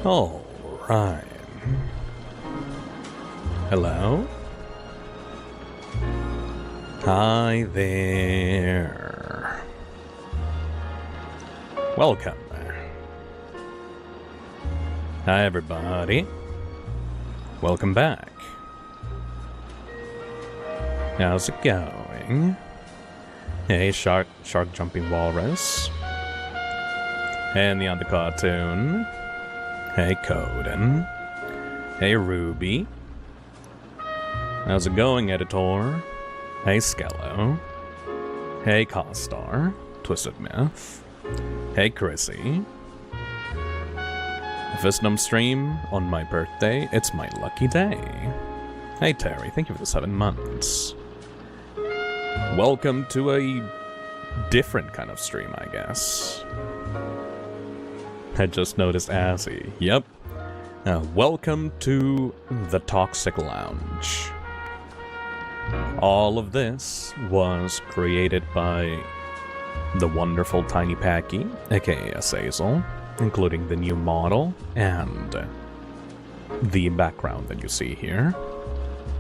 All right. Hello? Hi there. Welcome. Hi, everybody. Welcome back. How's it going? Hey, Shark Jumping Walrus. And the other cartoon. Hey, Coden. Hey, Ruby. How's it going, Editor? Hey, Skello. Hey, Costar. Twisted Myth. Hey, Chrissy. Visnum stream on my birthday. It's my lucky day. Hey, Terry. Thank you for the 7 months. Welcome to a different kind of stream, I guess. I just noticed Azzy. Yep. Welcome to the Toxic Lounge. All of this was created by the wonderful Tiny Packy, aka Azazel, including the new model and the background that you see here.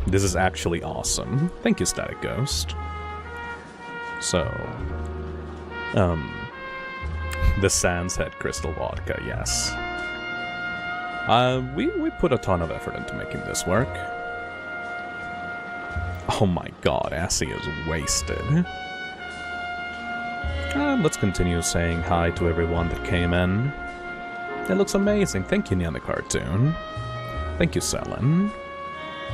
This is actually awesome. Thank you, Static Ghost. So, the Sans Head Crystal Vodka, yes. We put a ton of effort into making this work. Oh my god, Assy is wasted. Let's continue saying hi to everyone that came in. It looks amazing. Thank you, Nyan the Cartoon. Thank you, Selen.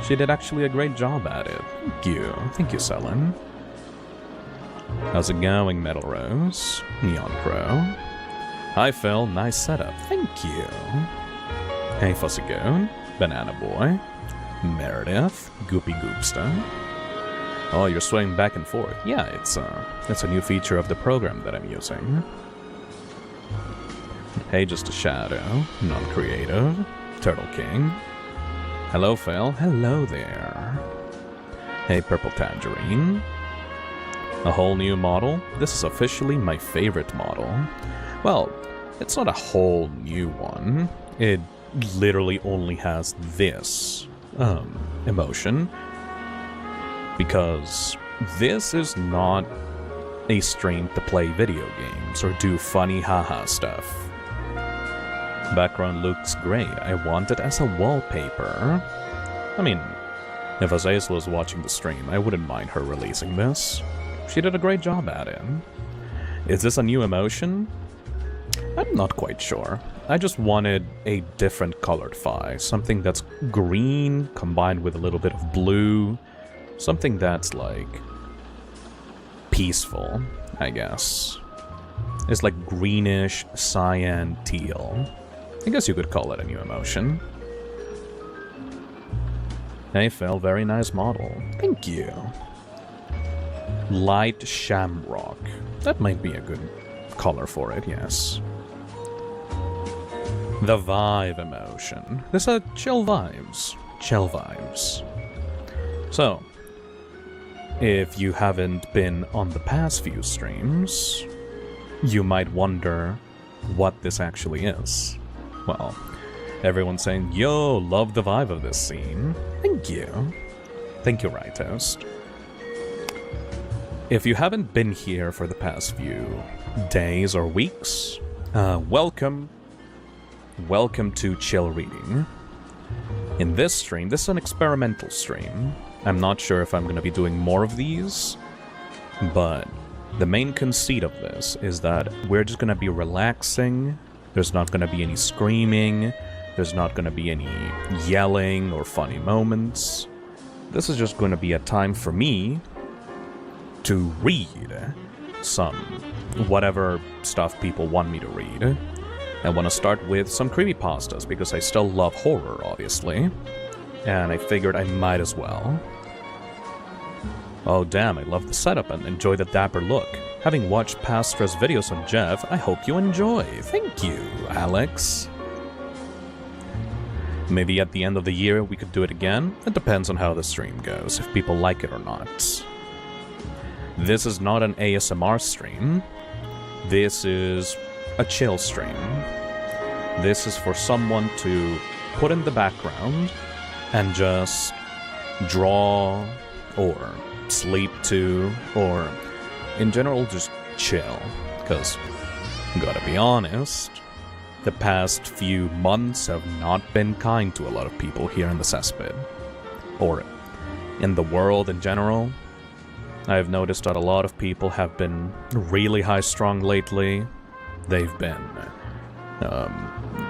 She did actually a great job at it. Thank you. Thank you, Selen. How's it going, Metal Rose? Neon Pro. Hi, Phil. Nice setup. Thank you. Hey, Fussy Goon. Banana Boy. Meredith. Goopy Goopsta. Oh, you're swaying back and forth. Yeah, it's a new feature of the program that I'm using. Hey, Just a Shadow. Non-creative. Turtle King. Hello, Phil. Hello there. Hey, Purple Tangerine. A whole new model? This is officially my favorite model. Well, it's not a whole new one. It literally only has this emotion. Because this is not a stream to play video games or do funny haha stuff. Background looks great. I want it as a wallpaper. I mean, if Azazel was watching the stream, I wouldn't mind her releasing this. She did a great job at it. Is this a new emotion? I'm not quite sure. I just wanted a different colored Fi. Something that's green combined with a little bit of blue. Something that's like peaceful, I guess. It's like greenish, cyan, teal. I guess you could call it a new emotion. Hey Phil, very nice model. Thank you. Light Shamrock. That might be a good color for it, yes. The Vibe emotion. These are chill vibes. Chill vibes. So, if you haven't been on the past few streams, you might wonder what this actually is. Well, everyone's saying, yo, love the vibe of this scene. Thank you. Thank you, Right Toast. If you haven't been here for the past few days or weeks, welcome. Welcome to Chill Reading. In this stream, this is an experimental stream. I'm not sure if I'm going to be doing more of these, but the main conceit of this is that we're just going to be relaxing. There's not going to be any screaming. There's not going to be any yelling or funny moments. This is just going to be a time for me to read some whatever stuff people want me to read. I want to start with some creepypastas because I still love horror, obviously. And I figured I might as well. Oh damn, I love the setup and enjoy the dapper look. Having watched past stress videos on Jeff, I hope you enjoy. Thank you, Alex. Maybe at the end of the year we could do it again. It depends on how the stream goes, if people like it or not. This is not an ASMR stream. This is a chill stream. This is for someone to put in the background and just draw or sleep to, or in general just chill. Because, gotta be honest, the past few months have not been kind to a lot of people here in the cesspit. Or in the world in general. I've noticed that a lot of people have been really high-strung lately. They've been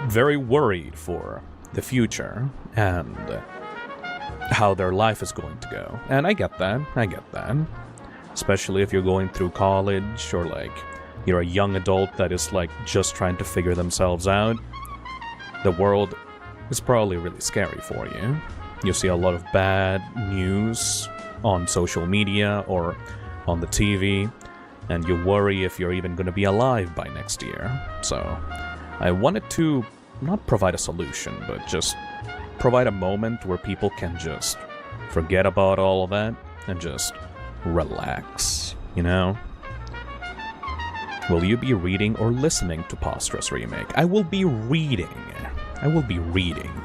very worried for the future and how their life is going to go. And I get that. Especially if you're going through college or like you're a young adult that is like just trying to figure themselves out. The world is probably really scary for you. You see a lot of bad news on social media or on the TV, and you worry if you're even going to be alive by next year. So I wanted to not provide a solution, but just provide a moment where people can just forget about all of that and just relax, you know? Will you be reading or listening to Postress Remake? I will be reading.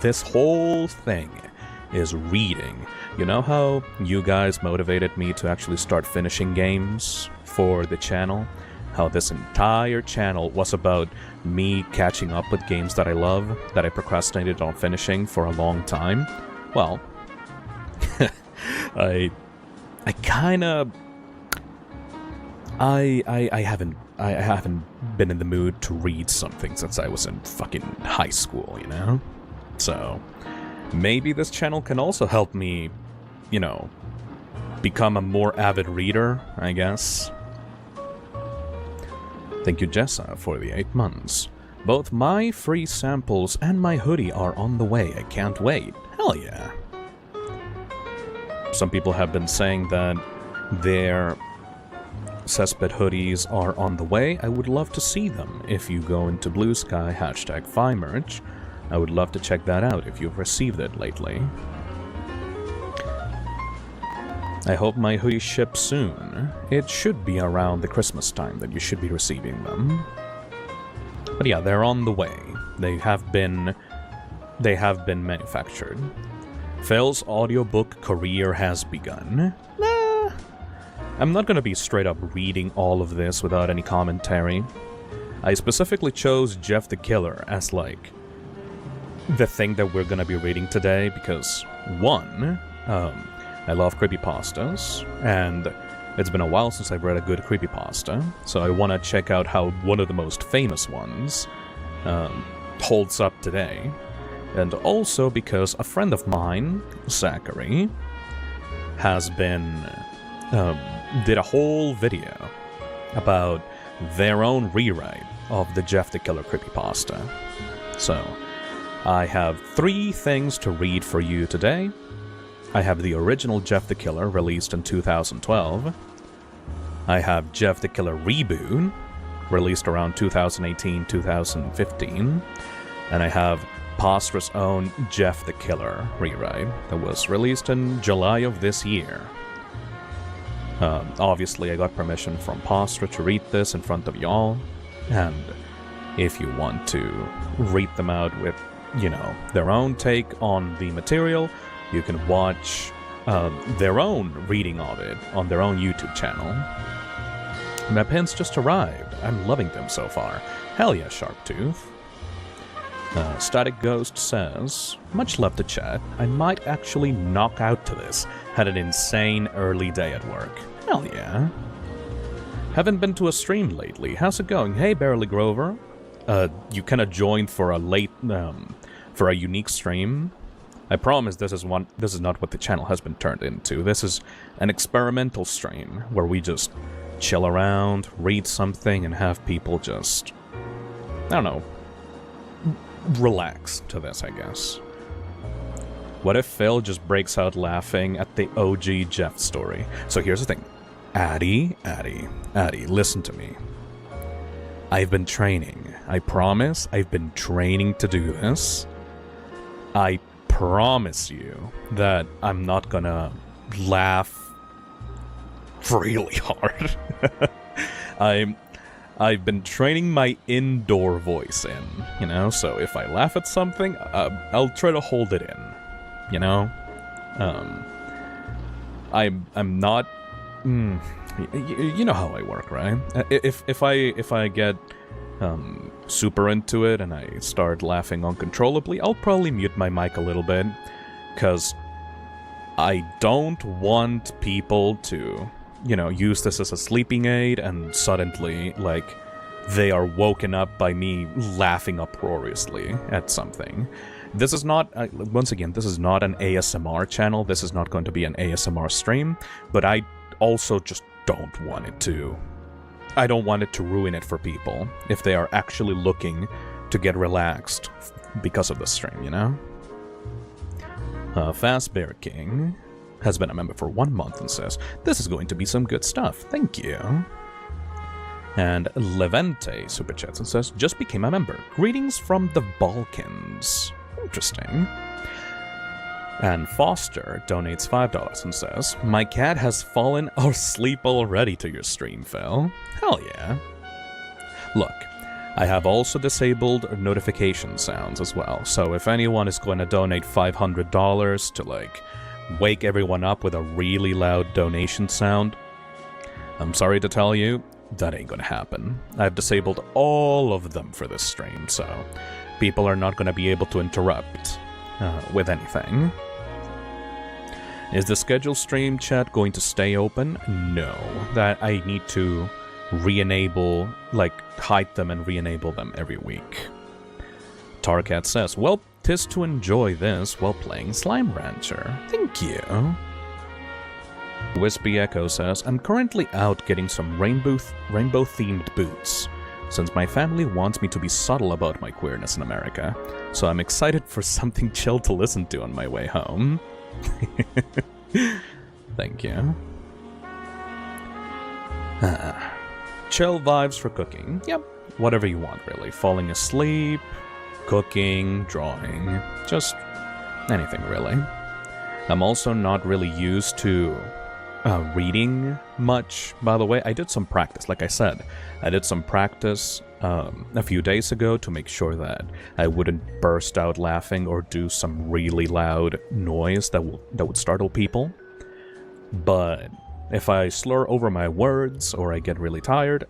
This whole thing is reading. You know how you guys motivated me to actually start finishing games for the channel? How this entire channel was about me catching up with games that I love, that I procrastinated on finishing for a long time? Well, I haven't been in the mood to read something since I was in fucking high school, you know? So maybe this channel can also help me, you know, become a more avid reader, I guess. Thank you, Jessa, for the 8 months. Both my free samples and my hoodie are on the way. I can't wait. Hell yeah. Some people have been saying that their Cesspit hoodies are on the way. I would love to see them. If you go into Blue Sky, #FiMerch, I would love to check that out if you've received it lately. I hope my hoodie ships soon. It should be around the Christmas time that you should be receiving them. But yeah, they're on the way. They have been manufactured. Phil's audiobook career has begun. I'm not gonna be straight up reading all of this without any commentary. I specifically chose Jeff the Killer as like the thing that we're gonna be reading today because, one, I love creepypastas, and it's been a while since I've read a good creepypasta, so I want to check out how one of the most famous ones holds up today. And also because a friend of mine, Zachary, has been did a whole video about their own rewrite of the Jeff the Killer creepypasta. So I have 3 things to read for you today. I have the original Jeff the Killer, released in 2012. I have Jeff the Killer Reboot, released around 2018-2015. And I have Postress' own Jeff the Killer rewrite, that was released in July of this year. Obviously, I got permission from Postra to read this in front of y'all, and if you want to read them out with, you know, their own take on the material, you can watch their own reading of it on their own YouTube channel. My pins just arrived. I'm loving them so far. Hell yeah, Sharptooth. Static Ghost says, much love to chat. I might actually knock out to this. Had an insane early day at work. Hell yeah. Haven't been to a stream lately. How's it going? Hey, Barely Grover. You kinda joined for a late, for a unique stream. I promise this is not what the channel has been turned into. This is an experimental stream where we just chill around, read something, and have people just, I don't know, relax to this, I guess. What if Phil just breaks out laughing at the OG Jeff story? So here's the thing. Addy, listen to me. I've been training. I promise I've been training to do this. I promise you that I'm not gonna laugh really hard. I've been training my indoor voice in, you know? So if I laugh at something, I'll try to hold it in, you know? I'm not... you know how I work, right? If I get super into it and I start laughing uncontrollably, I'll probably mute my mic a little bit, because I don't want people to, you know, use this as a sleeping aid and suddenly, like, they are woken up by me laughing uproariously at something. This is not, once again, this is not an ASMR channel, this is not going to be an ASMR stream, but I also just don't want it to. I don't want it to ruin it for people if they are actually looking to get relaxed because of the stream, you know? Fast Bear King has been a member for 1 month and says, "This is going to be some good stuff, thank you." And Levente super chats and says, "Just became a member. Greetings from the Balkans." Interesting. And Foster donates $5 and says, "My cat has fallen asleep already to your stream, Phil." Hell yeah. Look, I have also disabled notification sounds as well, so if anyone is going to donate $500 to, like, wake everyone up with a really loud donation sound, I'm sorry to tell you, that ain't gonna happen. I've disabled all of them for this stream, so people are not gonna be able to interrupt with anything. Is the scheduled stream chat going to stay open? No. That I need to re-enable, like, hide them and re-enable them every week. Tarkat says, "Well, 'tis to enjoy this while playing Slime Rancher." Thank you. Wispy Echo says, "I'm currently out getting some rainbow-themed boots, since my family wants me to be subtle about my queerness in America, so I'm excited for something chill to listen to on my way home." Thank you. Chill vibes for cooking. Yep, whatever you want, really. Falling asleep, cooking, drawing, just anything, really. I'm also not really used to reading much, by the way. I did some practice, like I said. I did some practice a few days ago to make sure that I wouldn't burst out laughing or do some really loud noise that would startle people. But if I slur over my words or I get really tired,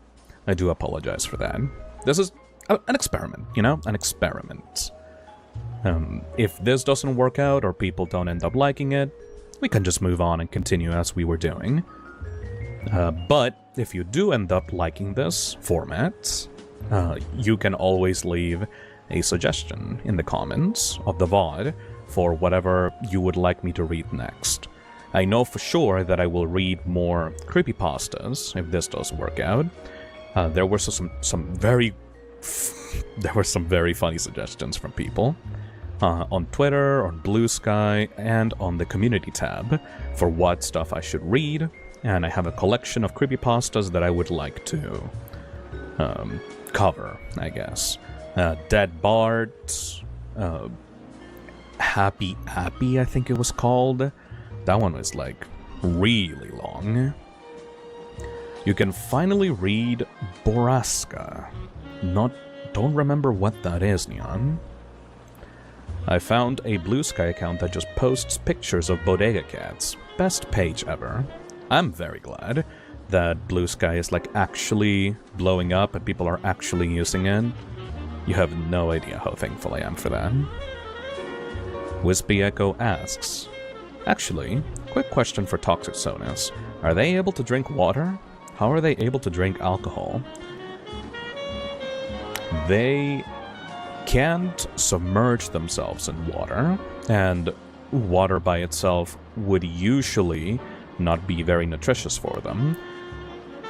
I do apologize for that. This is an experiment, you know? An experiment. If this doesn't work out or people don't end up liking it, we can just move on and continue as we were doing. But if you do end up liking this format, you can always leave a suggestion in the comments of the VOD for whatever you would like me to read next. I know for sure that I will read more creepypastas if this does work out. There were some very funny suggestions from people on Twitter, on Blue Sky, and on the community tab for what stuff I should read, and I have a collection of creepypastas that I would like to cover, I guess. Dead Bart, Happy Appy, I think it was called. That one was, like, really long. You can finally read Borrasca. Don't remember what that is, Neon. I found a Blue Sky account that just posts pictures of bodega cats. Best page ever. I'm very glad that Blue Sky is, like, actually blowing up and people are actually using it. You have no idea how thankful I am for that. Wispy Echo asks, "Actually, quick question for Toxic Sonus. Are they able to drink water? How are they able to drink alcohol?" They can't submerge themselves in water, and water by itself would usually not be very nutritious for them.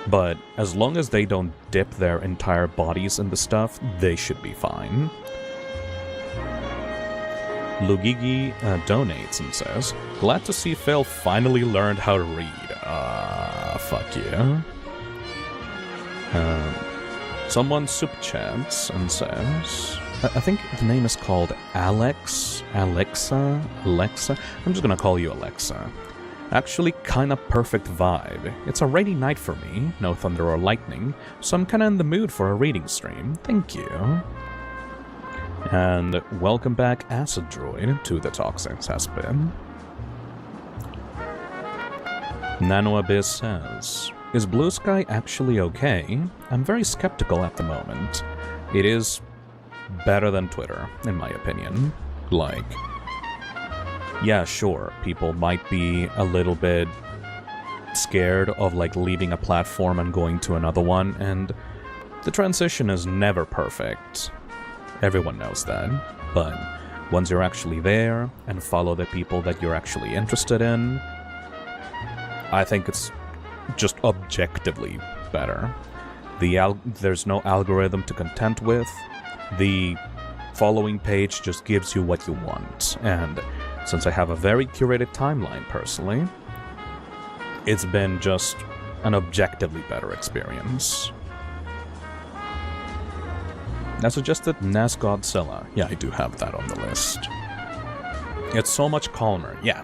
But as long as they don't dip their entire bodies in the stuff, they should be fine. Lugigi donates and says, "Glad to see Phil finally learned how to read." Fuck you. Someone super chats and says, I think the name is called Alexa? I'm just gonna call you Alexa. Actually, kinda perfect vibe. It's a rainy night for me, no thunder or lightning, so I'm kinda in the mood for a reading stream. Thank you. And welcome back, Acid Droid, to the Toxins has been. Nano Abyss says, is Blue Sky actually okay? I'm very skeptical at the moment. It is better than Twitter, in my opinion. Like, yeah, sure, people might be a little bit scared of, like, leaving a platform and going to another one, and the transition is never perfect. Everyone knows that. But once you're actually there and follow the people that you're actually interested in, I think it's just objectively better. There's no algorithm to contend with. The following page just gives you what you want, and since I have a very curated timeline personally, it's been just an objectively better experience. I suggested NAS Godzilla. Yeah, I do have that on the list. It's so much calmer, yeah.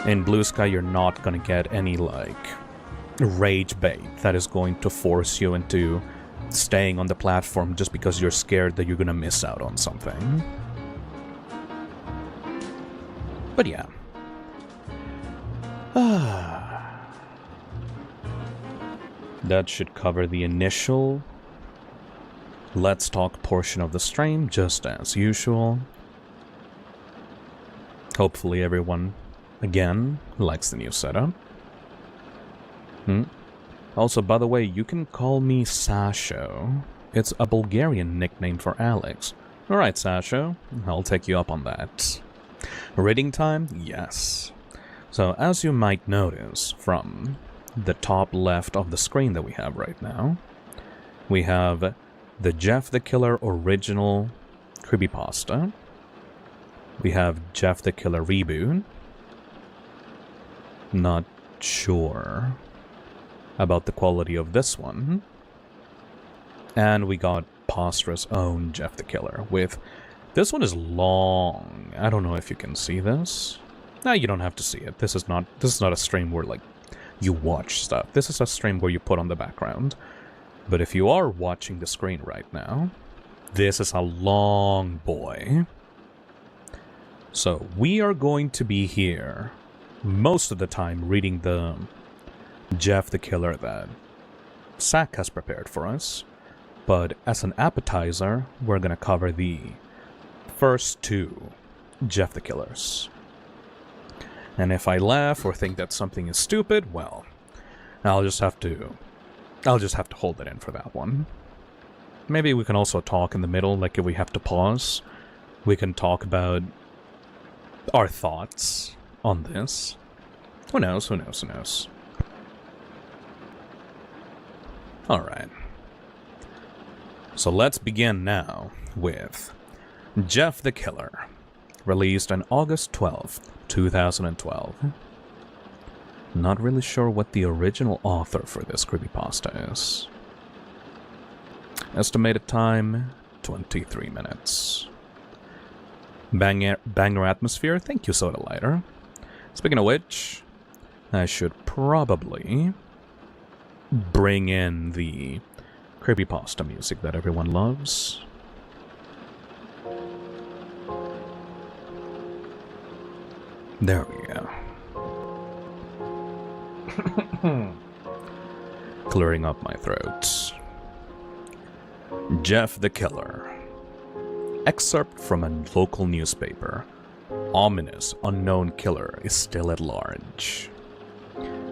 In Blue Sky, you're not gonna get any, like, rage bait that is going to force you into staying on the platform just because you're scared that you're gonna miss out on something. But yeah. That should cover the initial Let's Talk portion of the stream, just as usual. Hopefully everyone, again, likes the new setup. Also, by the way, you can call me Sasho. It's a Bulgarian nickname for Alex. Alright, Sasho, I'll take you up on that. Reading time? Yes. So, as you might notice from the top left of the screen that we have right now, we have the Jeff the Killer original creepypasta. We have Jeff the Killer reboot. Not sure about the quality of this one. And we got Pastra's own Jeff the Killer with... This one is long. I don't know if you can see this. No, you don't have to see it. This is not a stream where, like, you watch stuff. This is a stream where you put on the background. But if you are watching the screen right now, this is a long boy. So we are going to be here most of the time reading the Jeff the Killer that Zach has prepared for us. But as an appetizer, we're going to cover the first two Jeff the Killers. And if I laugh or think that something is stupid, well, I'll just have to hold it in for that one. Maybe we can also talk in the middle, like if we have to pause, we can talk about our thoughts on this. Who knows, who knows, who knows. Alright. So let's begin now with Jeff the Killer, released on August 12th, 2012. Not really sure what the original author for this creepypasta is. Estimated time, 23 minutes. Banger atmosphere, thank you, Soda Lighter. Speaking of which, I should probably bring in the creepypasta music that everyone loves. There we go. Clearing up my throat. Jeff the Killer. Excerpt from a local newspaper. Ominous unknown killer is still at large.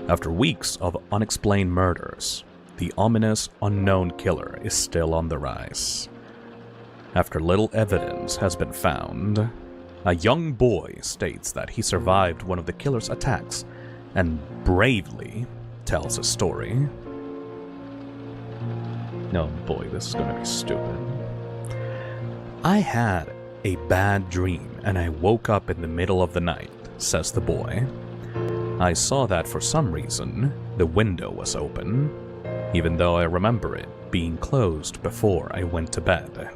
After weeks of unexplained murders, the ominous unknown killer is still on the rise. After little evidence has been found, a young boy states that he survived one of the killer's attacks and bravely tells his story. Oh boy, this is gonna be stupid. I had a bad dream and I woke up in the middle of the night, says the boy. I saw that for some reason, the window was open, even though I remember it being closed before I went to bed.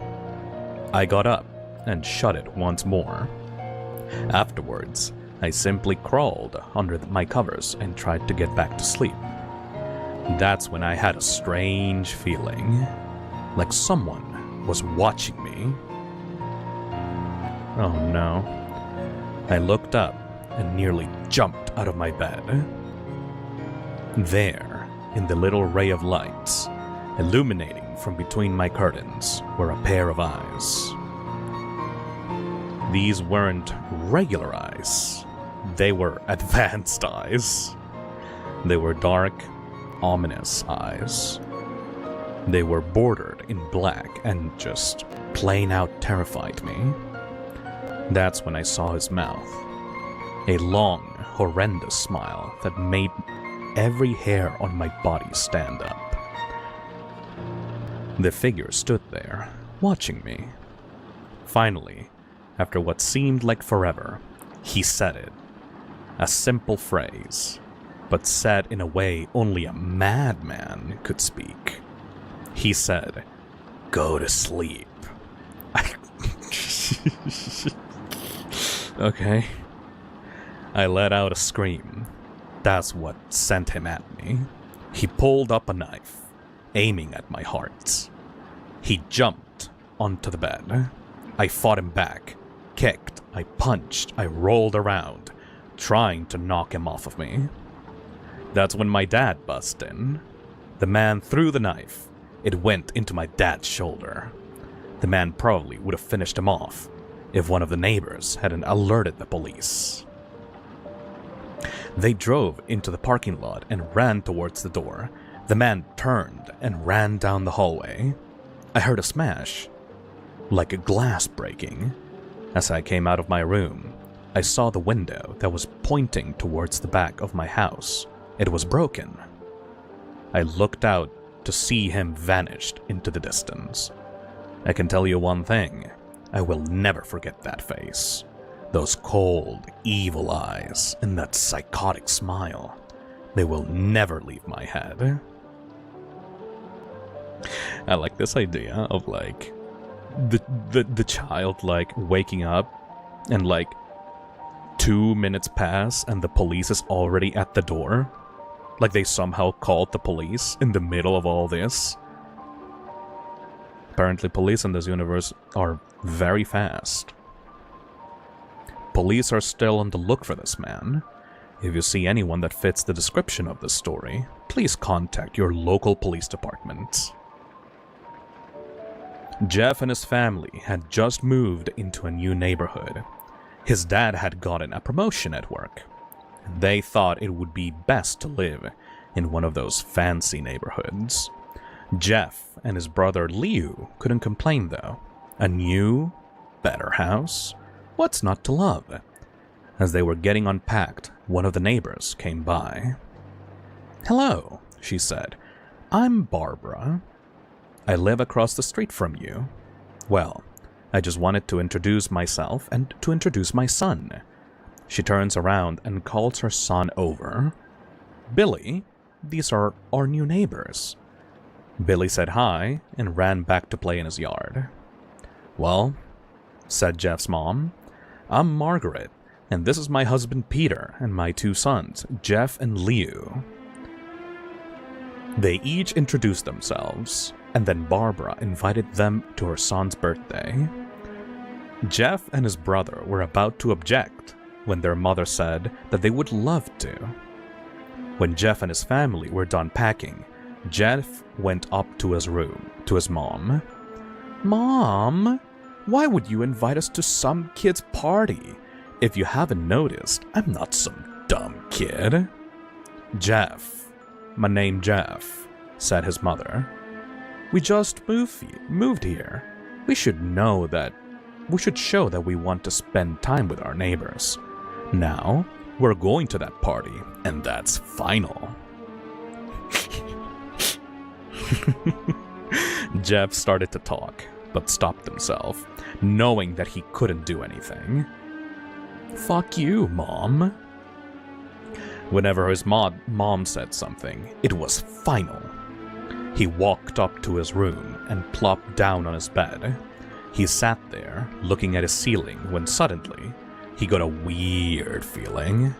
I got up and shut it once more. Afterwards, I simply crawled under my covers and tried to get back to sleep. That's when I had a strange feeling, like someone was watching me. Oh no. I looked up and nearly jumped out of my bed. There, in the little ray of light, illuminating from between my curtains, were a pair of eyes. These weren't regular eyes. They were advanced eyes. They were dark, ominous eyes. They were bordered in black and just plain out terrified me. That's when I saw his mouth. A long, horrendous smile that made every hair on my body stand up. The figure stood there, watching me. Finally, after what seemed like forever, he said it. A simple phrase, but said in a way only a madman could speak. He said, "Go to sleep." Okay. I let out a scream. That's what sent him at me. He pulled up a knife, aiming at my heart. He jumped onto the bed. I fought him back, kicked, I punched, I rolled around, trying to knock him off of me. That's when my dad busted in. The man threw the knife. It went into my dad's shoulder. The man probably would have finished him off if one of the neighbors hadn't alerted the police. They drove into the parking lot and ran towards the door. The man turned and ran down the hallway. I heard a smash, like a glass breaking. As I came out of my room, I saw the window that was pointing towards the back of my house. It was broken. I looked out to see him vanished into the distance. I can tell you one thing. I will never forget that face. Those cold, evil eyes and that psychotic smile. They will never leave my head. I like this idea of like the child like waking up and like 2 minutes pass and the police is already at the door. Like they somehow called the police in the middle of all this. Apparently police in this universe are very fast. Police are still on the look for this man. If you see anyone that fits the description of this story, please contact your local police department. Jeff and his family had just moved into a new neighborhood. His dad had gotten a promotion at work. They thought it would be best to live in one of those fancy neighborhoods. Jeff and his brother Liu couldn't complain though. A new, better house? What's not to love? As they were getting unpacked, one of the neighbors came by. "Hello," she said. "I'm Barbara. I live across the street from you. Well, I just wanted to introduce myself and to introduce my son." She turns around and calls her son over. "Billy, these are our new neighbors." Billy said hi and ran back to play in his yard. "Well," said Jeff's mom, "I'm Margaret, and this is my husband Peter and my 2 sons, Jeff and Liu." They each introduced themselves, and then Barbara invited them to her son's birthday. Jeff and his brother were about to object when their mother said that they would love to. When Jeff and his family were done packing, Jeff went up to his room, to his mom. "Mom, why would you invite us to some kid's party? If you haven't noticed, I'm not some dumb kid." "Jeff, my name Jeff," said his mother. "We just moved here. We should show that we want to spend time with our neighbors. Now, we're going to that party, and that's final." Jeff started to talk, but stopped himself, knowing that he couldn't do anything. "Fuck you, Mom." Whenever his mom said something, it was final. He walked up to his room and plopped down on his bed. He sat there, looking at his ceiling, when suddenly, he got a weird feeling.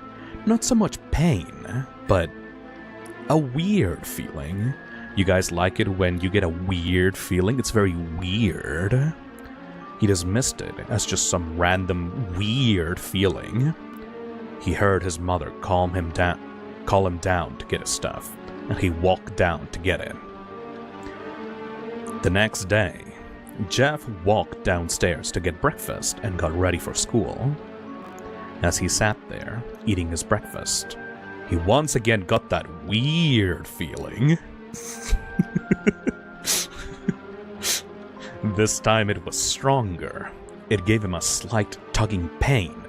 Not so much pain, but a weird feeling. You guys like it when you get a weird feeling? It's very weird. He dismissed it as just some random weird feeling. He heard his mother call him down to get his stuff, and he walked down to get it. The next day, Jeff walked downstairs to get breakfast and got ready for school. As he sat there, eating his breakfast, he once again got that weird feeling. This time it was stronger. It gave him a slight tugging pain,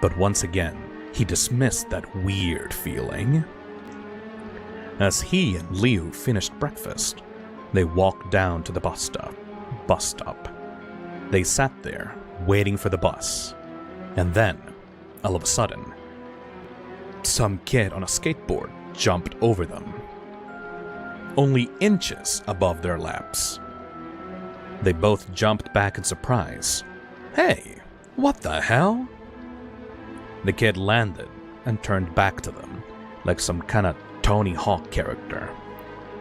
but once again, he dismissed that weird feeling. As he and Liu finished breakfast, they walked down to the bus stop. They sat there, waiting for the bus. And then, all of a sudden, some kid on a skateboard jumped over them, only inches above their laps. They both jumped back in surprise. Hey, what the hell? The kid landed and turned back to them, like some kinda Tony Hawk character.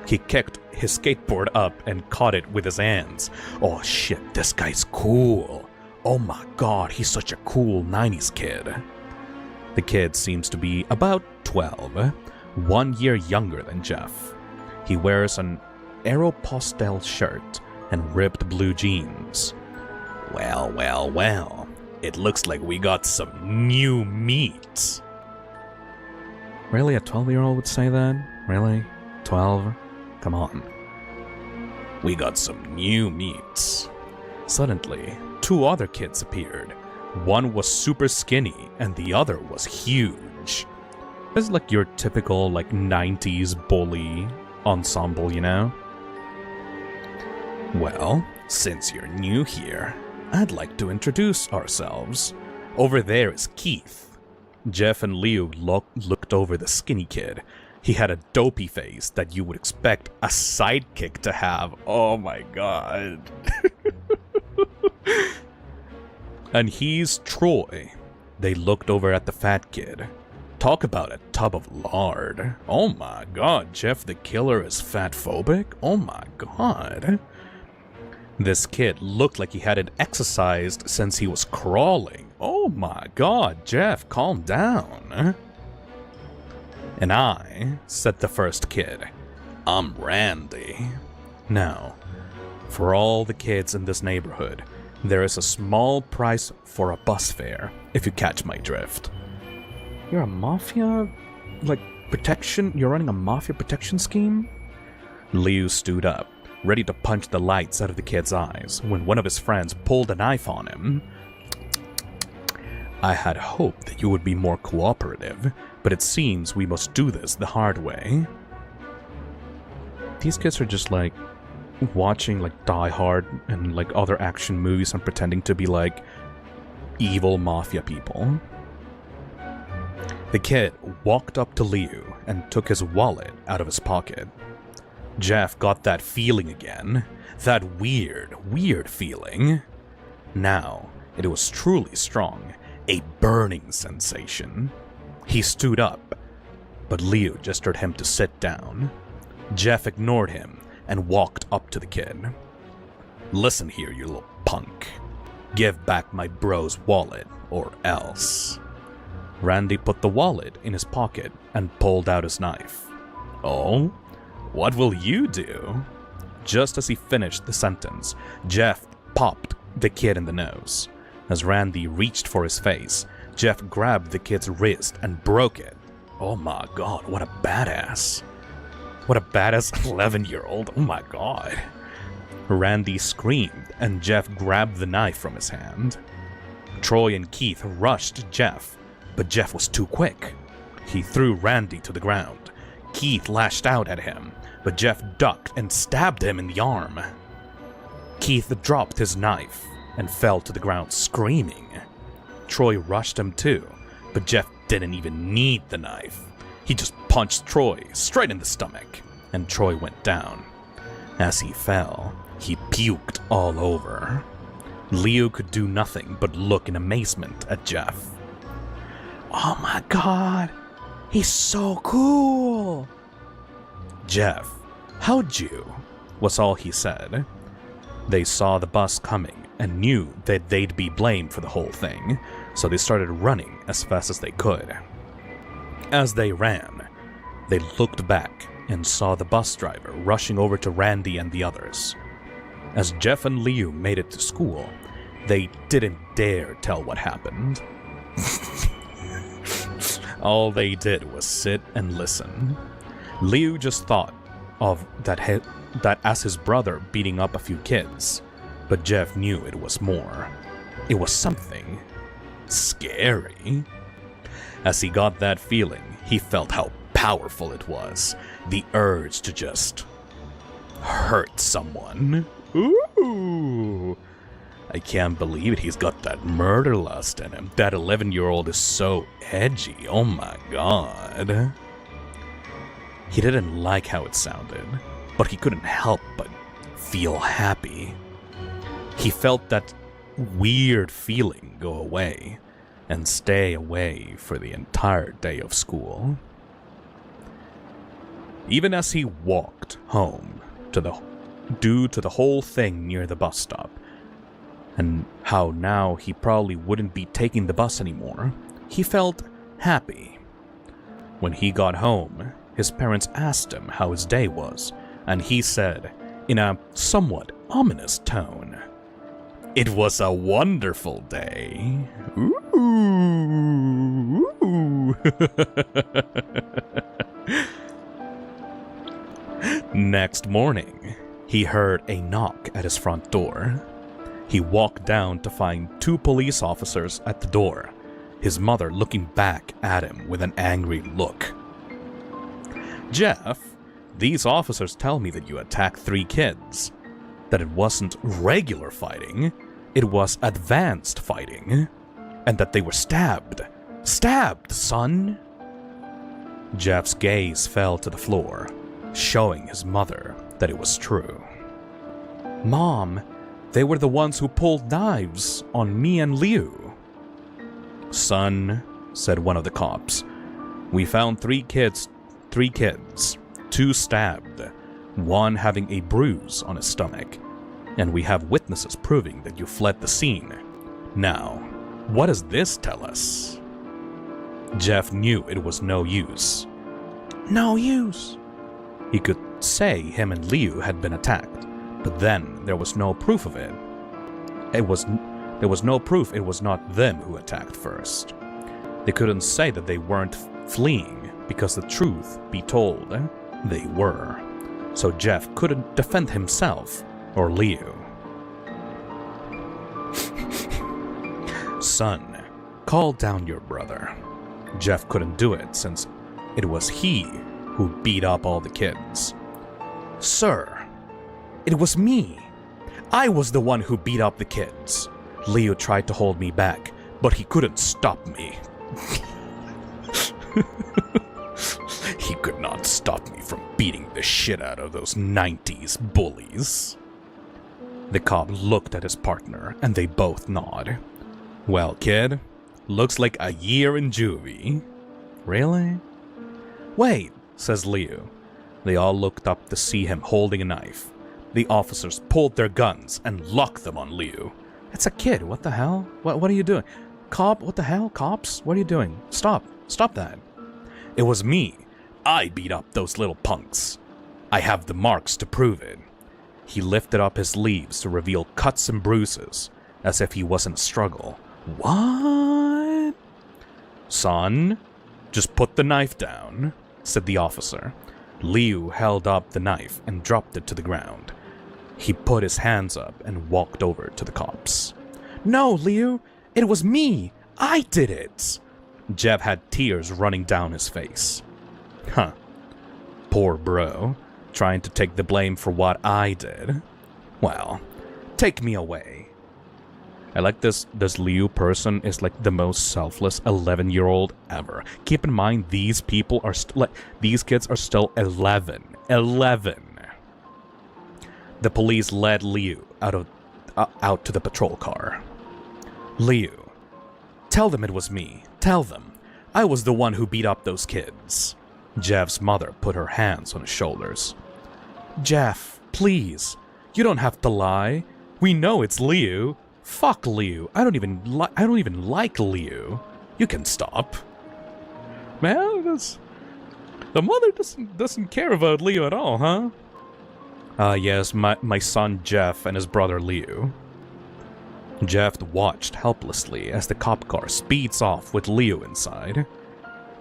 He kicked his skateboard up and caught it with his hands. Oh shit, this guy's cool. Oh my god, he's such a cool 90s kid. The kid seems to be about 12, 1 year younger than Jeff. He wears an Aeropostale shirt and ripped blue jeans. Well, well, well. It looks like we got some new meat. Really? A 12-year-old would say that? Really? 12? Come on. We got some new meats. Suddenly, 2 other kids appeared. One was super skinny, and the other was huge. It's like your typical, 90s bully ensemble, you know? Well, since you're new here, I'd like to introduce ourselves. Over there is Keith. Jeff and Liu looked over the skinny kid. He had a dopey face that you would expect a sidekick to have. Oh my god. And he's Troy. They looked over at the fat kid. Talk about a tub of lard. Oh my god, Jeff the Killer is fat-phobic? Oh my god. This kid looked like he hadn't exercised since he was crawling. Oh my god, Jeff, calm down. And I, said the first kid, I'm Randy. Now, for all the kids in this neighborhood, there is a small price for a bus fare, if you catch my drift. You're a mafia, protection? You're running a mafia protection scheme? Liu stood up, ready to punch the lights out of the kid's eyes, when one of his friends pulled a knife on him. I had hoped that you would be more cooperative, but it seems we must do this the hard way. These kids are just watching Die Hard and other action movies and pretending to be evil mafia people. The kid walked up to Liu and took his wallet out of his pocket. Jeff got that feeling again. That weird feeling. Now, it was truly strong. A burning sensation. He stood up, but Liu gestured him to sit down. Jeff ignored him and walked up to the kid. Listen here, you little punk. Give back my bro's wallet, or else. Randy put the wallet in his pocket and pulled out his knife. Oh? What will you do? Just as he finished the sentence, Jeff popped the kid in the nose. As Randy reached for his face, Jeff grabbed the kid's wrist and broke it. Oh my god, what a badass. What a badass 11-year-old, oh my god. Randy screamed and Jeff grabbed the knife from his hand. Troy and Keith rushed Jeff, but Jeff was too quick. He threw Randy to the ground. Keith lashed out at him, but Jeff ducked and stabbed him in the arm. Keith dropped his knife and fell to the ground screaming. Troy rushed him too, but Jeff didn't even need the knife. He just punched Troy straight in the stomach, and Troy went down. As he fell, he puked all over. Liu could do nothing but look in amazement at Jeff. "Oh my god, he's so cool." "Jeff, how'd you?" was all he said. They saw the bus coming and knew that they'd be blamed for the whole thing, so they started running as fast as they could. As they ran, they looked back and saw the bus driver rushing over to Randy and the others. As Jeff and Liu made it to school, they didn't dare tell what happened. All they did was sit and listen. Liu just thought of that as his brother beating up a few kids, but Jeff knew it was more. It was something scary. As he got that feeling, he felt how powerful it was. The urge to just hurt someone. Ooh! I can't believe it. He's got that murder lust in him. That 11-year-old is so edgy. Oh my god. He didn't like how it sounded, but he couldn't help but feel happy. He felt that weird feeling go away and stay away for the entire day of school. Even as he walked home due to the whole thing near the bus stop, and how now he probably wouldn't be taking the bus anymore, he felt happy. When he got home, his parents asked him how his day was, and he said, in a somewhat ominous tone, "It was a wonderful day." Ooh. Next morning, he heard a knock at his front door. He walked down to find 2 police officers at the door, his mother looking back at him with an angry look. "Jeff, these officers tell me that you attacked 3 kids. That it wasn't regular fighting, it was advanced fighting. And that they were stabbed. Stabbed, son!" Jeff's gaze fell to the floor, showing his mother that it was true. "Mom, they were the ones who pulled knives on me and Liu." "Son," said one of the cops, "we found 3 kids, 2 stabbed, 1 having a bruise on his stomach, and we have witnesses proving that you fled the scene. Now, what does this tell us?" Jeff knew it was no use. No use. He could say him and Liu had been attacked, but then there was no proof of it. There was no proof it was not them who attacked first. They couldn't say that they weren't fleeing, because the truth be told, they were. So Jeff couldn't defend himself or Liu. "Son, call down your brother." Jeff couldn't do it since it was he who beat up all the kids. "Sir, it was me. I was the one who beat up the kids. Liu tried to hold me back, but he couldn't stop me." "He could not stop me from beating the shit out of those 90s bullies." The cop looked at his partner, and they both nod. "Well, kid, looks like a year in juvie." "Really?" "Wait," says Liu. They all looked up to see him holding a knife. The officers pulled their guns and locked them on Liu. "It's a kid, what the hell? What are you doing? Cop, what the hell? Cops? What are you doing? Stop that." "It was me. I beat up those little punks. I have the marks to prove it." He lifted up his sleeves to reveal cuts and bruises, as if he was in a struggle. "What?" "Son, just put the knife down," said the officer. Liu held up the knife and dropped it to the ground. He put his hands up and walked over to the cops. "No, Liu, it was me. I did it." Jeff had tears running down his face. "Huh. Poor bro, trying to take the blame for what I did. Well, take me away." I like this Liu person is like the most selfless 11-year-old ever. Keep in mind, these people are these kids are still 11. 11. The police led Liu out to the patrol car. "Liu, tell them it was me. Tell them. I was the one who beat up those kids. Jeff's mother put her hands on his shoulders. Jeff, please. You don't have to lie. We know it's Liu. Fuck Liu. I don't even like Liu. You can stop. Man, the mother doesn't care about Liu at all, huh? Yes, my son Jeff and his brother Liu. Jeff watched helplessly as the cop car speeds off with Liu inside.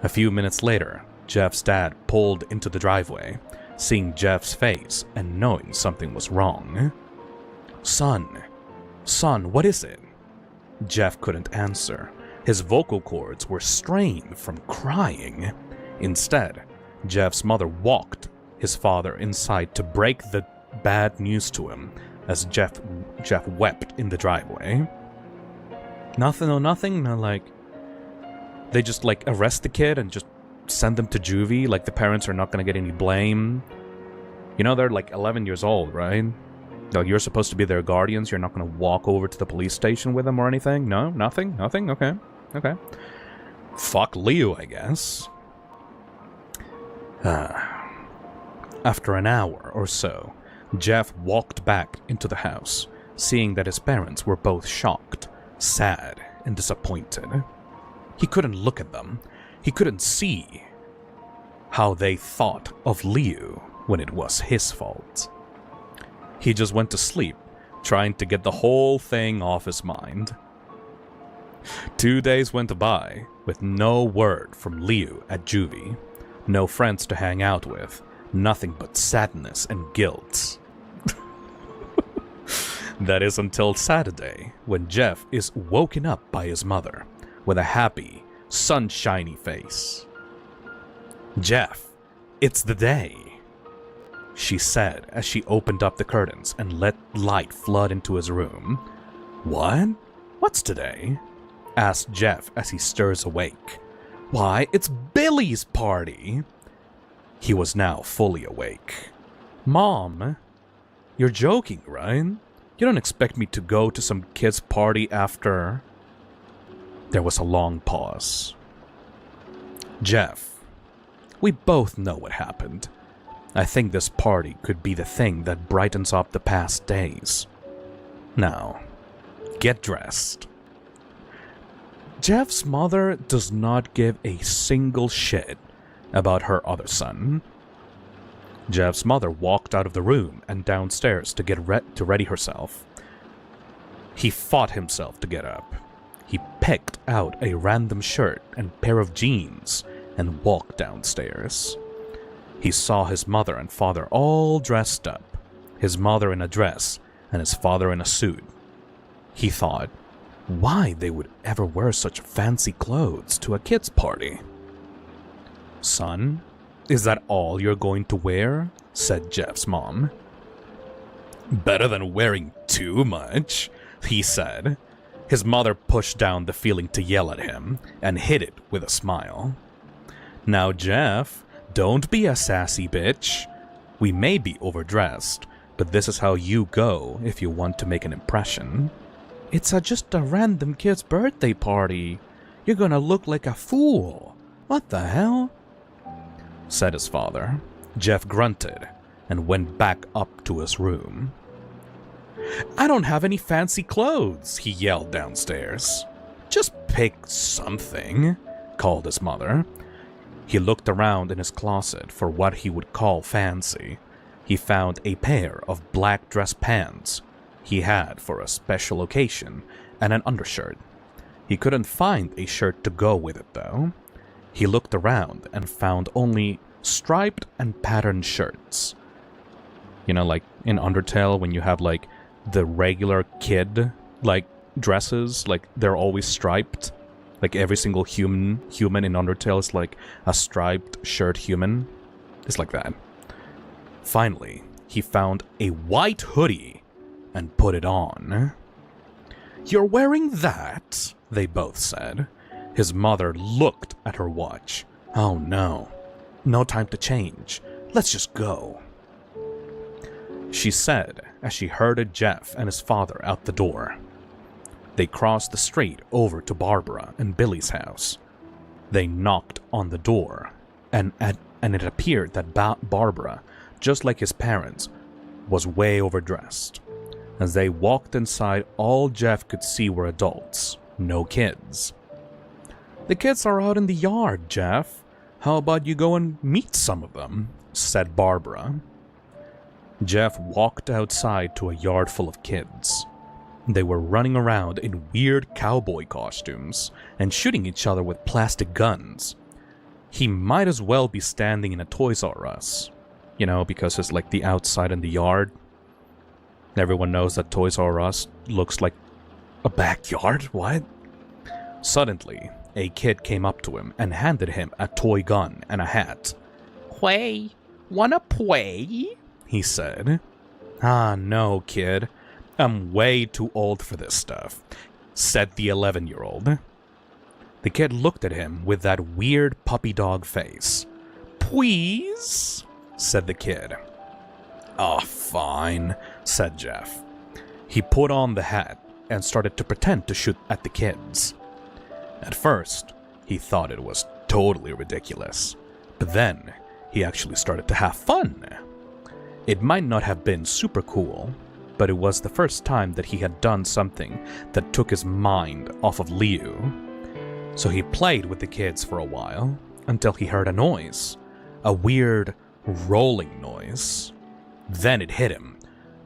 A few minutes later, Jeff's dad pulled into the driveway, seeing Jeff's face and knowing something was wrong. Son, what is it? Jeff couldn't answer. His vocal cords were strained from crying. Instead, Jeff's mother walked his father inside to break the bad news to him as Jeff wept in the driveway. Nothing, like, they just, like, arrest the kid and just send them to juvie, like the parents are not gonna get any blame. You know, they're like 11 years old, right? Like, you're supposed to be their guardians, you're not gonna walk over to the police station with them or anything? No? Nothing? Okay. Fuck Liu, I guess. After an hour or so, Jeff walked back into the house, seeing that his parents were both shocked, sad, and disappointed. He couldn't look at them. He couldn't see how they thought of Liu when it was his fault. He just went to sleep, trying to get the whole thing off his mind. 2 days went by with no word from Liu at juvie, no friends to hang out with, nothing but sadness and guilt. That is until Saturday, when Jeff is woken up by his mother with a happy, sunshiny face. Jeff, it's the day, she said as she opened up the curtains and let light flood into his room. What? What's today? Asked Jeff as he stirs awake. Why, it's Billy's party! He was now fully awake. Mom, you're joking, right? You don't expect me to go to some kid's party after... There was a long pause. Jeff, we both know what happened. I think this party could be the thing that brightens up the past days. Now, get dressed. Jeff's mother does not give a single shit about her other son. Jeff's mother walked out of the room and downstairs to get ready herself. He fought himself to get up. He picked out a random shirt and pair of jeans and walked downstairs. He saw his mother and father all dressed up, his mother in a dress and his father in a suit. He thought, why they would ever wear such fancy clothes to a kid's party. Son, is that all you're going to wear? Said Jeff's mom. Better than wearing too much, he said. His mother pushed down the feeling to yell at him and hid it with a smile. Now, Jeff, don't be a sassy bitch. We may be overdressed, but this is how you go if you want to make an impression. It's just a random kid's birthday party. You're gonna look like a fool. What the hell? Said his father. Jeff grunted and went back up to his room. I don't have any fancy clothes, he yelled downstairs. Just pick something, called his mother. He looked around in his closet for what he would call fancy. He found a pair of black dress pants he had for a special occasion and an undershirt. He couldn't find a shirt to go with it, though. He looked around and found only striped and patterned shirts. You know, like in Undertale when you have like the regular kid like dresses, like they're always striped. Like every single human in Undertale is like a striped shirt human. It's like that. Finally, he found a white hoodie and put it on. You're wearing that? They both said. His mother looked at her watch. Oh no. No time to change. Let's just go. She said as she herded Jeff and his father out the door. They crossed the street over to Barbara and Billy's house. They knocked on the door, and it appeared that Barbara, just like his parents, was way overdressed. As they walked inside, all Jeff could see were adults, no kids. "The kids are out in the yard, Jeff. How about you go and meet some of them?" said Barbara. Jeff walked outside to a yard full of kids. They were running around in weird cowboy costumes and shooting each other with plastic guns. He might as well be standing in a Toys R Us, because it's like the outside in the yard. Everyone knows that Toys R Us looks like a backyard. What? Suddenly, a kid came up to him and handed him a toy gun and a hat. "Play? Wanna play?" he said. "Ah, no, kid. I'm way too old for this stuff," said the 11-year-old. The kid looked at him with that weird puppy dog face. "Please?" said the kid. "Oh, fine," said Jeff. He put on the hat and started to pretend to shoot at the kids. At first, he thought it was totally ridiculous, but then he actually started to have fun. It might not have been super cool, but it was the first time that he had done something that took his mind off of Liu. So he played with the kids for a while, until he heard a noise. A weird, rolling noise. Then it hit him.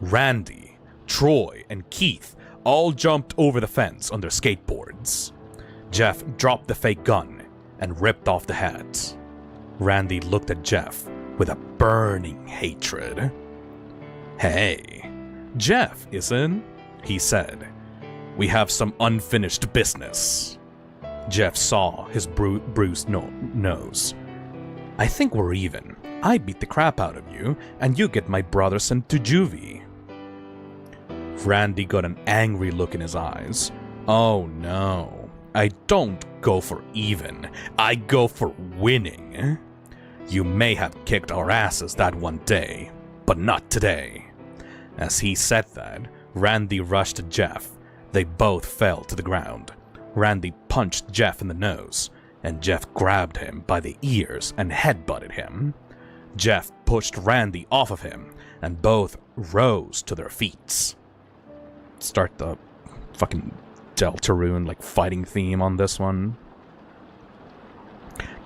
Randy, Troy, and Keith all jumped over the fence on their skateboards. Jeff dropped the fake gun and ripped off the hat. Randy looked at Jeff with a burning hatred. "Hey, Jeff, isn't?" he said. "We have some unfinished business." Jeff saw his bruised nose. "I think we're even. I beat the crap out of you, and you get my brother sent to juvie." Randy got an angry look in his eyes. "Oh no. I don't go for even. I go for winning. You may have kicked our asses that one day, but not today." As he said that, Randy rushed at Jeff. They both fell to the ground. Randy punched Jeff in the nose, and Jeff grabbed him by the ears and headbutted him. Jeff pushed Randy off of him, and both rose to their feet. Start the fucking Deltarune fighting theme on this one.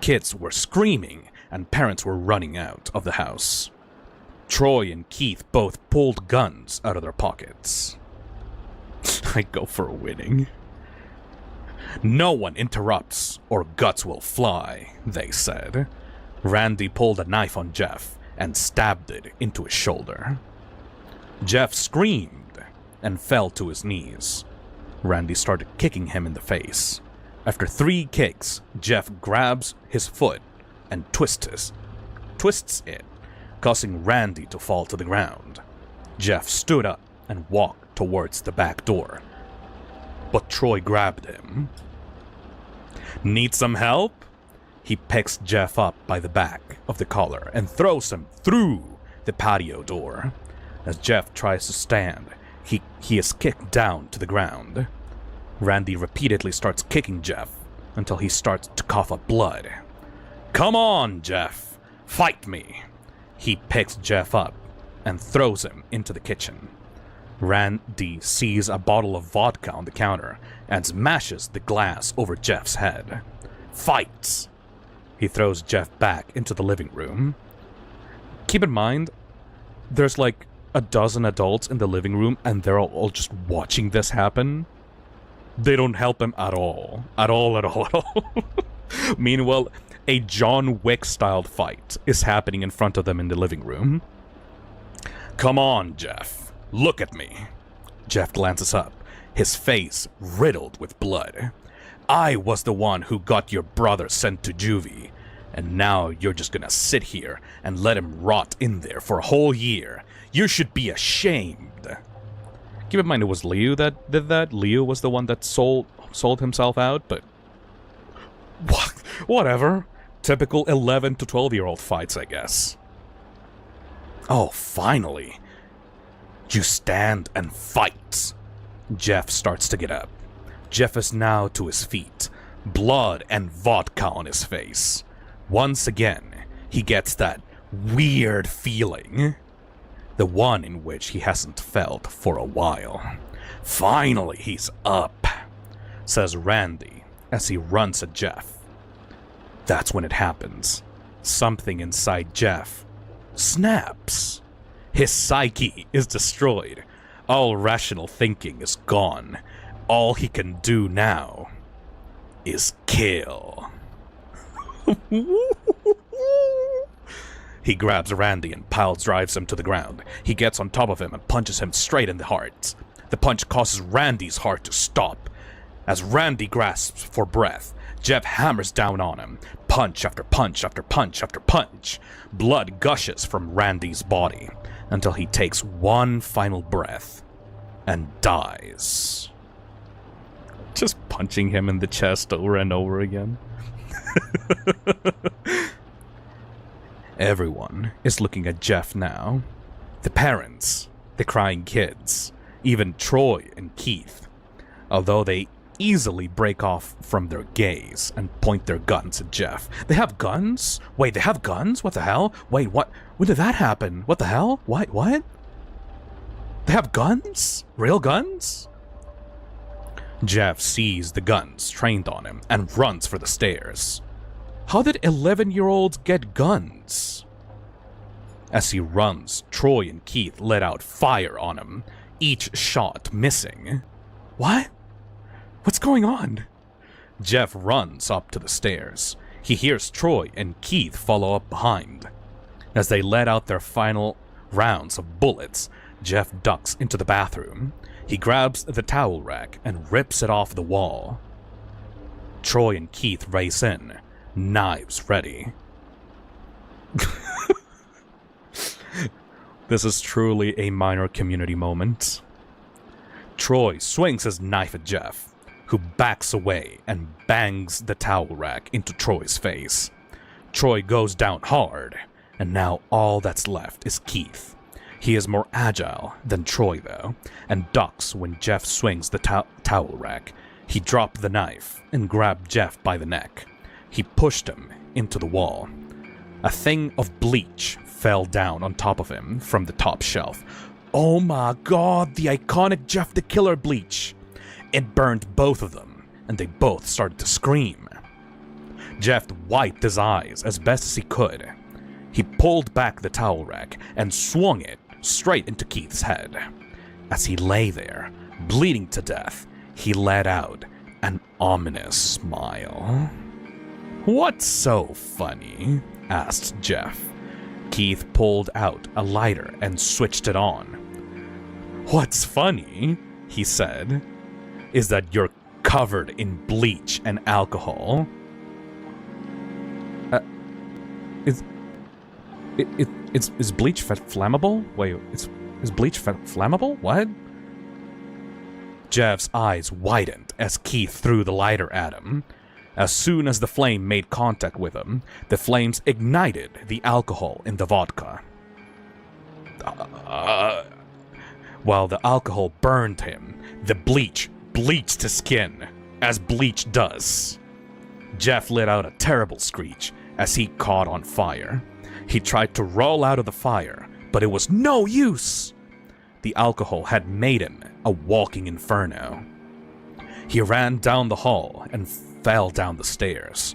Kids were screaming, and parents were running out of the house. Troy and Keith both pulled guns out of their pockets. I go for winning. "No one interrupts, or guts will fly," they said. Randy pulled a knife on Jeff and stabbed it into his shoulder. Jeff screamed and fell to his knees. Randy started kicking him in the face. After 3 kicks, Jeff grabs his foot and twists it, causing Randy to fall to the ground. Jeff stood up and walked towards the back door, but Troy grabbed him. "Need some help?" He picks Jeff up by the back of the collar and throws him through the patio door. As Jeff tries to stand, he is kicked down to the ground. Randy repeatedly starts kicking Jeff until he starts to cough up blood. "Come on, Jeff! Fight me!" He picks Jeff up and throws him into the kitchen. Randy sees a bottle of vodka on the counter and smashes the glass over Jeff's head. "Fight!" He throws Jeff back into the living room. Keep in mind, there's a dozen adults in the living room and they're all just watching this happen. They don't help him at all. At all. Meanwhile, a John Wick-styled fight is happening in front of them in the living room. "Come on, Jeff. Look at me." Jeff glances up, his face riddled with blood. "I was the one who got your brother sent to juvie, and now you're just gonna sit here and let him rot in there for a whole year. You should be ashamed." Keep in mind it was Liu that did that. Liu was the one that sold himself out, but whatever. Typical 11 to 12-year-old fights, I guess. "Oh, finally. You stand and fight." Jeff starts to get up. Jeff is now to his feet, blood and vodka on his face. Once again, he gets that weird feeling. The one in which he hasn't felt for a while. Finally, he's up, says Randy as he runs at Jeff. That's when it happens. Something inside Jeff snaps. His psyche is destroyed. All rational thinking is gone. All he can do now is kill. He grabs Randy and pile-drives him to the ground. He gets on top of him and punches him straight in the heart. The punch causes Randy's heart to stop. As Randy grasps for breath, Jeff hammers down on him. Punch after punch after punch after punch. Blood gushes from Randy's body until he takes one final breath and dies. Just punching him in the chest over and over again. Everyone is looking at Jeff now. The parents, the crying kids, even Troy and Keith. Although they easily break off from their gaze and point their guns at Jeff. They have guns? Wait, they have guns? What the hell? Wait, what? When did that happen? What the hell? What? They have guns? Real guns? Jeff sees the guns trained on him and runs for the stairs. How did 11-year-olds get guns? As he runs, Troy and Keith let out fire on him, each shot missing. What? What's going on? Jeff runs up to the stairs. He hears Troy and Keith follow up behind. As they let out their final rounds of bullets, Jeff ducks into the bathroom. He grabs the towel rack and rips it off the wall. Troy and Keith race in, knives ready. This is truly a minor community moment. Troy swings his knife at Jeff, who backs away and bangs the towel rack into Troy's face. Troy goes down hard, and now all that's left is Keith. He is more agile than Troy, though, and ducks when Jeff swings the towel rack. He dropped the knife and grabbed Jeff by the neck. He pushed him into the wall. A thing of bleach fell down on top of him from the top shelf. Oh my god, the iconic Jeff the Killer bleach! It burned both of them, and they both started to scream. Jeff wiped his eyes as best as he could. He pulled back the towel rack and swung it straight into Keith's head. As he lay there, bleeding to death, he let out an ominous smile. "What's so funny?" asked Jeff. Keith pulled out a lighter and switched it on. "What's funny," he said, "is that you're covered in bleach and alcohol." Is bleach flammable? Wait, is bleach flammable? What? Jeff's eyes widened as Keith threw the lighter at him. As soon as the flame made contact with him, the flames ignited the alcohol in the vodka. While the alcohol burned him, the bleach bleached his skin, as bleach does. Jeff let out a terrible screech as he caught on fire. He tried to roll out of the fire, but it was no use. The alcohol had made him a walking inferno. He ran down the hall and fell down the stairs.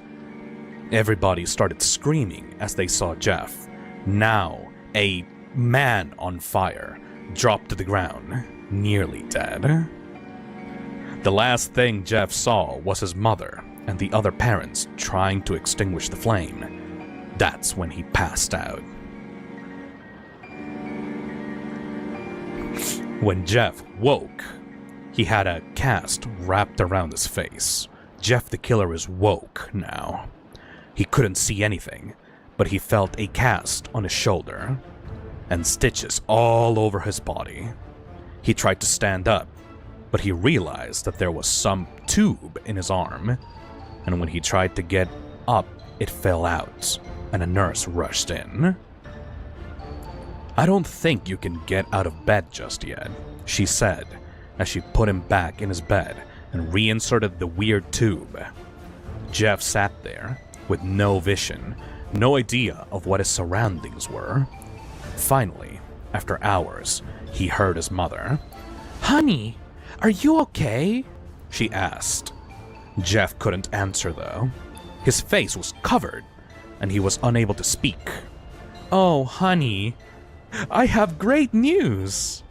Everybody started screaming as they saw Jeff, now a man on fire, drop to the ground, nearly dead. The last thing Jeff saw was his mother and the other parents trying to extinguish the flame. That's when he passed out. When Jeff woke, he had a cast wrapped around his face. Jeff the Killer is woke now. He couldn't see anything, but he felt a cast on his shoulder and stitches all over his body. He tried to stand up, but he realized that there was some tube in his arm, and when he tried to get up, it fell out, and a nurse rushed in. "I don't think you can get out of bed just yet," she said, as she put him back in his bed and reinserted the weird tube. Jeff sat there with no vision, no idea of what his surroundings were. Finally, after hours, he heard his mother. "Honey, are you okay?" she asked. Jeff couldn't answer though. His face was covered, and he was unable to speak. "Oh, honey, I have great news!"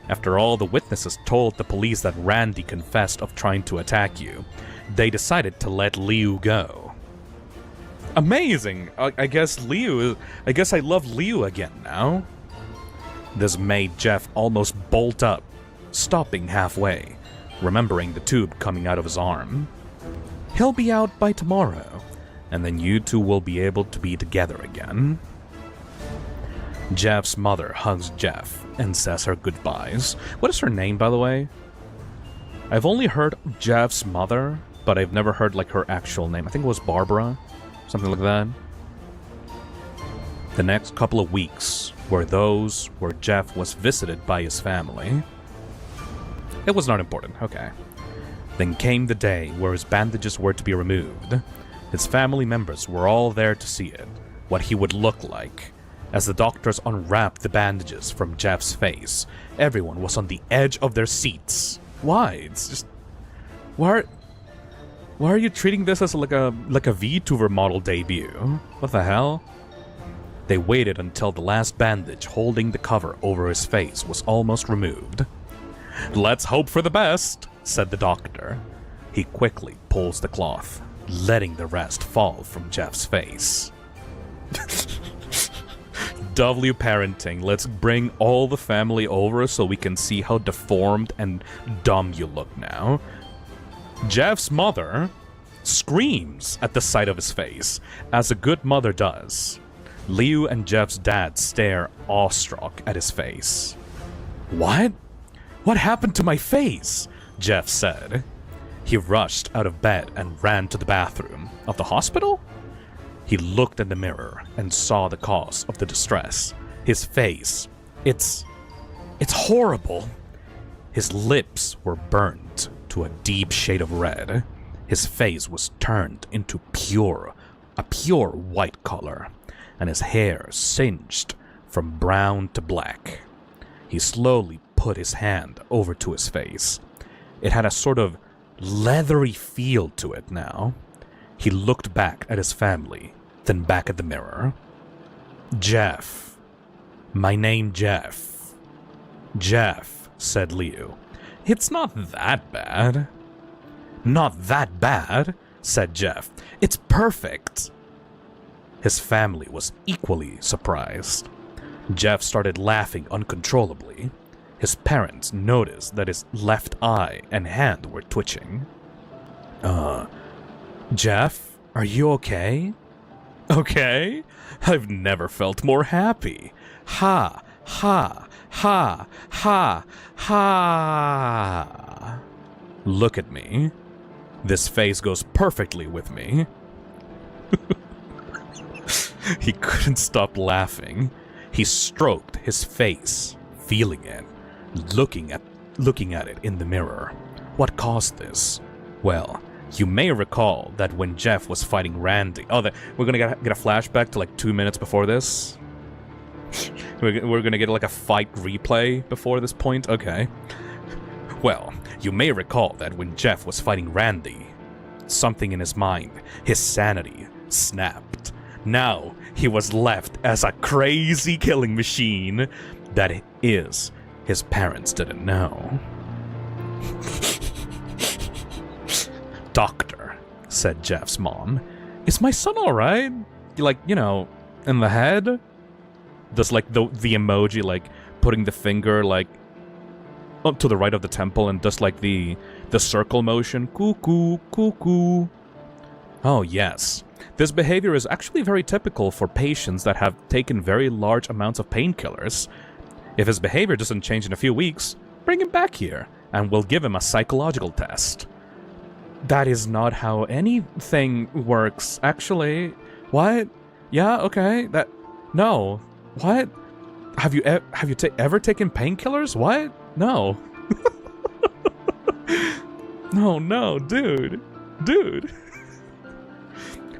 After all the witnesses told the police that Randy confessed of trying to attack you, they decided to let Liu go. Amazing! I guess I love Liu again now. This made Jeff almost bolt up, stopping halfway, remembering the tube coming out of his arm. He'll be out by tomorrow, and then you two will be able to be together again. Jeff's mother hugs Jeff and says her goodbyes. What is her name, by the way? I've only heard Jeff's mother, but I've never heard like her actual name. I think it was Barbara, something like that. The next couple of weeks were those where Jeff was visited by his family. It was not important, okay. Then came the day where his bandages were to be removed. His family members were all there to see it, what he would look like. As the doctors unwrapped the bandages from Jeff's face, everyone was on the edge of their seats. Why? It's just... Why are you treating this as like a VTuber model debut? What the hell? They waited until the last bandage holding the cover over his face was almost removed. "Let's hope for the best," said the doctor. He quickly pulls the cloth, letting the rest fall from Jeff's face. W parenting, let's bring all the family over so we can see how deformed and dumb you look now. Jeff's mother screams at the sight of his face, as a good mother does. Liu and Jeff's dad stare awestruck at his face. "What? What happened to my face?" Jeff said. He rushed out of bed and ran to the bathroom. Of the hospital? He looked in the mirror and saw the cause of the distress. His face. It's horrible. His lips were burnt to a deep shade of red. His face was turned into a pure white color, and his hair singed from brown to black. He slowly put his hand over to his face. It had a sort of leathery feel to it now. He looked back at his family, then back at the mirror. "Jeff. My name Jeff." "Jeff," said Liu. "It's not that bad." "Not that bad," said Jeff. "It's perfect." His family was equally surprised. Jeff started laughing uncontrollably. His parents noticed that his left eye and hand were twitching. Jeff, are you okay?" "Okay? I've never felt more happy. Ha, ha, ha, ha, ha. Look at me. This face goes perfectly with me." He couldn't stop laughing. He stroked his face, feeling it, looking at it in the mirror. What caused this? Well, you may recall that when Jeff was fighting Randy... we're gonna get a flashback to like 2 minutes before this? We're gonna get like a fight replay before this point? Okay. Well, you may recall that when Jeff was fighting Randy, something in his mind, his sanity, snapped. Now, he was left as a crazy killing machine. That is, his parents didn't know. "Doctor," said Jeff's mom, "is my son alright? Like, you know, in the head?" Does like the emoji, like, putting the finger, like, up to the right of the temple and does like the circle motion. Cuckoo, cuckoo. "Oh, yes. This behavior is actually very typical for patients that have taken very large amounts of painkillers. If his behavior doesn't change in a few weeks, bring him back here, and we'll give him a psychological test." That is not how anything works, actually. What? Yeah, okay. No. What? Have you ever taken painkillers? What? No. No, dude.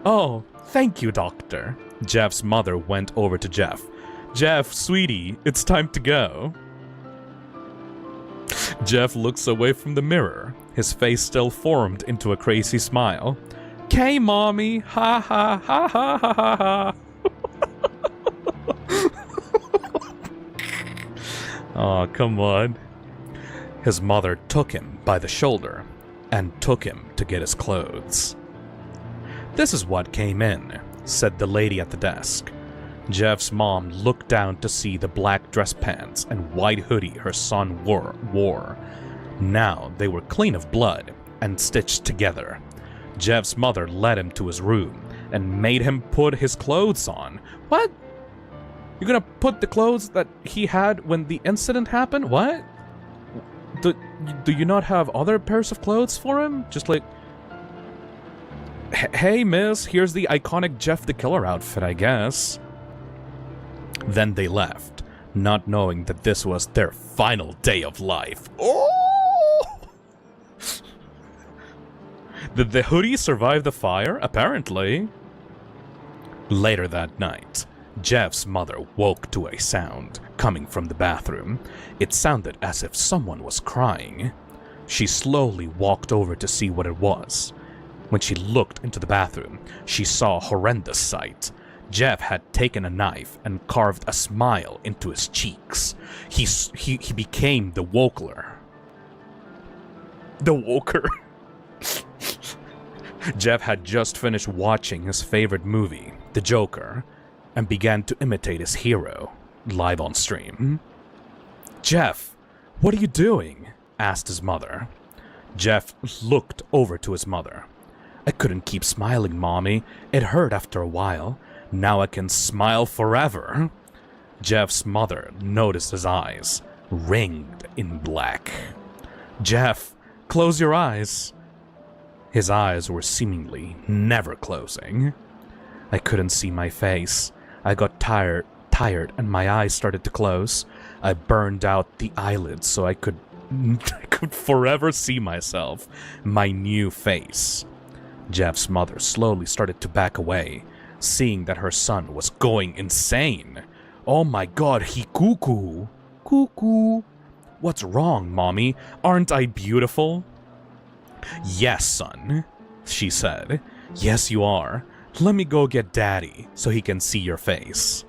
Oh, thank you, doctor. Jeff's mother went over to Jeff. Jeff, sweetie, it's time to go. Jeff looks away from the mirror, his face still formed into a crazy smile. "'Kay, mommy, ha ha ha ha ha ha ha." Oh, come on. His mother took him by the shoulder and took him to get his clothes. "This is what came in," said the lady at the desk. Jeff's mom looked down to see the black dress pants and white hoodie her son wore. Now they were clean of blood and stitched together. Jeff's mother led him to his room and made him put his clothes on. What? You're gonna put the clothes that he had when the incident happened? What? Do you not have other pairs of clothes for him? Just like... Hey, miss, here's the iconic Jeff the Killer outfit, I guess. Then they left, not knowing that this was their final day of life. Oh! Did the hoodie survive the fire? Apparently. Later that night, Jeff's mother woke to a sound coming from the bathroom. It sounded as if someone was crying. She slowly walked over to see what it was. When she looked into the bathroom, she saw a horrendous sight. Jeff had taken a knife and carved a smile into his cheeks. He became the Wokler. The Woker. Jeff had just finished watching his favorite movie, The Joker, and began to imitate his hero, live on stream. "Jeff, what are you doing?" asked his mother. Jeff looked over to his mother. "I couldn't keep smiling, Mommy. It hurt after a while. Now I can smile forever." Jeff's mother noticed his eyes, ringed in black. "Jeff, close your eyes." His eyes were seemingly never closing. "I couldn't see my face. I got tired and my eyes started to close. I burned out the eyelids so I could forever see myself, my new face." Jeff's mother slowly started to back away, seeing that her son was going insane. "Oh my god, he cuckoo. Cuckoo. What's wrong, Mommy? Aren't I beautiful?" "Yes, son," she said. "Yes, you are. Let me go get Daddy so he can see your face."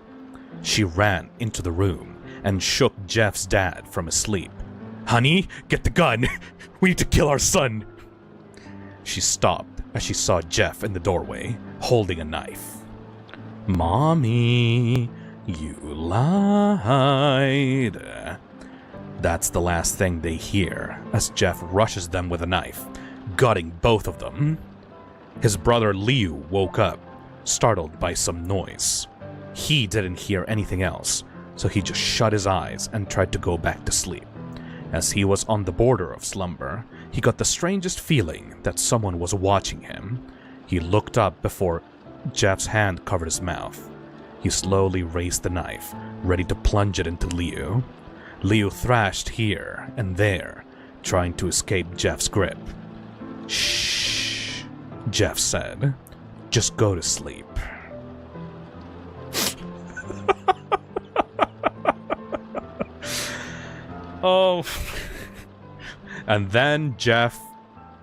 She ran into the room and shook Jeff's dad from his sleep. "Honey, get the gun. We need to kill our son." She stopped as she saw Jeff in the doorway, holding a knife. "Mommy, you lied." That's the last thing they hear as Jeff rushes them with a knife, gutting both of them. His brother Liu woke up, startled by some noise. He didn't hear anything else, so he just shut his eyes and tried to go back to sleep. As he was on the border of slumber, he got the strangest feeling that someone was watching him. He looked up before Jeff's hand covered his mouth. He slowly raised the knife, ready to plunge it into Liu. Liu thrashed here and there, trying to escape Jeff's grip. "Shh," Jeff said. "Just go to sleep." Oh. And then Jeff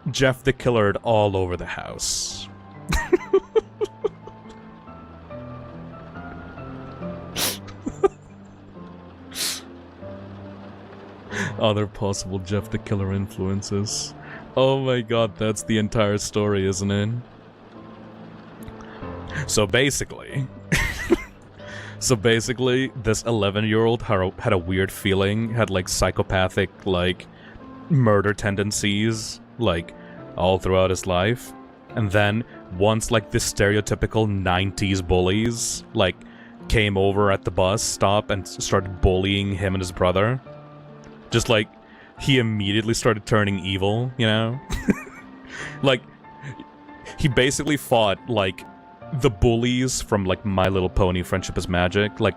the Killered all over the house. Other possible Jeff the Killer influences. Oh my god, that's the entire story, isn't it? So basically, this 11-year-old had a weird feeling, had like psychopathic, like, murder tendencies, like, all throughout his life. And then, once, like, the stereotypical 90s bullies, like, came over at the bus stop and started bullying him and his brother. Just, like, he immediately started turning evil, you know? Like, he basically fought, like, the bullies from, like, My Little Pony Friendship is Magic, like,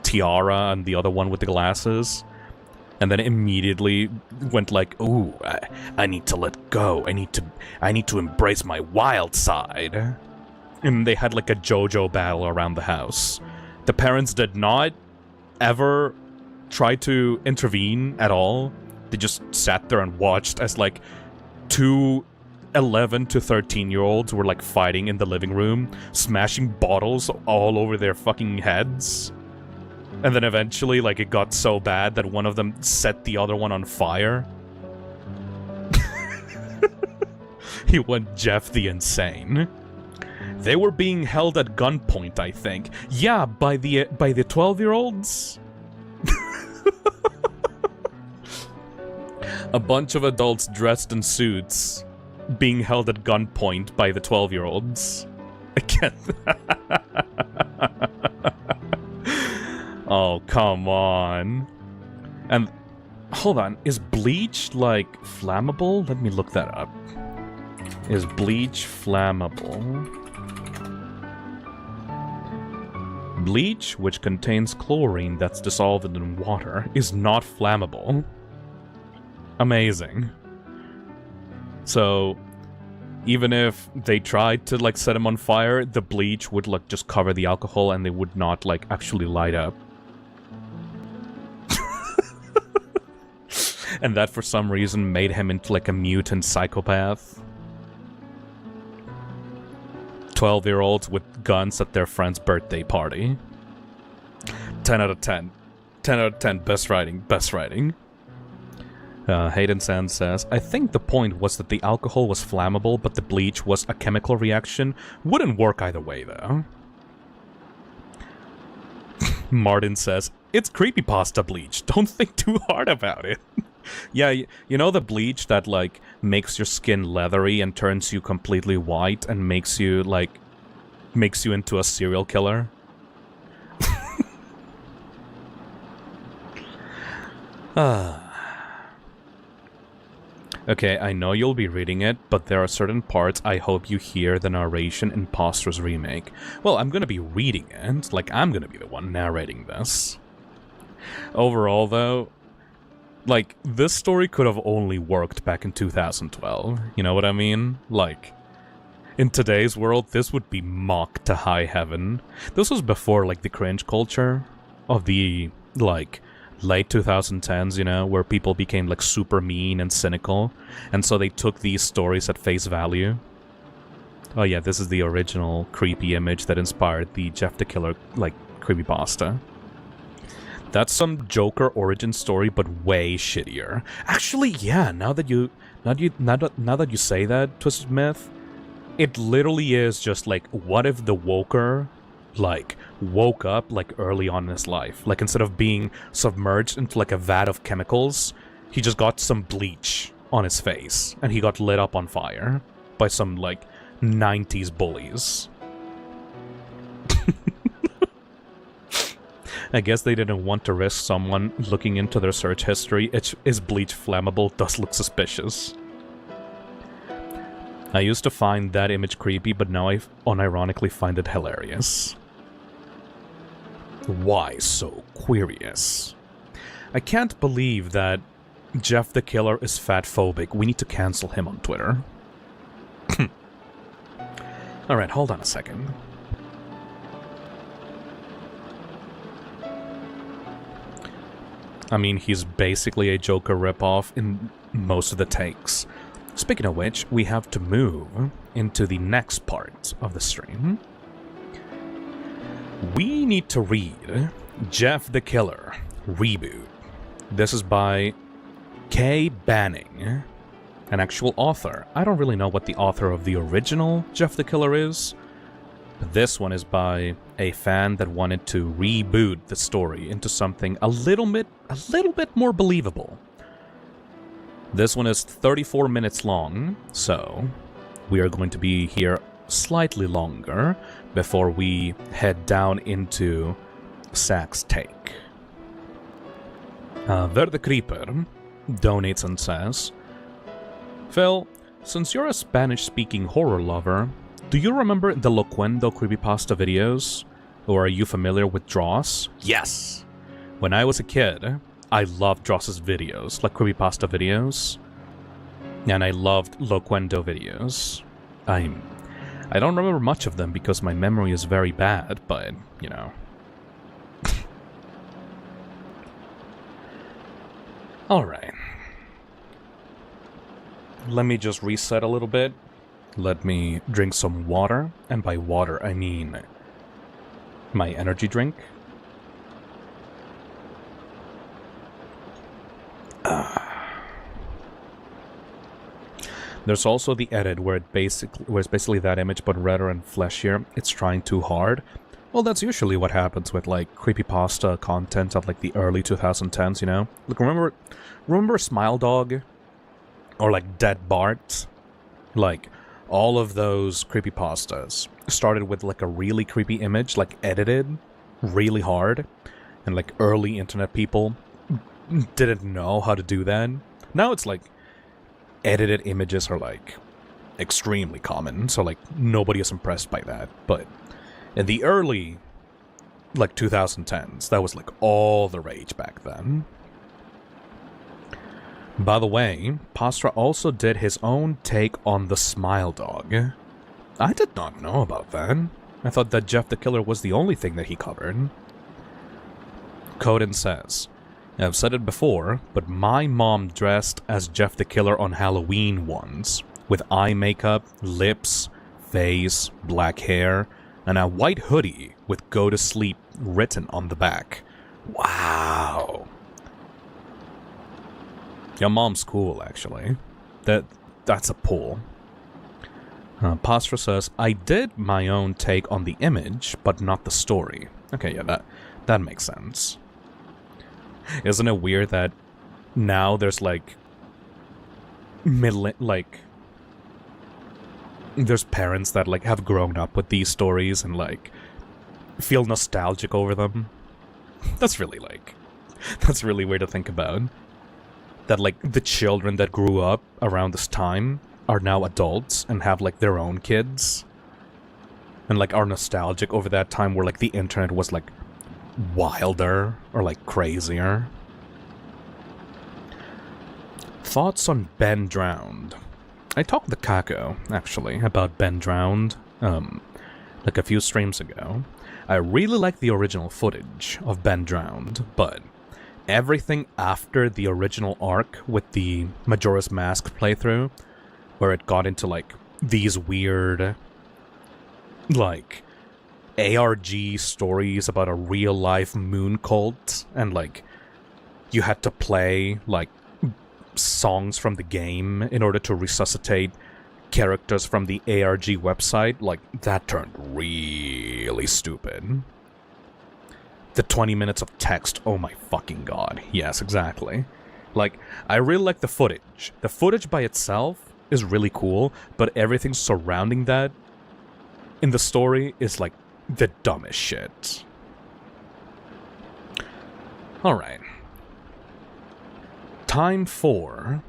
Tiara and the other one with the glasses. And then immediately went like, ooh, I need to let go. I need to embrace my wild side. And they had like a JoJo battle around the house. The parents did not ever try to intervene at all. They just sat there and watched as like 2 11 to 13-year-olds were like fighting in the living room, smashing bottles all over their fucking heads. And then eventually, like, it got so bad that one of them set the other one on fire. He went Jeff the Insane. They were being held at gunpoint, I think. Yeah, by the 12-year-olds. A bunch of adults dressed in suits being held at gunpoint by the 12-year-olds. I can't... Oh, come on. And, hold on, is bleach, like, flammable? Let me look that up. Is bleach flammable? Bleach, which contains chlorine that's dissolved in water, is not flammable. Amazing. So, even if they tried to, like, set him on fire, the bleach would, like, just cover the alcohol and they would not, like, actually light up. And that, for some reason, made him into, like, a mutant psychopath. 12-year-olds with guns at their friend's birthday party. 10 out of 10. 10 out of 10. Best writing. Best writing. Hayden Sand says, I think the point was that the alcohol was flammable, but the bleach was a chemical reaction. Wouldn't work either way, though. Martin says, it's creepypasta bleach. Don't think too hard about it. Yeah, you know the bleach that, like, makes your skin leathery and turns you completely white and makes you, like, makes you into a serial killer? Okay, I know you'll be reading it, but there are certain parts I hope you hear the narration in Impostors Remake. Well, I'm gonna be reading it, like, I'm gonna be the one narrating this. Overall, though, like, this story could have only worked back in 2012, you know what I mean? Like, in today's world, this would be mocked to high heaven. This was before, like, the cringe culture of the, like, late 2010s, you know, where people became, like, super mean and cynical, and so they took these stories at face value. Oh yeah, this is the original creepy image that inspired the Jeff the Killer, like, creepypasta. That's some Joker origin story, but way shittier. Actually, yeah, now that you say that, Twisted Myth, it literally is just like, what if the Woker, like, woke up, like, early on in his life? Like, instead of being submerged into, like, a vat of chemicals, he just got some bleach on his face, and he got lit up on fire by some, like, 90s bullies. I guess they didn't want to risk someone looking into their search history. Is bleach flammable? Does look suspicious. I used to find that image creepy, but now I unironically find it hilarious. Why so curious? I can't believe that Jeff the Killer is fatphobic. We need to cancel him on Twitter. Alright, hold on a second. I mean, he's basically a Joker ripoff in most of the takes. Speaking of which, we have to move into the next part of the stream. We need to read Jeff the Killer Reboot. This is by Kay Banning, an actual author. I don't really know what the author of the original Jeff the Killer is, but this one is by a fan that wanted to reboot the story into something a little bit more believable. This one is 34 minutes long, so we are going to be here slightly longer before we head down into Zach's take. Verde Creeper donates and says, Phil, since you're a Spanish-speaking horror lover, do you remember the Loquendo creepypasta videos? Or are you familiar with Dross? Yes! When I was a kid, I loved Dross's videos, like creepypasta videos. And I loved Loquendo videos. I don't remember much of them because my memory is very bad, but, you know. Alright. Let me just reset a little bit. Let me drink some water. And by water, I mean my energy drink. There's also the edit where it's basically that image but redder and fleshier. It's trying too hard. Well, that's usually what happens with like creepypasta content of like the early 2010s, you know? Like remember Smile Dog? Or like Dead Bart? Like all of those creepypastas started with like a really creepy image, like edited really hard, and like early internet people didn't know how to do that. Now it's like edited images are like extremely common, so like nobody is impressed by that. But in the early like 2010s, that was like all the rage back then. By the way, Pastra also did his own take on the Smile Dog. I did not know about that. I thought that Jeff the Killer was the only thing that he covered. Coden says, I've said it before, but my mom dressed as Jeff the Killer on Halloween once, with eye makeup, lips, face, black hair, and a white hoodie with "Go to Sleep" written on the back. Wow. Your mom's cool, actually. That's a pull. Pastra says, I did my own take on the image, but not the story. Okay, yeah, that makes sense. Isn't it weird that now there's like there's parents that like have grown up with these stories and like feel nostalgic over them? That's really weird to think about. That like the children that grew up around this time are now adults and have like their own kids. And like are nostalgic over that time where like the internet was like wilder or like crazier. Thoughts on Ben Drowned. I talked to Kako, actually, about Ben Drowned, like a few streams ago. I really like the original footage of Ben Drowned, but everything after the original arc with the Majora's Mask playthrough, where it got into like these weird like ARG stories about a real-life moon cult, and like you had to play like songs from the game in order to resuscitate characters from the ARG website, like that turned really stupid. The 20 minutes of text, oh my fucking god. Yes, exactly. Like, I really like the footage. The footage by itself is really cool, but everything surrounding that in the story is like the dumbest shit. Alright. Time for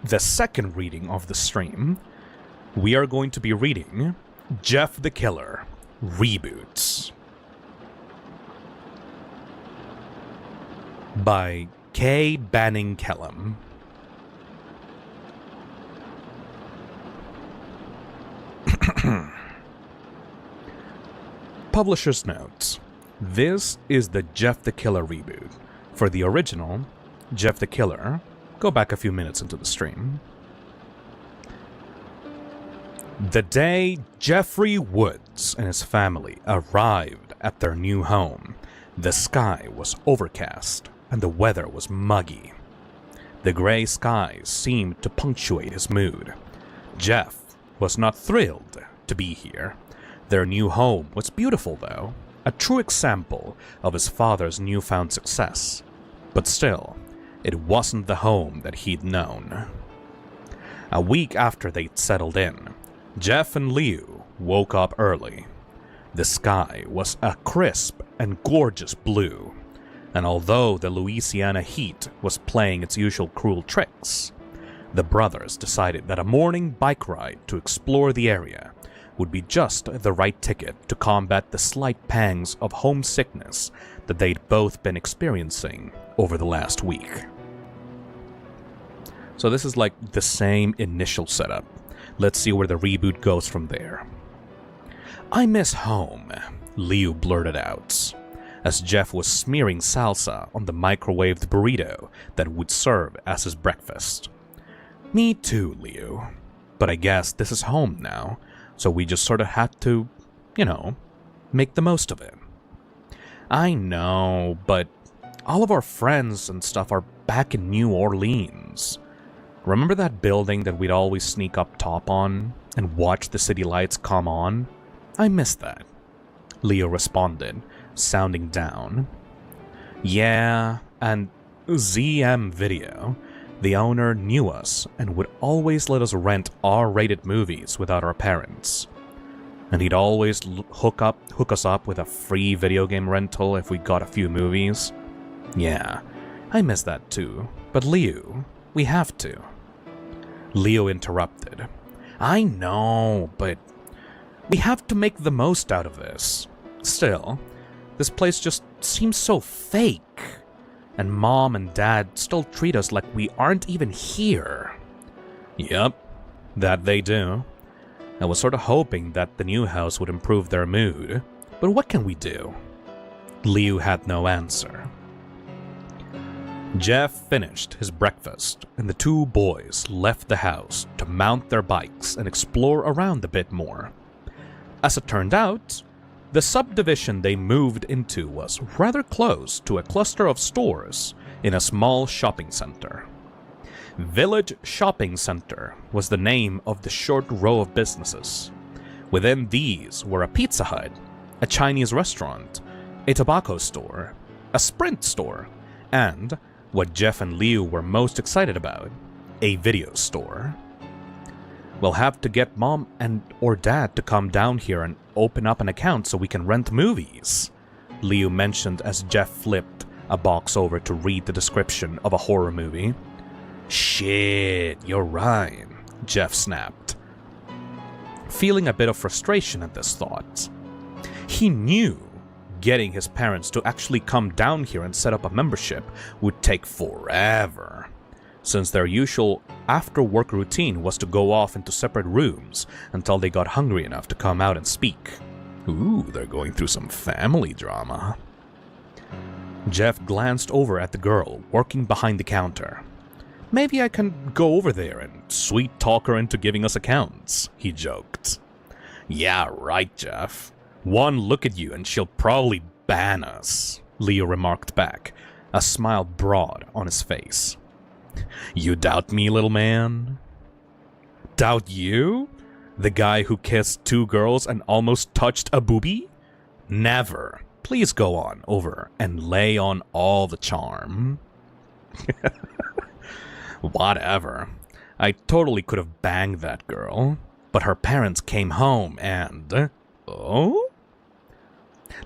the second reading of the stream. We are going to be reading Jeff the Killer Reboots by Kay Banning Kellum. Publisher's notes. This is the Jeff the Killer reboot. For the original, Jeff the Killer, go back a few minutes into the stream. The day Jeffrey Woods and his family arrived at their new home, the sky was overcast and the weather was muggy. The gray skies seemed to punctuate his mood. Jeff was not thrilled to be here. Their new home was beautiful, though, a true example of his father's newfound success. But still, it wasn't the home that he'd known. A week after they'd settled in, Jeff and Liu woke up early. The sky was a crisp and gorgeous blue, and although the Louisiana heat was playing its usual cruel tricks, the brothers decided that a morning bike ride to explore the area would be just the right ticket to combat the slight pangs of homesickness that they'd both been experiencing over the last week. So this is like the same initial setup. Let's see where the reboot goes from there. "I miss home," Liu blurted out, as Jeff was smearing salsa on the microwaved burrito that would serve as his breakfast. "Me too, Liu. But I guess this is home now, so we just sort of had to, make the most of it." "I know, but all of our friends and stuff are back in New Orleans. Remember that building that we'd always sneak up top on and watch the city lights come on? I miss that," Leo responded, sounding down. "Yeah, and ZM Video, the owner, knew us and would always let us rent R-rated movies without our parents. And he'd always hook us up with a free video game rental if we got a few movies. Yeah, I miss that too. But Leo, we have to." Leo interrupted. "I know, but we have to make the most out of this. Still, this place just seems so fake. And Mom and Dad still treat us like we aren't even here." "Yep, that they do. I was sort of hoping that the new house would improve their mood, but what can we do?" Liu had no answer. Jeff finished his breakfast, and the two boys left the house to mount their bikes and explore around a bit more. As it turned out, the subdivision they moved into was rather close to a cluster of stores in a small shopping center. Village Shopping Center was the name of the short row of businesses. Within these were a Pizza Hut, a Chinese restaurant, a tobacco store, a Sprint store, and, what Jeff and Liu were most excited about, a video store. "We'll have to get Mom or Dad to come down here and open up an account so we can rent movies," Liu mentioned as Jeff flipped a box over to read the description of a horror movie. "Shit, you're right," Jeff snapped, feeling a bit of frustration at this thought. He knew getting his parents to actually come down here and set up a membership would take forever, since their usual after-work routine was to go off into separate rooms until they got hungry enough to come out and speak. Ooh, they're going through some family drama. Jeff glanced over at the girl working behind the counter. "Maybe I can go over there and sweet-talk her into giving us accounts," he joked. "Yeah, right, Jeff. One look at you and she'll probably ban us," Leo remarked back, a smile broad on his face. "You doubt me, little man?" "Doubt you? The guy who kissed two girls and almost touched a boobie? Never. Please go on over and lay on all the charm." "Whatever. I totally could have banged that girl, but her parents came home and..." "Oh?"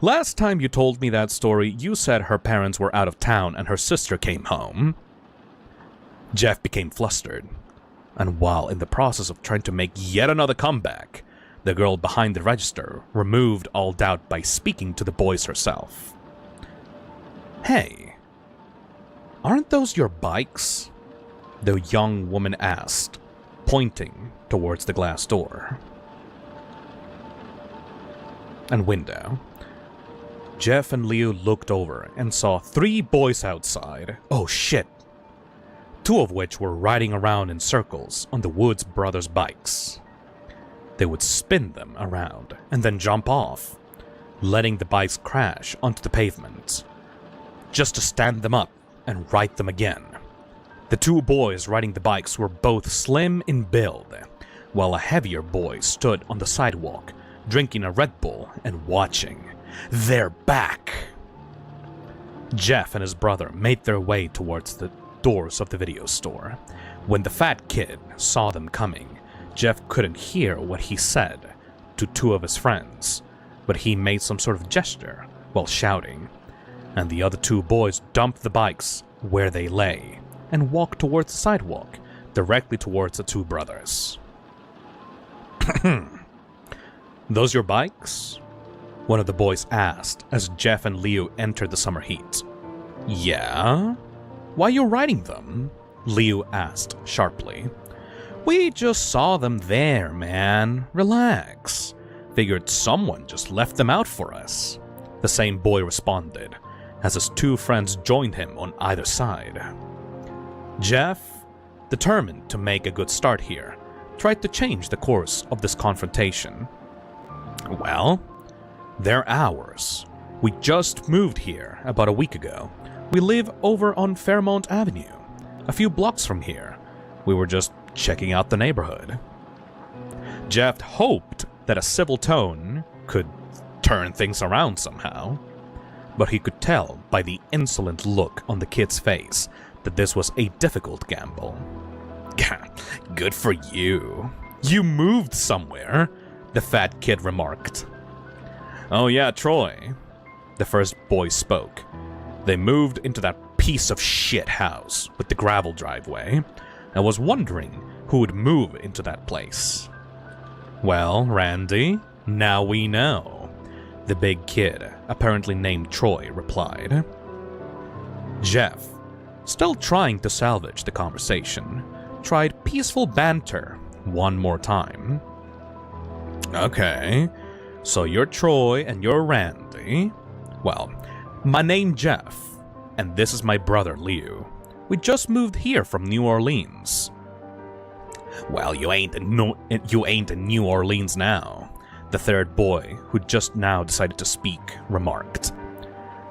"Last time you told me that story, you said her parents were out of town and her sister came home." Jeff became flustered, and while in the process of trying to make yet another comeback, the girl behind the register removed all doubt by speaking to the boys herself. "Hey, aren't those your bikes?" the young woman asked, pointing towards the glass door and window. Jeff and Leo looked over and saw 3 boys outside. Oh shit! 2 of which were riding around in circles on the Woods brothers' bikes. They would spin them around and then jump off, letting the bikes crash onto the pavement, just to stand them up and ride them again. The 2 boys riding the bikes were both slim in build, while a heavier boy stood on the sidewalk, drinking a Red Bull and watching. They're back! Jeff and his brother made their way towards the doors of the video store. When the fat kid saw them coming, Jeff couldn't hear what he said to 2 of his friends, but he made some sort of gesture while shouting, and the other 2 boys dumped the bikes where they lay and walked towards the sidewalk, directly towards the 2 brothers. "Those your bikes? one of the boys asked as Jeff and Liu entered the summer heat. Yeah? Why are you riding them? Liu asked sharply. We just saw them there, man. Relax. Figured someone just left them out for us. The same boy responded, as his two friends joined him on either side. Jeff, determined to make a good start here, tried to change the course of this confrontation. Well, they're ours. We just moved here about a week ago. We live over on Fairmount Avenue, a few blocks from here. We were just checking out the neighborhood. Jeff hoped that a civil tone could turn things around somehow, but he could tell by the insolent look on the kid's face that this was a difficult gamble. Good for you. You moved somewhere, the fat kid remarked. Oh yeah, Troy. The first boy spoke. They moved into that piece of shit house with the gravel driveway, and was wondering who would move into that place. Well, Randy, now we know, the big kid, apparently named Troy, replied. Jeff, still trying to salvage the conversation, tried peaceful banter one more time. Okay, so you're Troy and you're Randy. Well, my name's Jeff, and this is my brother Liu. We just moved here from New Orleans. Well, you ain't in New Orleans now, the third boy, who just now decided to speak, remarked.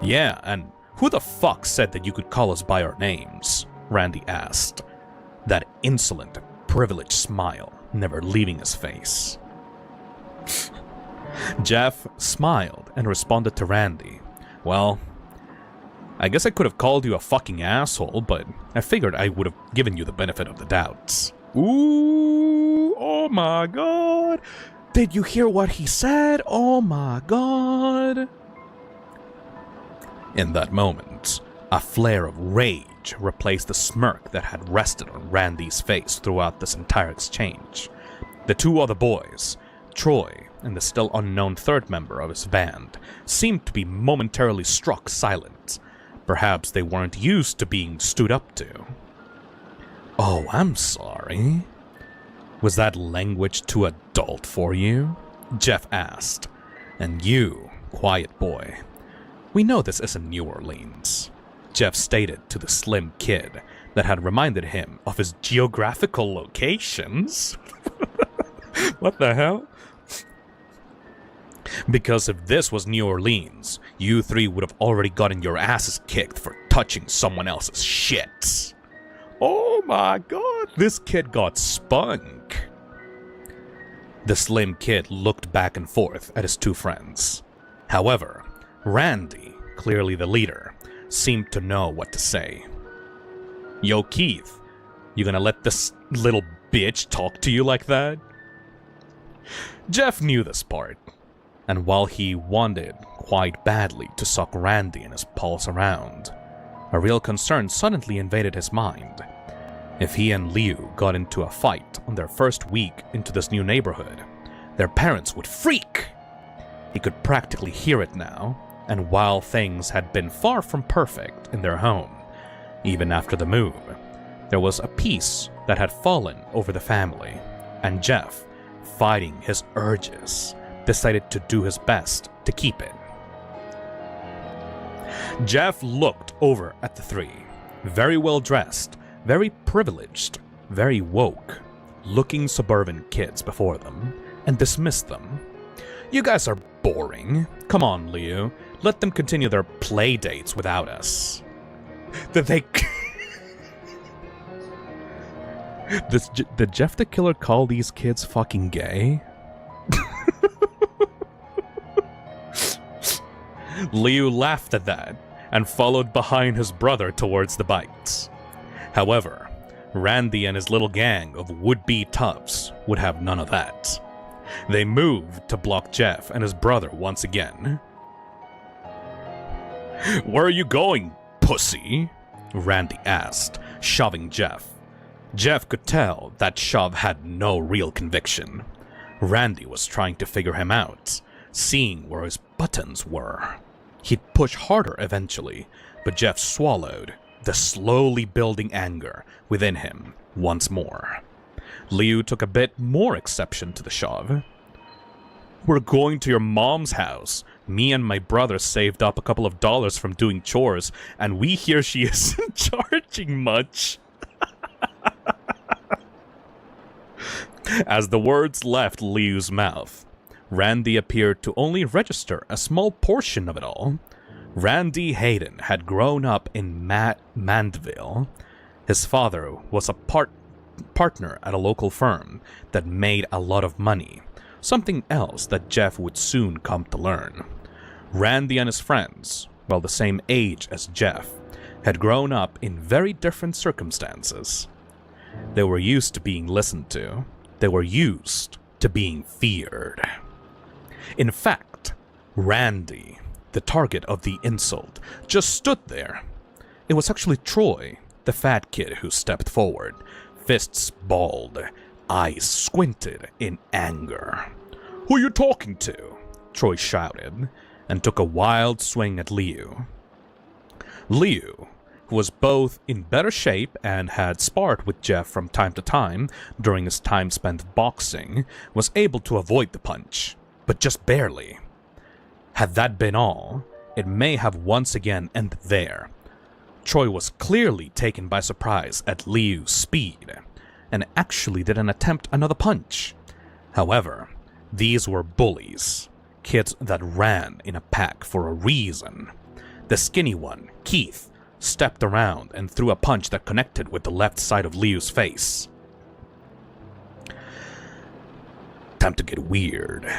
Yeah, and who the fuck said that you could call us by our names? Randy asked, that insolent, privileged smile never leaving his face. Jeff smiled and responded to Randy. Well, I guess I could have called you a fucking asshole, but I figured I would have given you the benefit of the doubt. Ooh, oh my god. Did you hear what he said? Oh my god. In that moment, a flare of rage replaced the smirk that had rested on Randy's face throughout this entire exchange. The two other boys, Troy and the still unknown third member of his band, seemed to be momentarily struck silent. Perhaps they weren't used to being stood up to. Oh, I'm sorry. Was that language too adult for you? Jeff asked. And you, quiet boy. We know this isn't New Orleans, Jeff stated to the slim kid that had reminded him of his geographical locations. What the hell? Because if this was New Orleans, you three would have already gotten your asses kicked for touching someone else's shit. Oh my god, this kid got spunk. The slim kid looked back and forth at his two friends. However, Randy, clearly the leader, seemed to know what to say. Yo, Keith, you gonna let this little bitch talk to you like that? Jeff knew this part, and while he wanted quite badly to suck Randy and his pulse around, a real concern suddenly invaded his mind. If he and Liu got into a fight on their first week into this new neighborhood, their parents would freak! He could practically hear it now, and while things had been far from perfect in their home, even after the move, there was a peace that had fallen over the family, and Jeff, fighting his urges, decided to do his best to keep it. Jeff looked over at the three, very well dressed, very privileged, very woke, looking suburban kids before them, and dismissed them. You guys are boring. Come on, Liu. Let them continue their play dates without us. Did Jeff the Killer call these kids fucking gay? Liu laughed at that and followed behind his brother towards the bikes. However, Randy and his little gang of would-be toughs would have none of that. They moved to block Jeff and his brother once again. Where are you going, pussy? Randy asked, shoving Jeff. Jeff could tell that shove had no real conviction. Randy was trying to figure him out, seeing where his buttons were. He'd push harder eventually, but Jeff swallowed the slowly building anger within him once more. Liu took a bit more exception to the shove. "We're going to your mom's house. Me and my brother saved up a couple of dollars from doing chores, and we hear she isn't charging much." As the words left Liu's mouth, Randy appeared to only register a small portion of it all. Randy Hayden had grown up in Mandeville. His father was a partner at a local firm that made a lot of money, something else that Jeff would soon come to learn. Randy and his friends, well, the same age as Jeff, had grown up in very different circumstances. They were used to being listened to. They were used to being feared. In fact, Randy, the target of the insult, just stood there. It was actually Troy, the fat kid, who stepped forward, fists balled, eyes squinted in anger. "Who are you talking to?" Troy shouted, and took a wild swing at Liu. Liu, who was both in better shape and had sparred with Jeff from time to time during his time spent boxing, was able to avoid the punch, but just barely. Had that been all, it may have once again ended there. Troy was clearly taken by surprise at Liu's speed, and actually didn't attempt another punch. However, these were bullies, kids that ran in a pack for a reason. The skinny one, Keith, stepped around and threw a punch that connected with the left side of Liu's face. Time to get weird.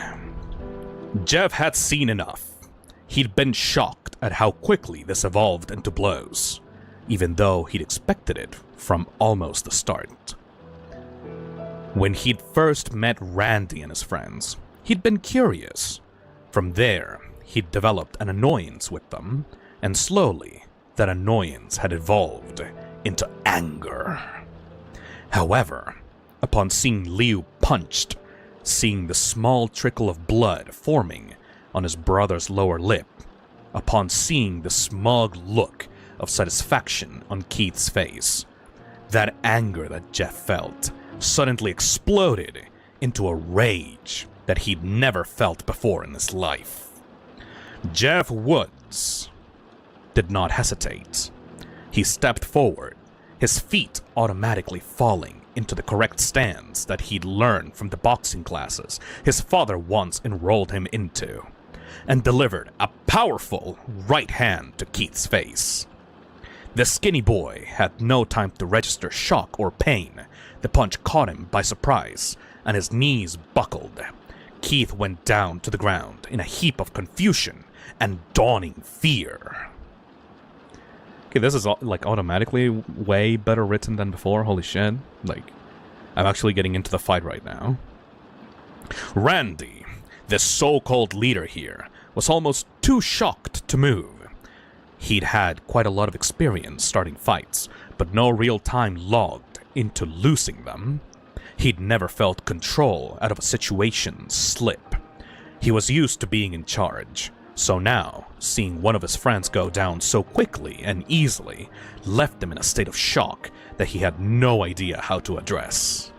Jeff had seen enough. He'd been shocked at how quickly this evolved into blows, even though he'd expected it from almost the start. When he'd first met Randy and his friends, he'd been curious. From there, he'd developed an annoyance with them, and slowly, that annoyance had evolved into anger. However, upon seeing Liu punched, seeing the small trickle of blood forming on his brother's lower lip, upon seeing the smug look of satisfaction on Keith's face, that anger that Jeff felt suddenly exploded into a rage that he'd never felt before in his life. Jeff Woods did not hesitate. He stepped forward, his feet automatically falling into the correct stance that he'd learned from the boxing classes his father once enrolled him into, and delivered a powerful right hand to Keith's face. The skinny boy had no time to register shock or pain. The punch caught him by surprise, and his knees buckled. Keith went down to the ground in a heap of confusion and dawning fear. Okay, this is like automatically way better written than before. Holy shit. Like, I'm actually getting into the fight right now. Randy, this so-called leader here, was almost too shocked to move. He'd had quite a lot of experience starting fights, but no real time logged into losing them. He'd never felt control out of a situation slip. He was used to being in charge, so now, seeing one of his friends go down so quickly and easily left him in a state of shock that he had no idea how to address.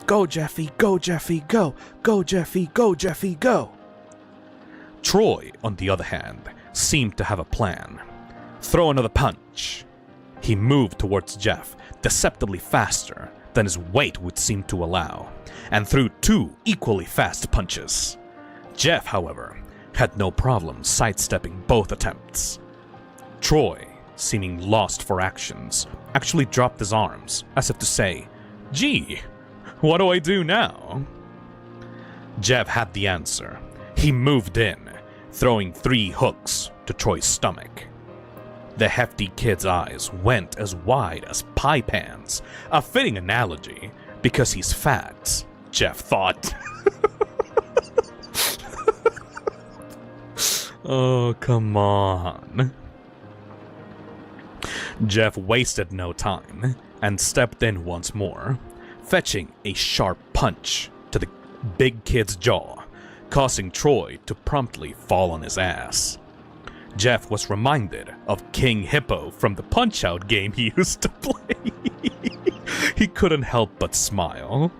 "Go, Jeffy, go, Jeffy, go! Go, Jeffy, go, Jeffy, go!" Troy, on the other hand, seemed to have a plan. Throw another punch. He moved towards Jeff, deceptively faster than his weight would seem to allow, and threw two equally fast punches. Jeff, however, had no problem sidestepping both attempts. Troy, seeming lost for actions, actually dropped his arms, as if to say, "Gee, what do I do now?" Jeff had the answer. He moved in, throwing 3 hooks to Troy's stomach. The hefty kid's eyes went as wide as pie pans, a fitting analogy, because he's fat, Jeff thought. Oh, come on. Jeff wasted no time and stepped in once more, fetching a sharp punch to the big kid's jaw, causing Troy to promptly fall on his ass. Jeff was reminded of King Hippo from the Punch-Out game he used to play. He couldn't help but smile.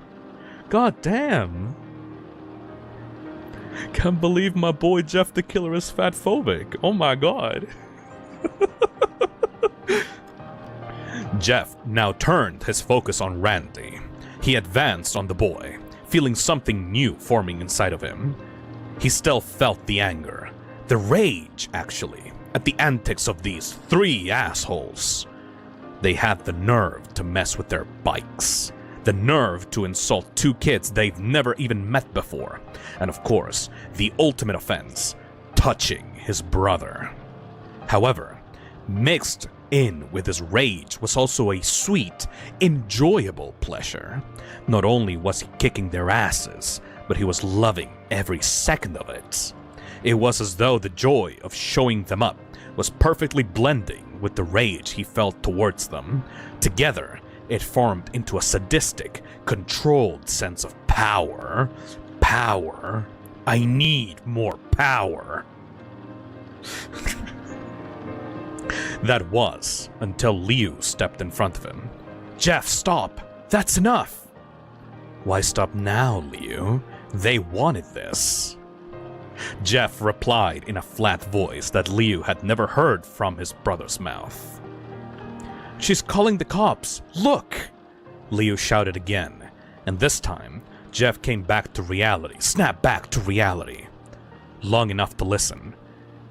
God damn. Can't believe my boy Jeff the Killer is fatphobic. Oh my god. Jeff now turned his focus on Randy. He advanced on the boy, feeling something new forming inside of him. He still felt the anger, the rage actually, at the antics of these three assholes. They had the nerve to mess with their bikes, the nerve to insult two kids they've never even met before, and of course, the ultimate offense, touching his brother. However, mixed in with his rage was also a sweet, enjoyable pleasure. Not only was he kicking their asses, but he was loving every second of it. It was as though the joy of showing them up was perfectly blending with the rage he felt towards them. Together, it formed into a sadistic, controlled sense of power. Power. I need more power. That was until Liu stepped in front of him. Jeff, stop! That's enough! Why stop now, Liu? They wanted this. Jeff replied in a flat voice that Liu had never heard from his brother's mouth. She's calling the cops! Look! Liu shouted again, and this time, Jeff came back to reality, snapped back to reality. Long enough to listen,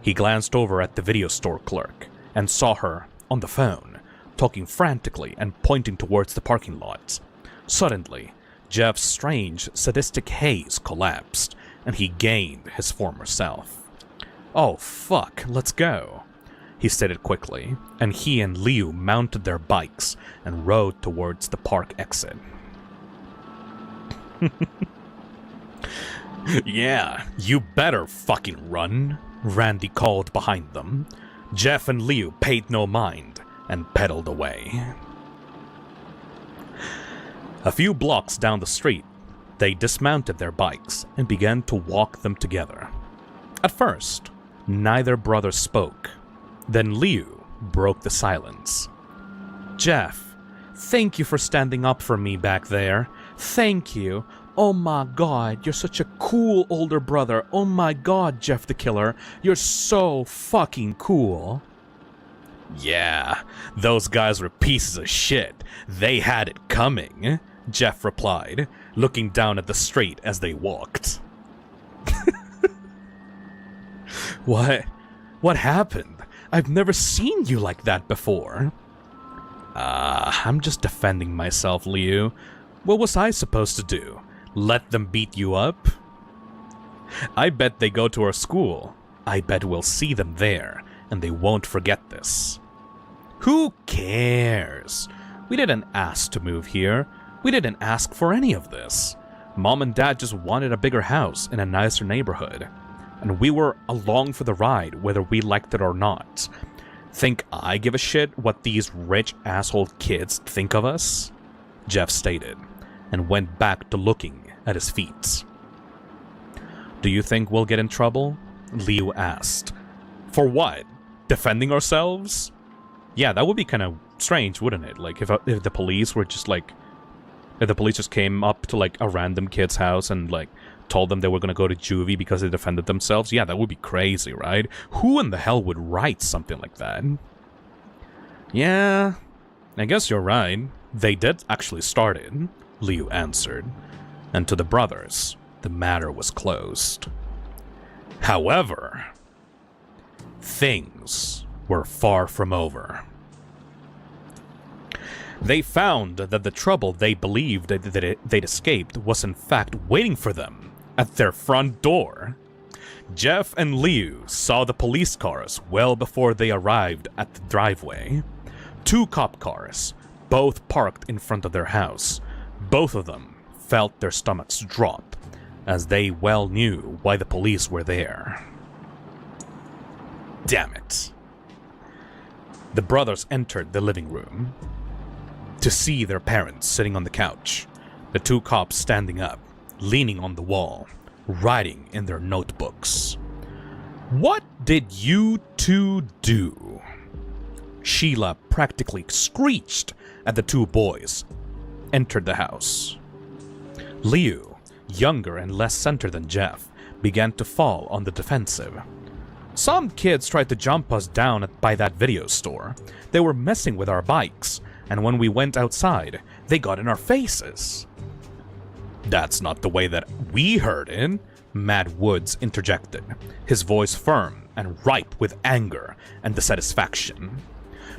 he glanced over at the video store clerk and saw her on the phone, talking frantically and pointing towards the parking lot. Suddenly, Jeff's strange, sadistic haze collapsed, and he gained his former self. Oh fuck, let's go, he stated quickly, and he and Liu mounted their bikes and rode towards the park exit. Yeah, you better fucking run, Randy called behind them. Jeff and Liu paid no mind and pedaled away. A few blocks down the street, they dismounted their bikes and began to walk them together. At first, neither brother spoke. Then Liu broke the silence. Jeff, thank you for standing up for me back there. Thank you. Oh my god, you're such a cool older brother. Oh my god, Jeff the Killer, you're so fucking cool. Yeah, those guys were pieces of shit. They had it coming, Jeff replied, looking down at the street as they walked. What happened? I've never seen you like that before. I'm just defending myself, Liu. What was I supposed to do? Let them beat you up? I bet they go to our school. I bet we'll see them there, and they won't forget this. Who cares? We didn't ask to move here. We didn't ask for any of this. Mom and Dad just wanted a bigger house in a nicer neighborhood. And we were along for the ride, whether we liked it or not. Think I give a shit what these rich asshole kids think of us? Jeff stated, and went back to looking at his feet. Do you think we'll get in trouble? Liu asked. For what? Defending ourselves? Yeah, that would be kind of strange, wouldn't it? Like, if the police were just like... If the police just came up to, like, a random kid's house and, like, told them they were gonna go to juvie because they defended themselves, yeah, that would be crazy, right? Who in the hell would write something like that? Yeah, I guess you're right. They did actually start it, Liu answered. And to the brothers, the matter was closed. However, things were far from over. They found that the trouble they believed that they'd escaped was in fact waiting for them at their front door. Jeff and Liu saw the police cars well before they arrived at the driveway. 2 cop cars, both parked in front of their house. Both of them felt their stomachs drop, as they well knew why the police were there. Damn it. The brothers entered the living room to see their parents sitting on the couch, the 2 cops standing up, leaning on the wall, writing in their notebooks. "What did you two do?" Sheila practically screeched at the two boys entered the house. Liu, younger and less centered than Jeff, began to fall on the defensive. "Some kids tried to jump us down by that video store. They were messing with our bikes, and when we went outside, they got in our faces." "That's not the way that we heard it," Matt Woods interjected, his voice firm and ripe with anger and dissatisfaction.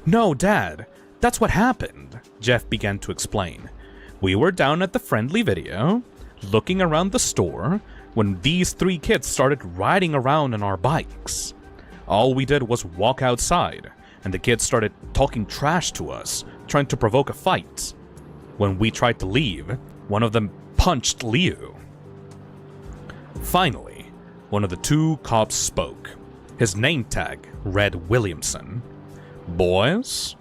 "No, Dad, that's what happened," Jeff began to explain. "We were down at the friendly video, looking around the store, when these three kids started riding around on our bikes. All we did was walk outside, and the kids started talking trash to us, trying to provoke a fight. When we tried to leave, one of them punched Liu." Finally, one of the two cops spoke. His name tag read Williamson. "Boys,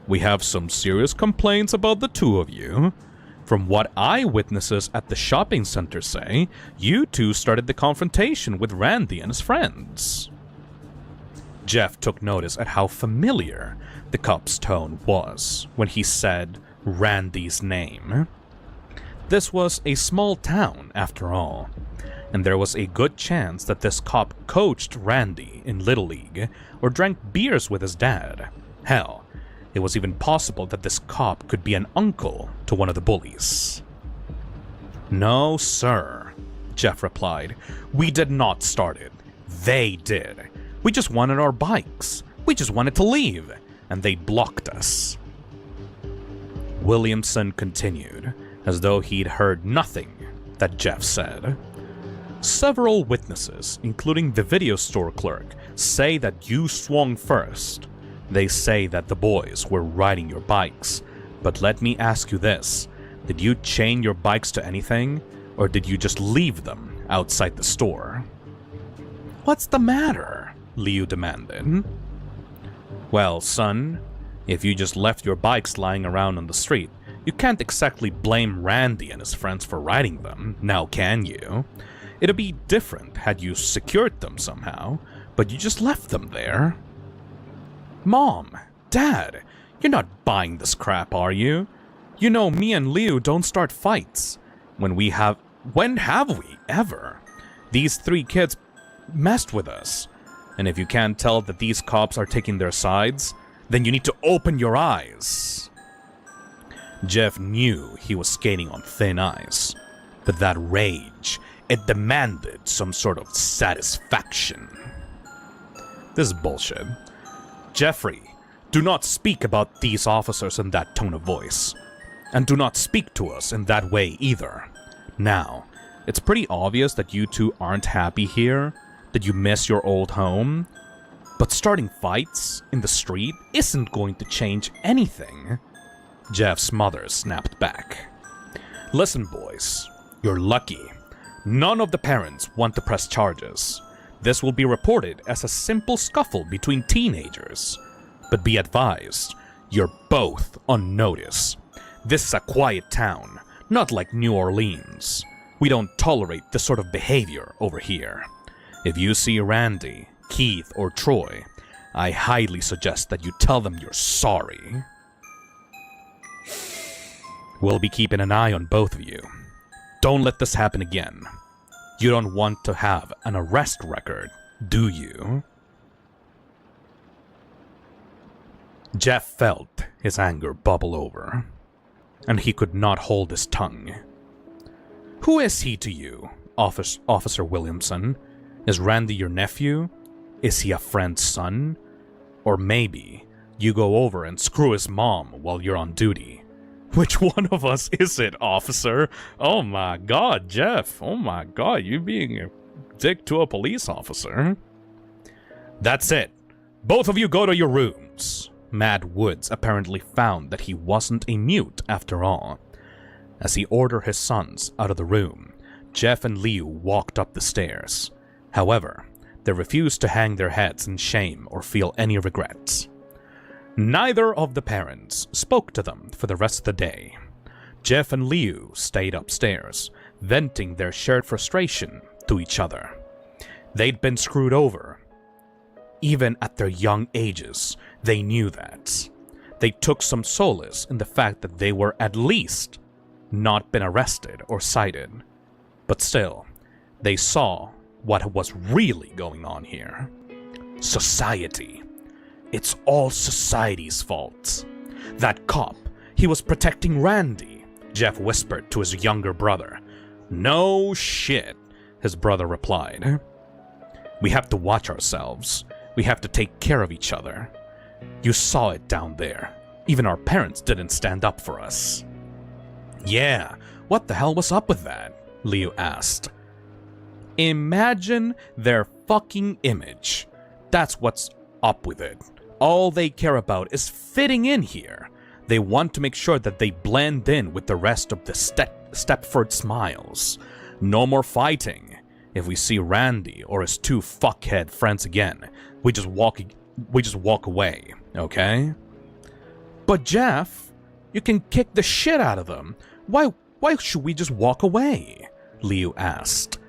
we have some serious complaints about the two of you. From what eyewitnesses at the shopping center say, you two started the confrontation with Randy and his friends." Jeff took notice at how familiar the cop's tone was when he said Randy's name. This was a small town, after all, and there was a good chance that this cop coached Randy in Little League or drank beers with his dad. Hell, it was even possible that this cop could be an uncle to one of the bullies. "No, sir," Jeff replied. "We did not start it. They did. We just wanted our bikes. We just wanted to leave, and they blocked us." Williamson continued, as though he'd heard nothing that Jeff said. "Several witnesses, including the video store clerk, say that you swung first. They say that the boys were riding your bikes, but let me ask you this. Did you chain your bikes to anything, or did you just leave them outside the store?" "What's the matter?" Liu demanded. "Well, son, if you just left your bikes lying around on the street, you can't exactly blame Randy and his friends for riding them, now can you? It'd be different had you secured them somehow, but you just left them there." "Mom, Dad, you're not buying this crap, are you? You know me and Liu don't start fights. When have we ever? These three kids messed with us. And if you can't tell that these cops are taking their sides, then you need to open your eyes." Jeff knew he was skating on thin ice, but that rage, it demanded some sort of satisfaction. "This is bullshit. Jeffrey, do not speak about these officers in that tone of voice. And do not speak to us in that way either. Now, it's pretty obvious that you two aren't happy here, that you miss your old home. But starting fights in the street isn't going to change anything." Jeff's mother snapped back. "Listen, boys, you're lucky. None of the parents want to press charges. This will be reported as a simple scuffle between teenagers. But be advised, you're both on notice. This is a quiet town, not like New Orleans. We don't tolerate this sort of behavior over here. If you see Randy, Keith, or Troy, I highly suggest that you tell them you're sorry. We'll be keeping an eye on both of you. Don't let this happen again. You don't want to have an arrest record, do you?" Jeff felt his anger bubble over, and he could not hold his tongue. "Who is he to you, Officer Williamson? Is Randy your nephew? Is he a friend's son? Or maybe you go over and screw his mom while you're on duty. Which one of us is it, officer? Oh my god, Jeff. Oh my god, you being a dick to a police officer." "That's it. Both of you go to your rooms." Matt Woods apparently found that he wasn't a mute after all. As he ordered his sons out of the room, Jeff and Liu walked up the stairs. However, they refused to hang their heads in shame or feel any regrets. Neither of the parents spoke to them for the rest of the day. Jeff and Liu stayed upstairs, venting their shared frustration to each other. They'd been screwed over. Even at their young ages, they knew that. They took some solace in the fact that they were at least not been arrested or cited. But still, they saw what was really going on here. Society. It's all society's fault. That cop, he was protecting Randy, Jeff whispered to his younger brother. No shit, his brother replied. We have to watch ourselves. We have to take care of each other. You saw it down there. Even our parents didn't stand up for us. Yeah, what the hell was up with that? Liu asked. Imagine their fucking image. That's what's up with it. All they care about is fitting in here. They want to make sure that they blend in with the rest of the Stepford Smiles. No more fighting. If we see Randy or his two fuckhead friends again, we just walk away, okay? But Jeff, you can kick the shit out of them. Why should we just walk away? Liu asked.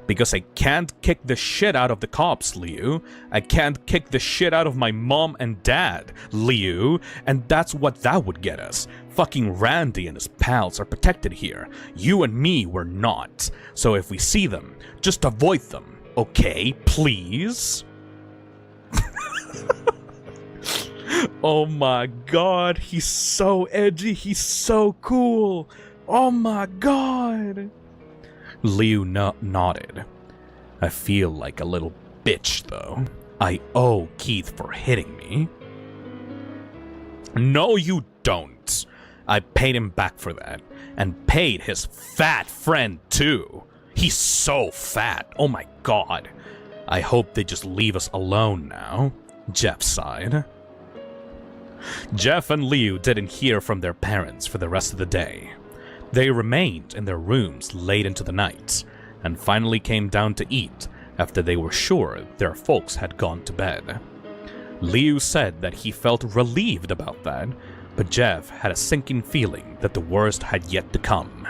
Because I can't kick the shit out of the cops, Liu. I can't kick the shit out of my mom and dad, Liu. And that's what that would get us. Fucking Randy and his pals are protected here. You and me were not. So if we see them, just avoid them. Okay, please? Oh my god, he's so edgy, he's so cool. Oh my god. Liu nodded. I feel like a little bitch, though. I owe Keith for hitting me. No, you don't. I paid him back for that. And paid his fat friend, too. He's so fat. Oh my god. I hope they just leave us alone now. Jeff sighed. Jeff and Liu didn't hear from their parents for the rest of the day. They remained in their rooms late into the night, and finally came down to eat after they were sure their folks had gone to bed. Liu said that he felt relieved about that, but Jeff had a sinking feeling that the worst had yet to come.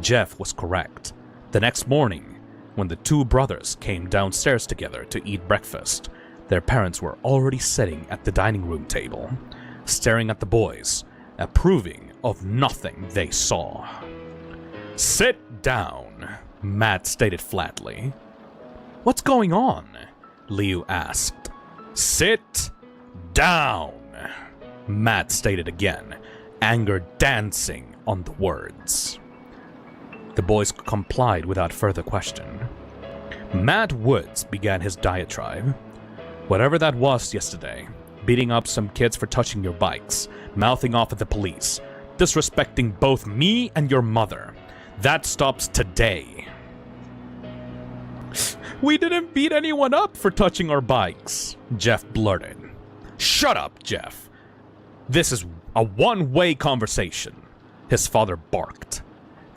Jeff was correct. The next morning, when the two brothers came downstairs together to eat breakfast, their parents were already sitting at the dining room table, staring at the boys, approving of nothing they saw. Sit down, Matt stated flatly. What's going on? Liu asked. Sit down, Matt stated again, anger dancing on the words. The boys complied without further question. Matt Woods began his diatribe. Whatever that was yesterday, beating up some kids for touching your bikes, mouthing off at the police, disrespecting both me and your mother. That stops today. We didn't beat anyone up for touching our bikes, Jeff blurted. Shut up, Jeff. This is a one-way conversation, his father barked.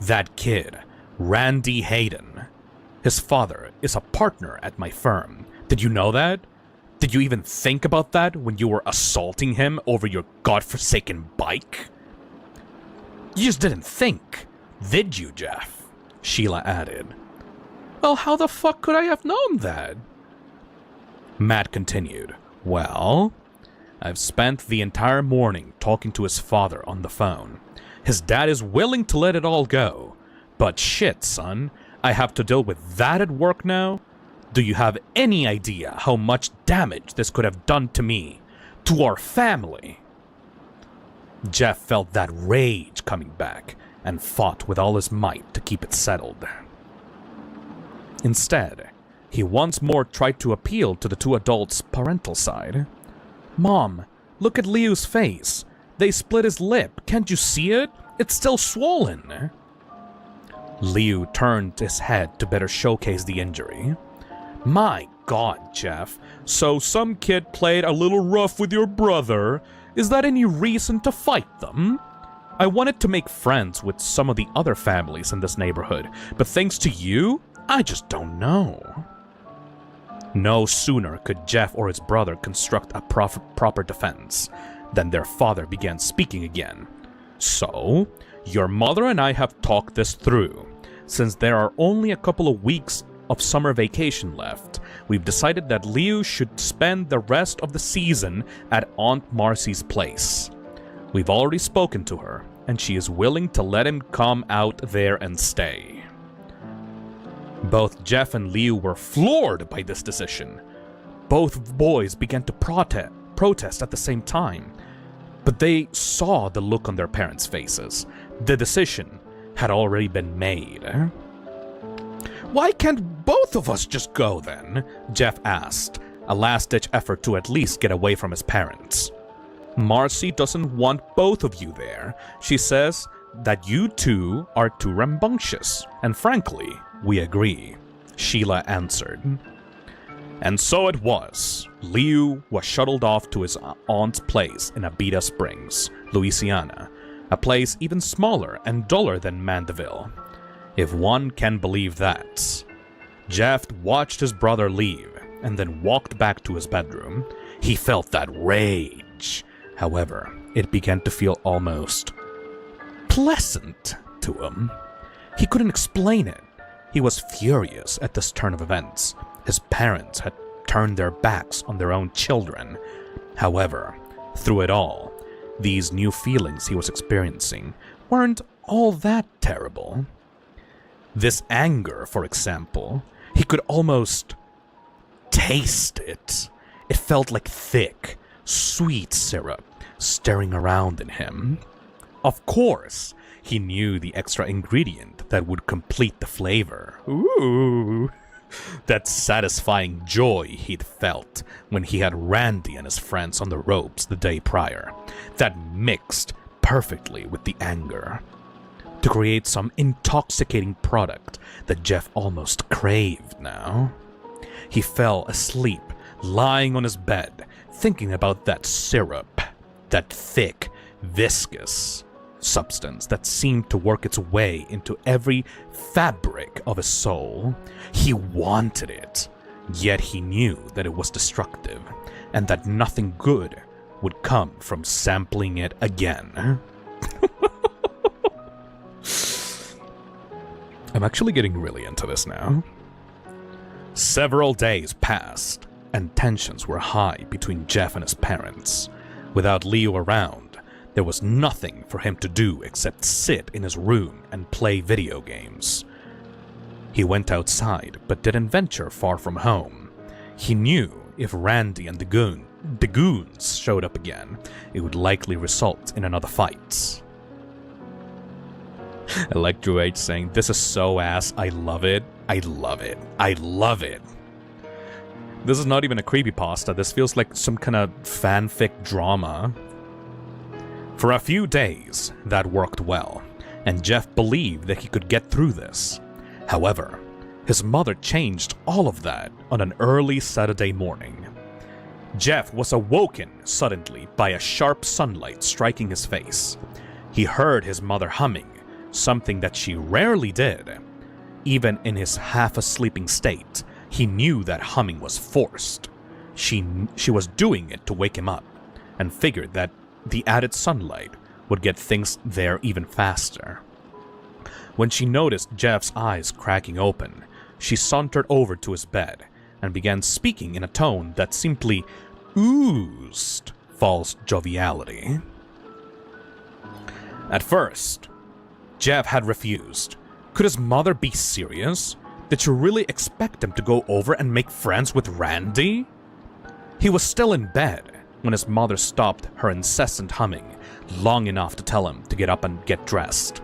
That kid, Randy Hayden. His father is a partner at my firm. Did you know that? Did you even think about that when you were assaulting him over your godforsaken bike? You just didn't think, did you, Jeff? Sheila added. Well, how the fuck could I have known that? Matt continued. Well, I've spent the entire morning talking to his father on the phone. His dad is willing to let it all go. But shit, son, I have to deal with that at work now? Do you have any idea how much damage this could have done to me, to our family? Jeff felt that rage coming back and fought with all his might to keep it settled. Instead, he once more tried to appeal to the two adults' parental side. Mom, look at Liu's face. They split his lip. Can't you see it? It's still swollen. Liu turned his head to better showcase the injury. My God, Jeff. So some kid played a little rough with your brother. Is that any reason to fight them? I wanted to make friends with some of the other families in this neighborhood, but thanks to you, I just don't know. No sooner could Jeff or his brother construct a proper defense than their father began speaking again. So, your mother and I have talked this through. Since there are only a couple of weeks of summer vacation left, we've decided that Liu should spend the rest of the season at Aunt Marcy's place. We've already spoken to her, and she is willing to let him come out there and stay. Both Jeff and Liu were floored by this decision. Both boys began to protest at the same time, but they saw the look on their parents' faces. The decision had already been made. "Why can't both of us just go then?" Jeff asked, a last-ditch effort to at least get away from his parents. "Marcy doesn't want both of you there. She says that you two are too rambunctious, and frankly, we agree," Sheila answered. And so it was. Liu was shuttled off to his aunt's place in Abita Springs, Louisiana, a place even smaller and duller than Mandeville, if one can believe that. Jeff watched his brother leave and then walked back to his bedroom. He felt that rage. However, it began to feel almost pleasant to him. He couldn't explain it. He was furious at this turn of events. His parents had turned their backs on their own children. However, through it all, these new feelings he was experiencing weren't all that terrible. This anger, for example, he could almost taste it. It felt like thick, sweet syrup stirring around in him. Of course, he knew the extra ingredient that would complete the flavor. Ooh! That satisfying joy he'd felt when he had Randy and his friends on the ropes the day prior. That mixed perfectly with the anger to create some intoxicating product that Jeff almost craved now. He fell asleep, lying on his bed, thinking about that syrup, that thick, viscous substance that seemed to work its way into every fabric of his soul. He wanted it, yet he knew that it was destructive, and that nothing good would come from sampling it again. I'm actually getting really into this now. Several days passed, and tensions were high between Jeff and his parents. Without Leo around, there was nothing for him to do except sit in his room and play video games. He went outside, but didn't venture far from home. He knew if Randy and the goons showed up again, it would likely result in another fight. Electro H saying, "This is so ass, I love it, I love it, I love it." This is not even a creepypasta, this feels like some kind of fanfic drama. For a few days, that worked well, and Jeff believed that he could get through this. However, his mother changed all of that on an early Saturday morning. Jeff was awoken suddenly by a sharp sunlight striking his face. He heard his mother humming, something that she rarely did. Even in his half-asleeping state, he knew that humming was forced. She was doing it to wake him up, and figured that the added sunlight would get things there even faster. When she noticed Jeff's eyes cracking open, she sauntered over to his bed and began speaking in a tone that simply oozed false joviality. At first, Jeff had refused. Could his mother be serious? Did she really expect him to go over and make friends with Randy? He was still in bed when his mother stopped her incessant humming long enough to tell him to get up and get dressed.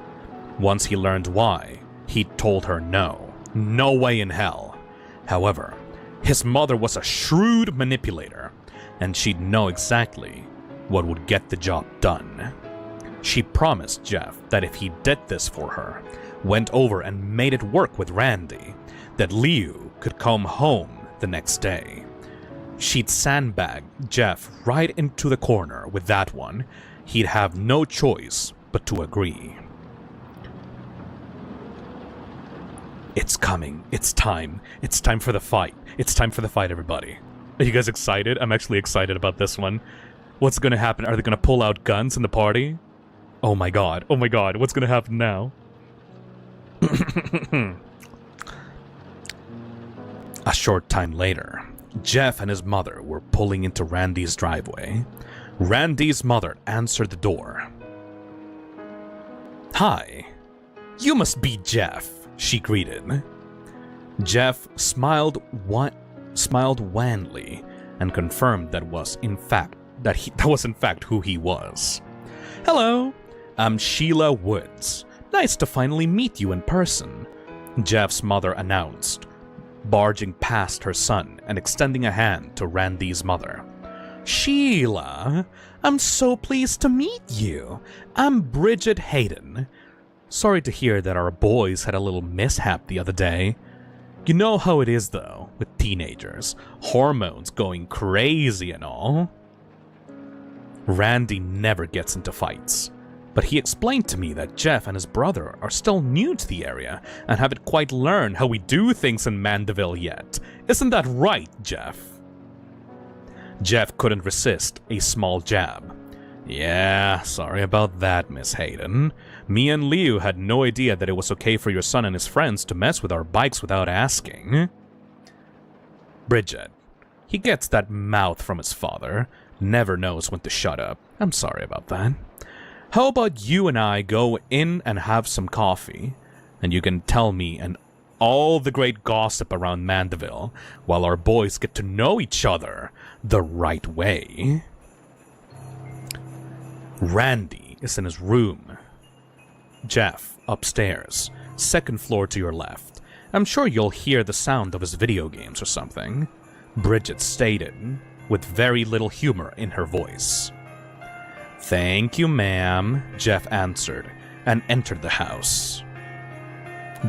Once he learned why, he told her no. No way in hell. However, his mother was a shrewd manipulator, and she'd know exactly what would get the job done. She promised Jeff that if he did this for her, went over and made it work with Randy, that Liu could come home the next day. She'd sandbag Jeff right into the corner with that one. He'd have no choice but to agree. It's coming. It's time. It's time for the fight. It's time for the fight, everybody. Are you guys excited? I'm actually excited about this one. What's gonna happen? Are they gonna pull out guns in the party? Oh my god. Oh my god. What's gonna happen now? A short time later, Jeff and his mother were pulling into Randy's driveway. Randy's mother answered the door. "Hi, you must be Jeff," she greeted. Jeff smiled wanly and confirmed that was in fact who he was. "Hello, I'm Sheila Woods. Nice to finally meet you in person," Jeff's mother announced, barging past her son and extending a hand to Randy's mother. "Sheila, I'm so pleased to meet you. I'm Bridget Hayden. Sorry to hear that our boys had a little mishap the other day. You know how it is, though, with teenagers. Hormones going crazy and all." Randy never gets into fights, but he explained to me that Jeff and his brother are still new to the area and haven't quite learned how we do things in Mandeville yet. Isn't that right, Jeff? Jeff couldn't resist a small jab. "Yeah, sorry about that, Miss Hayden. Me and Liu had no idea that it was okay for your son and his friends to mess with our bikes without asking." Bridget, he gets that mouth from his father, never knows when to shut up. I'm sorry about that. How about you and I go in and have some coffee, and you can tell me and all the great gossip around Mandeville while our boys get to know each other the right way. Randy is in his room. Jeff, upstairs, second floor to your left. I'm sure you'll hear the sound of his video games or something, Bridget stated, with very little humor in her voice. "Thank you, ma'am," Jeff answered, and entered the house.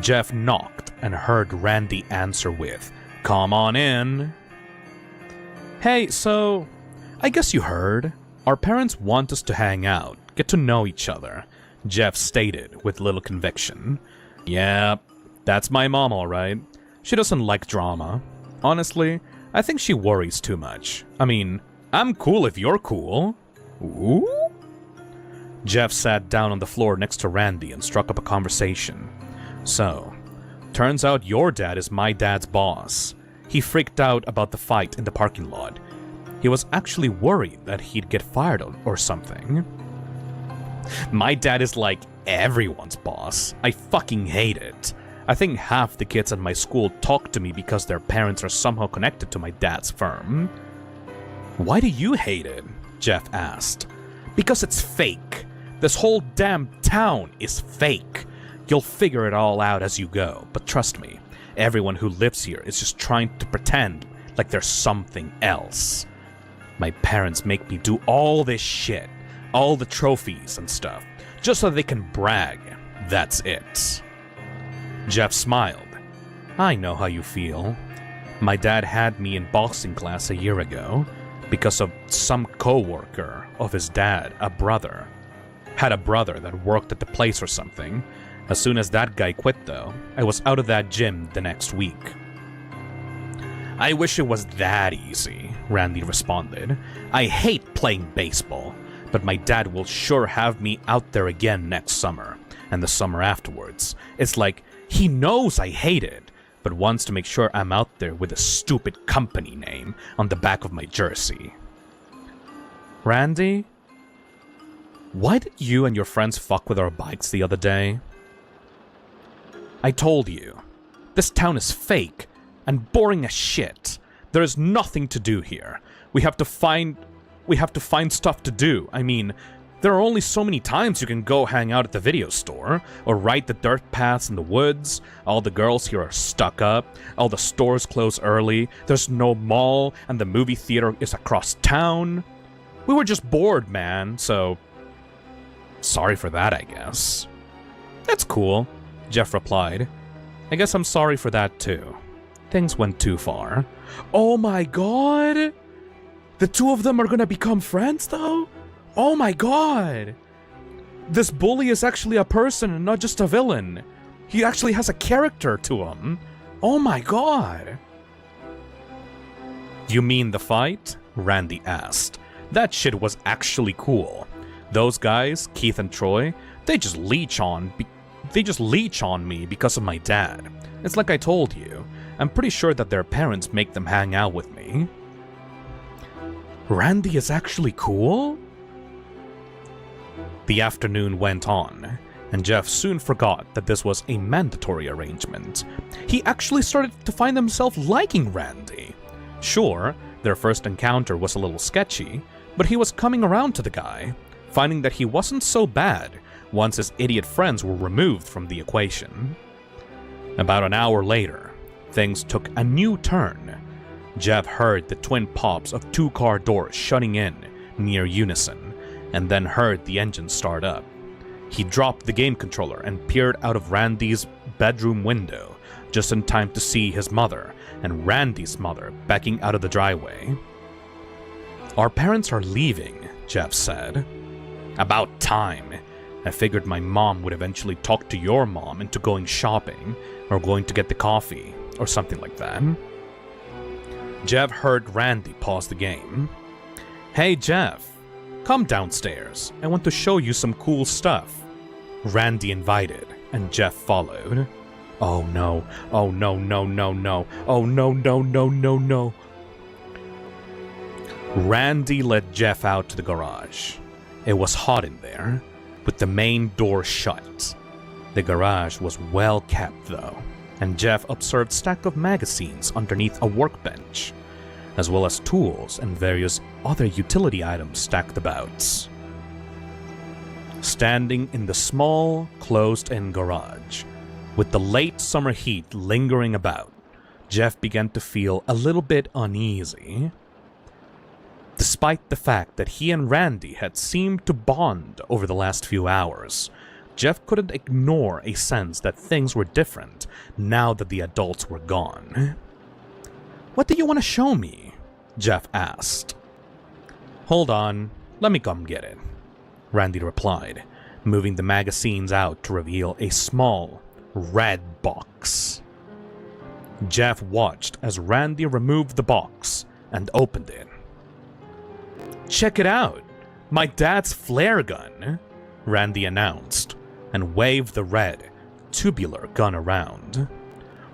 Jeff knocked and heard Randy answer with, "Come on in." "Hey, so, I guess you heard. Our parents want us to hang out, get to know each other," Jeff stated with little conviction. "Yeah, that's my mom, alright. She doesn't like drama. Honestly, I think she worries too much. I mean, I'm cool if you're cool." "Ooh?" Jeff sat down on the floor next to Randy and struck up a conversation. "So, turns out your dad is my dad's boss. He freaked out about the fight in the parking lot. He was actually worried that he'd get fired or something." "My dad is like everyone's boss. I fucking hate it. I think half the kids at my school talk to me because their parents are somehow connected to my dad's firm." "Why do you hate it?" Jeff asked. "Because it's fake. This whole damn town is fake. You'll figure it all out as you go, but trust me, everyone who lives here is just trying to pretend like there's something else. My parents make me do all this shit, all the trophies and stuff, just so they can brag. That's it." Jeff smiled. "I know how you feel. My dad had me in boxing class a year ago because of some co-worker of his dad, had a brother that worked at the place or something. As soon as that guy quit, though, I was out of that gym the next week." "I wish it was that easy," Randy responded. "I hate playing baseball, but my dad will sure have me out there again next summer, and the summer afterwards. It's like, he knows I hate it, but wants to make sure I'm out there with a stupid company name on the back of my jersey." "Randy, why did you and your friends fuck with our bikes the other day?" "I told you, this town is fake and boring as shit. There is nothing to do here. We have to find stuff to do. I mean, there are only so many times you can go hang out at the video store, or ride the dirt paths in the woods. All the girls here are stuck up. All the stores close early. There's no mall, and the movie theater is across town. We were just bored, man, so sorry for that, I guess." "That's cool," Jeff replied. "I guess I'm sorry for that too. Things went too far." "Oh my god! The two of them are gonna become friends, though? Oh my god! This bully is actually a person and not just a villain. He actually has a character to him. Oh my god!" "You mean the fight?" Randy asked. "That shit was actually cool. Those guys, Keith and Troy, they just leech on me because of my dad. It's like I told you. I'm pretty sure that their parents make them hang out with me. Randy is actually cool? The afternoon went on, and Jeff soon forgot that this was a mandatory arrangement. He actually started to find himself liking Randy. Sure, their first encounter was a little sketchy, but he was coming around to the guy, finding that he wasn't so bad once his idiot friends were removed from the equation. About an hour later, things took a new turn. Jeff heard the twin pops of 2 car doors shutting in near unison, and then heard the engine start up. He dropped the game controller and peered out of Randy's bedroom window, just in time to see his mother and Randy's mother backing out of the driveway. "Our parents are leaving," Jeff said. "About time. I figured my mom would eventually talk to your mom into going shopping, or going to get the coffee, or something like that." Jeff heard Randy pause the game. "Hey Jeff, come downstairs. I want to show you some cool stuff." Randy invited, and Jeff followed. Oh no, oh no, no, no, no, oh no, no, no, no, no. Randy led Jeff out to the garage. It was hot in there, with the main door shut. The garage was well kept though, and Jeff observed a stack of magazines underneath a workbench, as well as tools and various other utility items stacked about. Standing in the small, closed-in garage, with the late summer heat lingering about, Jeff began to feel a little bit uneasy. Despite the fact that he and Randy had seemed to bond over the last few hours, Jeff couldn't ignore a sense that things were different now that the adults were gone. "What do you want to show me?" Jeff asked. "Hold on, let me come get it," Randy replied, moving the magazines out to reveal a small, red box. Jeff watched as Randy removed the box and opened it. "Check it out! My dad's flare gun," Randy announced, and waved the red, tubular gun around.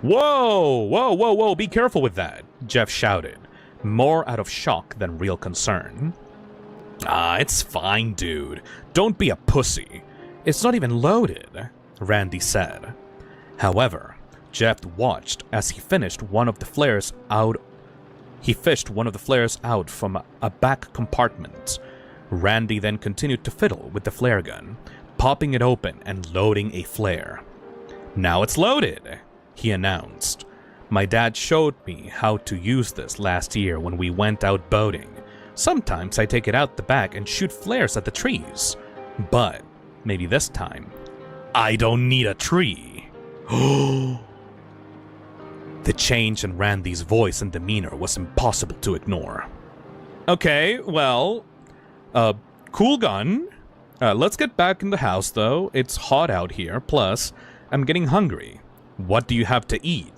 "Whoa! Whoa, whoa, whoa, be careful with that," Jeff shouted, more out of shock than real concern. "Ah, it's fine, dude. Don't be a pussy. It's not even loaded," Randy said. However, Jeff watched as he fished one of the flares out from a back compartment. Randy then continued to fiddle with the flare gun, popping it open and loading a flare. "Now it's loaded," he announced. "My dad showed me how to use this last year when we went out boating. Sometimes I take it out the back and shoot flares at the trees. But maybe this time, I don't need a tree." The change in Randy's voice and demeanor was impossible to ignore. "Okay, well, cool gun. Let's get back in the house, though. It's hot out here, plus, I'm getting hungry. What do you have to eat?"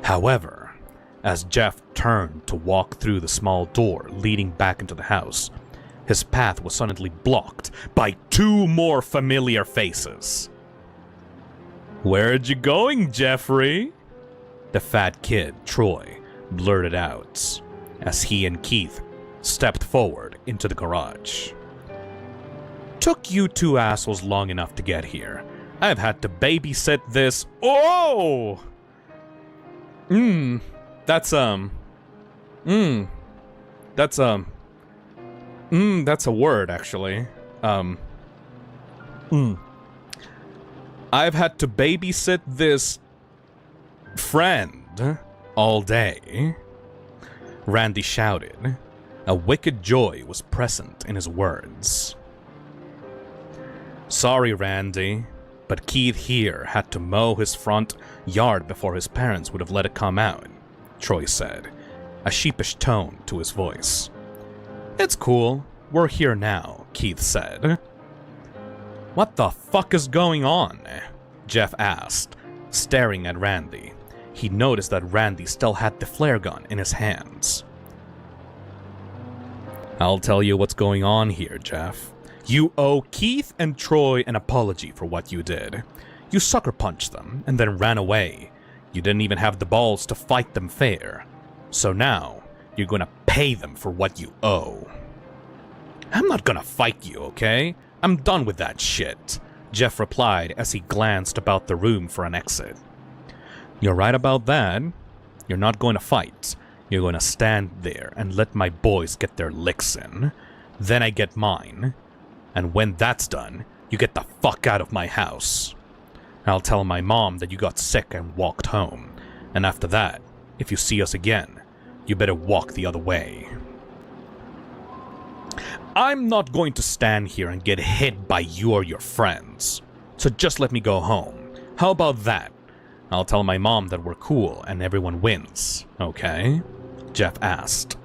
However, as Jeff turned to walk through the small door leading back into the house, his path was suddenly blocked by 2 more familiar faces. "Where'd you going, Jeffrey?" The fat kid, Troy, blurted out, as he and Keith stepped forward into the garage. "Took you 2 assholes long enough to get here. I've had to babysit this— Oh! That's a word, actually. I've had to babysit this friend all day," Randy shouted. A wicked joy was present in his words. "Sorry, Randy, but Keith here had to mow his front yard before his parents would have let it come out," Troy said, a sheepish tone to his voice. "It's cool. We're here now," Keith said. "What the fuck is going on?" Jeff asked, staring at Randy. He noticed that Randy still had the flare gun in his hands. "I'll tell you what's going on here, Jeff. You owe Keith and Troy an apology for what you did. You sucker punched them and then ran away. You didn't even have the balls to fight them fair. So now, you're gonna pay them for what you owe. I'm not gonna fight you, okay? I'm done with that shit, Jeff replied as he glanced about the room for an exit. You're right about that. You're not going to fight. You're going to stand there and let my boys get their licks in. Then I get mine. And when that's done, you get the fuck out of my house. I'll tell my mom that you got sick and walked home. And after that, if you see us again, you better walk the other way. I'm not going to stand here and get hit by you or your friends. So just let me go home. How about that? I'll tell my mom that we're cool and everyone wins, okay? Jeff asked.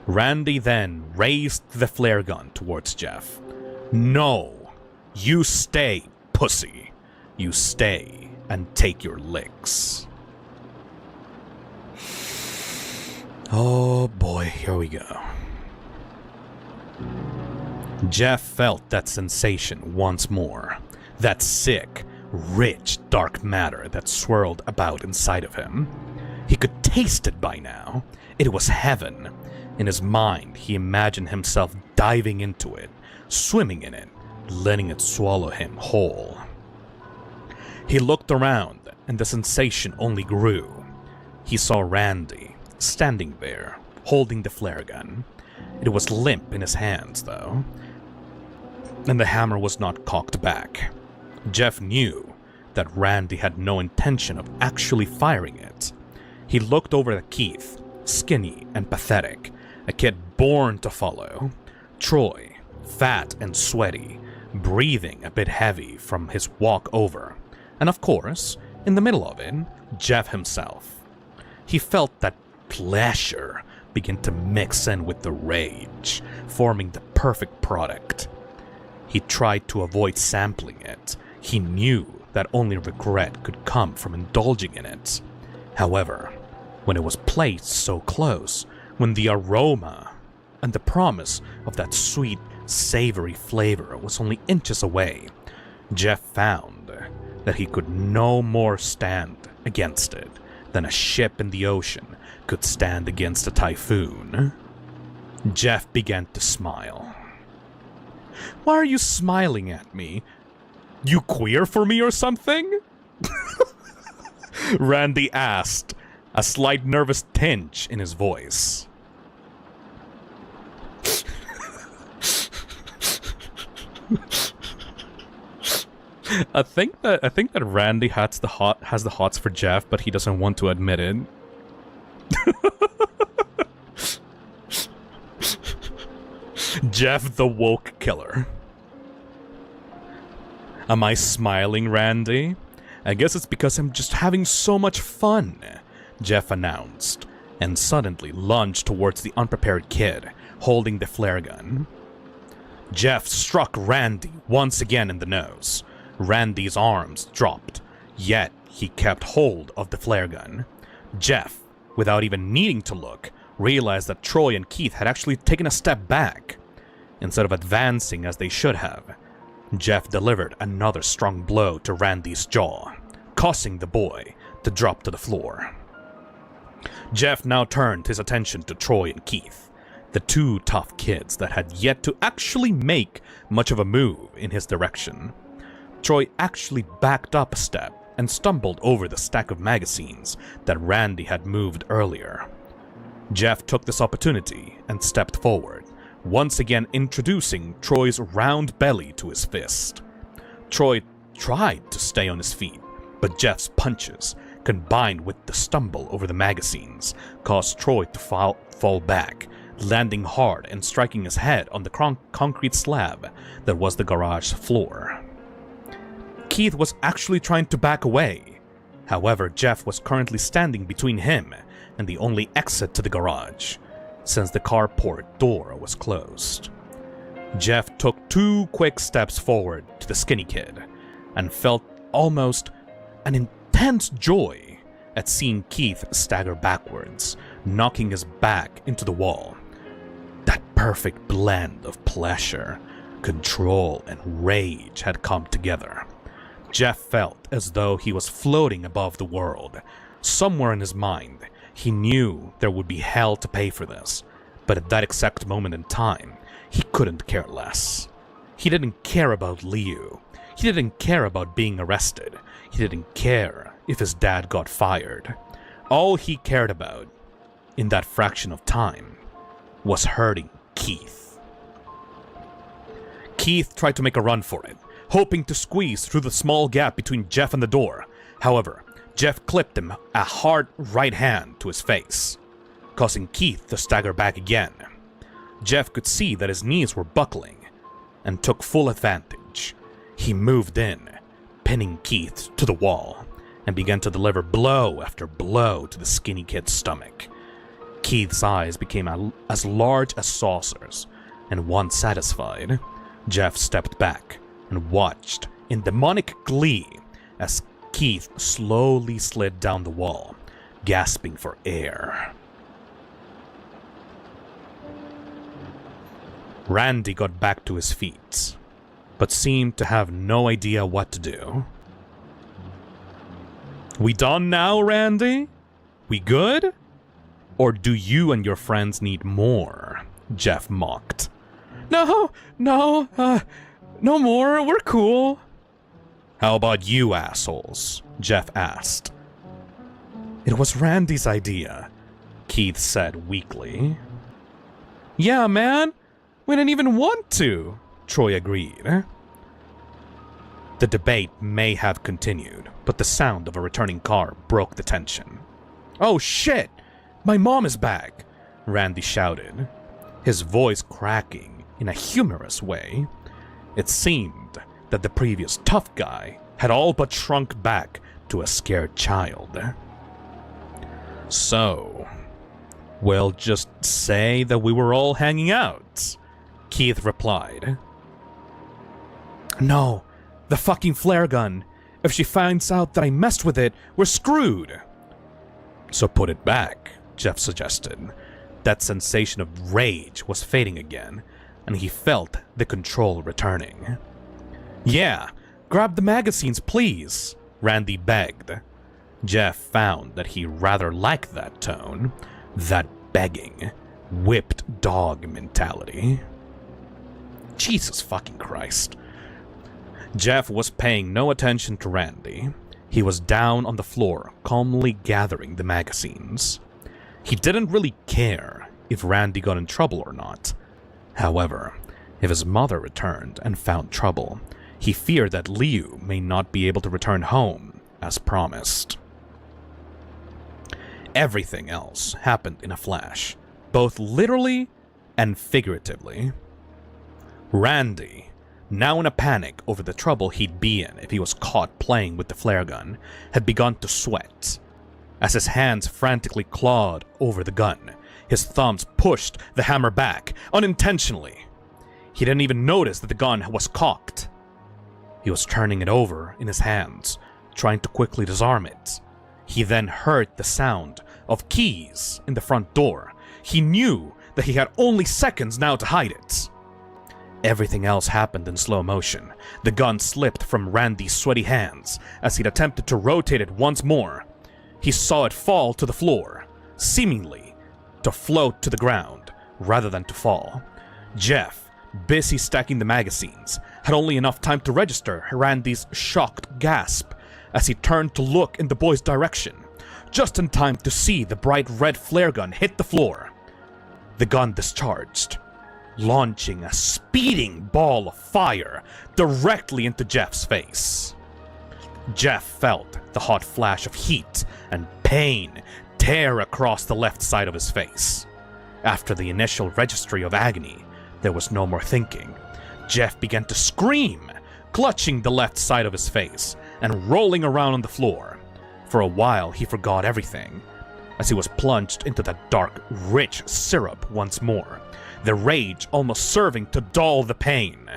Randy then raised the flare gun towards Jeff. No, you stay, pussy. You stay and take your licks. Oh boy, here we go. Jeff felt that sensation once more. That sick, rich, dark matter that swirled about inside of him. He could taste it by now. It was heaven. In his mind, he imagined himself diving into it, swimming in it, letting it swallow him whole. He looked around, and the sensation only grew. He saw Randy, standing there, holding the flare gun. It was limp in his hands, though, and the hammer was not cocked back. Jeff knew that Randy had no intention of actually firing it. He looked over at Keith, skinny and pathetic, a kid born to follow. Troy, fat and sweaty, breathing a bit heavy from his walk over. And of course, in the middle of it, Jeff himself. He felt that pleasure begin to mix in with the rage, forming the perfect product. He tried to avoid sampling it. He knew that only regret could come from indulging in it. However, when it was placed so close, when the aroma and the promise of that sweet, savory flavor was only inches away, Jeff found that he could no more stand against it than a ship in the ocean could stand against a typhoon. Jeff began to smile. Why are you smiling at me? You queer for me or something? Randy asked, a slight nervous tinge in his voice. I think that Randy has the hots for Jeff, but he doesn't want to admit it. Jeff the woke killer. Am I smiling, Randy? I guess it's because I'm just having so much fun, Jeff announced, and suddenly lunged towards the unprepared kid, holding the flare gun. Jeff struck Randy once again in the nose. Randy's arms dropped, yet he kept hold of the flare gun. Jeff, without even needing to look, realized that Troy and Keith had actually taken a step back. Instead of advancing as they should have, Jeff delivered another strong blow to Randy's jaw, causing the boy to drop to the floor. Jeff now turned his attention to Troy and Keith, the two tough kids that had yet to actually make much of a move in his direction. Troy actually backed up a step and stumbled over the stack of magazines that Randy had moved earlier. Jeff took this opportunity and stepped forward, once again introducing Troy's round belly to his fist. Troy tried to stay on his feet, but Jeff's punches, combined with the stumble over the magazines, caused Troy to fall back, landing hard and striking his head on the concrete slab that was the garage floor. Keith was actually trying to back away. However, Jeff was currently standing between him and the only exit to the garage, since the carport door was closed. Jeff took 2 quick steps forward to the skinny kid and felt almost an intense joy at seeing Keith stagger backwards, knocking his back into the wall. That perfect blend of pleasure, control, and rage had come together. Jeff felt as though he was floating above the world, Somewhere in his mind, he knew there would be hell to pay for this, but at that exact moment in time, he couldn't care less. He didn't care about Liu. He didn't care about being arrested. He didn't care if his dad got fired. All he cared about, in that fraction of time, was hurting Keith. Keith tried to make a run for it, hoping to squeeze through the small gap between Jeff and the door. However, Jeff clipped him a hard right hand to his face, causing Keith to stagger back again. Jeff could see that his knees were buckling, and took full advantage. He moved in, pinning Keith to the wall, and began to deliver blow after blow to the skinny kid's stomach. Keith's eyes became as large as saucers, and once satisfied, Jeff stepped back and watched in demonic glee as Keith slowly slid down the wall, gasping for air. Randy got back to his feet, but seemed to have no idea what to do. "We done now, Randy? We good? Or do you and your friends need more?" Jeff mocked. No more, we're cool." "How about you assholes?" Jeff asked. "It was Randy's idea," Keith said weakly. "Yeah, man, we didn't even want to," Troy agreed. The debate may have continued, but the sound of a returning car broke the tension. "Oh shit! My mom is back!" Randy shouted, his voice cracking in a humorous way. It seemed that the previous tough guy had all but shrunk back to a scared child. "So, we'll just say that we were all hanging out," Keith replied. "No, the fucking flare gun. If she finds out that I messed with it, we're screwed." "So put it back," Jeff suggested. That sensation of rage was fading again, and he felt the control returning. "Yeah, grab the magazines, please," Randy begged. Jeff found that he rather liked that tone, that begging, whipped dog mentality. Jesus fucking Christ. Jeff was paying no attention to Randy. He was down on the floor, calmly gathering the magazines. He didn't really care if Randy got in trouble or not. However, if his mother returned and found trouble, he feared that Liu may not be able to return home as promised. Everything else happened in a flash, both literally and figuratively. Randy, now in a panic over the trouble he'd be in if he was caught playing with the flare gun, had begun to sweat. As his hands frantically clawed over the gun, his thumbs pushed the hammer back, unintentionally. He didn't even notice that the gun was cocked. He was turning it over in his hands, trying to quickly disarm it. He then heard the sound of keys in the front door. He knew that he had only seconds now to hide it. Everything else happened in slow motion. The gun slipped from Randy's sweaty hands as he'd attempted to rotate it once more. He saw it fall to the floor, seemingly to float to the ground rather than to fall. Jeff, busy stacking the magazines, had only enough time to register Randy's shocked gasp as he turned to look in the boy's direction, just in time to see the bright red flare gun hit the floor. The gun discharged, launching a speeding ball of fire directly into Jeff's face. Jeff felt the hot flash of heat and pain tear across the left side of his face. After the initial registry of agony, there was no more thinking. Jeff began to scream, clutching the left side of his face and rolling around on the floor. For a while, he forgot everything, as he was plunged into that dark, rich syrup once more, the rage almost serving to dull the pain.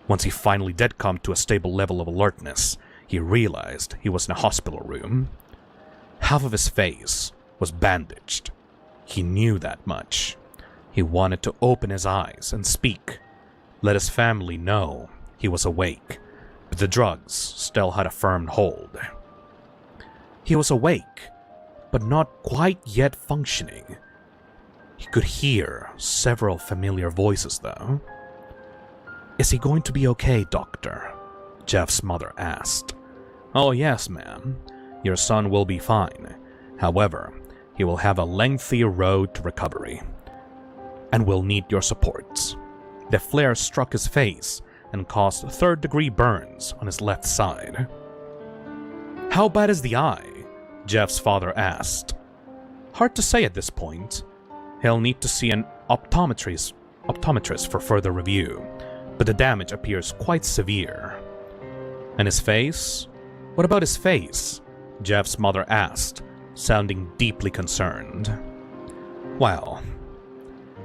Once he finally did come to a stable level of alertness, he realized he was in a hospital room. Half of his face was bandaged. He knew that much. He wanted to open his eyes and speak, let his family know he was awake, but the drugs still had a firm hold. He was awake, but not quite yet functioning. He could hear several familiar voices, though. "Is he going to be okay, doctor?" Jeff's mother asked. "Oh yes, ma'am. Your son will be fine. However, he will have a lengthy road to recovery and will need your support." The flare struck his face and caused third-degree burns on his left side. "How bad is the eye?" Jeff's father asked. "Hard to say at this point. He'll need to see an optometrist for further review, but the damage appears quite severe." "And his face? What about his face?" Jeff's mother asked, sounding deeply concerned. "Well,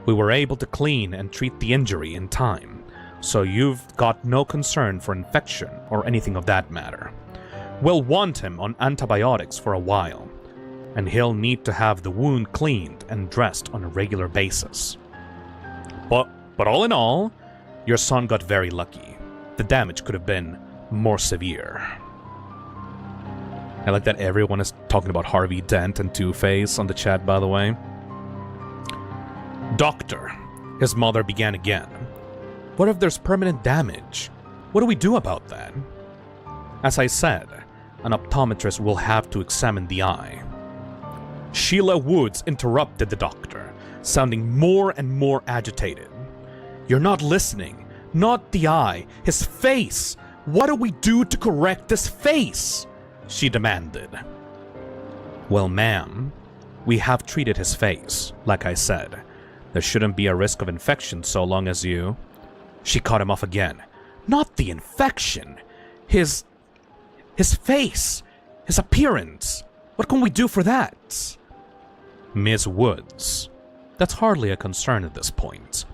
we were able to clean and treat the injury in time, so you've got no concern for infection or anything of that matter. We'll want him on antibiotics for a while, and he'll need to have the wound cleaned and dressed on a regular basis. But all in all, your son got very lucky. The damage could have been more severe." I like that everyone is talking about Harvey Dent and Two-Face on the chat, by the way. "Doctor," his mother began again. "What if there's permanent damage? What do we do about that?" "As I said, an optometrist will have to examine the eye." Sheila Woods interrupted the doctor, sounding more and more agitated. "You're not listening. Not the eye. His face. What do we do to correct this face?" she demanded. "Well, ma'am, we have treated his face, like I said. There shouldn't be a risk of infection so long as you..." She cut him off again. "Not the infection. His face. His appearance. What can we do for that?" "Miss Woods, that's hardly a concern at this point.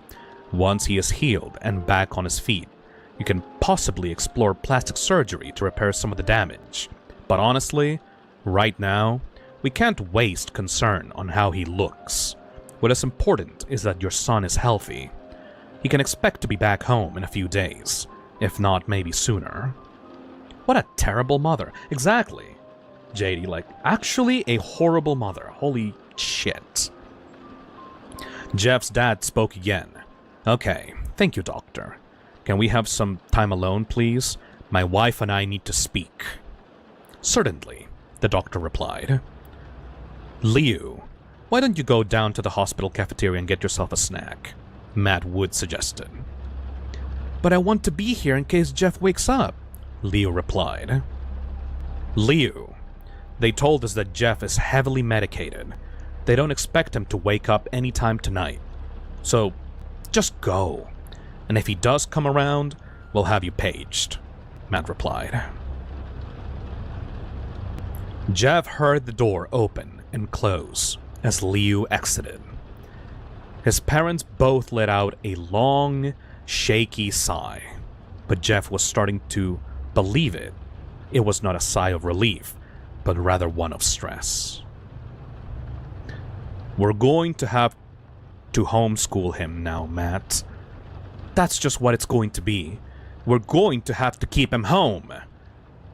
Once he is healed and back on his feet, you can possibly explore plastic surgery to repair some of the damage. But honestly, right now, we can't waste concern on how he looks. What is important is that your son is healthy. He can expect to be back home in a few days, if not maybe sooner." What a terrible mother. Exactly. JD, like, actually a horrible mother. Holy shit. Jeff's dad spoke again. "Okay, thank you, doctor. Can we have some time alone, please? My wife and I need to speak." "Certainly," the doctor replied. "Liu, why don't you go down to the hospital cafeteria and get yourself a snack?" Matt Wood suggested. "But I want to be here in case Jeff wakes up," Liu replied. "Liu, they told us that Jeff is heavily medicated. They don't expect him to wake up anytime tonight. So, just go. And if he does come around, we'll have you paged," Matt replied. Jeff heard the door open and close as Liu exited. His parents both let out a long, shaky sigh, but Jeff was starting to believe it. It was not a sigh of relief, but rather one of stress. "We're going to have to homeschool him now, Matt. That's just what it's going to be. We're going to have to keep him home,"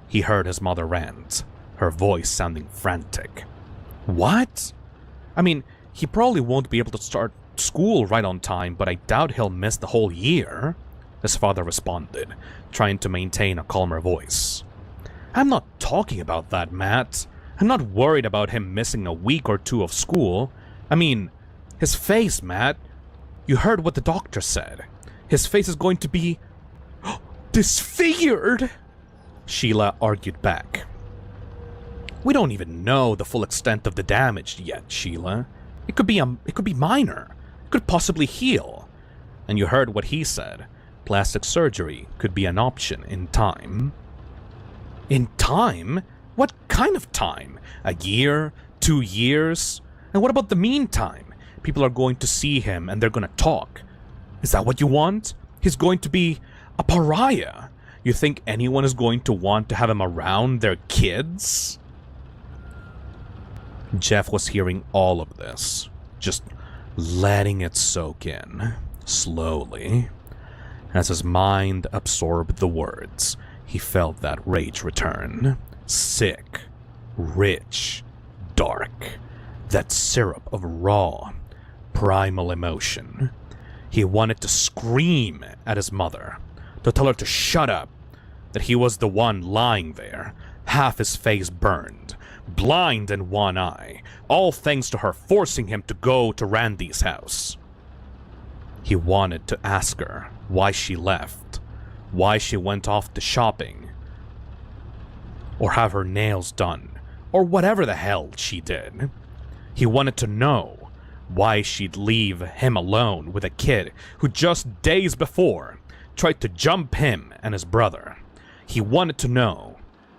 he heard his mother rant, her voice sounding frantic. "What? I mean, he probably won't be able to start school right on time, but I doubt he'll miss the whole year," his father responded, trying to maintain a calmer voice. "I'm not talking about that, Matt. I'm not worried about him missing a week or two of school. I mean, his face, Matt. You heard what the doctor said. His face is going to be disfigured," Sheila argued back. "We don't even know the full extent of the damage yet, Sheila. It could be minor. It could possibly heal. And you heard what he said. Plastic surgery could be an option in time." "In time? What kind of time? A year? 2 years? And what about the meantime? People are going to see him and they're going to talk. Is that what you want? He's going to be a pariah. You think anyone is going to want to have him around their kids?" Jeff was hearing all of this, just letting it soak in, slowly. As his mind absorbed the words, he felt that rage return. Sick, rich, dark, that syrup of raw, primal emotion. He wanted to scream at his mother, to tell her to shut up, that he was the one lying there, half his face burned, blind in one eye, all thanks to her forcing him to go to Randy's house. He wanted to ask her why she left, why she went off to shopping, or have her nails done, or whatever the hell she did. He wanted to know why she'd leave him alone with a kid who just days before tried to jump him and his brother. He wanted to know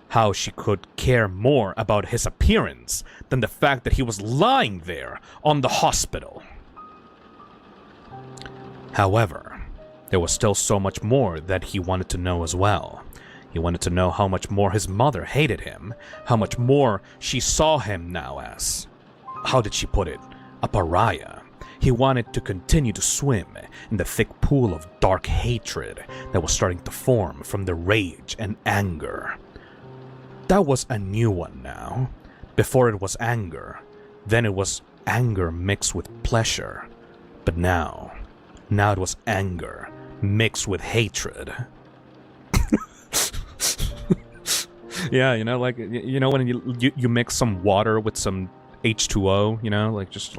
how she could care more about his appearance than the fact that he was lying there on the hospital. However, there was still so much more that he wanted to know as well. He wanted to know how much more his mother hated him, how much more she saw him now as, how did she put it, a pariah. He wanted to continue to swim in the thick pool of dark hatred that was starting to form from the rage and anger. That was a new one now. Before it was anger, then it was anger mixed with pleasure. But now it was anger mixed with hatred. Yeah, you know, like, you know, when you mix some water with some H2O, you know, like just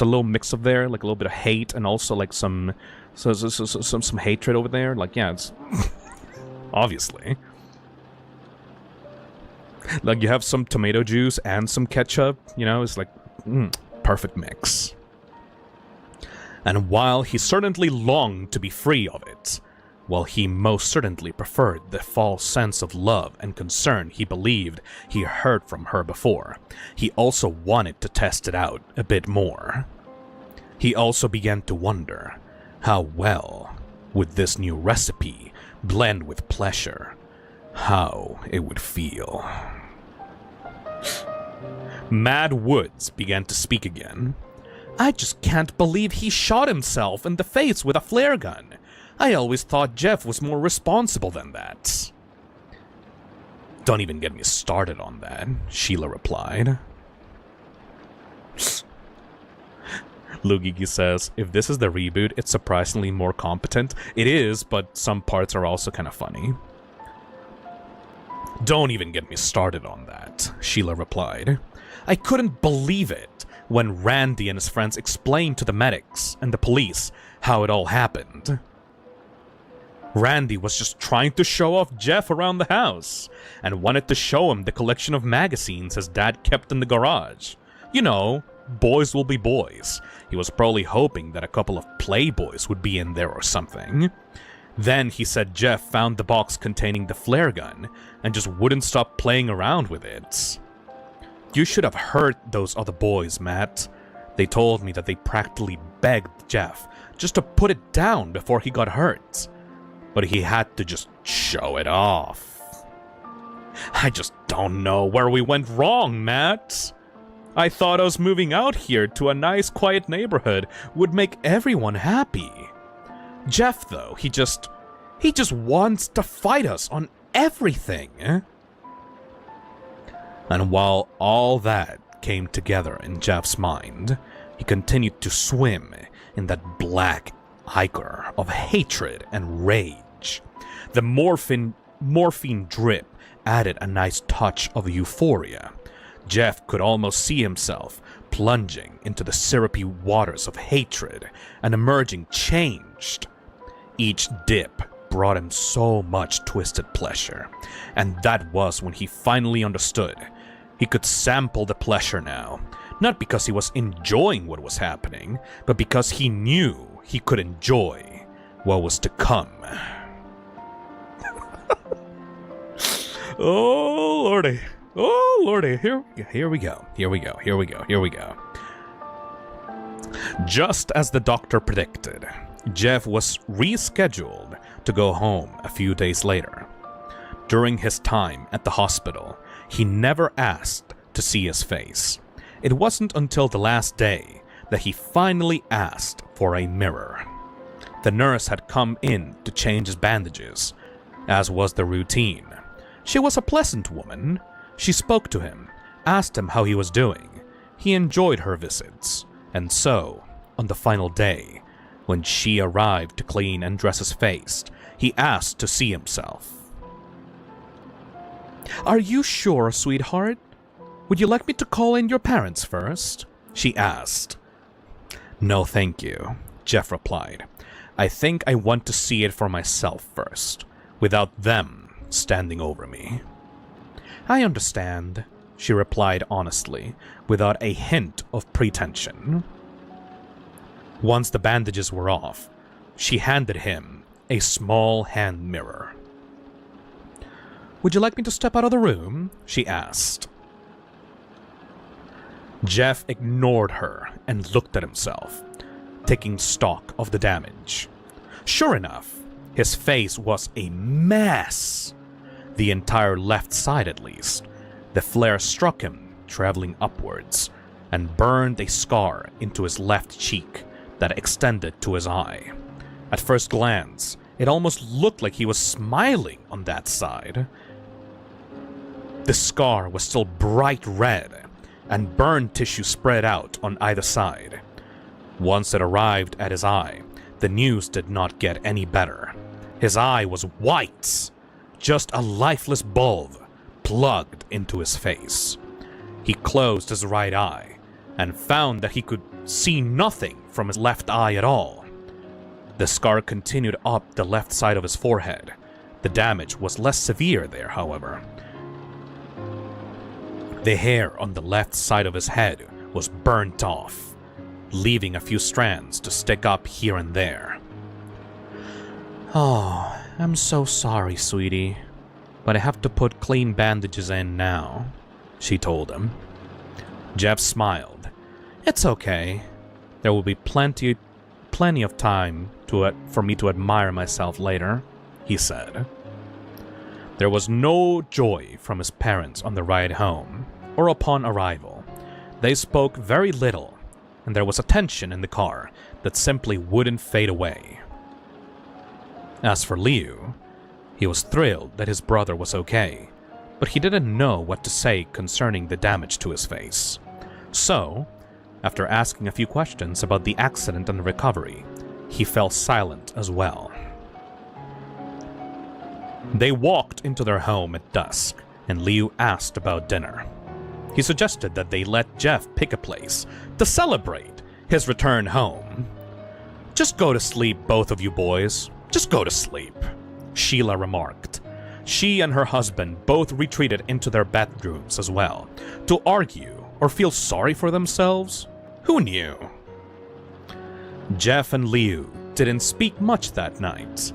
a little mix of there, like a little bit of hate and also like some hatred over there. Like, yeah, it's obviously. Like, you have some tomato juice and some ketchup, you know, it's like, perfect mix. And while he certainly longed to be free of it, while he most certainly preferred the false sense of love and concern he believed he heard from her before, he also wanted to test it out a bit more. He also began to wonder how well would this new recipe blend with pleasure, how it would feel. Mad Woods began to speak again. I just can't believe he shot himself in the face with a flare gun. I always thought Jeff was more responsible than that. Don't even get me started on that, Sheila replied. Lugigi says, if this is the reboot, it's surprisingly more competent. It is, but some parts are also kind of funny. Don't even get me started on that, Sheila replied. I couldn't believe it when Randy and his friends explained to the medics and the police how it all happened. Randy was just trying to show off Jeff around the house and wanted to show him the collection of magazines his dad kept in the garage. You know, boys will be boys. He was probably hoping that a couple of Playboys would be in there or something. Then he said Jeff found the box containing the flare gun and just wouldn't stop playing around with it. You should have heard those other boys, Matt. They told me that they practically begged Jeff just to put it down before he got hurt. But he had to just show it off. I just don't know where we went wrong, Matt. I thought us moving out here to a nice, quiet neighborhood would make everyone happy. Jeff, though, he just wants to fight us on everything. And while all that came together in Jeff's mind, he continued to swim in that black ichor of hatred and rage. The morphine drip added a nice touch of euphoria. Jeff could almost see himself plunging into the syrupy waters of hatred and emerging changed. Each dip brought him so much twisted pleasure, and that was when he finally understood. He could sample the pleasure now, not because he was enjoying what was happening, but because he knew he could enjoy what was to come. Oh, lordy. Oh, lordy. Here we go. Just as the doctor predicted, Jeff was rescheduled to go home a few days later. During his time at the hospital, he never asked to see his face. It wasn't until the last day that he finally asked for a mirror. The nurse had come in to change his bandages, as was the routine. She was a pleasant woman, She spoke to him, asked him how he was doing. He enjoyed her visits, and so, on the final day, when she arrived to clean and dress his face, he asked to see himself. "Are you sure, sweetheart? Would you like me to call in your parents first?" she asked. "No, thank you," Jeff replied. "I think I want to see it for myself first, without them standing over me." "I understand," she replied honestly, without a hint of pretension. Once the bandages were off, she handed him a small hand mirror. "Would you like me to step out of the room?" she asked. Jeff ignored her and looked at himself, taking stock of the damage. Sure enough, his face was a mess. The entire left side, at least. The flare struck him, traveling upwards, and burned a scar into his left cheek that extended to his eye. At first glance, it almost looked like he was smiling on that side. The scar was still bright red, and burned tissue spread out on either side. Once it arrived at his eye, the news did not get any better. His eye was white, just a lifeless bulb plugged into his face. He closed his right eye and found that he could see nothing from his left eye at all. The scar continued up the left side of his forehead. The damage was less severe there, however. The hair on the left side of his head was burnt off, leaving a few strands to stick up here and there. "Oh, I'm so sorry, sweetie, but I have to put clean bandages in now," she told him. Jeff smiled. "It's okay. There will be plenty of time for me to admire myself later," he said. There was no joy from his parents on the ride home, or upon arrival. They spoke very little, and there was a tension in the car that simply wouldn't fade away. As for Liu, he was thrilled that his brother was okay, but he didn't know what to say concerning the damage to his face. So, after asking a few questions about the accident and the recovery, he fell silent as well. They walked into their home at dusk, and Liu asked about dinner. He suggested that they let Jeff pick a place to celebrate his return home. "Just go to sleep, both of you boys. Just go to sleep," Sheila remarked. She and her husband both retreated into their bedrooms as well, to argue or feel sorry for themselves. Who knew? Jeff and Liu didn't speak much that night.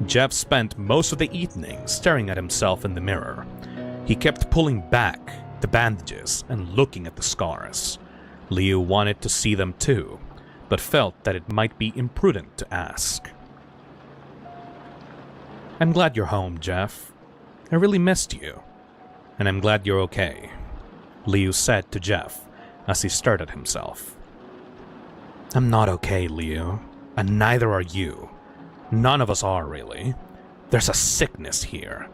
Jeff spent most of the evening staring at himself in the mirror. He kept pulling back the bandages and looking at the scars. Liu wanted to see them too, but felt that it might be imprudent to ask. "I'm glad you're home, Jeff. I really missed you, and I'm glad you're okay," Liu said to Jeff as he stared at himself. "I'm not okay, Liu, and neither are you. None of us are, really. There's a sickness here.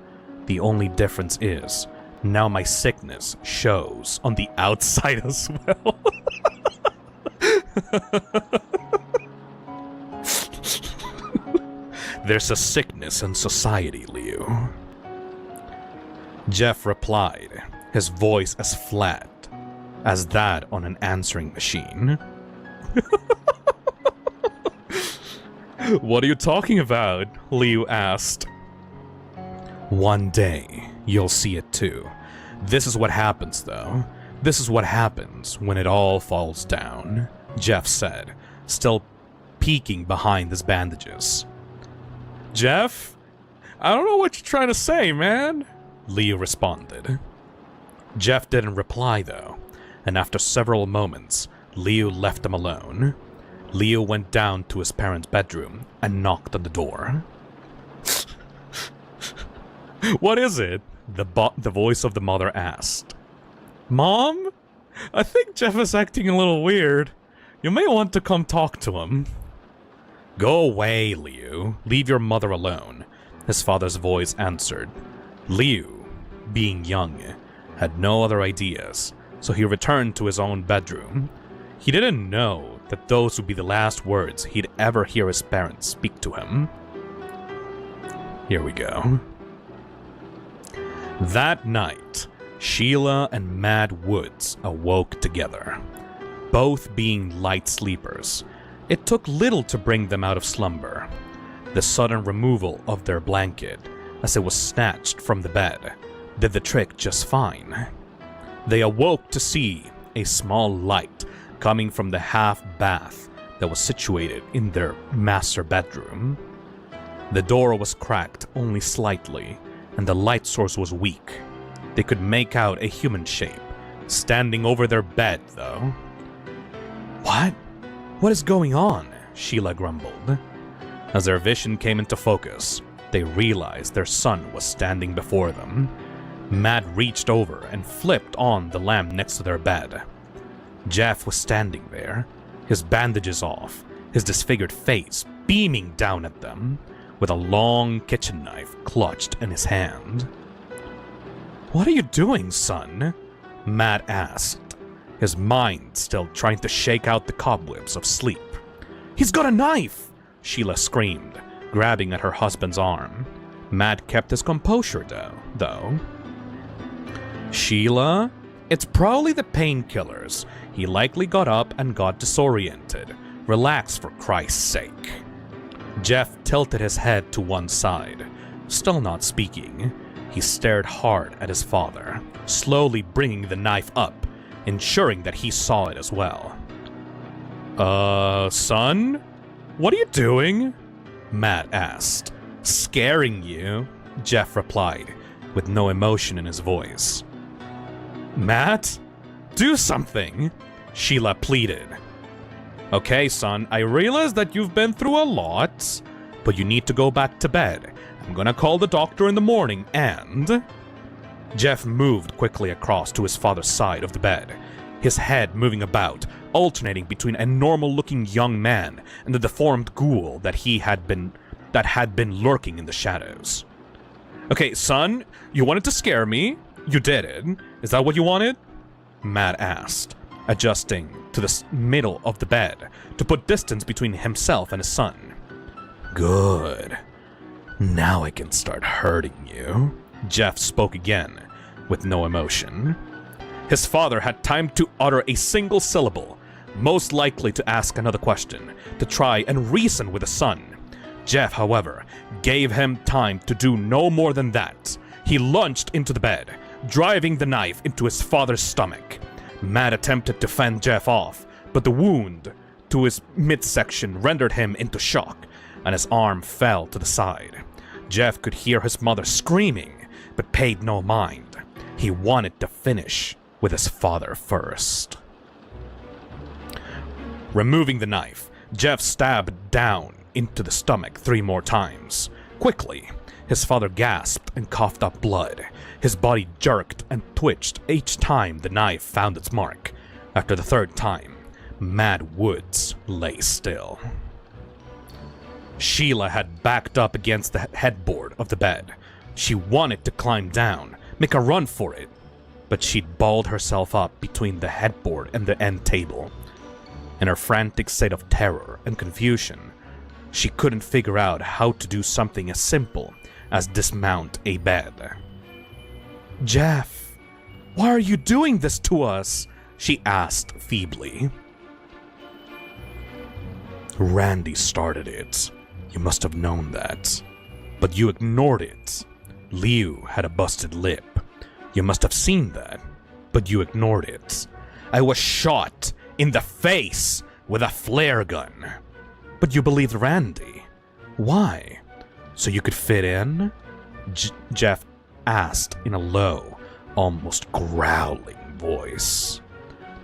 The only difference is, now my sickness shows on the outside as well." "There's a sickness in society, Liu." Jeff replied, his voice as flat as that on an answering machine. "What are you talking about?" Liu asked. "One day, you'll see it too. This is what happens, though. This is what happens when it all falls down," Jeff said, still peeking behind his bandages. "Jeff? I don't know what you're trying to say, man," Liu responded. Jeff didn't reply, though, and after several moments, Liu left him alone. Liu went down to his parents' bedroom and knocked on the door. "What is it?" the voice of the mother asked. "Mom? I think Jeff is acting a little weird. You may want to come talk to him." "Go away, Liu. Leave your mother alone," his father's voice answered. Liu, being young, had no other ideas, so he returned to his own bedroom. He didn't know that those would be the last words he'd ever hear his parents speak to him. Here we go. That night, Sheila and Mad Woods awoke together, both being light sleepers. It took little to bring them out of slumber. The sudden removal of their blanket, as it was snatched from the bed, did the trick just fine. They awoke to see a small light coming from the half bath that was situated in their master bedroom. The door was cracked only slightly, and the light source was weak. They could make out a human shape, standing over their bed, though. "What? What is going on?" Sheila grumbled. As their vision came into focus, they realized their son was standing before them. Matt reached over and flipped on the lamp next to their bed. Jeff was standing there, his bandages off, his disfigured face beaming down at them, with a long kitchen knife clutched in his hand. "What are you doing, son?" Matt asked, his mind still trying to shake out the cobwebs of sleep. "He's got a knife!" Sheila screamed, grabbing at her husband's arm. Matt kept his composure, though. "Sheila, it's probably the painkillers. He likely got up and got disoriented. Relax, for Christ's sake." Jeff tilted his head to one side, still not speaking. He stared hard at his father, slowly bringing the knife up, ensuring that he saw it as well. Son? What are you doing?" Matt asked. "Scaring you," Jeff replied, with no emotion in his voice. "Matt, do something," Sheila pleaded. "Okay, son, I realize that you've been through a lot, but you need to go back to bed. I'm gonna call the doctor in the morning and..." Jeff moved quickly across to his father's side of the bed, his head moving about, alternating between a normal-looking young man and the deformed ghoul that had been lurking in the shadows. "Okay, son, you wanted to scare me. You did it. Is that what you wanted?" Matt asked, adjusting to the middle of the bed to put distance between himself and his son. "Good. Now I can start hurting you," Jeff spoke again, with no emotion. His father had time to utter a single syllable, most likely to ask another question, to try and reason with his son. Jeff, however, gave him time to do no more than that. He lunged into the bed, driving the knife into his father's stomach. Matt attempted to fend Jeff off, but the wound to his midsection rendered him into shock, and his arm fell to the side. Jeff could hear his mother screaming, but paid no mind. He wanted to finish with his father first. Removing the knife, Jeff stabbed down into the stomach 3 more times. Quickly, his father gasped and coughed up blood. His body jerked and twitched each time the knife found its mark. After the 3rd time, Mad Woods lay still. Sheila had backed up against the headboard of the bed. She wanted to climb down, make a run for it, but she'd balled herself up between the headboard and the end table. In her frantic state of terror and confusion, she couldn't figure out how to do something as simple as dismount a bed. "Jeff, why are you doing this to us?" she asked feebly. "Randy started it. You must have known that. But you ignored it. Liu had a busted lip. You must have seen that, but you ignored it. I was shot in the face with a flare gun. But you believed Randy. Why? So you could fit in?" Jeff asked in a low, almost growling voice.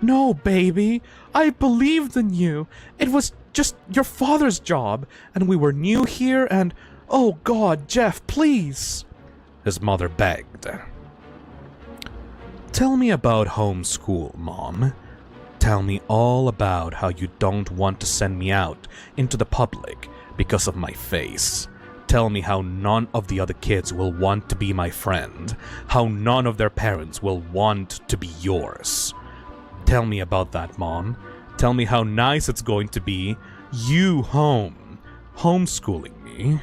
"No, baby. I believed in you. It was just your father's job, and we were new here, and... Oh, God, Jeff, please," his mother begged. "Tell me about homeschool, Mom. Tell me all about how you don't want to send me out into the public because of my face. Tell me how none of the other kids will want to be my friend, how none of their parents will want to be yours. Tell me about that, Mom. Tell me how nice it's going to be, you home, homeschooling me.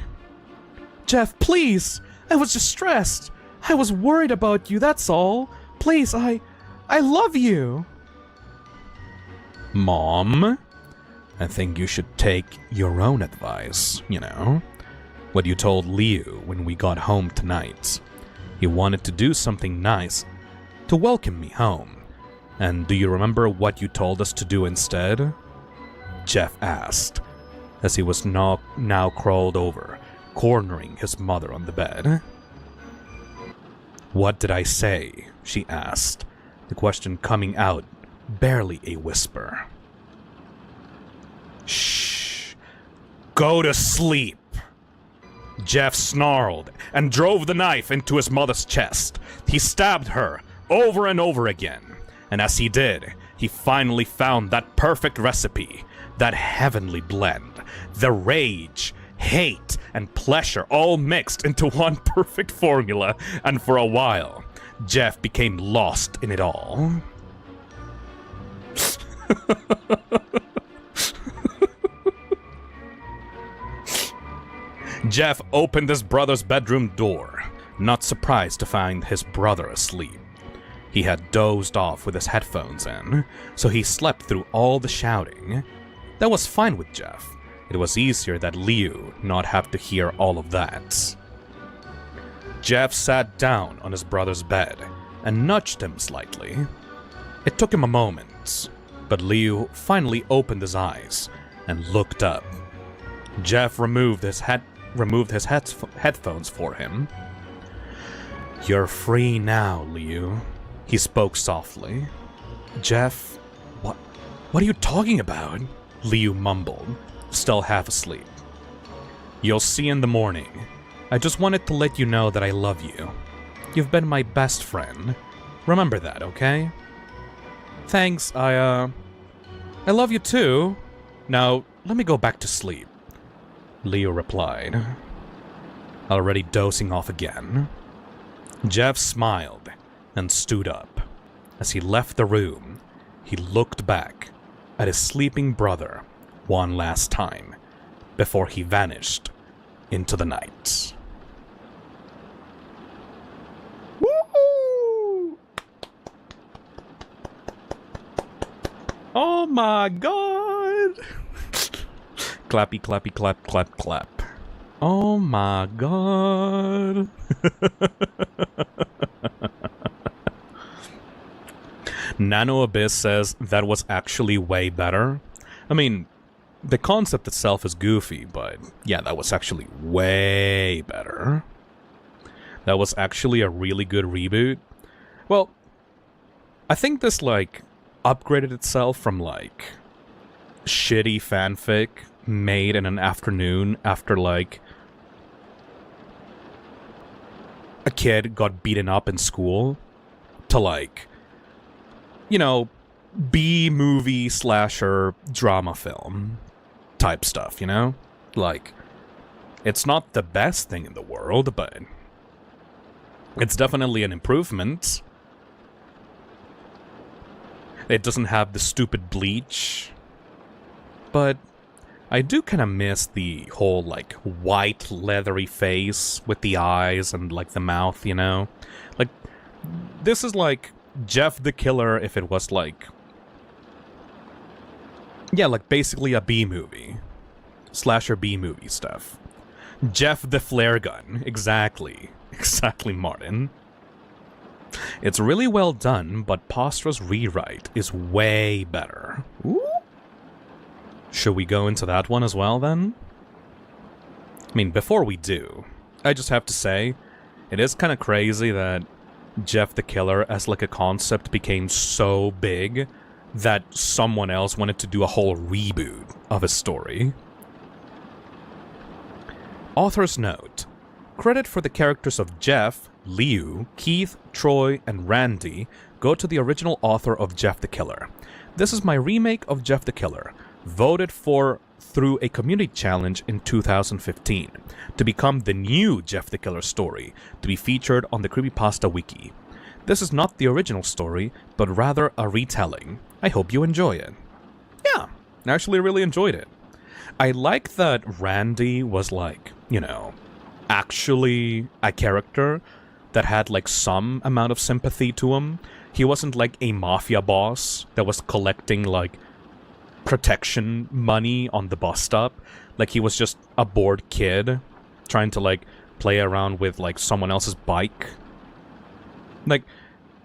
Jeff, please! I was just stressed. I was worried about you, that's all. Please, I love you. Mom, I think you should take your own advice, you know? What you told Liu when we got home tonight. You wanted to do something nice to welcome me home. And do you remember what you told us to do instead? Jeff asked, as he was now crawled over, cornering his mother on the bed. What did I say? She asked, the question coming out barely a whisper. Shh. Go to sleep. Jeff snarled and drove the knife into his mother's chest. He stabbed her over and over again. And as he did, he finally found that perfect recipe, that heavenly blend, the rage, hate, and pleasure all mixed into one perfect formula, and for a while, Jeff became lost in it all. Jeff opened his brother's bedroom door, not surprised to find his brother asleep. He had dozed off with his headphones in, so he slept through all the shouting. That was fine with Jeff. It was easier that Liu not have to hear all of that. Jeff sat down on his brother's bed and nudged him slightly. It took him a moment, but Liu finally opened his eyes and looked up. Jeff removed his headphones for him. You're free now, Liu. He spoke softly. Jeff, what are you talking about? Liu mumbled, still half asleep. You'll see in the morning. I just wanted to let you know that I love you. You've been my best friend. Remember that, okay? Thanks, I love you too. Now, let me go back to sleep. Liu replied, already dozing off again. Jeff smiled and stood up. As he left the room, he looked back at his sleeping brother one last time before he vanished into the night. Woo! Oh my god! Clappy, clappy, clap, clap, clap. Oh my god. Nano Abyss says that was actually way better. I mean, the concept itself is goofy, but yeah, that was actually way better. That was actually a really good reboot. Well, I think this, like, upgraded itself from, like, shitty fanfic made in an afternoon after, like, a kid got beaten up in school to, like, you know, B-movie slasher drama film type stuff, you know? Like, it's not the best thing in the world, but it's definitely an improvement. It doesn't have the stupid bleach, but I do kind of miss the whole, like, white leathery face with the eyes and, like, the mouth, you know? Like, this is like Jeff the Killer if it was, like, yeah, like, basically a B-movie. Slasher B-movie stuff. Jeff the Flare Gun. Exactly. Exactly, Martin. It's really well done, but Postra's rewrite is way better. Ooh. Should we go into that one as well, then? I mean, before we do, I just have to say, it is kind of crazy that Jeff the Killer as, like, a concept became so big that someone else wanted to do a whole reboot of his story. Author's note. Credit for the characters of Jeff, Liu, Keith, Troy, and Randy go to the original author of Jeff the Killer. This is my remake of Jeff the Killer, voted for through a community challenge in 2015 to become the new Jeff the Killer story to be featured on the Creepypasta Wiki. This is not the original story, but rather a retelling. I hope you enjoy it. Yeah, I actually really enjoyed it. I like that Randy was like, you know, actually a character that had like some amount of sympathy to him. He wasn't like a mafia boss that was collecting like protection money on the bus stop. Like he was just a bored kid trying to like play around with like someone else's bike. Like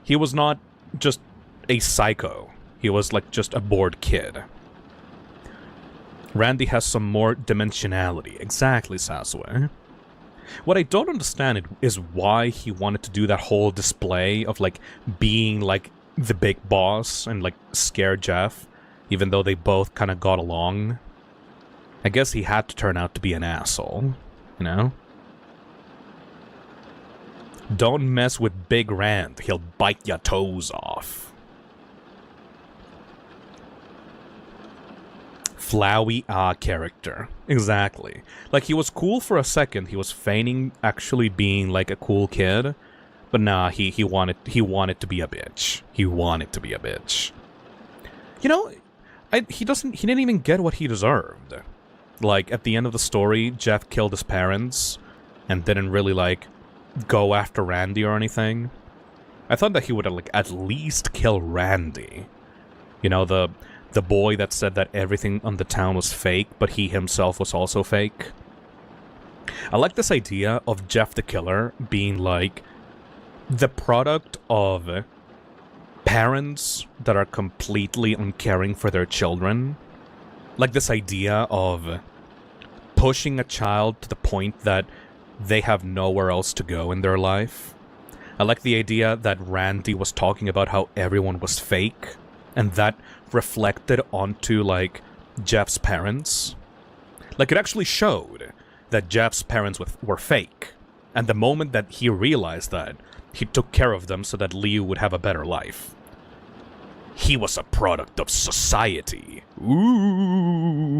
he was not just a psycho. He was like just a bored kid. Randy has some more dimensionality. Exactly, Sasue. What I don't understand is why he wanted to do that whole display of like being like the big boss and like scare Jeff, even though they both kind of got along. I guess he had to turn out to be an asshole, you know? Don't mess with Big Rand, he'll bite your toes off. Flowey character. Exactly. Like, he was cool for a second. He was feigning actually being, like, a cool kid. But nah, he wanted to be a bitch. He wanted to be a bitch. You know, he didn't even get what he deserved. Like, at the end of the story, Jeff killed his parents and didn't really, like, go after Randy or anything. I thought that he would, like, at least kill Randy. You know, the boy that said that everything on the town was fake, but he himself was also fake. I like this idea of Jeff the Killer being like the product of parents that are completely uncaring for their children. Like this idea of pushing a child to the point that they have nowhere else to go in their life. I like the idea that Randy was talking about how everyone was fake, and that reflected onto, like, Jeff's parents. Like, it actually showed that Jeff's parents were fake. And the moment that he realized that, he took care of them so that Liu would have a better life. He was a product of society. Ooh.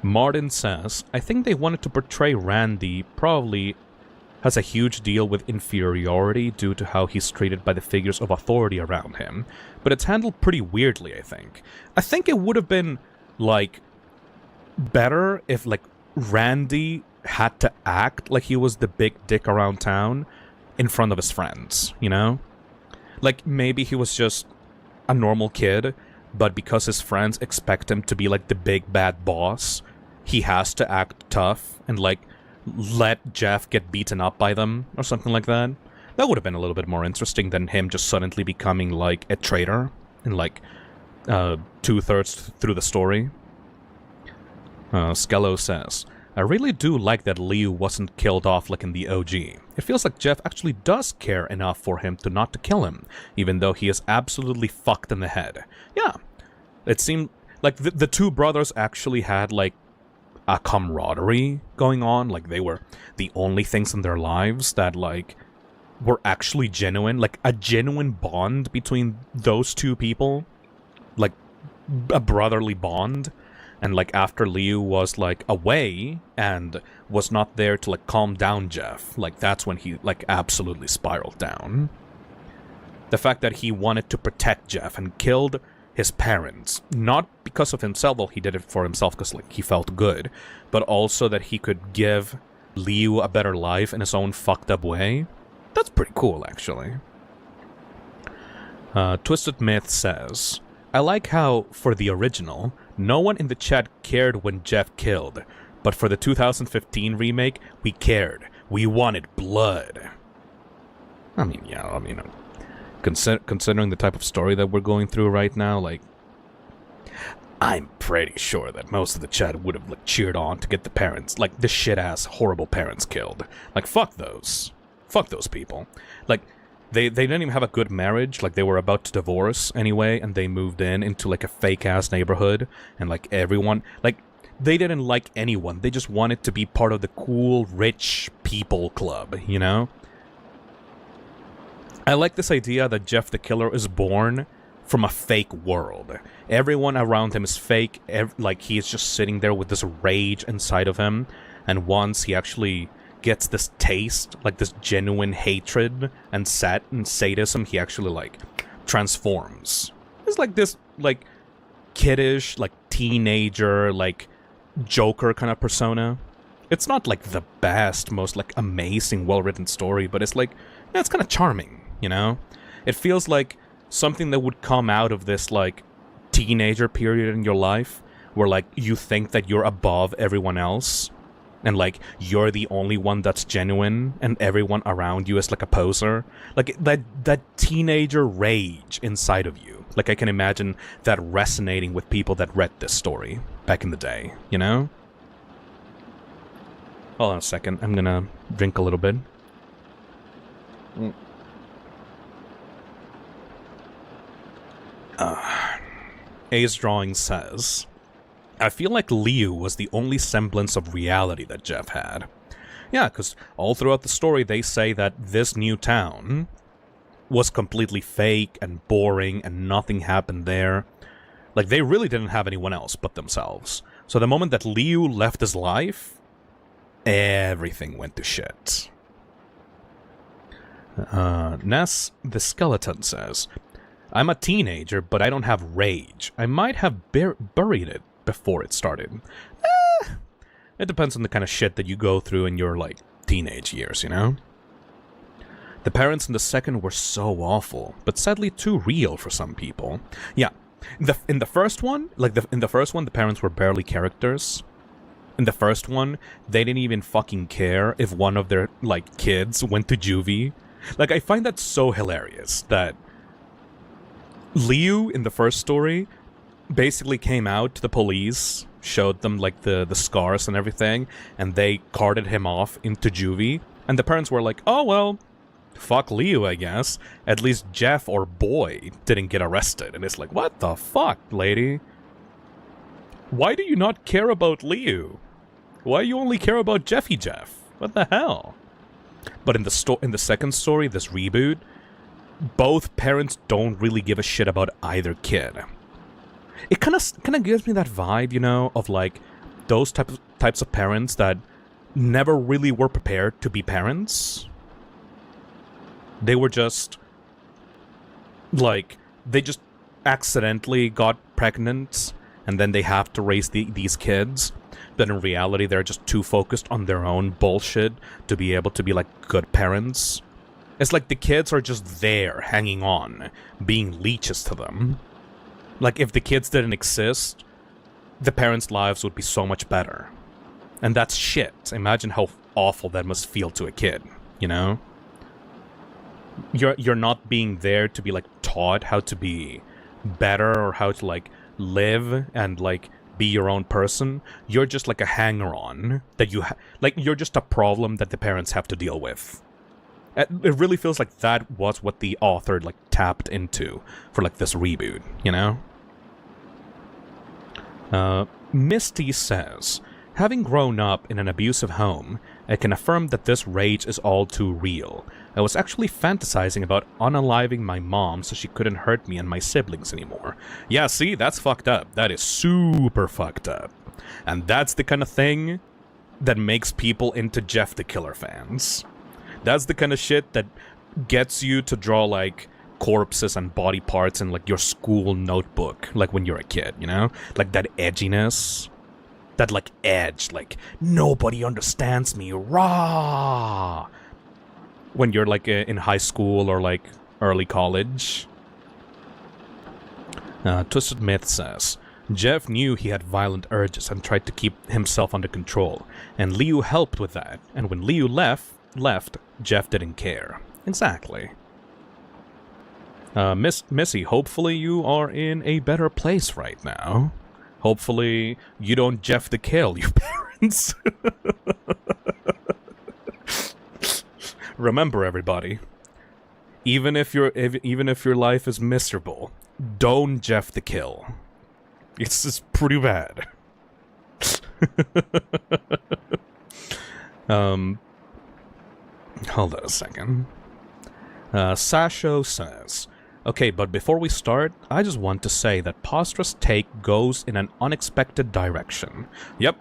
Martin says, I think they wanted to portray Randy probably has a huge deal with inferiority due to how he's treated by the figures of authority around him, but it's handled pretty weirdly, I think. I think it would have been, like, better if, like, Randy had to act like he was the big dick around town in front of his friends, you know? Like, maybe he was just a normal kid, but because his friends expect him to be, like, the big bad boss, he has to act tough and, like, let Jeff get beaten up by them, or something like that. That would have been a little bit more interesting than him just suddenly becoming, like, a traitor in, like, 2/3 through the story. Skello says, I really do like that Liu wasn't killed off like in the OG. It feels like Jeff actually does care enough for him to not to kill him, even though he is absolutely fucked in the head. Yeah, it seemed like the two brothers actually had, like, a camaraderie going on. Like, they were the only things in their lives that, like, were actually genuine. Like, a genuine bond between those two people. Like, a brotherly bond. And, like, after Liu was, like, away and was not there to, like, calm down Jeff, like, that's when he, like, absolutely spiraled down. The fact that he wanted to protect Jeff and killed his parents, not because of himself, well, he did it for himself because, like, he felt good, but also that he could give Liu a better life in his own fucked up way. That's pretty cool, actually. Twisted Myth says, I like how, for the original, no one in the chat cared when Jeff killed, but for the 2015 remake, we cared. We wanted blood. I mean, yeah, I mean, considering the type of story that we're going through right now, like, I'm pretty sure that most of the chat would have, like, cheered on to get the parents, like, the shit-ass, horrible parents killed. Like, fuck those. Fuck those people. Like, they didn't even have a good marriage, like, they were about to divorce anyway, and they moved into, like, a fake-ass neighborhood, and, like, everyone, like, they didn't like anyone, they just wanted to be part of the cool, rich people club, you know? I like this idea that Jeff the Killer is born from a fake world. Everyone around him is fake. Like, he is just sitting there with this rage inside of him. And once he actually gets this taste, like this genuine hatred and sadism, he actually, like, transforms. It's like this, like, kiddish, like, teenager, like, Joker kind of persona. It's not, like, the best, most, like, amazing, well-written story, but it's, like, yeah, it's kind of charming, you know? It feels like something that would come out of this, like, teenager period in your life, where, like, you think that you're above everyone else, and, like, you're the only one that's genuine, and everyone around you is, like, a poser. Like, that teenager rage inside of you. Like, I can imagine that resonating with people that read this story back in the day, you know? Hold on a second, I'm gonna drink a little bit. A's drawing says, I feel like Liu was the only semblance of reality that Jeff had. Yeah, because all throughout the story they say that this new town was completely fake and boring and nothing happened there. Like, they really didn't have anyone else but themselves. So the moment that Liu left his life, everything went to shit. Ness the Skeleton says, I'm a teenager, but I don't have rage. I might have buried it before it started. It depends on the kind of shit that you go through in your, like, teenage years, you know? The parents in the second were so awful, but sadly too real for some people. Yeah, in the first one, the parents were barely characters. In the first one, they didn't even fucking care if one of their, like, kids went to juvie. Like, I find that so hilarious that Liu, in the first story, basically came out to the police, showed them, like, the scars and everything, and they carted him off into juvie. And the parents were like, oh, well, fuck Liu, I guess. At least Jeff or Boy didn't get arrested. And it's like, what the fuck, lady? Why do you not care about Liu? Why do you only care about Jeffy Jeff? What the hell? But in the second story, this reboot, both parents don't really give a shit about either kid. It kind of gives me that vibe, you know, of, like, those types of parents that never really were prepared to be parents. They were just, like, they just accidentally got pregnant, and then they have to raise these kids. But in reality, they're just too focused on their own bullshit to be able to be, like, good parents. It's like the kids are just there, hanging on, being leeches to them. Like, if the kids didn't exist, the parents' lives would be so much better. And that's shit. Imagine how awful that must feel to a kid, you know? You're not being there to be, like, taught how to be better or how to, like, live and, like, be your own person. You're just, like, a hanger-on that you're just a problem that the parents have to deal with. It really feels like that was what the author, like, tapped into for, like, this reboot, you know? Misty says, having grown up in an abusive home, I can affirm that this rage is all too real. I was actually fantasizing about unaliving my mom so she couldn't hurt me and my siblings anymore. Yeah, see, that's fucked up. That is super fucked up. And that's the kind of thing that makes people into Jeff the Killer fans. That's the kind of shit that gets you to draw, like, corpses and body parts in, like, your school notebook, like, when you're a kid, you know? Like, that edginess. That, like, edge, like, nobody understands me, rah! When you're, like, in high school or, like, early college. Twisted Myth says, Jeff knew he had violent urges and tried to keep himself under control, and Liu helped with that, and when Liu left, Jeff didn't care. Exactly. Missy, hopefully you are in a better place right now. Hopefully you don't Jeff the Kill your parents. Remember, everybody, even if your life is miserable, don't Jeff the Kill. It's just pretty bad. Hold on a second. Sasho says, Okay, but before we start, I just want to say that Pastra's take goes in an unexpected direction. Yep,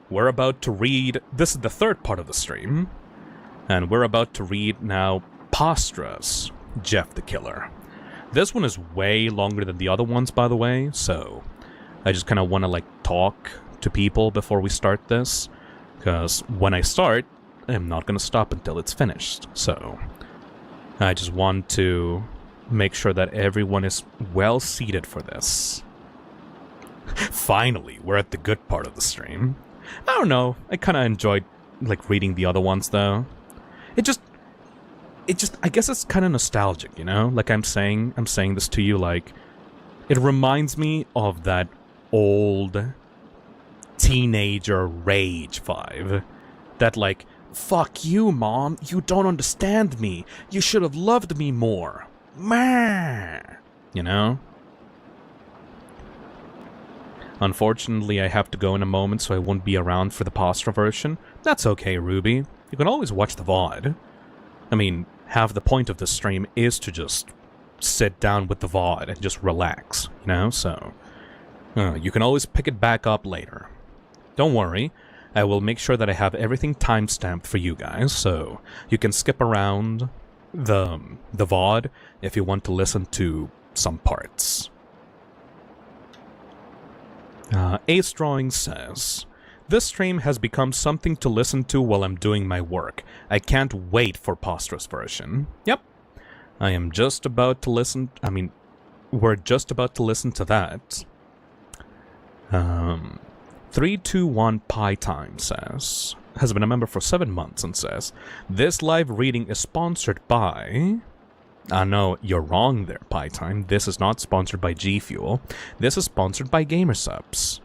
we're about to read... This is the third part of the stream. And we're about to read now Pastra's Jeff the Killer. This one is way longer than the other ones, by the way, so I just kind of want to, like, talk to people before we start this. Because when I start, I'm not going to stop until it's finished. So I just want to make sure that everyone is well seated for this. Finally, we're at the good part of the stream. I don't know. I kind of enjoyed, like, reading the other ones, though. It just, I guess it's kind of nostalgic, you know? Like I'm saying this to you, like, it reminds me of that old teenager rage vibe. That, like, fuck you, Mom, you don't understand me. You should have loved me more. Meh. You know? Unfortunately, I have to go in a moment, so I won't be around for the Pastra version. That's okay, Ruby. You can always watch the VOD. I mean, half the point of the stream is to just sit down with the VOD and just relax, you know? So, you can always pick it back up later. Don't worry, I will make sure that I have everything timestamped for you guys, so you can skip around the VOD if you want to listen to some parts. Ace Drawing says, this stream has become something to listen to while I'm doing my work. I can't wait for Pastra's version. Yep. I am just about to listen... I mean, we're just about to listen to that. 321 Pie Time says... has been a member for 7 months and says, this live reading is sponsored by... no, you're wrong there, Pie Time. This is not sponsored by G Fuel. This is sponsored by Gamersubs.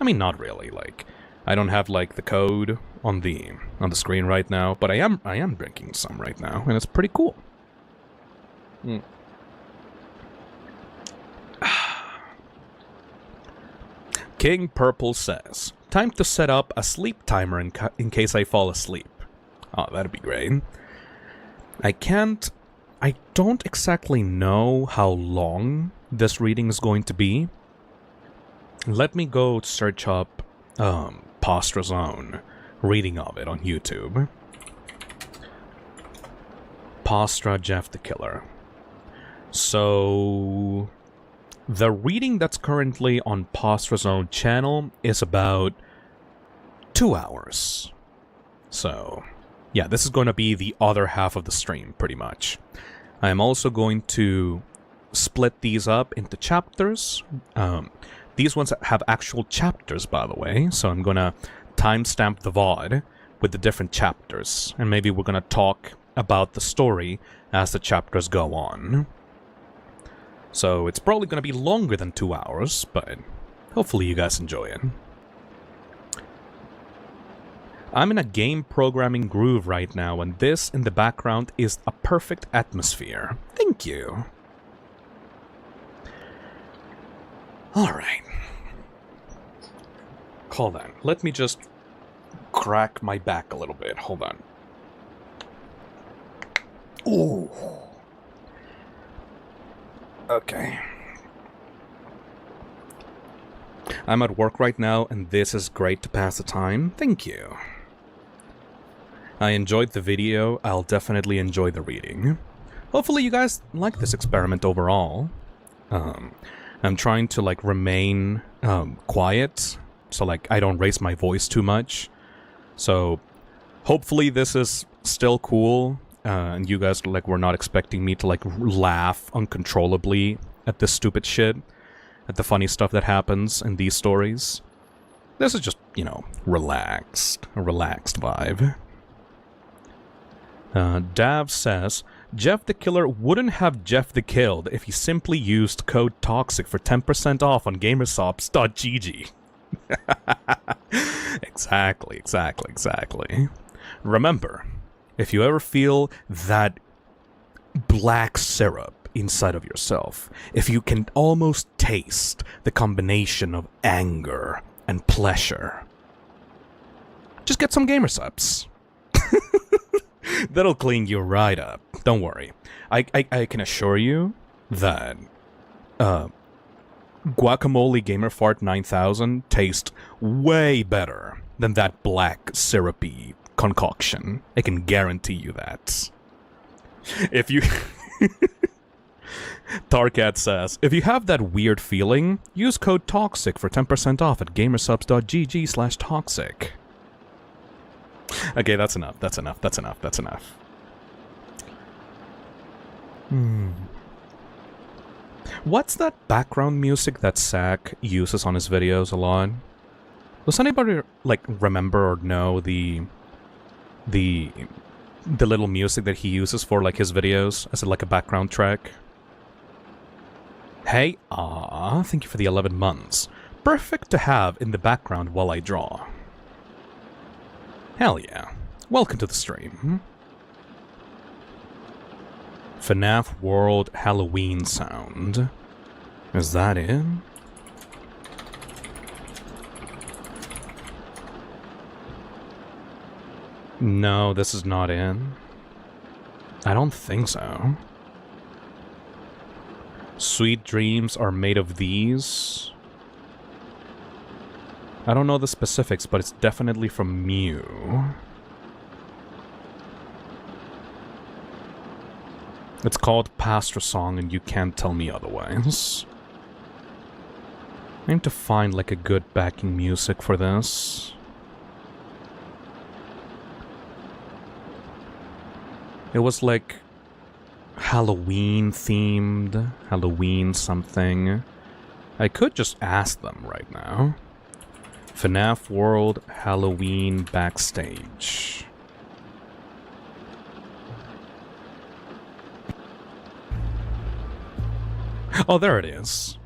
I mean, not really, like... I don't have, like, the code on the screen right now, but I am drinking some right now, and it's pretty cool. King Purple says, time to set up a sleep timer in case I fall asleep. Oh, that'd be great. I don't exactly know how long this reading is going to be. Let me go search up, Pastra's own reading of it on YouTube. Pastra Jeff the Killer. So, the reading that's currently on Pastra's own channel is about 2 hours. So, yeah, this is going to be the other half of the stream, pretty much. I am also going to split these up into chapters. These ones have actual chapters, by the way, so I'm gonna timestamp the VOD with the different chapters, and maybe we're gonna talk about the story as the chapters go on. So it's probably gonna be longer than 2 hours, but hopefully you guys enjoy it. I'm in a game programming groove right now, and this in the background is a perfect atmosphere. Thank you. Alright. Hold on. Let me just crack my back a little bit. Hold on. Ooh. Okay. I'm at work right now, and this is great to pass the time. Thank you. I enjoyed the video. I'll definitely enjoy the reading. Hopefully you guys like this experiment overall. I'm trying to, like, remain quiet, so, like, I don't raise my voice too much. So, hopefully this is still cool, and you guys, like, were not expecting me to, like, laugh uncontrollably at this stupid shit, at the funny stuff that happens in these stories. This is just, you know, relaxed. A relaxed vibe. Dav says, Jeff the Killer wouldn't have Jeff the Killed if he simply used code TOXIC for 10% off on gamersops.gg. Exactly. Remember, if you ever feel that black syrup inside of yourself, if you can almost taste the combination of anger and pleasure, just get some Gamersubs. That'll clean you right up. Don't worry. I can assure you that Guacamole Gamer Fart 9000 tastes way better than that black syrupy concoction. I can guarantee you that. If you... Tarkat says, if you have that weird feeling, use code TOXIC for 10% off at gamersubs.gg/toxic. Okay, that's enough. That's enough. That's enough. That's enough. What's that background music that Zach uses on his videos a lot? Does anybody, like, remember or know the little music that he uses for, like, his videos as, like, a background track? Hey, thank you for the 11 months. Perfect to have in the background while I draw. Hell yeah. Welcome to the stream. FNAF World Halloween sound. Is that it? No, this is not in. I don't think so. Sweet dreams are made of these. I don't know the specifics, but it's definitely from Mew. It's called Pastor Song, and you can't tell me otherwise. I need to find, like, a good backing music for this. It was, like, Halloween-themed, Halloween something. I could just ask them right now. FNAF World Halloween Backstage. Oh, there it is.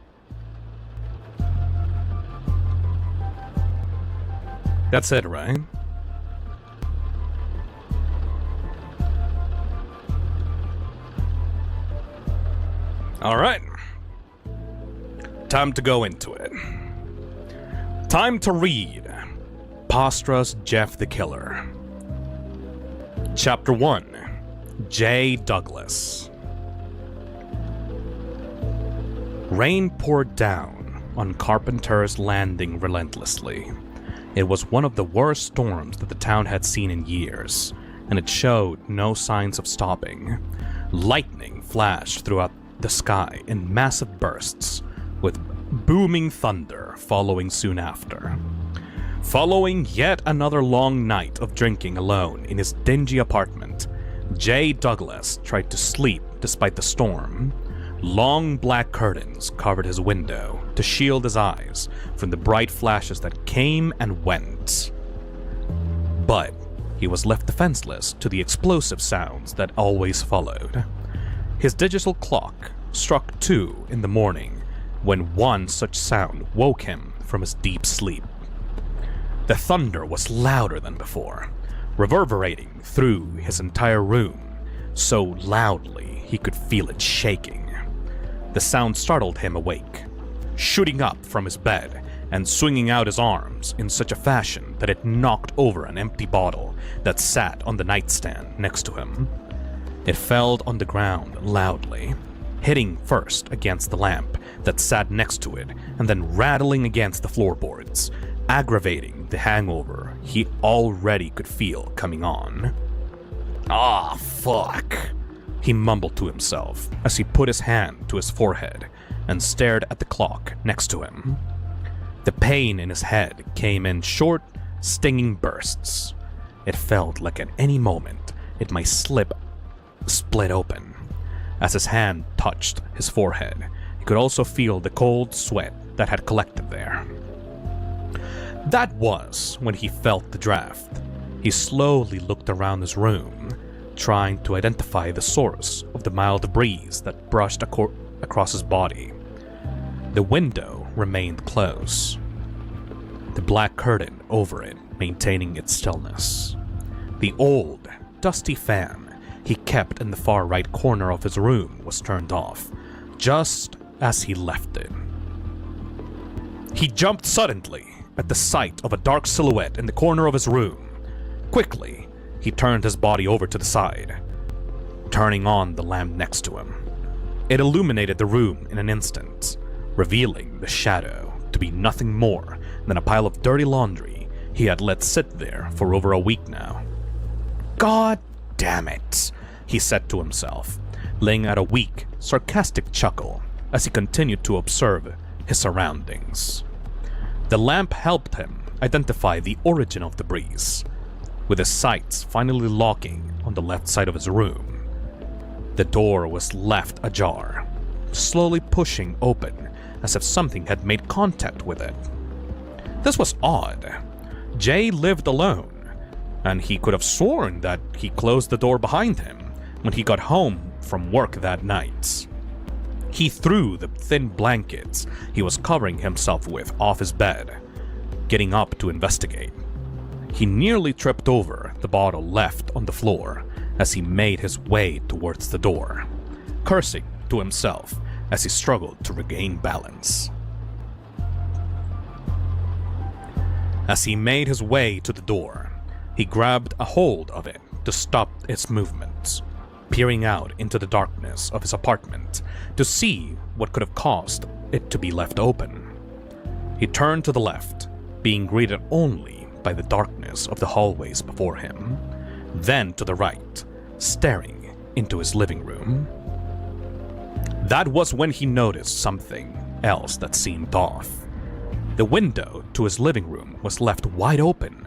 That's it, right? Alright. Time to go into it. Time to read Pastra's Jeff the Killer. Chapter 1. J. Douglas. Rain poured down on Carpenter's Landing relentlessly. It was one of the worst storms that the town had seen in years, and it showed no signs of stopping. Lightning flashed throughout the sky in massive bursts, with booming thunder following soon after. Following yet another long night of drinking alone in his dingy apartment, J. Douglas tried to sleep despite the storm. Long black curtains covered his window to shield his eyes from the bright flashes that came and went. But he was left defenseless to the explosive sounds that always followed. His digital clock struck 2 in the morning when one such sound woke him from his deep sleep. The thunder was louder than before, reverberating through his entire room, so loudly he could feel it shaking. The sound startled him awake, shooting up from his bed and swinging out his arms in such a fashion that it knocked over an empty bottle that sat on the nightstand next to him. It fell on the ground loudly, hitting first against the lamp that sat next to it and then rattling against the floorboards, aggravating the hangover he already could feel coming on. "Ah, fuck," he mumbled to himself as he put his hand to his forehead and stared at the clock next to him. The pain in his head came in short, stinging bursts. It felt like at any moment it might split open. As his hand touched his forehead, he could also feel the cold sweat that had collected there. That was when he felt the draft. He slowly looked around his room, trying to identify the source of the mild breeze that brushed across his body. The window remained closed, the black curtain over it maintaining its stillness. The old, dusty fan he kept in the far right corner of his room was turned off, just as he left it. He jumped suddenly at the sight of a dark silhouette in the corner of his room. Quickly, he turned his body over to the side, turning on the lamp next to him. It illuminated the room in an instant, revealing the shadow to be nothing more than a pile of dirty laundry he had let sit there for over a week now. "God damn it," he said to himself, laying out a weak, sarcastic chuckle as he continued to observe his surroundings. The lamp helped him identify the origin of the breeze, with his sights finally locking on the left side of his room. The door was left ajar, slowly pushing open as if something had made contact with it. This was odd. Jay lived alone, and he could have sworn that he closed the door behind him when he got home from work that night. He threw the thin blankets he was covering himself with off his bed, getting up to investigate. He nearly tripped over the bottle left on the floor as he made his way towards the door, cursing to himself as he struggled to regain balance. As he made his way to the door, he grabbed a hold of it to stop its movements, peering out into the darkness of his apartment to see what could have caused it to be left open. He turned to the left, being greeted only by the darkness of the hallways before him, then to the right, staring into his living room. That was when he noticed something else that seemed off. The window to his living room was left wide open,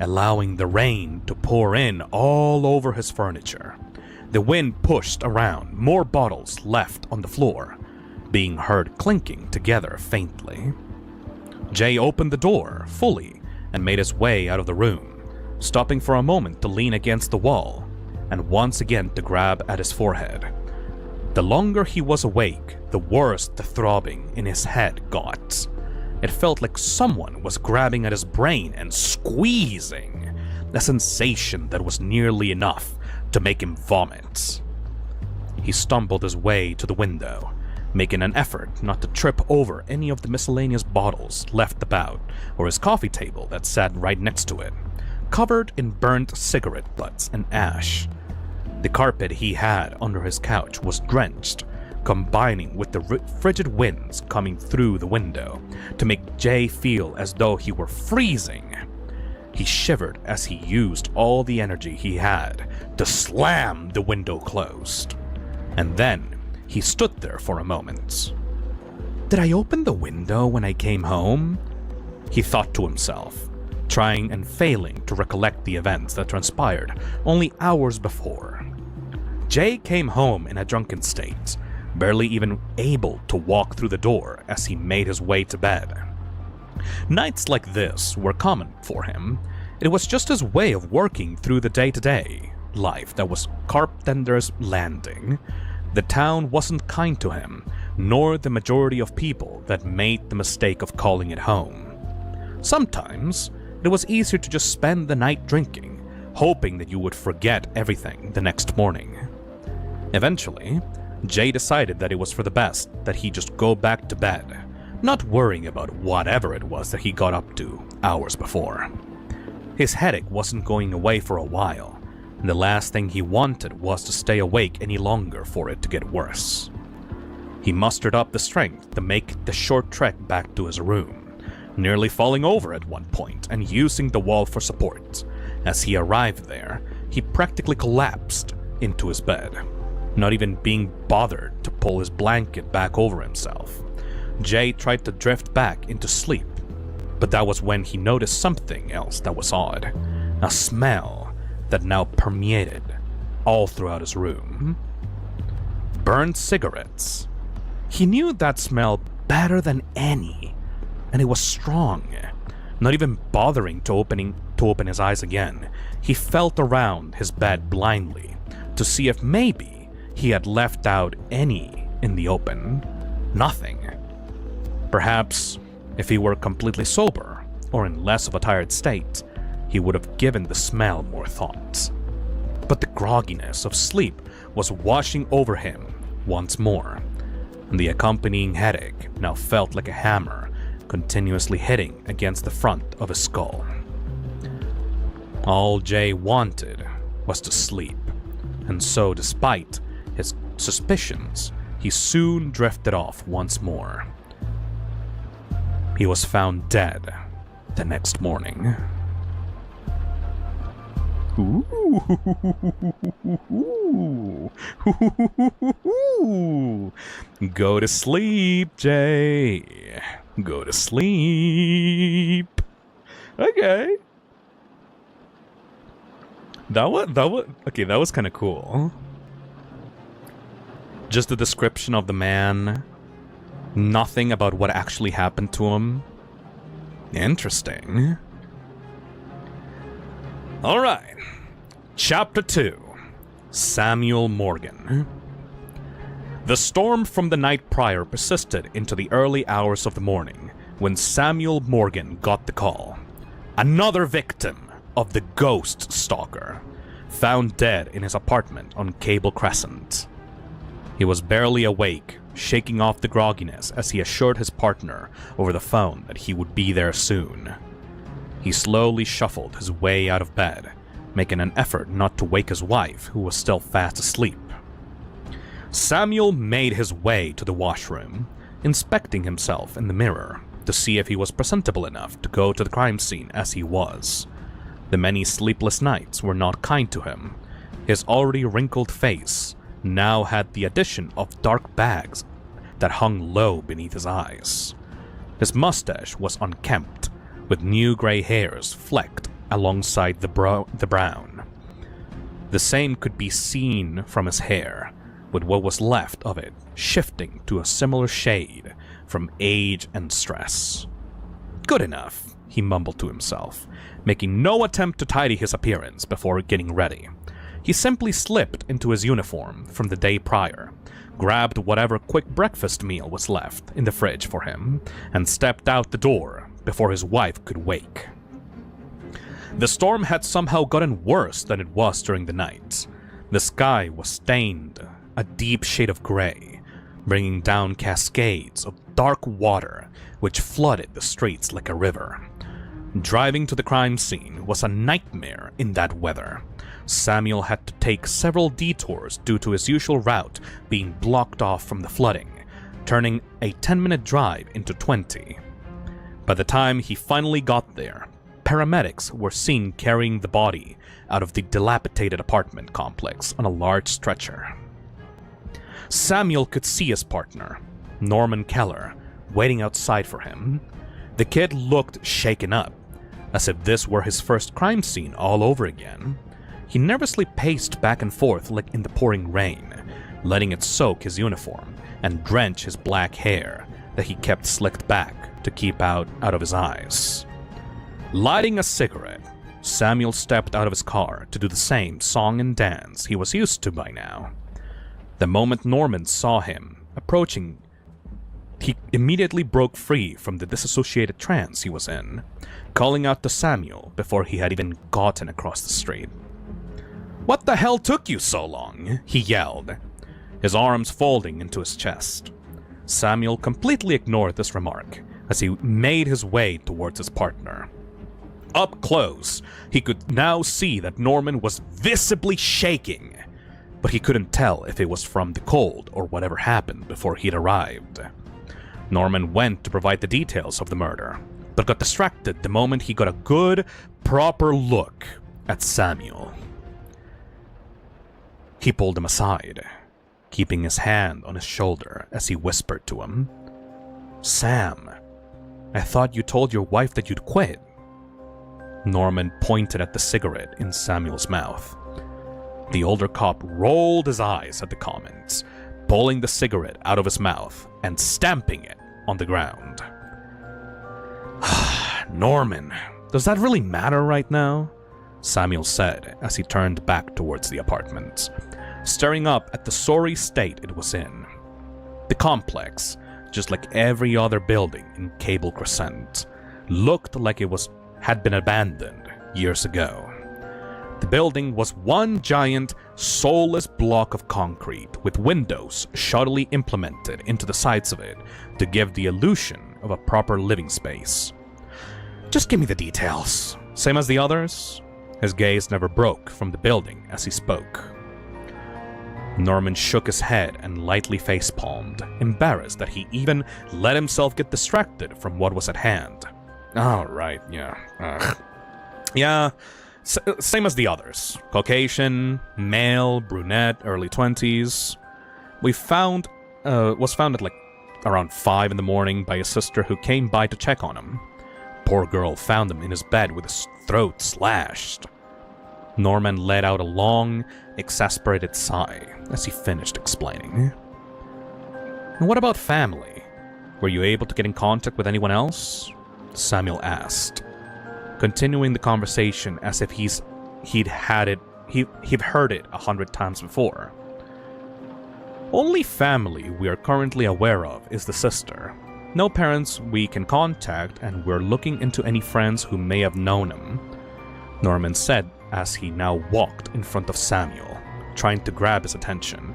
allowing the rain to pour in all over his furniture. The wind pushed around more bottles left on the floor, being heard clinking together faintly. Jay opened the door fully and made his way out of the room, stopping for a moment to lean against the wall and once again to grab at his forehead. The longer he was awake, the worse the throbbing in his head got. It felt like someone was grabbing at his brain and squeezing, a sensation that was nearly enough to make him vomit. He stumbled his way to the window, making an effort not to trip over any of the miscellaneous bottles left about or his coffee table that sat right next to it, covered in burnt cigarette butts and ash. The carpet he had under his couch was drenched, combining with the frigid winds coming through the window to make Jay feel as though he were freezing. He shivered as he used all the energy he had to slam the window closed. And then he stood there for a moment. "Did I open the window when I came home?" he thought to himself, trying and failing to recollect the events that transpired only hours before. Jay came home in a drunken state, barely even able to walk through the door as he made his way to bed. Nights like this were common for him. It was just his way of working through the day-to-day life that was Carpenter's Landing. The town wasn't kind to him, nor the majority of people that made the mistake of calling it home. Sometimes, it was easier to just spend the night drinking, hoping that you would forget everything the next morning. Eventually, Jay decided that it was for the best that he just go back to bed, not worrying about whatever it was that he got up to hours before. His headache wasn't going away for a while, and the last thing he wanted was to stay awake any longer for it to get worse. He mustered up the strength to make the short trek back to his room, nearly falling over at one point and using the wall for support. As he arrived there, he practically collapsed into his bed, not even being bothered to pull his blanket back over himself. Jay tried to drift back into sleep, but that was when he noticed something else that was odd. A smell that now permeated all throughout his room. Burned cigarettes. He knew that smell better than any, and it was strong. Not even bothering to open his eyes again, he felt around his bed blindly to see if maybe he had left out any in the open. Nothing. Perhaps if he were completely sober or in less of a tired state, he would have given the smell more thought. But the grogginess of sleep was washing over him once more, and the accompanying headache now felt like a hammer continuously hitting against the front of his skull. All Jay wanted was to sleep, and so despite his suspicions, he soon drifted off once more. He was found dead the next morning. Go to sleep, Jay. Go to sleep. Okay. That was kind of cool. Just the description of the man. Nothing about what actually happened to him. Interesting. Alright. Chapter 2. Samuel Morgan. The storm from the night prior persisted into the early hours of the morning when Samuel Morgan got the call. Another victim of the Ghost Stalker, found dead in his apartment on Cable Crescent. He was barely awake, shaking off the grogginess as he assured his partner over the phone that he would be there soon. He slowly shuffled his way out of bed, making an effort not to wake his wife, who was still fast asleep. Samuel made his way to the washroom, inspecting himself in the mirror to see if he was presentable enough to go to the crime scene as he was. The many sleepless nights were not kind to him. His already wrinkled face now had the addition of dark bags that hung low beneath his eyes. His mustache was unkempt, with new gray hairs flecked alongside the brown. The same could be seen from his hair, with what was left of it shifting to a similar shade from age and stress. Good enough, he mumbled to himself, making no attempt to tidy his appearance before getting ready. He simply slipped into his uniform from the day prior, grabbed whatever quick breakfast meal was left in the fridge for him, and stepped out the door before his wife could wake. The storm had somehow gotten worse than it was during the night. The sky was stained a deep shade of gray, bringing down cascades of dark water which flooded the streets like a river. Driving to the crime scene was a nightmare in that weather. Samuel had to take several detours due to his usual route being blocked off from the flooding, turning a 10-minute drive into 20. By the time he finally got there, paramedics were seen carrying the body out of the dilapidated apartment complex on a large stretcher. Samuel could see his partner, Norman Keller, waiting outside for him. The kid looked shaken up, as if this were his first crime scene all over again. He nervously paced back and forth like in the pouring rain, letting it soak his uniform and drench his black hair that he kept slicked back to keep out of his eyes. Lighting a cigarette, Samuel stepped out of his car to do the same song and dance he was used to by now. The moment Norman saw him approaching, he immediately broke free from the disassociated trance he was in, calling out to Samuel before he had even gotten across the street. "What the hell took you so long?" he yelled, his arms folding into his chest. Samuel completely ignored this remark as he made his way towards his partner. Up close, he could now see that Norman was visibly shaking, but he couldn't tell if it was from the cold or whatever happened before he'd arrived. Norman went to provide the details of the murder, but got distracted the moment he got a good, proper look at Samuel. He pulled him aside, keeping his hand on his shoulder as he whispered to him, "Sam, I thought you told your wife that you'd quit." Norman pointed at the cigarette in Samuel's mouth. The older cop rolled his eyes at the comments, pulling the cigarette out of his mouth and stamping it on the ground. "Norman, does that really matter right now?" Samuel said as he turned back towards the apartment, staring up at the sorry state it was in. The complex, just like every other building in Cable Crescent, looked like it had been abandoned years ago. The building was one giant, soulless block of concrete with windows shoddily implemented into the sides of it to give the illusion of a proper living space. "Just give me the details. Same as the others?" His gaze never broke from the building as he spoke. Norman shook his head and lightly facepalmed, embarrassed that he even let himself get distracted from what was at hand. Oh, right, yeah. Yeah, same as the others. Caucasian, male, brunette, early 20s. Was found at like around 5 in the morning by a sister who came by to check on him. Poor girl found him in his bed with his throat slashed. Norman let out a long, exasperated sigh as he finished explaining. And what about family? Were you able to get in contact with anyone else? Samuel asked, continuing the conversation as if he'd heard it 100 times before. Only family we are currently aware of is the sister. No parents we can contact, and we're looking into any friends who may have known him, Norman said as he now walked in front of Samuel, trying to grab his attention.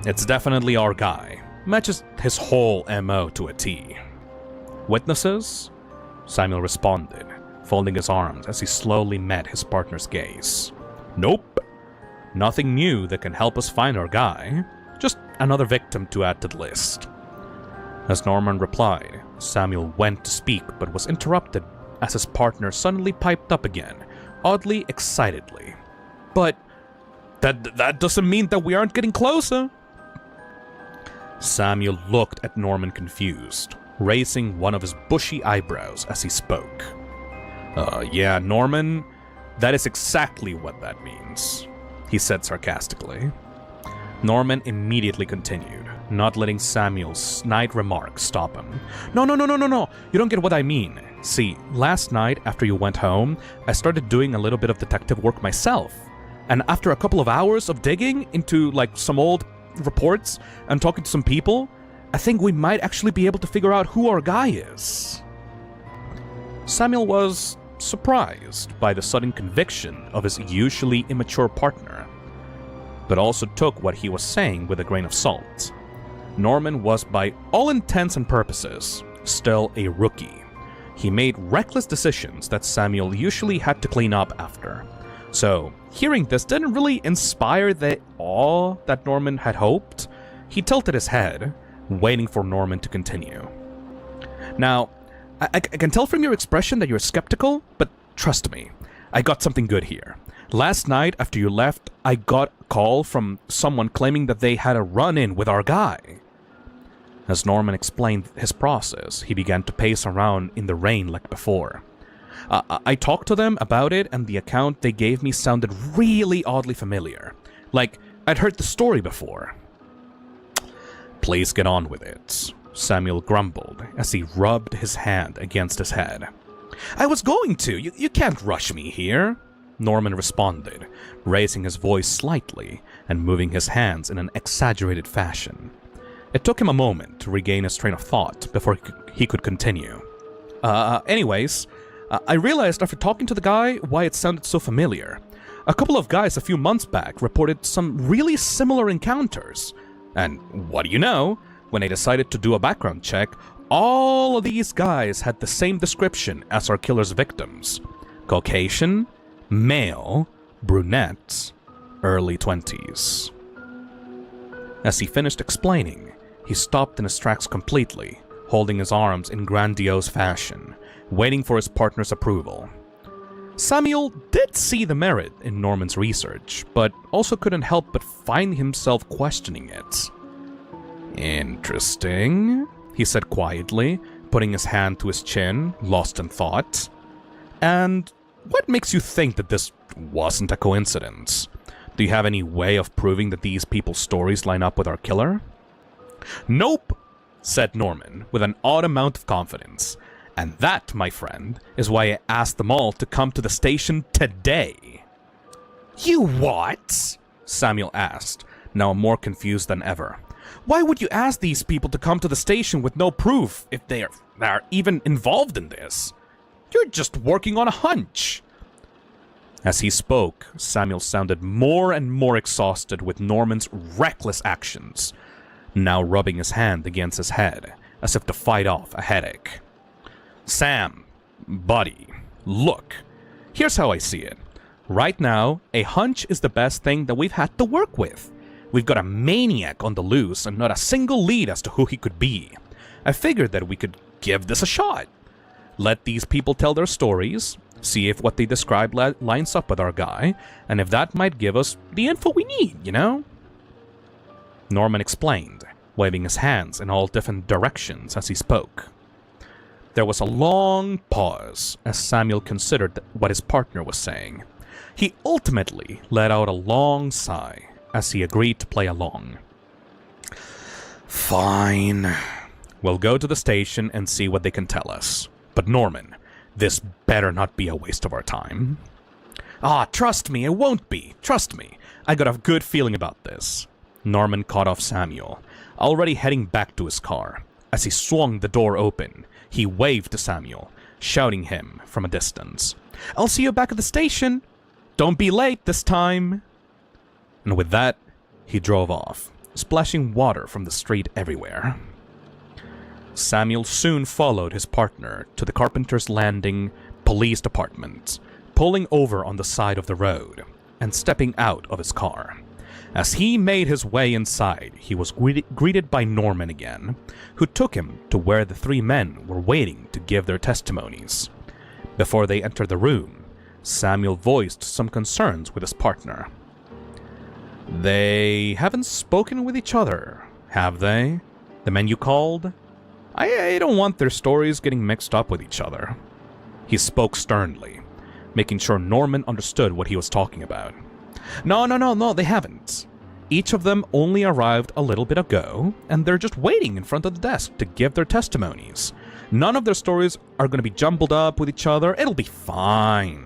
It's definitely our guy. Matches his whole MO to a T. Witnesses? Samuel responded, folding his arms as he slowly met his partner's gaze. Nope. Nothing new that can help us find our guy. Just another victim to add to the list. As Norman replied, Samuel went to speak but was interrupted as his partner suddenly piped up again, oddly excitedly. But that doesn't mean that we aren't getting closer. Samuel looked at Norman confused, raising one of his bushy eyebrows as he spoke. Yeah, Norman, that is exactly what that means, he said sarcastically. Norman immediately continued, not letting Samuel's snide remark stop him. No, you don't get what I mean. See, last night after you went home, I started doing a little bit of detective work myself. And after a couple of hours of digging into like some old reports and talking to some people, I think we might actually be able to figure out who our guy is. Samuel was surprised by the sudden conviction of his usually immature partner, but also took what he was saying with a grain of salt. Norman was, by all intents and purposes, still a rookie. He made reckless decisions that Samuel usually had to clean up after. So, hearing this didn't really inspire the awe that Norman had hoped. He tilted his head, waiting for Norman to continue. Now, I can tell from your expression that you're skeptical, but trust me, I got something good here. Last night, after you left, I got a call from someone claiming that they had a run-in with our guy. As Norman explained his process, he began to pace around in the rain like before. I talked to them about it, and the account they gave me sounded really oddly familiar. Like, I'd heard the story before. Please get on with it, Samuel grumbled as he rubbed his hand against his head. I was going to. You can't rush me here, Norman responded, raising his voice slightly and moving his hands in an exaggerated fashion. It took him a moment to regain his train of thought before he could continue. Anyways, I realized after talking to the guy why it sounded so familiar. A couple of guys a few months back reported some really similar encounters. And what do you know? When I decided to do a background check, all of these guys had the same description as our killer's victims. Caucasian, male, brunette, early 20s. As he finished explaining, he stopped in his tracks completely, holding his arms in grandiose fashion, waiting for his partner's approval. Samuel did see the merit in Norman's research, but also couldn't help but find himself questioning it. Interesting, he said quietly, putting his hand to his chin, lost in thought. And what makes you think that this wasn't a coincidence? Do you have any way of proving that these people's stories line up with our killer? Nope, said Norman, with an odd amount of confidence. And that, my friend, is why I asked them all to come to the station today. You what? Samuel asked, now more confused than ever. Why would you ask these people to come to the station with no proof if they are even involved in this? You're just working on a hunch. As he spoke, Samuel sounded more and more exhausted with Norman's reckless actions, now rubbing his hand against his head, as if to fight off a headache. Sam, buddy, look, here's how I see it. Right now, a hunch is the best thing that we've had to work with. We've got a maniac on the loose and not a single lead as to who he could be. I figured that we could give this a shot. Let these people tell their stories, see if what they describe lines up with our guy, and if that might give us the info we need, you know? Norman explained, waving his hands in all different directions as he spoke. There was a long pause as Samuel considered what his partner was saying. He ultimately let out a long sigh as he agreed to play along. Fine. We'll go to the station and see what they can tell us. But Norman, this better not be a waste of our time. Trust me, it won't be. Trust me. I got a good feeling about this. Norman cut off Samuel, already heading back to his car. As he swung the door open, he waved to Samuel, shouting him from a distance. I'll see you back at the station. Don't be late this time. And with that, he drove off, splashing water from the street everywhere. Samuel soon followed his partner to the Carpenter's Landing police department, pulling over on the side of the road and stepping out of his car. As he made his way inside, he was greeted by Norman again, who took him to where the three men were waiting to give their testimonies. Before they entered the room, Samuel voiced some concerns with his partner. They haven't spoken with each other, have they? The men you called? I don't want their stories getting mixed up with each other. He spoke sternly, making sure Norman understood what he was talking about. No, they haven't. Each of them only arrived a little bit ago, and they're just waiting in front of the desk to give their testimonies. None of their stories are going to be jumbled up with each other. It'll be fine.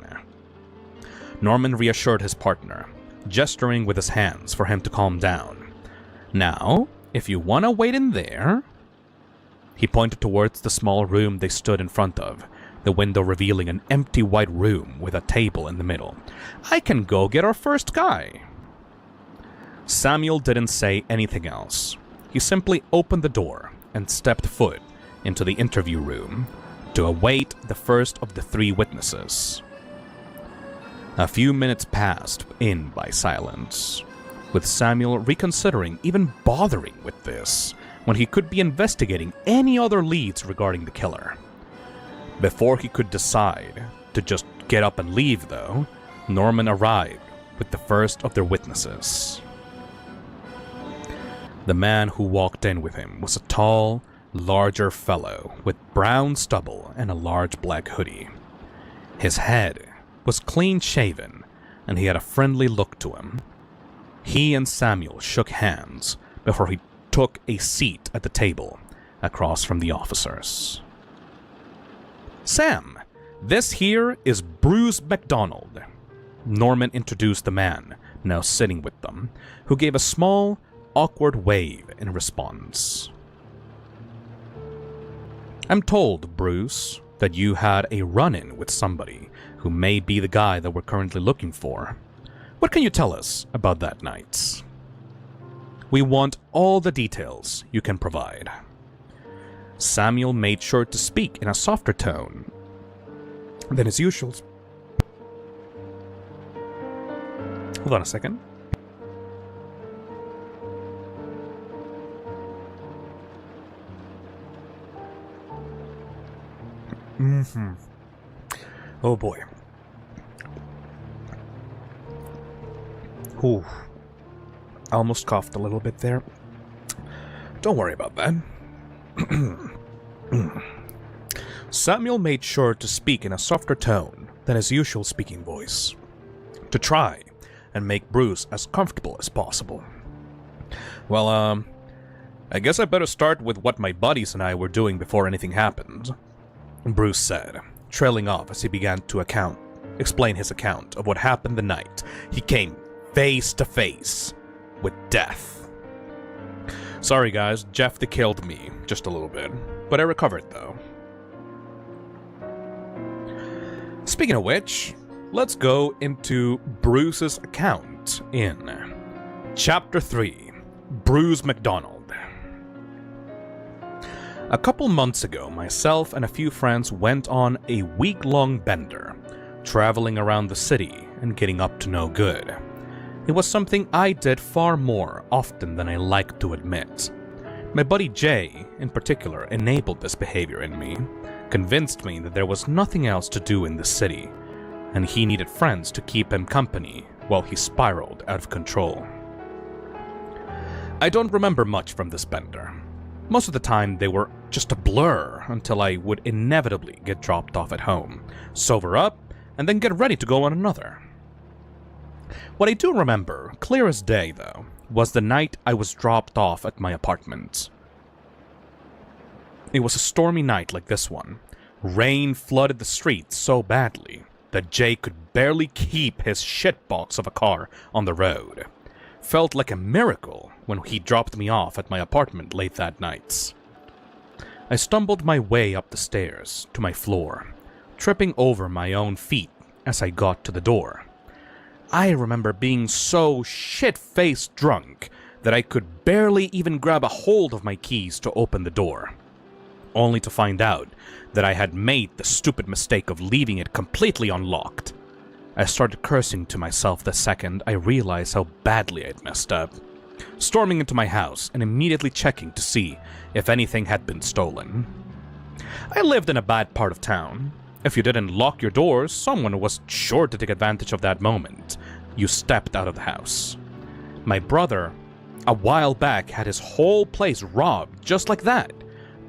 Norman reassured his partner, gesturing with his hands for him to calm down. Now, if you want to wait in there... He pointed towards the small room they stood in front of, the window revealing an empty white room with a table in the middle. I can go get our first guy. Samuel didn't say anything else. He simply opened the door and stepped foot into the interview room to await the first of the three witnesses. A few minutes passed in by silence, with Samuel reconsidering even bothering with this when he could be investigating any other leads regarding the killer. Before he could decide to just get up and leave, though, Norman arrived with the first of their witnesses. The man who walked in with him was a tall, larger fellow with brown stubble and a large black hoodie. His head was clean-shaven, and he had a friendly look to him. He and Samuel shook hands before he took a seat at the table across from the officers. Sam, this here is Bruce MacDonald. Norman introduced the man, now sitting with them, who gave a small, awkward wave in response. I'm told, Bruce, that you had a run-in with somebody who may be the guy that we're currently looking for. What can you tell us about that night? We want all the details you can provide. Samuel made sure to speak in a softer tone than his usual. Hold on a second. Oh boy. Ooh. I almost coughed a little bit there. Don't worry about that. Samuel made sure to speak in a softer tone than his usual speaking voice, to try and make Bruce as comfortable as possible. Well, I guess I better start with what my buddies and I were doing before anything happened, Bruce said, trailing off as he began to explain his account of what happened the night he came face to face with death. Sorry guys, Jeff killed me just a little bit, but I recovered though. Speaking of which, let's go into Bruce's account in Chapter 3, Bruce MacDonald. A couple months ago, myself and a few friends went on a week-long bender, traveling around the city and getting up to no good. It was something I did far more often than I like to admit. My buddy Jay, in particular, enabled this behavior in me, convinced me that there was nothing else to do in the city, and he needed friends to keep him company while he spiraled out of control. I don't remember much from this bender. Most of the time they were just a blur until I would inevitably get dropped off at home, sober up, and then get ready to go on another. What I do remember, clear as day though, was the night I was dropped off at my apartment. It was a stormy night like this one. Rain flooded the streets so badly that Jay could barely keep his shitbox of a car on the road. Felt like a miracle when he dropped me off at my apartment late that night. I stumbled my way up the stairs to my floor, tripping over my own feet as I got to the door. I remember being so shit-faced drunk that I could barely even grab a hold of my keys to open the door, only to find out that I had made the stupid mistake of leaving it completely unlocked. I started cursing to myself the second I realized how badly I'd messed up, storming into my house and immediately checking to see if anything had been stolen. I lived in a bad part of town. If you didn't lock your doors, someone was sure to take advantage of that moment you stepped out of the house. My brother, a while back, had his whole place robbed just like that.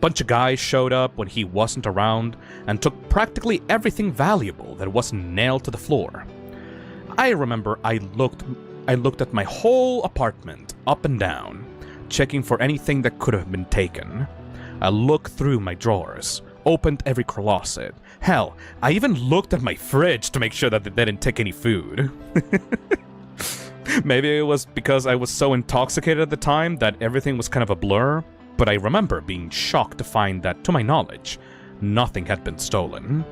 Bunch of guys showed up when he wasn't around and took practically everything valuable that wasn't nailed to the floor. I remember I looked at my whole apartment up and down, checking for anything that could have been taken. I looked through my drawers, opened every closet. Hell, I even looked at my fridge to make sure that they didn't take any food. Maybe it was because I was so intoxicated at the time that everything was kind of a blur, but I remember being shocked to find that, to my knowledge, nothing had been stolen.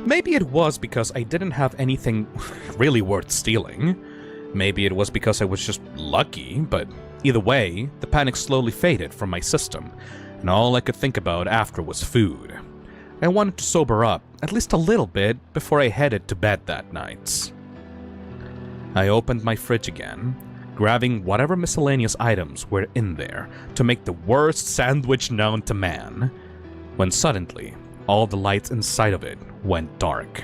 Maybe it was because I didn't have anything really worth stealing. Maybe it was because I was just lucky, but either way, the panic slowly faded from my system, and all I could think about after was food. I wanted to sober up at least a little bit before I headed to bed that night. I opened my fridge again, grabbing whatever miscellaneous items were in there to make the worst sandwich known to man, when suddenly, all the lights inside of it went dark.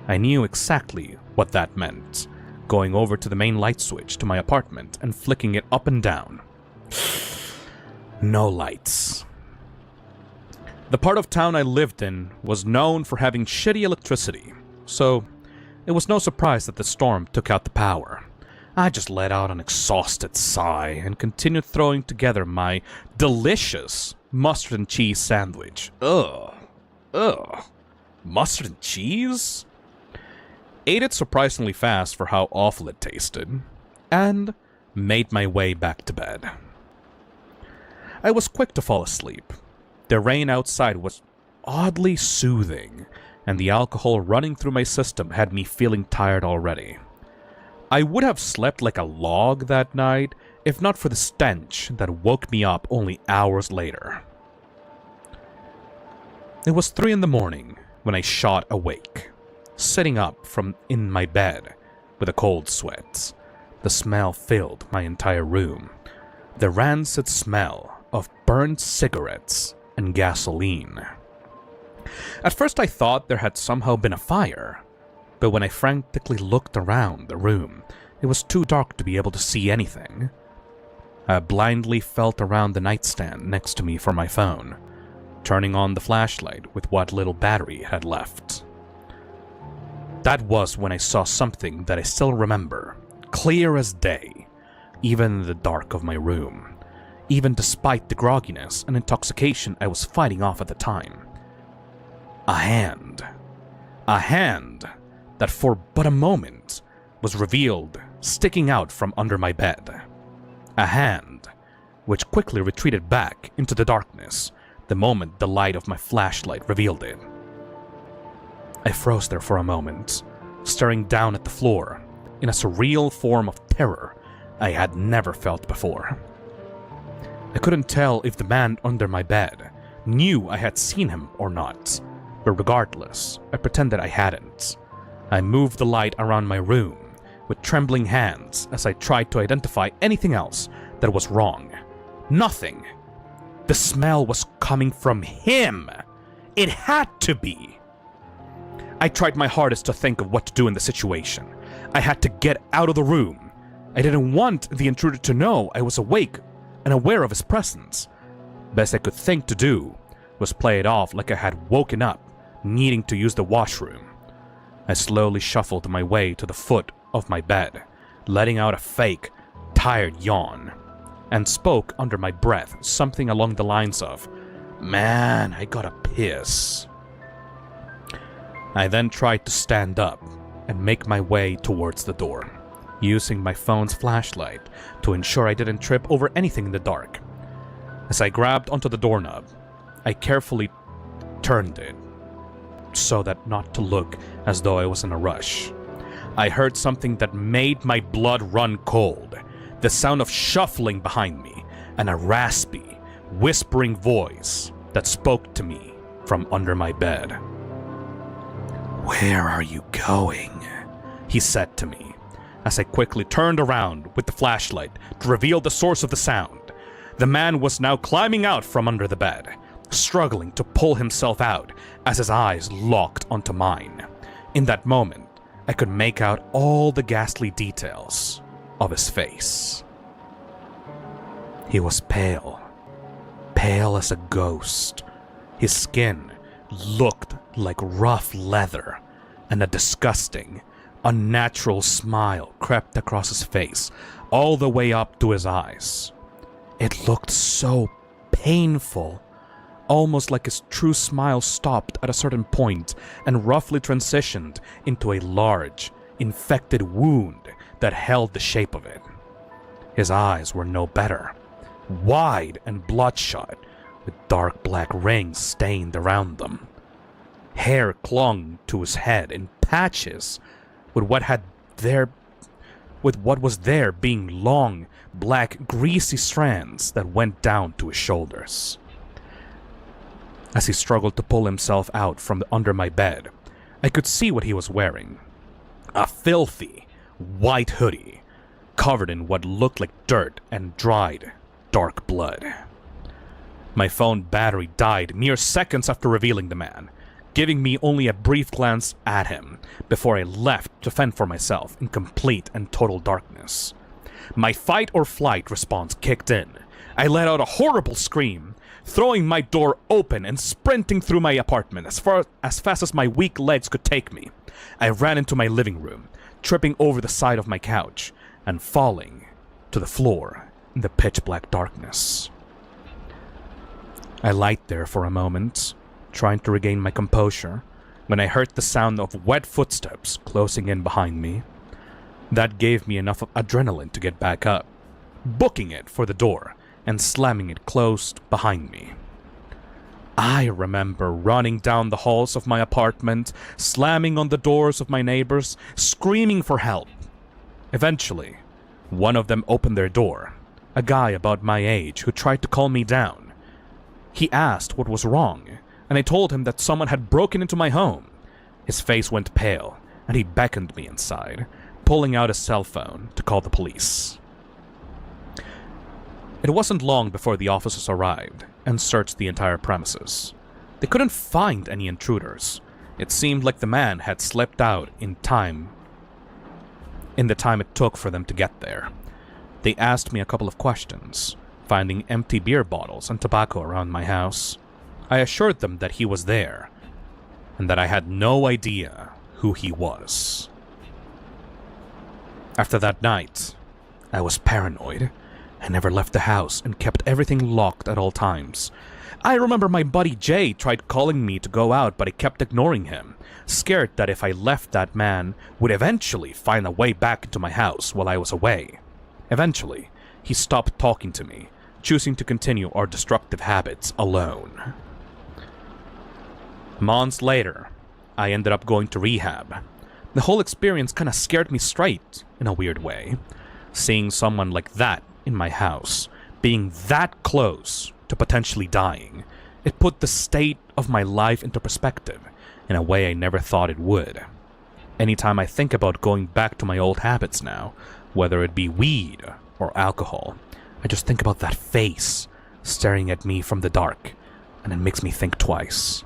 I knew exactly what that meant, going over to the main light switch to my apartment and flicking it up and down. No lights. The part of town I lived in was known for having shitty electricity, so it was no surprise that the storm took out the power. I just let out an exhausted sigh and continued throwing together my delicious mustard and cheese sandwich. Ugh. Mustard and cheese? Ate it surprisingly fast for how awful it tasted, and made my way back to bed. I was quick to fall asleep. The rain outside was oddly soothing, and the alcohol running through my system had me feeling tired already. I would have slept like a log that night if not for the stench that woke me up only hours later. It was 3 a.m. when I shot awake, sitting up from in my bed with a cold sweat. The smell filled my entire room. The rancid smell of burnt cigarettes and gasoline. At first I thought there had somehow been a fire, but when I frantically looked around the room, it was too dark to be able to see anything. I blindly felt around the nightstand next to me for my phone, turning on the flashlight with what little battery had left. That was when I saw something that I still remember, clear as day, even in the dark of my room, even despite the grogginess and intoxication I was fighting off at the time. A hand. A hand that for but a moment was revealed sticking out from under my bed. A hand which quickly retreated back into the darkness the moment the light of my flashlight revealed it. I froze there for a moment, staring down at the floor in a surreal form of terror I had never felt before. I couldn't tell if the man under my bed knew I had seen him or not, but regardless, I pretended I hadn't. I moved the light around my room, with trembling hands as I tried to identify anything else that was wrong. Nothing. The smell was coming from him. It had to be. I tried my hardest to think of what to do in the situation. I had to get out of the room. I didn't want the intruder to know I was awake and aware of his presence. Best I could think to do was play it off like I had woken up, needing to use the washroom. I slowly shuffled my way to the foot of my bed, letting out a fake, tired yawn, and spoke under my breath something along the lines of, "Man, I gotta piss." I then tried to stand up and make my way towards the door, using my phone's flashlight to ensure I didn't trip over anything in the dark. As I grabbed onto the doorknob, I carefully turned it so that not to look as though I was in a rush. I heard something that made my blood run cold, the sound of shuffling behind me, and a raspy, whispering voice that spoke to me from under my bed. "Where are you going?" he said to me, as I quickly turned around with the flashlight to reveal the source of the sound. The man was now climbing out from under the bed, struggling to pull himself out as his eyes locked onto mine. In that moment, I could make out all the ghastly details of his face. He was pale, pale as a ghost. His skin looked like rough leather, and a disgusting, unnatural smile crept across his face, all the way up to his eyes. It looked so painful, almost like his true smile stopped at a certain point and roughly transitioned into a large, infected wound that held the shape of it. His eyes were no better, wide and bloodshot, with dark black rings stained around them. Hair clung to his head in patches, with what was there being long, black, greasy strands that went down to his shoulders. As he struggled to pull himself out from under my bed, I could see what he was wearing. A filthy, white hoodie, covered in what looked like dirt and dried, dark blood. My phone battery died mere seconds after revealing the man, giving me only a brief glance at him before I left to fend for myself in complete and total darkness. My fight or flight response kicked in. I let out a horrible scream, throwing my door open and sprinting through my apartment as fast as my weak legs could take me. I ran into my living room, tripping over the side of my couch and falling to the floor in the pitch-black darkness. I lied there for a moment, trying to regain my composure, when I heard the sound of wet footsteps closing in behind me. That gave me enough adrenaline to get back up, booking it for the door and slamming it closed behind me. I remember running down the halls of my apartment, slamming on the doors of my neighbors, screaming for help. Eventually, one of them opened their door, a guy about my age who tried to calm me down. He asked what was wrong, and I told him that someone had broken into my home. His face went pale, and he beckoned me inside, pulling out his cell phone to call the police. It wasn't long before the officers arrived and searched the entire premises. They couldn't find any intruders. It seemed like the man had slipped out in the time it took for them to get there. They asked me a couple of questions, finding empty beer bottles and tobacco around my house. I assured them that he was there, and that I had no idea who he was. After that night, I was paranoid. I never left the house and kept everything locked at all times. I remember my buddy Jay tried calling me to go out, but I kept ignoring him, scared that if I left, that man would eventually find a way back into my house while I was away. Eventually, he stopped talking to me, choosing to continue our destructive habits alone. Months later, I ended up going to rehab. The whole experience kinda scared me straight, in a weird way. Seeing someone like that in my house, being that close to potentially dying, it put the state of my life into perspective in a way I never thought it would. Anytime I think about going back to my old habits now, whether it be weed or alcohol, I just think about that face staring at me from the dark, and it makes me think twice.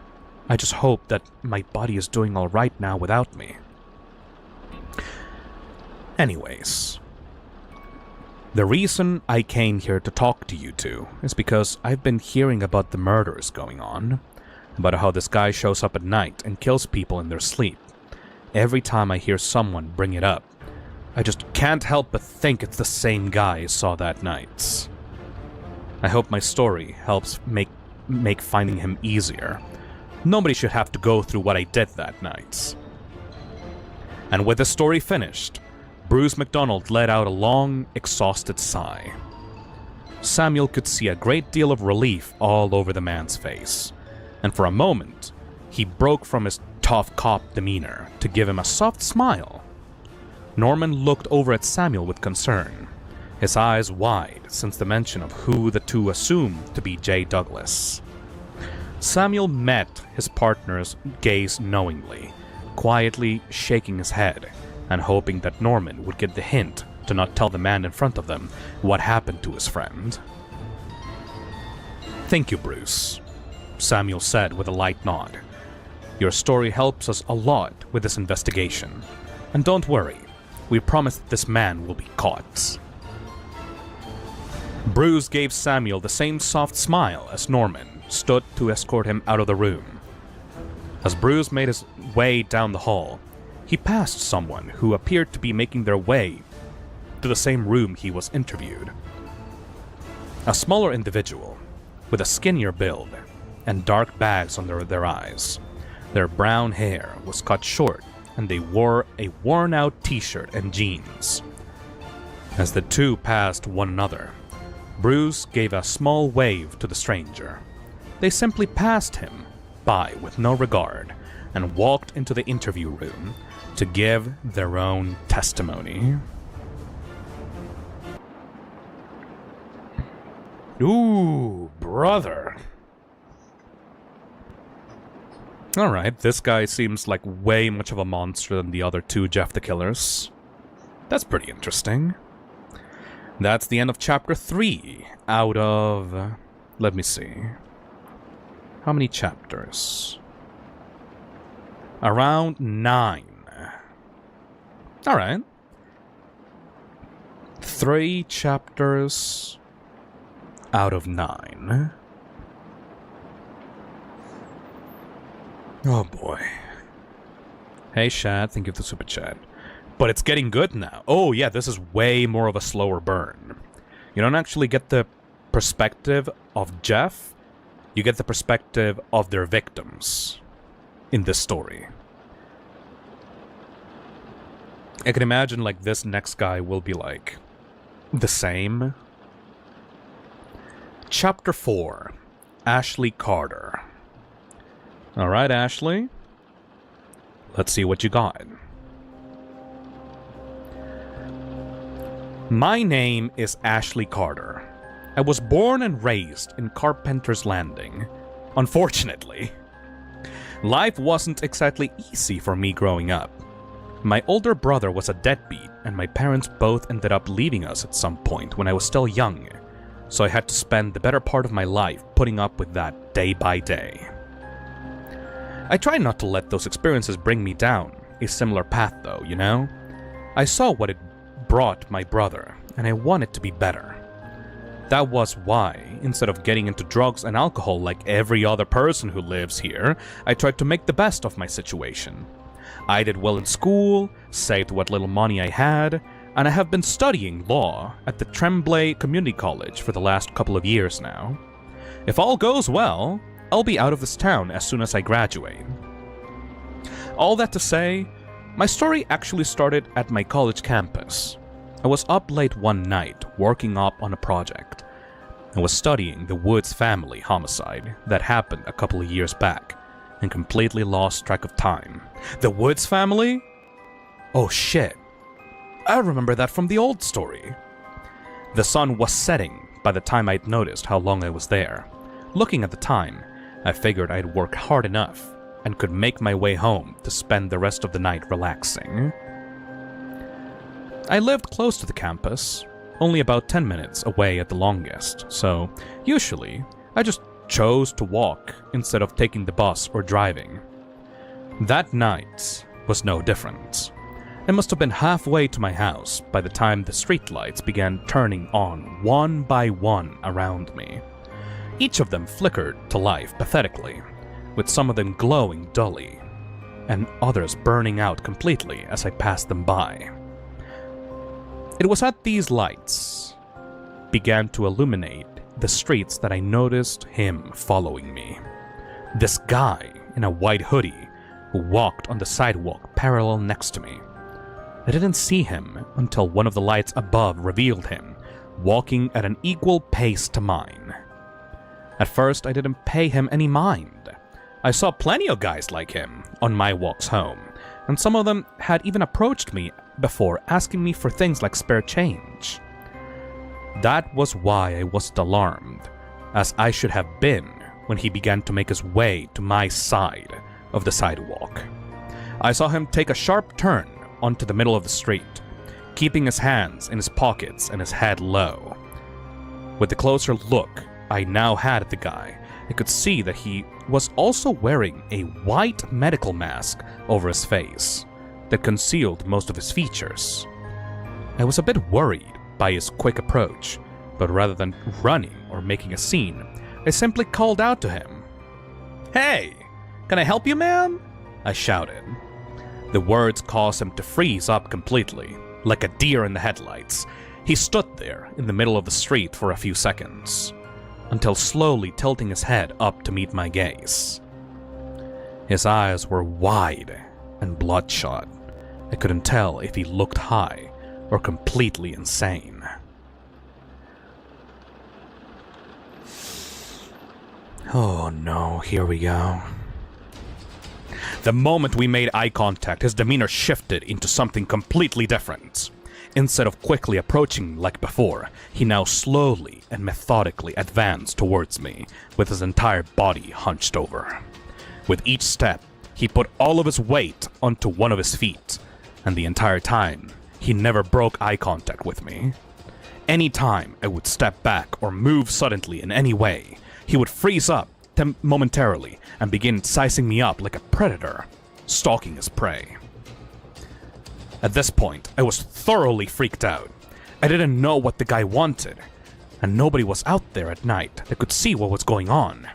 I just hope that my body is doing alright now without me. Anyways, the reason I came here to talk to you two is because I've been hearing about the murders going on, about how this guy shows up at night and kills people in their sleep. Every time I hear someone bring it up, I just can't help but think it's the same guy I saw that night. I hope my story helps make finding him easier. Nobody should have to go through what I did that night. And with the story finished, Bruce MacDonald let out a long, exhausted sigh. Samuel could see a great deal of relief all over the man's face, and for a moment, he broke from his tough cop demeanor to give him a soft smile. Norman looked over at Samuel with concern, his eyes wide since the mention of who the two assumed to be Jay Douglas. Samuel met his partner's gaze knowingly, quietly shaking his head and hoping that Norman would get the hint to not tell the man in front of them what happened to his friend. "Thank you, Bruce," Samuel said with a light nod. "Your story helps us a lot with this investigation. And don't worry, we promise that this man will be caught." Bruce gave Samuel the same soft smile as Norman stood to escort him out of the room. As Bruce made his way down the hall, he passed someone who appeared to be making their way to the same room he was interviewed. A smaller individual, with a skinnier build and dark bags under their eyes. Their brown hair was cut short, and they wore a worn-out t-shirt and jeans. As the two passed one another, Bruce gave a small wave to the stranger. They simply passed him by with no regard and walked into the interview room to give their own testimony. Ooh, brother. Alright, this guy seems like way much of a monster than the other two Jeff the Killers. That's pretty interesting. That's the end of chapter 3 out of... let me see. How many chapters? Around 9. Alright. 3 chapters out of 9. Oh boy. Hey Shad, thank you for the super chat. But it's getting good now. Oh yeah, this is way more of a slower burn. You don't actually get the perspective of Jeff. You get the perspective of their victims in this story. I can imagine like this next guy will be like the same. Chapter 4. Ashley Carter. Alright, Ashley. Let's see what you got. My name is Ashley Carter. I was born and raised in Carpenter's Landing. Unfortunately, life wasn't exactly easy for me growing up. My older brother was a deadbeat, and my parents both ended up leaving us at some point when I was still young, so I had to spend the better part of my life putting up with that day by day. I try not to let those experiences bring me down a similar path though, you know? I saw what it brought my brother, and I wanted to be better. That was why, instead of getting into drugs and alcohol like every other person who lives here, I tried to make the best of my situation. I did well in school, saved what little money I had, and I have been studying law at the Tremblay Community College for the last couple of years now. If all goes well, I'll be out of this town as soon as I graduate. All that to say, my story actually started at my college campus. I was up late one night working up on a project. I was studying the Woods family homicide that happened a couple of years back and completely lost track of time. The Woods family? Oh shit. I remember that from the old story. The sun was setting by the time I'd noticed how long I was there. Looking at the time, I figured I'd worked hard enough and could make my way home to spend the rest of the night relaxing. I lived close to the campus, only about 10 minutes away at the longest, so usually I just chose to walk instead of taking the bus or driving. That night was no different. I must have been halfway to my house by the time the streetlights began turning on one by one around me. Each of them flickered to life pathetically, with some of them glowing dully, and others burning out completely as I passed them by. It was at these lights began to illuminate the streets that I noticed him following me. This guy in a white hoodie who walked on the sidewalk parallel next to me. I didn't see him until one of the lights above revealed him, walking at an equal pace to mine. At first, I didn't pay him any mind. I saw plenty of guys like him on my walks home, and some of them had even approached me before asking me for things like spare change. That was why I wasn't alarmed, as I should have been when he began to make his way to my side of the sidewalk. I saw him take a sharp turn onto the middle of the street, keeping his hands in his pockets and his head low. With the closer look I now had at the guy, I could see that he was also wearing a white medical mask over his face that concealed most of his features. I was a bit worried by his quick approach, but rather than running or making a scene, I simply called out to him. "Hey, can I help you, man?" I shouted. The words caused him to freeze up completely, like a deer in the headlights. He stood there in the middle of the street for a few seconds, until slowly tilting his head up to meet my gaze. His eyes were wide and bloodshot. I couldn't tell if he looked high or completely insane. Oh no, here we go. The moment we made eye contact, his demeanor shifted into something completely different. Instead of quickly approaching like before, he now slowly and methodically advanced towards me, with his entire body hunched over. With each step, he put all of his weight onto one of his feet, and the entire time, he never broke eye contact with me. Any time I would step back or move suddenly in any way, he would freeze up momentarily and begin sizing me up like a predator, stalking his prey. At this point, I was thoroughly freaked out. I didn't know what the guy wanted, and nobody was out there at night that could see what was going on.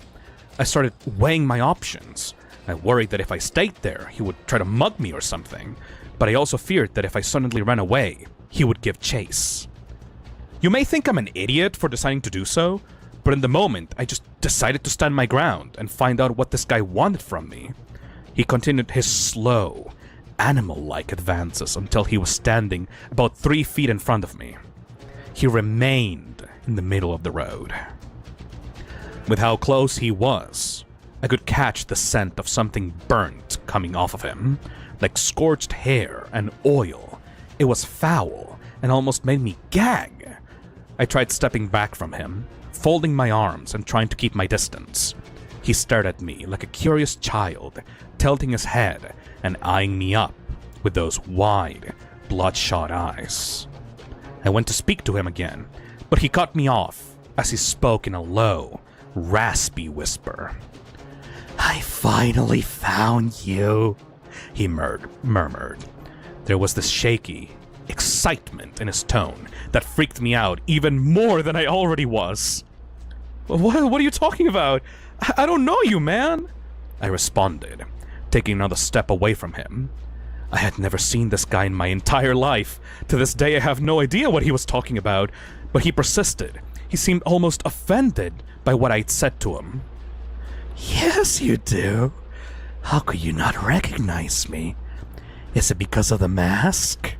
I started weighing my options. I worried that if I stayed there, he would try to mug me or something, but I also feared that if I suddenly ran away, he would give chase. You may think I'm an idiot for deciding to do so, but in the moment, I just decided to stand my ground and find out what this guy wanted from me. He continued his slow, animal-like advances until he was standing about 3 feet in front of me. He remained in the middle of the road. With how close he was, I could catch the scent of something burnt coming off of him, like scorched hair and oil. It was foul and almost made me gag. I tried stepping back from him, folding my arms and trying to keep my distance. He stared at me like a curious child, tilting his head and eyeing me up with those wide, bloodshot eyes. I went to speak to him again, but he cut me off as he spoke in a low, raspy whisper. "I finally found you," he murmured. There was this shaky excitement in his tone that freaked me out even more than I already was. What are you talking about? I don't know you, man," I responded, taking another step away from him. I had never seen this guy in my entire life. To this day, I have no idea what he was talking about, but he persisted. He seemed almost offended by what I'd said to him. "Yes, you do. How could you not recognize me? Is it because of the mask?"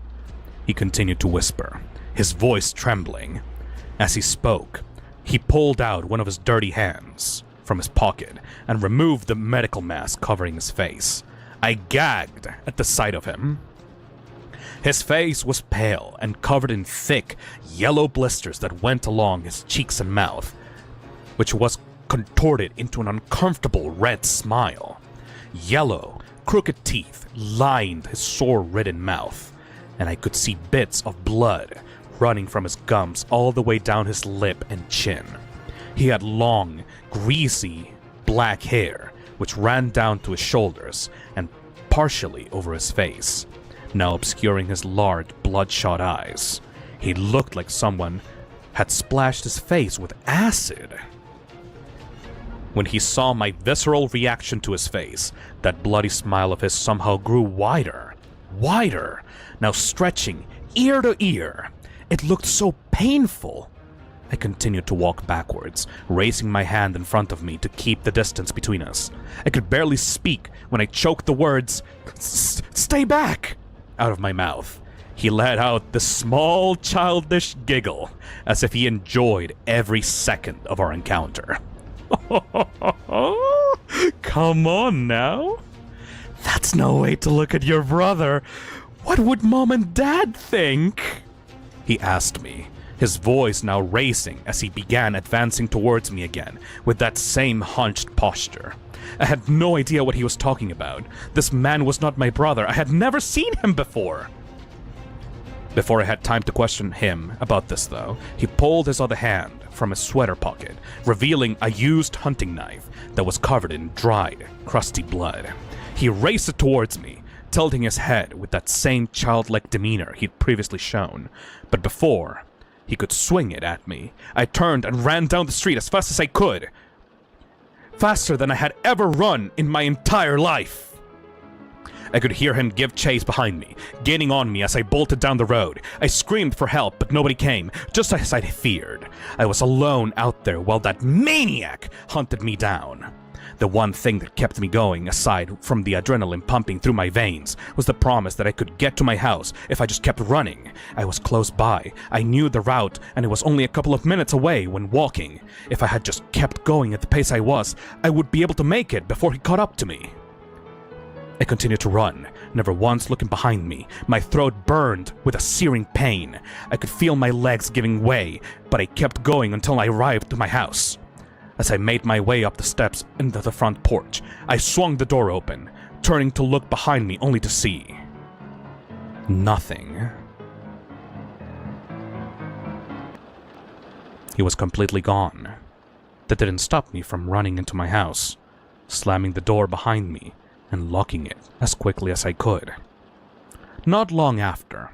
He continued to whisper, his voice trembling. As he spoke, he pulled out one of his dirty hands from his pocket and removed the medical mask covering his face. I gagged at the sight of him. His face was pale and covered in thick, yellow blisters that went along his cheeks and mouth, which was contorted into an uncomfortable red smile. Yellow, crooked teeth lined his sore-ridden mouth, and I could see bits of blood running from his gums all the way down his lip and chin. He had long, greasy, black hair, which ran down to his shoulders and partially over his face, now obscuring his large, bloodshot eyes. He looked like someone had splashed his face with acid. When he saw my visceral reaction to his face, that bloody smile of his somehow grew wider, now stretching ear to ear. It looked so painful. I continued to walk backwards, raising my hand in front of me to keep the distance between us. I could barely speak when I choked the words, "Stay back!" out of my mouth. He let out the small, childish giggle, as if he enjoyed every second of our encounter. Come on now. That's no way to look at your brother. What would Mom and Dad think? He asked me, his voice now racing as he began advancing towards me again with that same hunched posture. I had no idea what he was talking about. This man was not my brother. I had never seen him before. Before I had time to question him about this, though, he pulled his other hand from his sweater pocket, revealing a used hunting knife that was covered in dried, crusty blood. He raced it towards me, tilting his head with that same childlike demeanor he'd previously shown. But before he could swing it at me, I turned and ran down the street as fast as I could. Faster than I had ever run in my entire life. I could hear him give chase behind me, gaining on me as I bolted down the road. I screamed for help, but nobody came, just as I feared. I was alone out there while that maniac hunted me down. The one thing that kept me going, aside from the adrenaline pumping through my veins, was the promise that I could get to my house if I just kept running. I was close by, I knew the route, and it was only a couple of minutes away when walking. If I had just kept going at the pace I was, I would be able to make it before he caught up to me. I continued to run, never once looking behind me. My throat burned with a searing pain. I could feel my legs giving way, but I kept going until I arrived to my house. As I made my way up the steps into the front porch, I swung the door open, turning to look behind me only to see nothing. He was completely gone. That didn't stop me from running into my house, slamming the door behind me and locking it as quickly as I could. Not long after,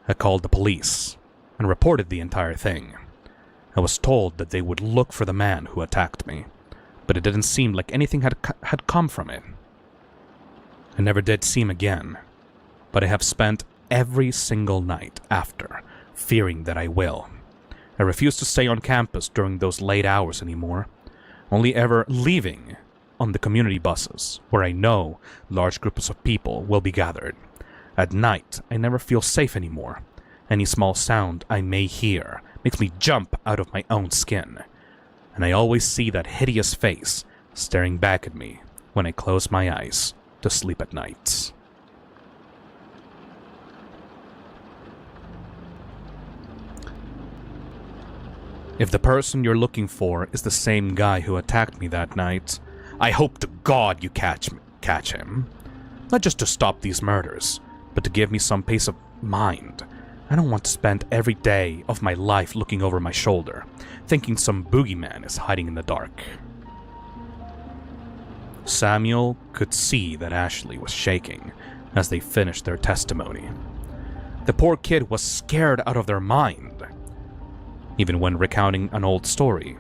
I called the police and reported the entire thing. I was told that they would look for the man who attacked me, but it didn't seem like anything had come from it. I never did see him again, but I have spent every single night after fearing that I will. I refuse to stay on campus during those late hours anymore, only ever leaving on the community buses, where I know large groups of people will be gathered. At night, I never feel safe anymore. Any small sound I may hear makes me jump out of my own skin, and I always see that hideous face staring back at me when I close my eyes to sleep at night. If the person you're looking for is the same guy who attacked me that night, I hope to God you catch him. Not just to stop these murders, but to give me some peace of mind. I don't want to spend every day of my life looking over my shoulder, thinking some boogeyman is hiding in the dark. Samuel could see that Ashley was shaking as they finished their testimony. The poor kid was scared out of their mind. Even when recounting an old story,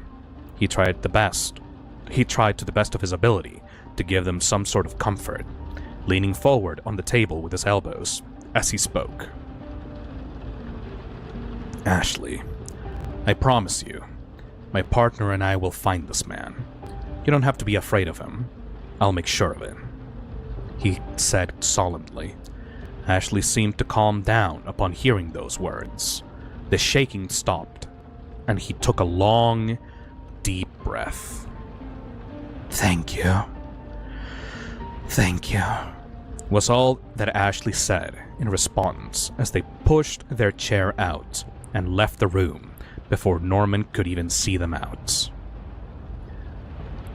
he tried to the best of his ability to give them some sort of comfort, leaning forward on the table with his elbows as he spoke. Ashley, I promise you, my partner and I will find this man. You don't have to be afraid of him. I'll make sure of it, he said solemnly. Ashley seemed to calm down upon hearing those words. The shaking stopped, and he took a long, deep breath. Thank you. Thank you, was all that Ashley said in response as they pushed their chair out and left the room before Norman could even see them out.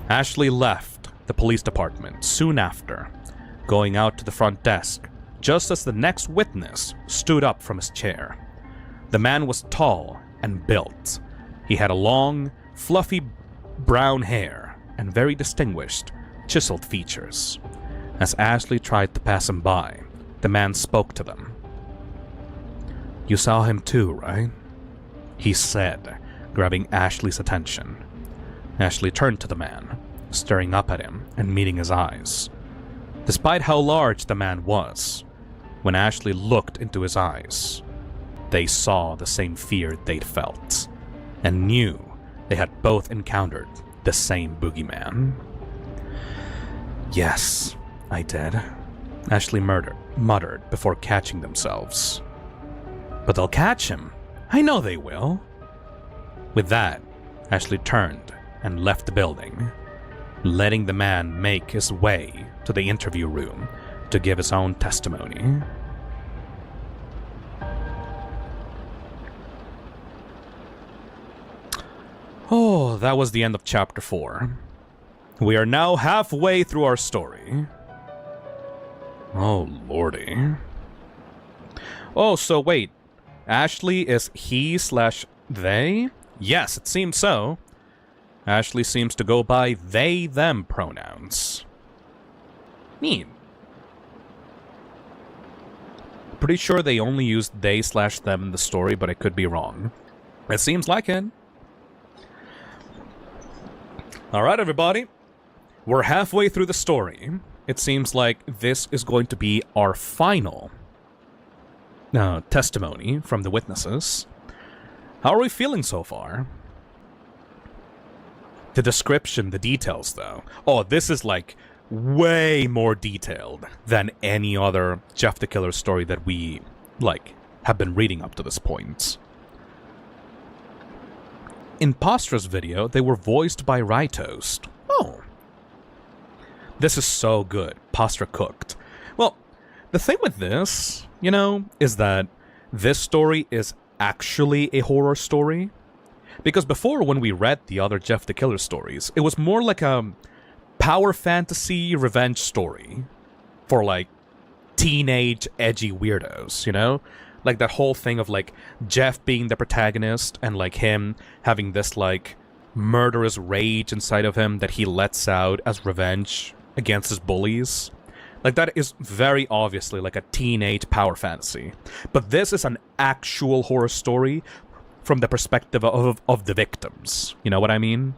Ashley left the police department soon after, going out to the front desk just as the next witness stood up from his chair. The man was tall and built. He had a long, fluffy brown hair and very distinguished, chiseled features. As Ashley tried to pass him by, the man spoke to them. "You saw him too, right?" he said, grabbing Ashley's attention. Ashley turned to the man, staring up at him and meeting his eyes. Despite how large the man was, when Ashley looked into his eyes, they saw the same fear they'd felt, and knew they had both encountered the same boogeyman. "Yes, I did," Ashley muttered before catching themselves. "But they'll catch him. I know they will." With that, Ashley turned and left the building, letting the man make his way to the interview room to give his own testimony. Oh, that was the end of chapter 4. We are now halfway through our story. Oh, lordy. Oh, so wait. Ashley is he/they? Yes, it seems so. Ashley seems to go by they/them pronouns. Neat. Pretty sure they only used they/them in the story, but I could be wrong. It seems like it. Alright, everybody. We're halfway through the story. It seems like this is going to be our final testimony from the witnesses. How are we feeling so far? The description, the details, though. Oh, this is like way more detailed than any other Jeff the Killer story that we, have been reading up to this point. In Pastra's video, they were voiced by Rytoast. Oh. This is so good. Pastra cooked. Well, the thing with this, is that this story is actually a horror story. Because before, when we read the other Jeff the Killer stories, it was more like a power fantasy revenge story for, teenage edgy weirdos, Like that whole thing of, Jeff being the protagonist and, him having this, murderous rage inside of him that he lets out as revenge against his bullies. That is very obviously a teenage power fantasy. But this is an actual horror story from the perspective of the victims. You know what I mean?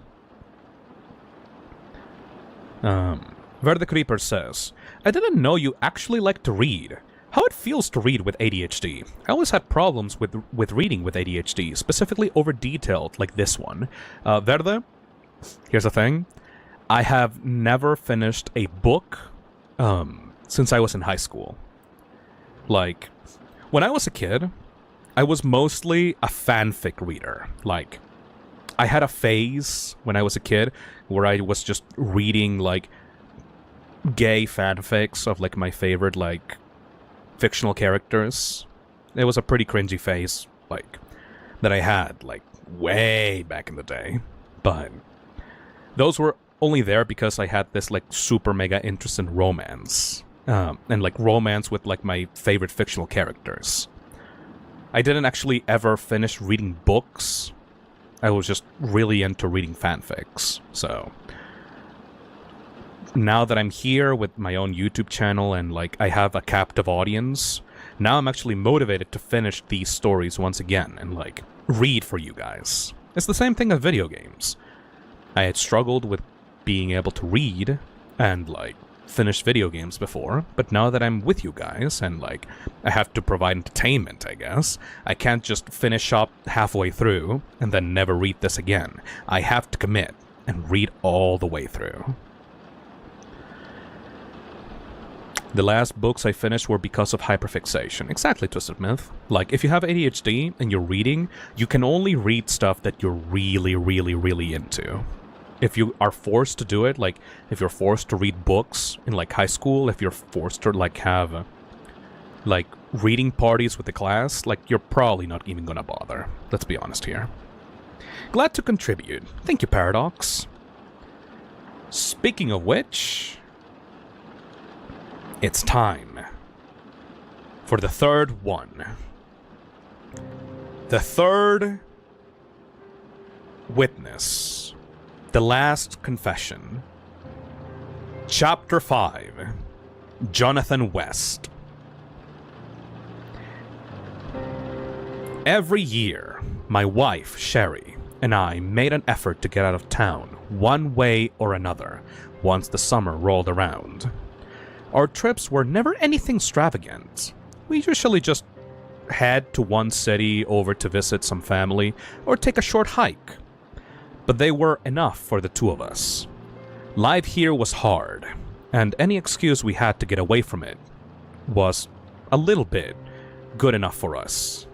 Ver the Creeper says, "I didn't know you actually like to read. How it feels to read with ADHD. I always had problems with reading with ADHD, specifically over-detailed like this one. Verde, here's the thing. I have never finished a book since I was in high school. When I was a kid, I was mostly a fanfic reader. I had a phase when I was a kid where I was just reading, gay fanfics of, my favorite, fictional characters. It was a pretty cringy phase, that I had, way back in the day. But those were only there because I had this, super mega interest in romance. And, romance with, my favorite fictional characters. I didn't actually ever finish reading books. I was just really into reading fanfics, so... Now that I'm here with my own YouTube channel and, I have a captive audience, now I'm actually motivated to finish these stories once again and, read for you guys. It's the same thing as video games. I had struggled with being able to read and, finish video games before, but now that I'm with you guys and, I have to provide entertainment, I guess, I can't just finish up halfway through and then never read this again. I have to commit and read all the way through. The last books I finished were because of hyperfixation. Exactly, Twisted Myth. If you have ADHD and you're reading, you can only read stuff that you're really, really, really into. If you are forced to do it, if you're forced to read books in, high school, if you're forced to, have, reading parties with the class, you're probably not even gonna bother. Let's be honest here. Glad to contribute. Thank you, Paradox. Speaking of which, it's time for the third one. The third witness. The last confession. Chapter 5. Jonathan West. Every year, my wife, Sherry, and I made an effort to get out of town, one way or another, once the summer rolled around. Our trips were never anything extravagant. We usually just head to one city over to visit some family or take a short hike. But they were enough for the two of us. Life here was hard, and any excuse we had to get away from it was a little bit good enough for us.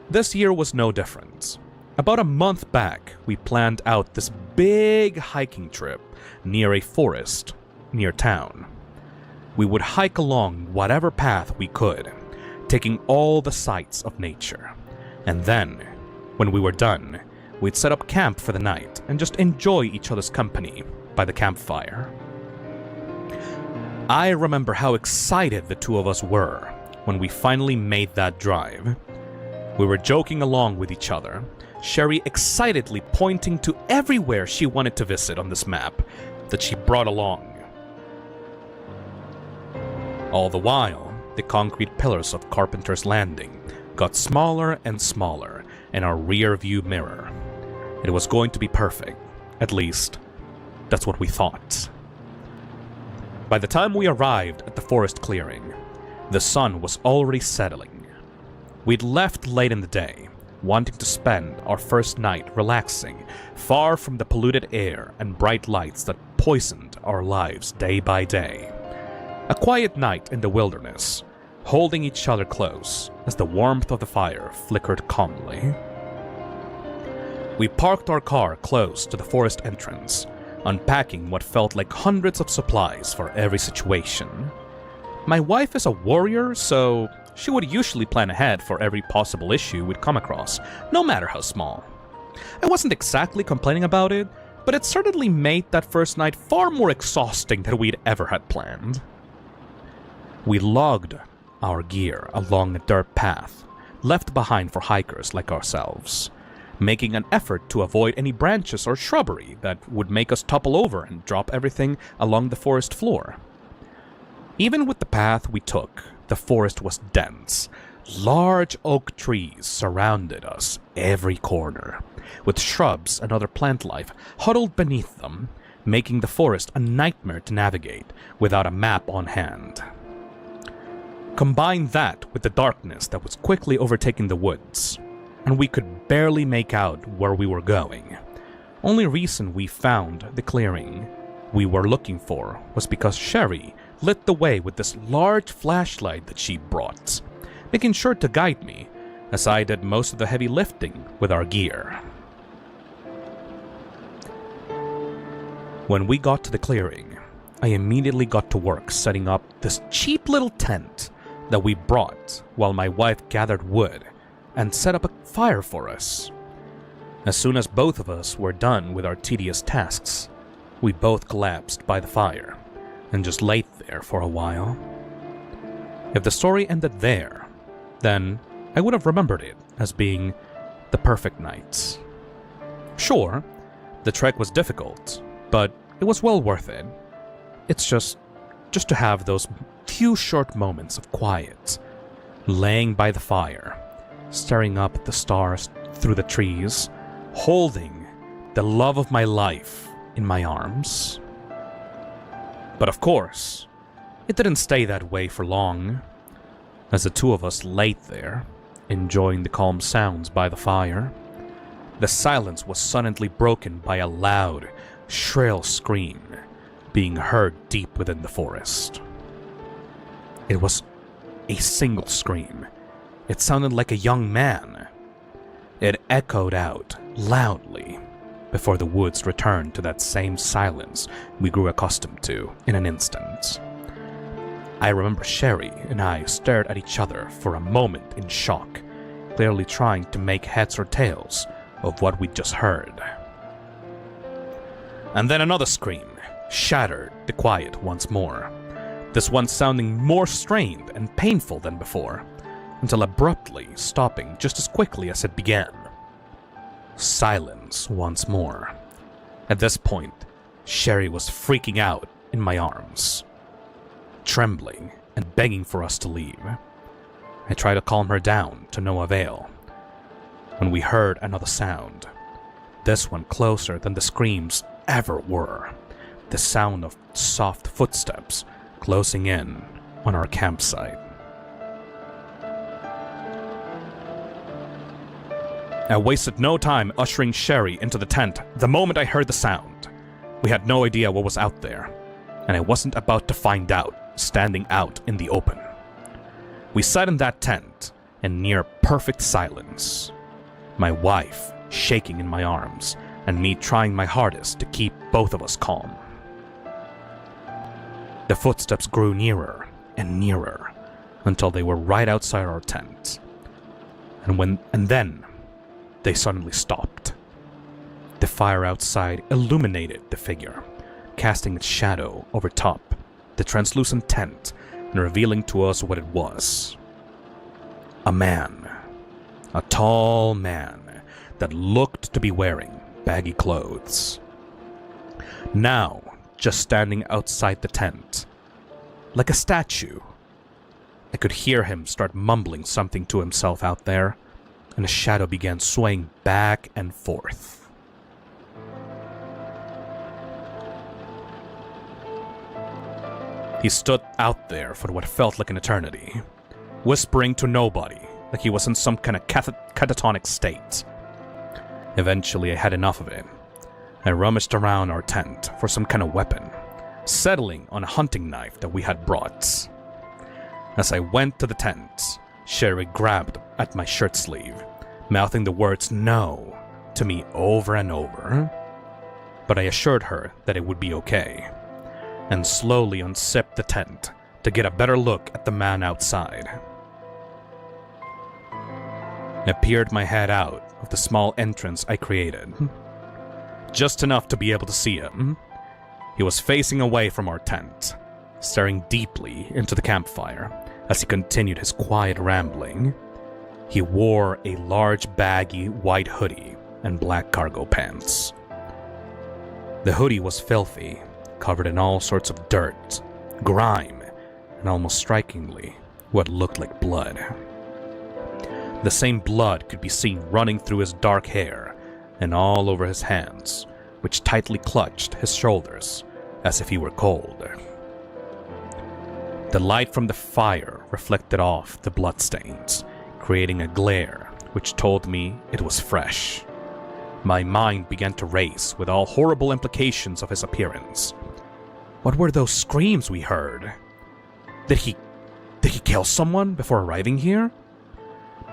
This year was no different. About a month back, we planned out this big hiking trip near a forest near town. We would hike along whatever path we could, taking all the sights of nature. And then, when we were done, we'd set up camp for the night and just enjoy each other's company by the campfire. I remember how excited the two of us were when we finally made that drive. We were joking along with each other, Sherry excitedly pointing to everywhere she wanted to visit on this map that she brought along. All the while, the concrete pillars of Carpenter's Landing got smaller and smaller in our rear view mirror. It was going to be perfect. At least, that's what we thought. By the time we arrived at the forest clearing, the sun was already settling. We'd left late in the day, wanting to spend our first night relaxing, far from the polluted air and bright lights that poisoned our lives day by day. A quiet night in the wilderness, holding each other close as the warmth of the fire flickered calmly. We parked our car close to the forest entrance, unpacking what felt like hundreds of supplies for every situation. My wife is a warrior, so she would usually plan ahead for every possible issue we'd come across, no matter how small. I wasn't exactly complaining about it, but it certainly made that first night far more exhausting than we'd ever had planned. We logged our gear along a dirt path, left behind for hikers like ourselves, making an effort to avoid any branches or shrubbery that would make us topple over and drop everything along the forest floor. Even with the path we took, the forest was dense. Large oak trees surrounded us every corner, with shrubs and other plant life huddled beneath them, making the forest a nightmare to navigate without a map on hand. Combine that with the darkness that was quickly overtaking the woods, and we could barely make out where we were going. Only reason we found the clearing we were looking for was because Sherry lit the way with this large flashlight that she brought, making sure to guide me as I did most of the heavy lifting with our gear. When we got to the clearing, I immediately got to work setting up this cheap little tent that we brought while my wife gathered wood and set up a fire for us. As soon as both of us were done with our tedious tasks, we both collapsed by the fire and just laid there for a while. If the story ended there, then I would have remembered it as being the perfect night. Sure, the trek was difficult, but it was well worth it. It's just to have those few short moments of quiet, laying by the fire, staring up at the stars through the trees, holding the love of my life in my arms. But of course, it didn't stay that way for long. As the two of us lay there, enjoying the calm sounds by the fire, the silence was suddenly broken by a loud, shrill scream being heard deep within the forest. It was a single scream. It sounded like a young man. It echoed out loudly before the woods returned to that same silence we grew accustomed to in an instant. I remember Sherry and I stared at each other for a moment in shock, clearly trying to make heads or tails of what we'd just heard. And then another scream, shattered the quiet once more, this one sounding more strained and painful than before, until abruptly stopping just as quickly as it began. Silence once more. At this point, Sherry was freaking out in my arms, trembling and begging for us to leave. I tried to calm her down, to no avail, when we heard another sound, this one closer than the screams ever were, the sound of soft footsteps closing in on our campsite. I wasted no time ushering Sherry into the tent the moment I heard the sound. We had no idea what was out there, and I wasn't about to find out standing out in the open. We sat in that tent in near perfect silence, my wife shaking in my arms and me trying my hardest to keep both of us calm. The footsteps grew nearer and nearer until they were right outside our tent. And then they suddenly stopped. The fire outside illuminated the figure, casting its shadow over top the translucent tent and revealing to us what it was. A man. A tall man that looked to be wearing baggy clothes. Now, just standing outside the tent, like a statue. I could hear him start mumbling something to himself out there, and a shadow began swaying back and forth. He stood out there for what felt like an eternity, whispering to nobody, like he was in some kind of catatonic state. Eventually, I had enough of it. I rummaged around our tent for some kind of weapon, settling on a hunting knife that we had brought. As I went to the tent, Sherry grabbed at my shirt sleeve, mouthing the words "no" to me over and over. But I assured her that it would be okay, and slowly unzipped the tent to get a better look at the man outside. I peered my head out of the small entrance I created, just enough to be able to see him. He was facing away from our tent, staring deeply into the campfire as he continued his quiet rambling. He wore a large baggy white hoodie and black cargo pants. The hoodie was filthy, covered in all sorts of dirt, grime, and almost strikingly, what looked like blood. The same blood could be seen running through his dark hair and all over his hands, which tightly clutched his shoulders as if he were cold. The light from the fire reflected off the bloodstains, creating a glare which told me it was fresh. My mind began to race with all horrible implications of his appearance. What were those screams we heard? Did he kill someone before arriving here?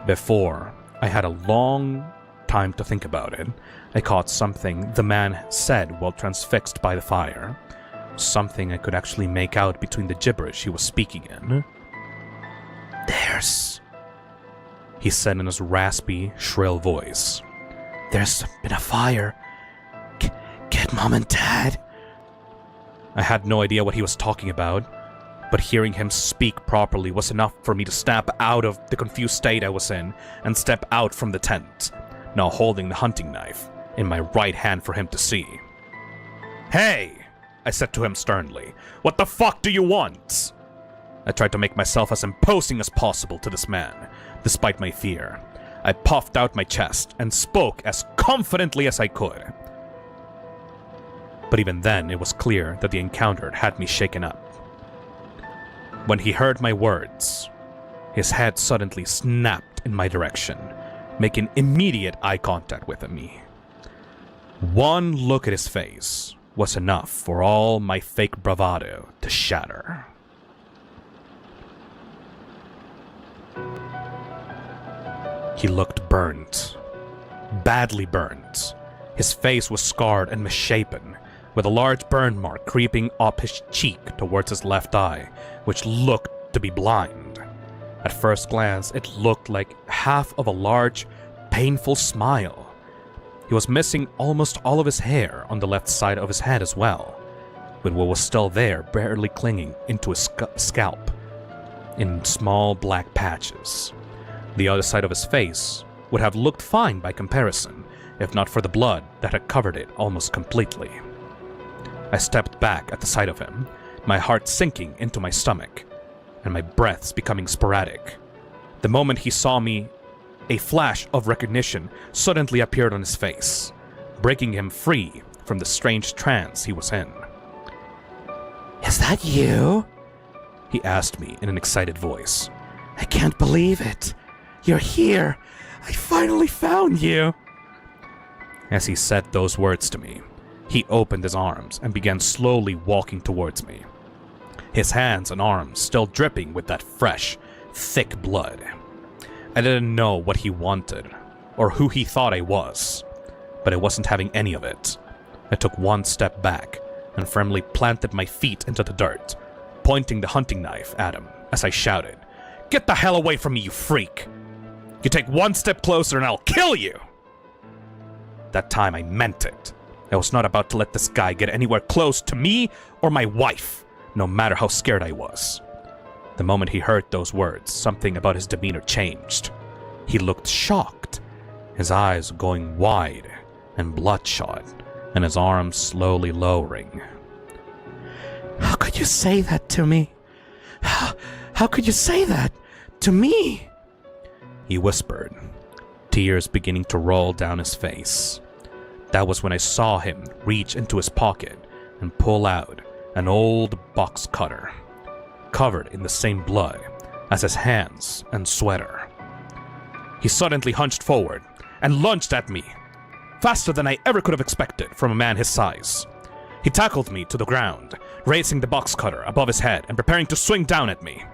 Before I had a long time to think about it, I caught something the man said while transfixed by the fire. Something I could actually make out between the gibberish he was speaking in. He said in his raspy, shrill voice. "There's been a fire. Get Mom and Dad." I had no idea what he was talking about, but hearing him speak properly was enough for me to snap out of the confused state I was in and step out from the tent, now holding the hunting knife in my right hand for him to see. "Hey!" I said to him sternly. "What the fuck do you want?" I tried to make myself as imposing as possible to this man, despite my fear. I puffed out my chest and spoke as confidently as I could. But even then, it was clear that the encounter had me shaken up. When he heard my words, his head suddenly snapped in my direction, making immediate eye contact with me. One look at his face was enough for all my fake bravado to shatter. He looked burnt. Badly burnt. His face was scarred and misshapen, with a large burn mark creeping up his cheek towards his left eye, which looked to be blind. At first glance, it looked like half of a large, painful smile. He was missing almost all of his hair on the left side of his head as well, with what was still there barely clinging into his scalp in small black patches. The other side of his face would have looked fine by comparison, if not for the blood that had covered it almost completely. I stepped back at the sight of him, my heart sinking into my stomach, and my breaths becoming sporadic. The moment he saw me, a flash of recognition suddenly appeared on his face, breaking him free from the strange trance he was in. Is that you? He asked me in an excited voice. I can't believe it. You're here. I finally found you. As he said those words to me, he opened his arms and began slowly walking towards me, his hands and arms still dripping with that fresh, thick blood. I didn't know what he wanted, or who he thought I was, but I wasn't having any of it. I took one step back and firmly planted my feet into the dirt, pointing the hunting knife at him as I shouted, "Get the hell away from me, you freak! You take one step closer and I'll kill you!" That time I meant it. I was not about to let this guy get anywhere close to me or my wife, no matter how scared I was. The moment he heard those words, something about his demeanor changed. He looked shocked, his eyes going wide and bloodshot, and his arms slowly lowering. How could you say that to me? How could you say that to me? He whispered, tears beginning to roll down his face. That was when I saw him reach into his pocket and pull out an old box cutter, covered in the same blood as his hands and sweater. He suddenly hunched forward and lunged at me, faster than I ever could have expected from a man his size. He tackled me to the ground, raising the box cutter above his head and preparing to swing down at me.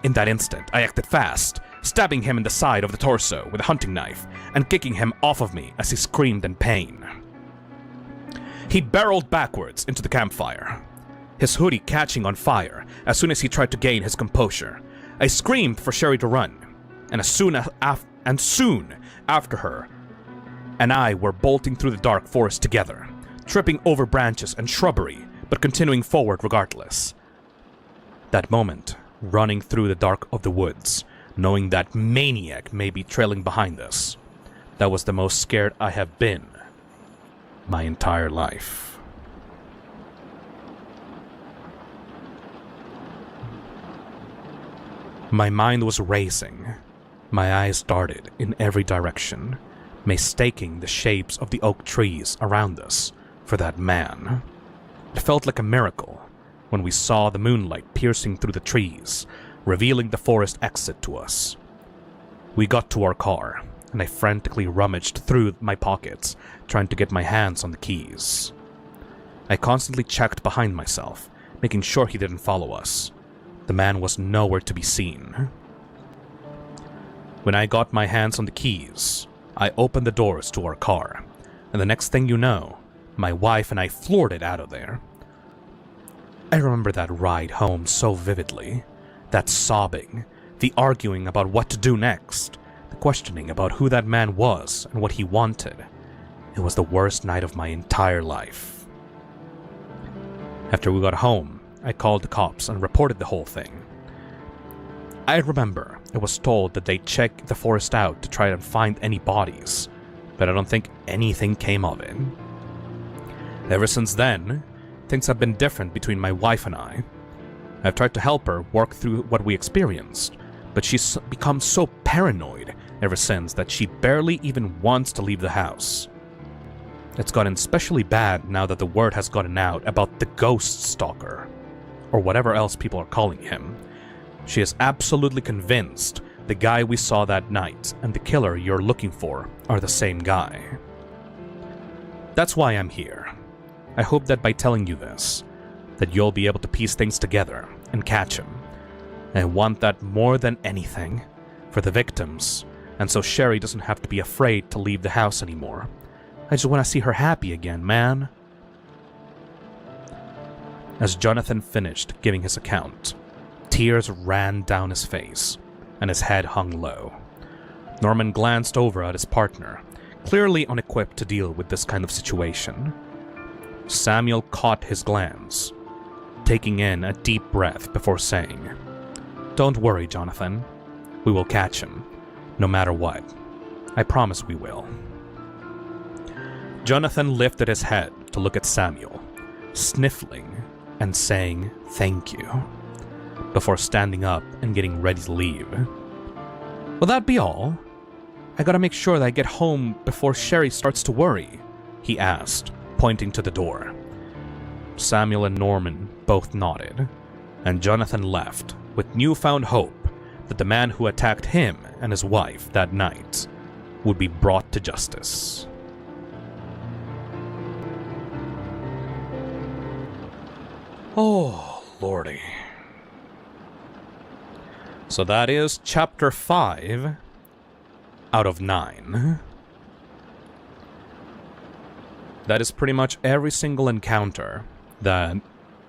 In that instant, I acted fast, stabbing him in the side of the torso with a hunting knife and kicking him off of me as he screamed in pain. He barreled backwards into the campfire, his hoodie catching on fire as soon as he tried to gain his composure. I screamed for Sherry to run, and soon after her and I were bolting through the dark forest together, tripping over branches and shrubbery, but continuing forward regardless. That moment, running through the dark of the woods, knowing that maniac may be trailing behind us, that was the most scared I have been my entire life. My mind was racing. My eyes darted in every direction, mistaking the shapes of the oak trees around us for that man. It felt like a miracle when we saw the moonlight piercing through the trees, revealing the forest exit to us. We got to our car, and I frantically rummaged through my pockets, trying to get my hands on the keys. I constantly checked behind myself, making sure he didn't follow us. The man was nowhere to be seen. When I got my hands on the keys, I opened the doors to our car, and the next thing you know, my wife and I floored it out of there. I remember that ride home so vividly. That sobbing, the arguing about what to do next, the questioning about who that man was and what he wanted. It was the worst night of my entire life. After we got home, I called the cops and reported the whole thing. I remember I was told that they'd check the forest out to try and find any bodies, but I don't think anything came of it. Ever since then, things have been different between my wife and I. I've tried to help her work through what we experienced, but she's become so paranoid ever since that she barely even wants to leave the house. It's gotten especially bad now that the word has gotten out about the ghost stalker, or whatever else people are calling him. She is absolutely convinced the guy we saw that night and the killer you're looking for are the same guy. That's why I'm here. I hope that by telling you this, that you'll be able to piece things together and catch him. I want that more than anything, for the victims, and so Sherry doesn't have to be afraid to leave the house anymore. I just want to see her happy again, man. As Jonathan finished giving his account, tears ran down his face, and his head hung low. Norman glanced over at his partner, clearly unequipped to deal with this kind of situation. Samuel caught his glance taking in a deep breath before saying, "Don't worry, Jonathan. We will catch him, no matter what. I promise we will." Jonathan lifted his head to look at Samuel, sniffling and saying thank you, before standing up and getting ready to leave. "Will that be all? I gotta make sure that I get home before Sherry starts to worry," he asked, pointing to the door. Samuel and Norman both nodded, and Jonathan left with newfound hope that the man who attacked him and his wife that night would be brought to justice. Oh, lordy. So that is chapter 5 out of 9. That is pretty much every single encounter that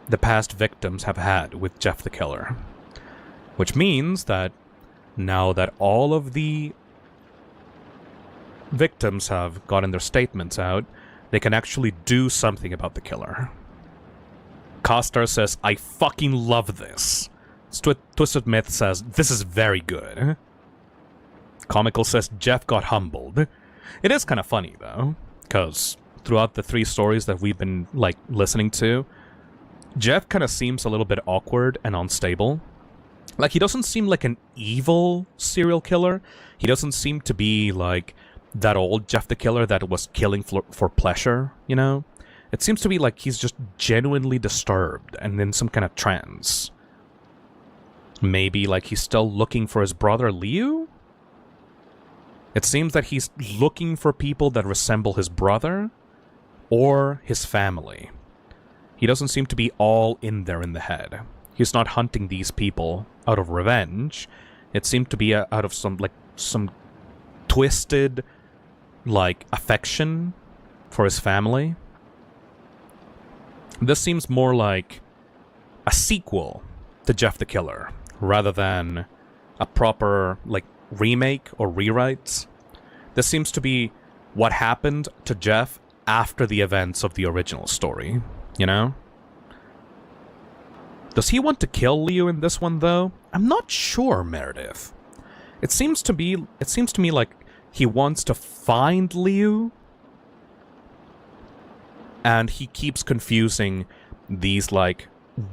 the past victims have had with Jeff the Killer. Which means that now that all of the victims have gotten their statements out, they can actually do something about the killer. Costar says, "I fucking love this." Twisted Myth says, "This is very good." Comical says, "Jeff got humbled." It is kind of funny, though, because throughout the 3 stories that we've been, listening to, Jeff kind of seems a little bit awkward and unstable. Like, he doesn't seem like an evil serial killer. He doesn't seem to be, like, that old Jeff the Killer that was killing for pleasure, you know? It seems to be like he's just genuinely disturbed and in some kind of trance. Maybe, like, he's still looking for his brother Liu? It seems that he's looking for people that resemble his brother or his family. He doesn't seem to be all in there in the head. He's not hunting these people out of revenge. It seemed to be out of some twisted, affection for his family. This seems more like a sequel to Jeff the Killer, rather than a proper, remake or rewrite. This seems to be what happened to Jeff after the events of the original story, you know? Does he want to kill Liu in this one, though? I'm not sure, Meredith. It seems to me like he wants to find Liu, and he keeps confusing these,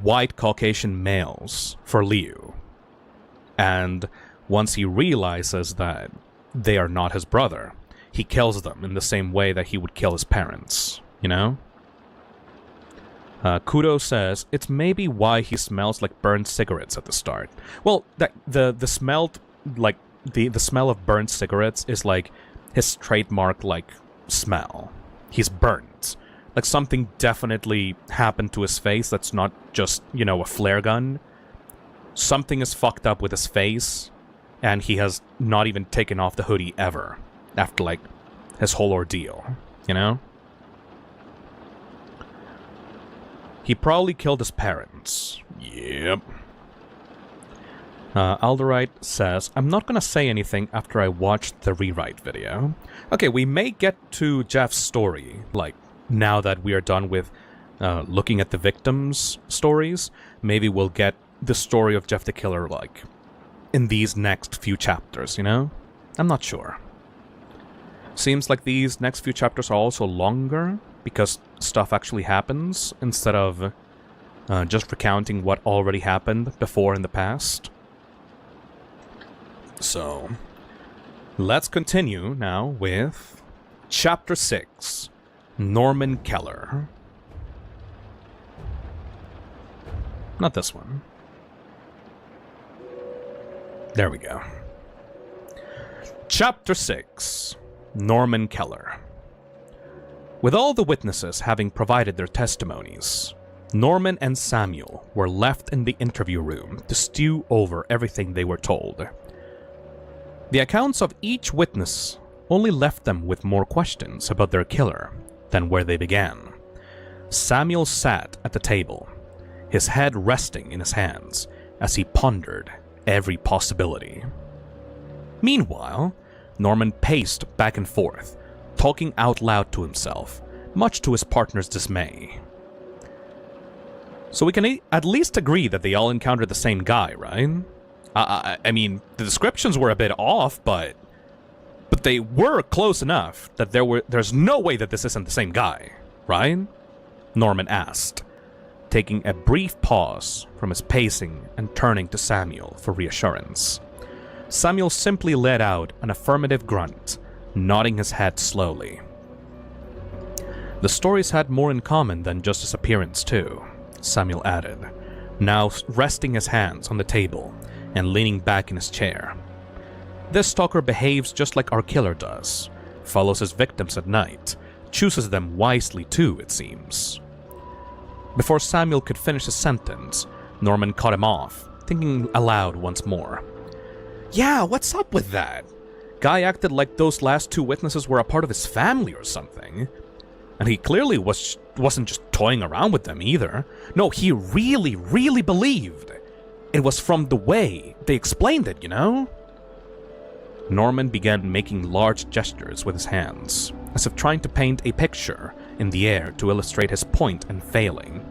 white Caucasian males for Liu. And once he realizes that they are not his brother, he kills them in the same way that he would kill his parents, you know? Kudo says, it's maybe why he smells like burned cigarettes at the start. Well, the smell, the smell of burned cigarettes is his trademark, smell. He's burnt. Something definitely happened to his face that's not just, a flare gun. Something is fucked up with his face, and he has not even taken off the hoodie ever after, his whole ordeal, you know? He probably killed his parents. Yep. Alderite says, I'm not gonna say anything after I watched the rewrite video. Okay, we may get to Jeff's story, now that we are done with looking at the victims' stories. Maybe we'll get the story of Jeff the Killer, in these next few chapters, you know? I'm not sure. Seems like these next few chapters are also longer, because stuff actually happens, instead of just recounting what already happened before in the past. So, let's continue now with Chapter 6, Norman Keller. Not this one. There we go. Chapter 6, Norman Keller. With all the witnesses having provided their testimonies, Norman and Samuel were left in the interview room to stew over everything they were told. The accounts of each witness only left them with more questions about their killer than where they began. Samuel sat at the table, his head resting in his hands as he pondered every possibility. Meanwhile, Norman paced back and forth, talking out loud to himself, much to his partner's dismay. So we can at least agree that they all encountered the same guy, right? I mean, the descriptions were a bit off, but they were close enough that there's no way that this isn't the same guy, right? Norman asked, taking a brief pause from his pacing and turning to Samuel for reassurance. Samuel simply let out an affirmative grunt, nodding his head slowly. The stories had more in common than just his appearance, too, Samuel added, now resting his hands on the table and leaning back in his chair. This stalker behaves just like our killer does, follows his victims at night, chooses them wisely too, it seems. Before Samuel could finish his sentence, Norman cut him off, thinking aloud once more. Yeah, what's up with that? Guy acted like those last two witnesses were a part of his family or something. And he clearly wasn't just toying around with them either. No, he really, really believed it was from the way they explained it, you know? Norman began making large gestures with his hands, as if trying to paint a picture in the air to illustrate his point and failing.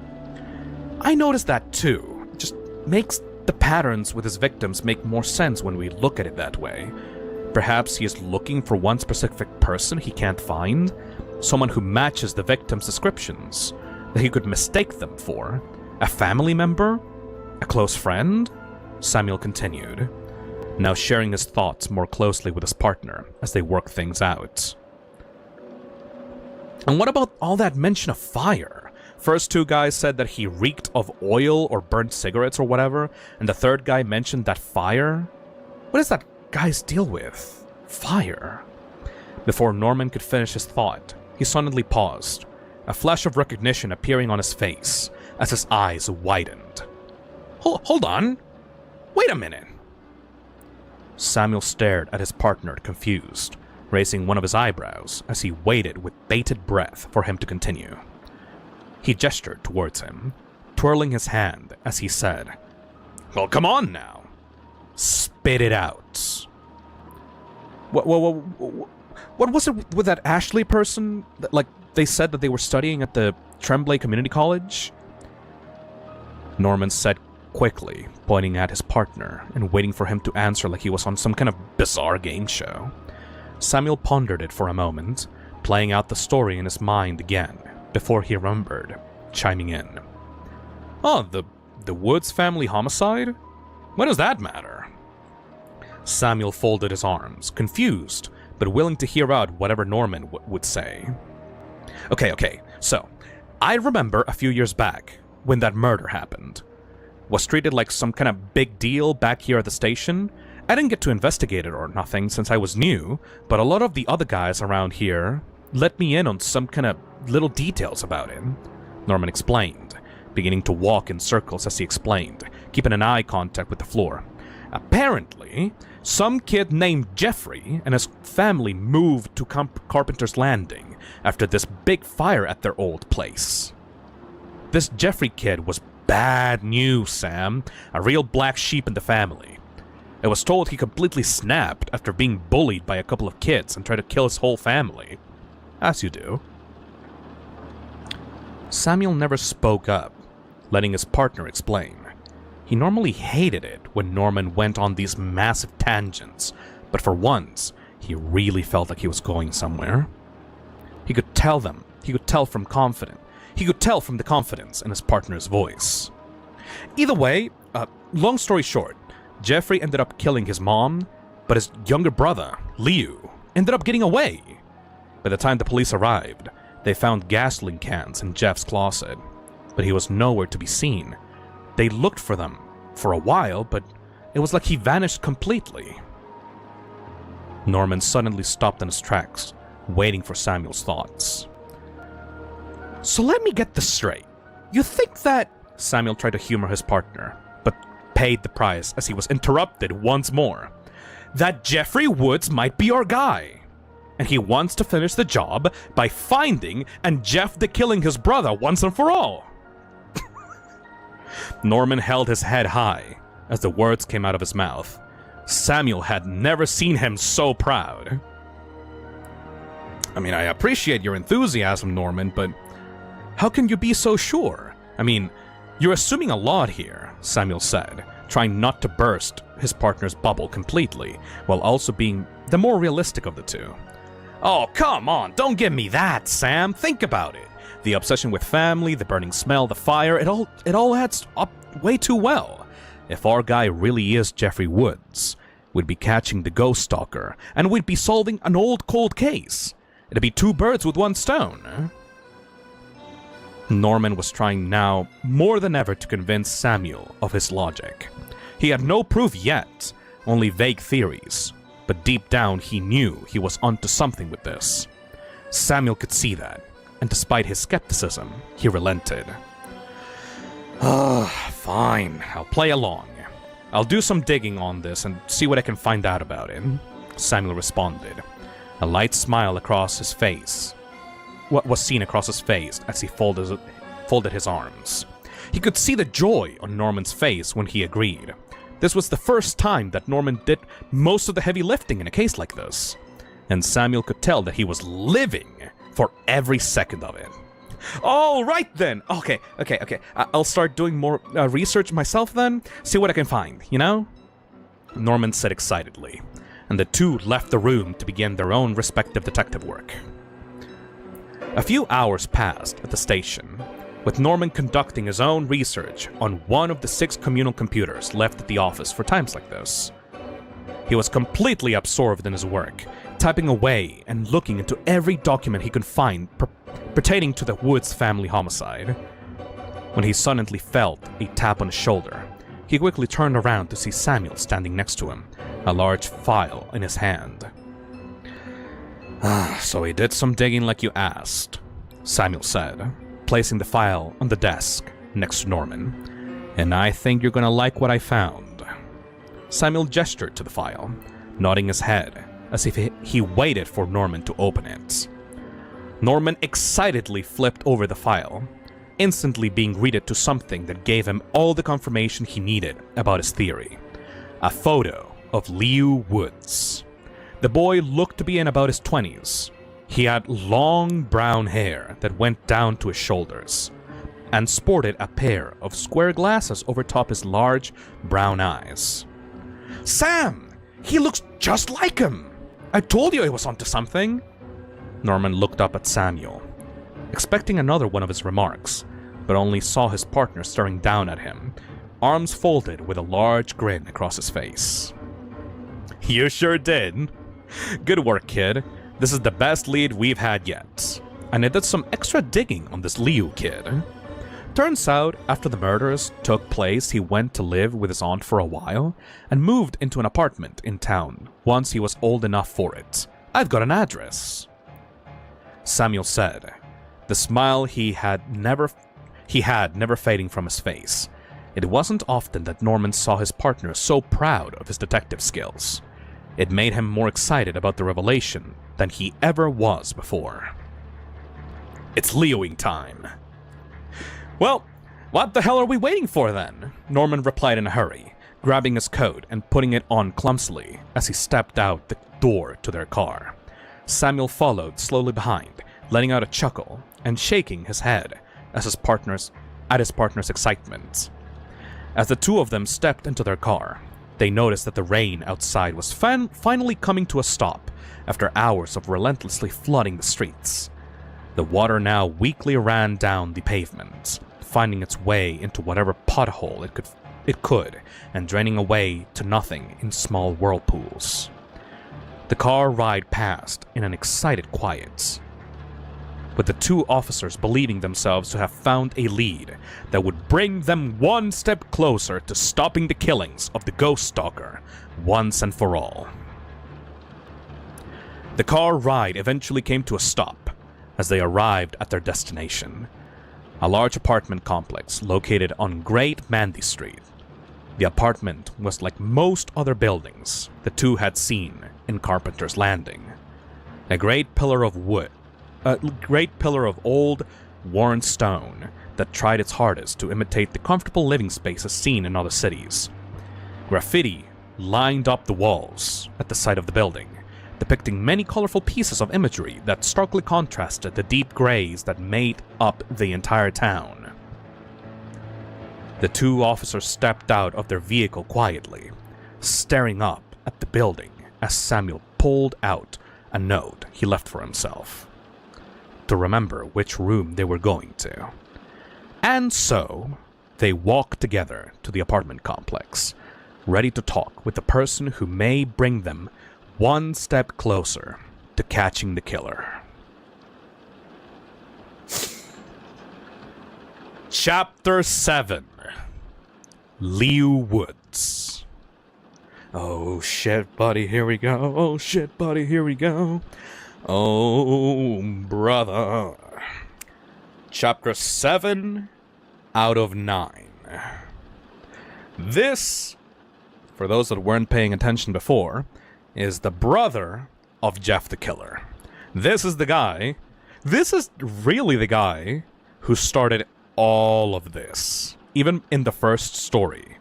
I noticed that too. It just makes the patterns with his victims make more sense when we look at it that way. Perhaps he is looking for one specific person he can't find, someone who matches the victim's descriptions, that he could mistake them for. A family member? A close friend? Samuel continued, now sharing his thoughts more closely with his partner as they work things out. And what about all that mention of fire? First two guys said that he reeked of oil or burnt cigarettes or whatever, and the third guy mentioned that fire? What does that guy's deal with? Fire? Before Norman could finish his thought, he suddenly paused, a flash of recognition appearing on his face as his eyes widened. Hold on. Wait a minute. Samuel stared at his partner, confused, raising one of his eyebrows as he waited with bated breath for him to continue. He gestured towards him, twirling his hand as he said, "Well, come on now. Spit it out." What was it with that Ashley person? Like, they said that they were studying at the Tremblay Community College? Norman said quickly, pointing at his partner and waiting for him to answer like he was on some kind of bizarre game show. Samuel pondered it for a moment, playing out the story in his mind again, before he remembered, chiming in. Oh, the Woods family homicide? What does that matter? Samuel folded his arms, confused, but willing to hear out whatever Norman would say. Okay, so, I remember a few years back, when that murder happened. Was treated like some kind of big deal back here at the station. I didn't get to investigate it or nothing since I was new, but a lot of the other guys around here let me in on some kind of little details about it, Norman explained, beginning to walk in circles as he explained, keeping an eye contact with the floor. Apparently, some kid named Jeffrey and his family moved to Carpenter's Landing after this big fire at their old place. This Jeffrey kid was bad news, Sam. A real black sheep in the family. It was told he completely snapped after being bullied by a couple of kids and tried to kill his whole family. As you do. Samuel never spoke up, letting his partner explain. He normally hated it when Norman went on these massive tangents, but for once, he really felt like he was going somewhere. He could tell from the confidence in his partner's voice. Either way, long story short, Jeffrey ended up killing his mom, but his younger brother, Liu, ended up getting away. By the time the police arrived, they found gasoline cans in Jeff's closet, but he was nowhere to be seen. They looked for them for a while, but it was like he vanished completely. Norman suddenly stopped in his tracks, waiting for Samuel's thoughts. So let me get this straight. You think that... Samuel tried to humor his partner, but paid the price as he was interrupted once more. That Jeffrey Woods might be our guy. And he wants to finish the job by finding and Jeff killing his brother once and for all. Norman held his head high as the words came out of his mouth. Samuel had never seen him so proud. I mean, I appreciate your enthusiasm, Norman, but how can you be so sure? I mean, You're assuming a lot here, Samuel said, trying not to burst his partner's bubble completely, while also being the more realistic of the two. Oh, come on, don't give me that, Sam. Think about it. The obsession with family, the burning smell, the fire, it all adds up way too well. If our guy really is Jeffrey Woods, we'd be catching the ghost stalker, and we'd be solving an old cold case. It'd be 2 birds with 1 stone. Norman was trying now more than ever to convince Samuel of his logic. He had no proof yet, only vague theories, but deep down he knew he was onto something with this. Samuel could see that, and despite his skepticism, he relented. Fine, I'll play along. I'll do some digging on this and see what I can find out about it, Samuel responded. A light smile across his face. What was seen across his face as he folded his arms. He could see the joy on Norman's face when he agreed. This was the first time that Norman did most of the heavy lifting in a case like this, and Samuel could tell that he was living for every second of it. All right then. Okay. I'll start doing more research myself then. See what I can find, you know? Norman said excitedly, and the two left the room to begin their own respective detective work. A few hours passed at the station, with Norman conducting his own research on one of the 6 communal computers left at the office for times like this. He was completely absorbed in his work, typing away and looking into every document he could find pertaining to the Woods family homicide. When he suddenly felt a tap on his shoulder, he quickly turned around to see Samuel standing next to him, a large file in his hand. So he did some digging like you asked, Samuel said, placing the file on the desk next to Norman. And I think you're gonna like what I found. Samuel gestured to the file, nodding his head as if he waited for Norman to open it. Norman excitedly flipped over the file, instantly being greeted to something that gave him all the confirmation he needed about his theory. A photo of Leo Woods. The boy looked to be in about his 20s. He had long brown hair that went down to his shoulders, and sported a pair of square glasses over top his large brown eyes. Sam! He looks just like him! I told you I was onto something! Norman looked up at Samuel, expecting another one of his remarks, but only saw his partner staring down at him, arms folded with a large grin across his face. You sure did. Good work, kid. This is the best lead we've had yet. And I did some extra digging on this Leo kid. Turns out, after the murders took place, he went to live with his aunt for a while, and moved into an apartment in town once he was old enough for it. I've got an address, Samuel said, the smile he had never fading from his face. It wasn't often that Norman saw his partner so proud of his detective skills. It made him more excited about the revelation than he ever was before. It's Leoing time. Well, what the hell are we waiting for then? Norman replied in a hurry, grabbing his coat and putting it on clumsily as he stepped out the door to their car. Samuel followed slowly behind, letting out a chuckle and shaking his head at his partner's excitement. As the two of them stepped into their car, they noticed that the rain outside was finally coming to a stop after hours of relentlessly flooding the streets. The water now weakly ran down the pavement, finding its way into whatever pothole it could, and draining away to nothing in small whirlpools. The car ride passed in an excited quiet, with the two officers believing themselves to have found a lead that would bring them one step closer to stopping the killings of the Ghost Stalker once and for all. The car ride eventually came to a stop as they arrived at their destination, a large apartment complex located on Great Mandy Street. The apartment was like most other buildings the two had seen in Carpenter's Landing. A great pillar of old, worn stone that tried its hardest to imitate the comfortable living spaces seen in other cities. Graffiti lined up the walls at the side of the building, depicting many colorful pieces of imagery that starkly contrasted the deep grays that made up the entire town. The two officers stepped out of their vehicle quietly, staring up at the building as Samuel pulled out a note he left for himself to remember which room they were going to. And so, they walked together to the apartment complex, ready to talk with the person who may bring them one step closer to catching the killer. Chapter 7. Liu Woods. Oh shit, buddy, here we go. Oh shit, buddy, here we go. Oh, brother. Chapter 7 out of 9. This, for those that weren't paying attention before, is the brother of Jeff the Killer. This is really the guy who started all of this, even in the first story.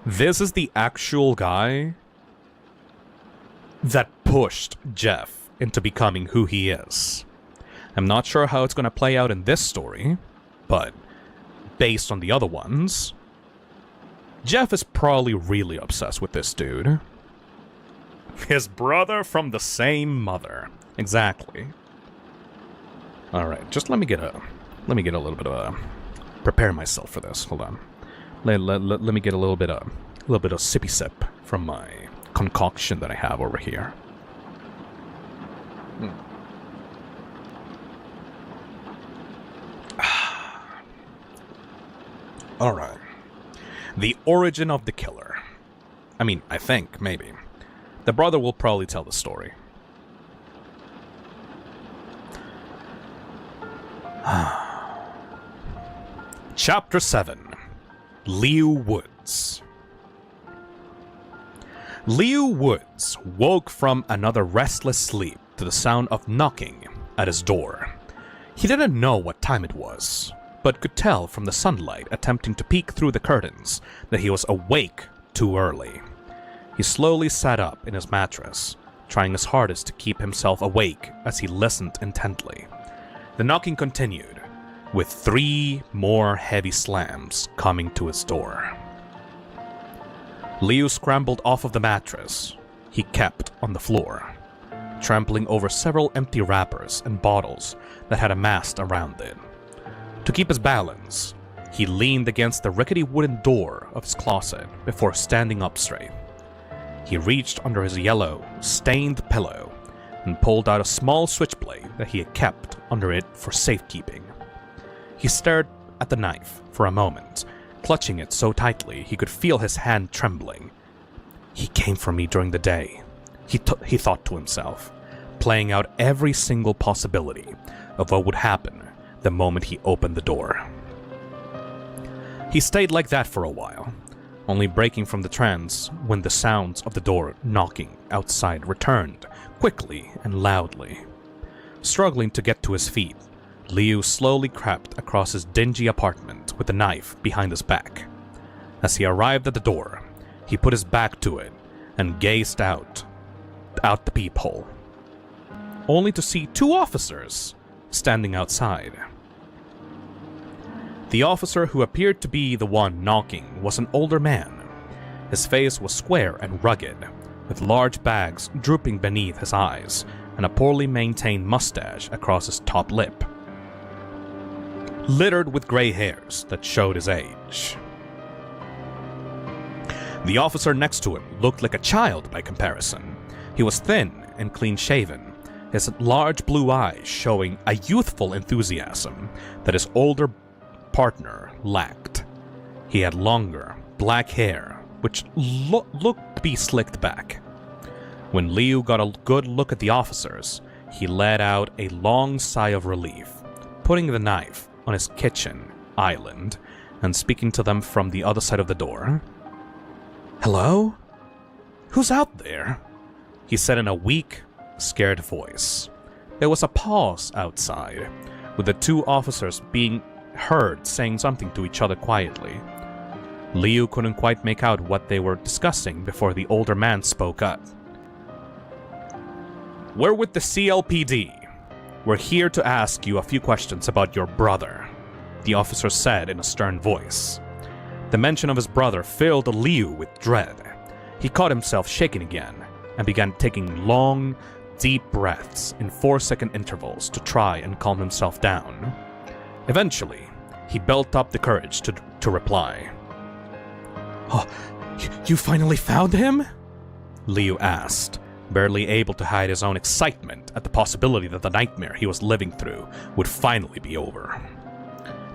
This is the actual guy that pushed Jeff into becoming who he is. I'm not sure how it's going to play out in this story, but based on the other ones, Jeff is probably really obsessed with this dude. His brother from the same mother. Exactly. Alright, just let me get a little bit of a... prepare myself for this. Hold on. Let me get a little bit of sippy sip from my concoction that I have over here. Alright. The origin of the killer. I mean, I think, maybe. The brother will probably tell the story. Chapter 7. Liu Woods. Liu Woods woke from another restless sleep to the sound of knocking at his door. He didn't know what time it was, but could tell from the sunlight attempting to peek through the curtains that he was awake too early. He slowly sat up in his mattress, trying his hardest to keep himself awake as he listened intently. The knocking continued, with 3 more heavy slams coming to his door. Liu scrambled off of the mattress he kept on the floor, trampling over several empty wrappers and bottles that had amassed around it. To keep his balance, he leaned against the rickety wooden door of his closet before standing up straight. He reached under his yellow, stained pillow and pulled out a small switchblade that he had kept under it for safekeeping. He stared at the knife for a moment, clutching it so tightly he could feel his hand trembling. He came for me during the day, he thought to himself, playing out every single possibility of what would happen the moment he opened the door. He stayed like that for a while, only breaking from the trance when the sounds of the door knocking outside returned quickly and loudly. Struggling to get to his feet, Liu slowly crept across his dingy apartment with the knife behind his back. As he arrived at the door, he put his back to it and gazed out the peephole, only to see 2 officers standing outside. The officer who appeared to be the one knocking was an older man. His face was square and rugged, with large bags drooping beneath his eyes and a poorly maintained mustache across his top lip, littered with gray hairs that showed his age. The officer next to him looked like a child by comparison. He was thin and clean-shaven, his large blue eyes showing a youthful enthusiasm that his older partner lacked. He had longer, black hair, which looked to be slicked back. When Liu got a good look at the officers, he let out a long sigh of relief, putting the knife on his kitchen island and speaking to them from the other side of the door. "Hello? Who's out there?" he said in a weak, scared voice. There was a pause outside, with the 2 officers being heard saying something to each other quietly. Liu couldn't quite make out what they were discussing before the older man spoke up. "We're with the CLPD. We're here to ask you a few questions about your brother," the officer said in a stern voice. The mention of his brother filled Liu with dread. He caught himself shaking again and began taking long, deep breaths in 4-second intervals to try and calm himself down. Eventually, he built up the courage to reply. Oh, you finally found him? Liu asked, barely able to hide his own excitement at the possibility that the nightmare he was living through would finally be over.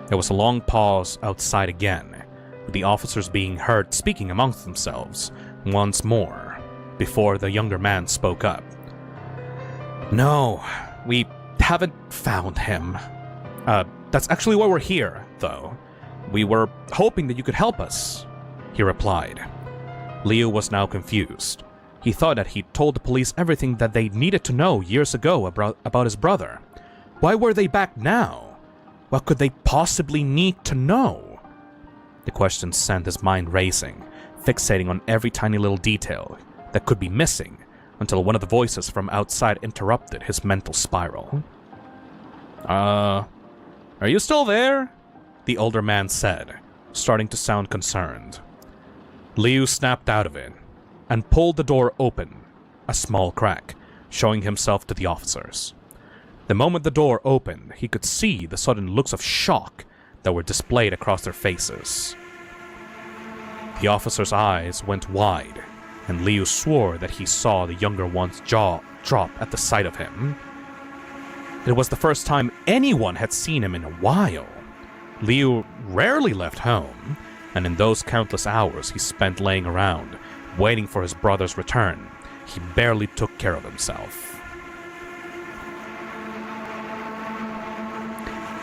There was a long pause outside again, with the officers being heard speaking amongst themselves once more, before the younger man spoke up. No, we haven't found him. That's actually why we're here, though. We were hoping that you could help us, he replied. Liu was now confused. He thought that he'd told the police everything that they needed to know years ago about his brother. Why were they back now? What could they possibly need to know? The question sent his mind racing, fixating on every tiny little detail that could be missing, until one of the voices from outside interrupted his mental spiral. Are you still there? The older man said, starting to sound concerned. Liu snapped out of it and pulled the door open, a small crack, showing himself to the officers. The moment the door opened, he could see the sudden looks of shock that were displayed across their faces. The officers' eyes went wide, and Liu swore that he saw the younger one's jaw drop at the sight of him. It was the first time anyone had seen him in a while. Liu rarely left home, and in those countless hours he spent laying around, waiting for his brother's return, he barely took care of himself.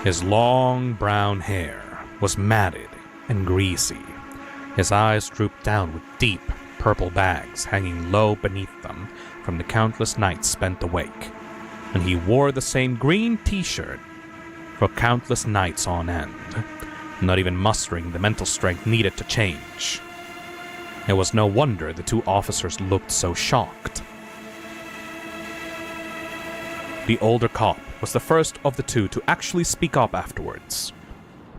His long brown hair was matted and greasy. His eyes drooped down with deep, purple bags hanging low beneath them from the countless nights spent awake, and he wore the same green t-shirt for countless nights on end, not even mustering the mental strength needed to change. It was no wonder the two officers looked so shocked. The older cop was the first of the two to actually speak up afterwards,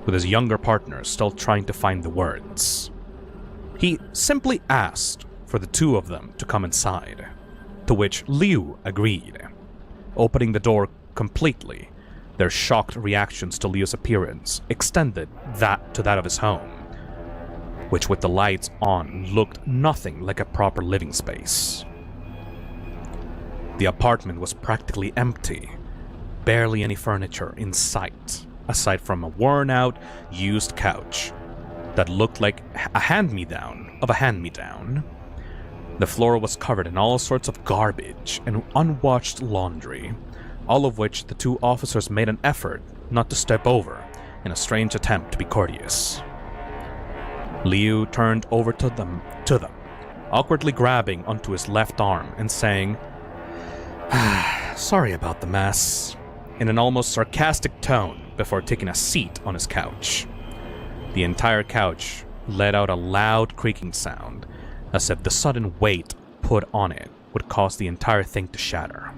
with his younger partner still trying to find the words. He simply asked for the two of them to come inside, to which Liu agreed. Opening the door completely, their shocked reactions to Liu's appearance extended that to that of his home, which with the lights on looked nothing like a proper living space. The apartment was practically empty, barely any furniture in sight, aside from a worn-out, used couch that looked like a hand-me-down of a hand-me-down. The floor was covered in all sorts of garbage and unwashed laundry, all of which the two officers made an effort not to step over in a strange attempt to be courteous. Liu turned over to them, awkwardly grabbing onto his left arm and saying, "Sorry about the mess," in an almost sarcastic tone before taking a seat on his couch. The entire couch let out a loud creaking sound, as if the sudden weight put on it would cause the entire thing to shatter.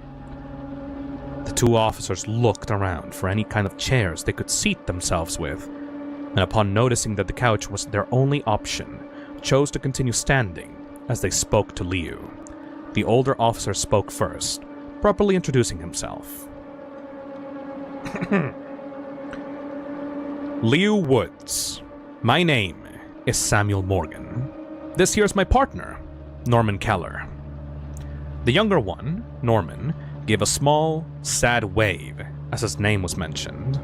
The two officers looked around for any kind of chairs they could seat themselves with, and upon noticing that the couch was their only option, chose to continue standing as they spoke to Liu. The older officer spoke first, properly introducing himself. Liu Woods. My name is Samuel Morgan. This here's my partner, Norman Keller. The younger one, Norman, gave a small, sad wave as his name was mentioned.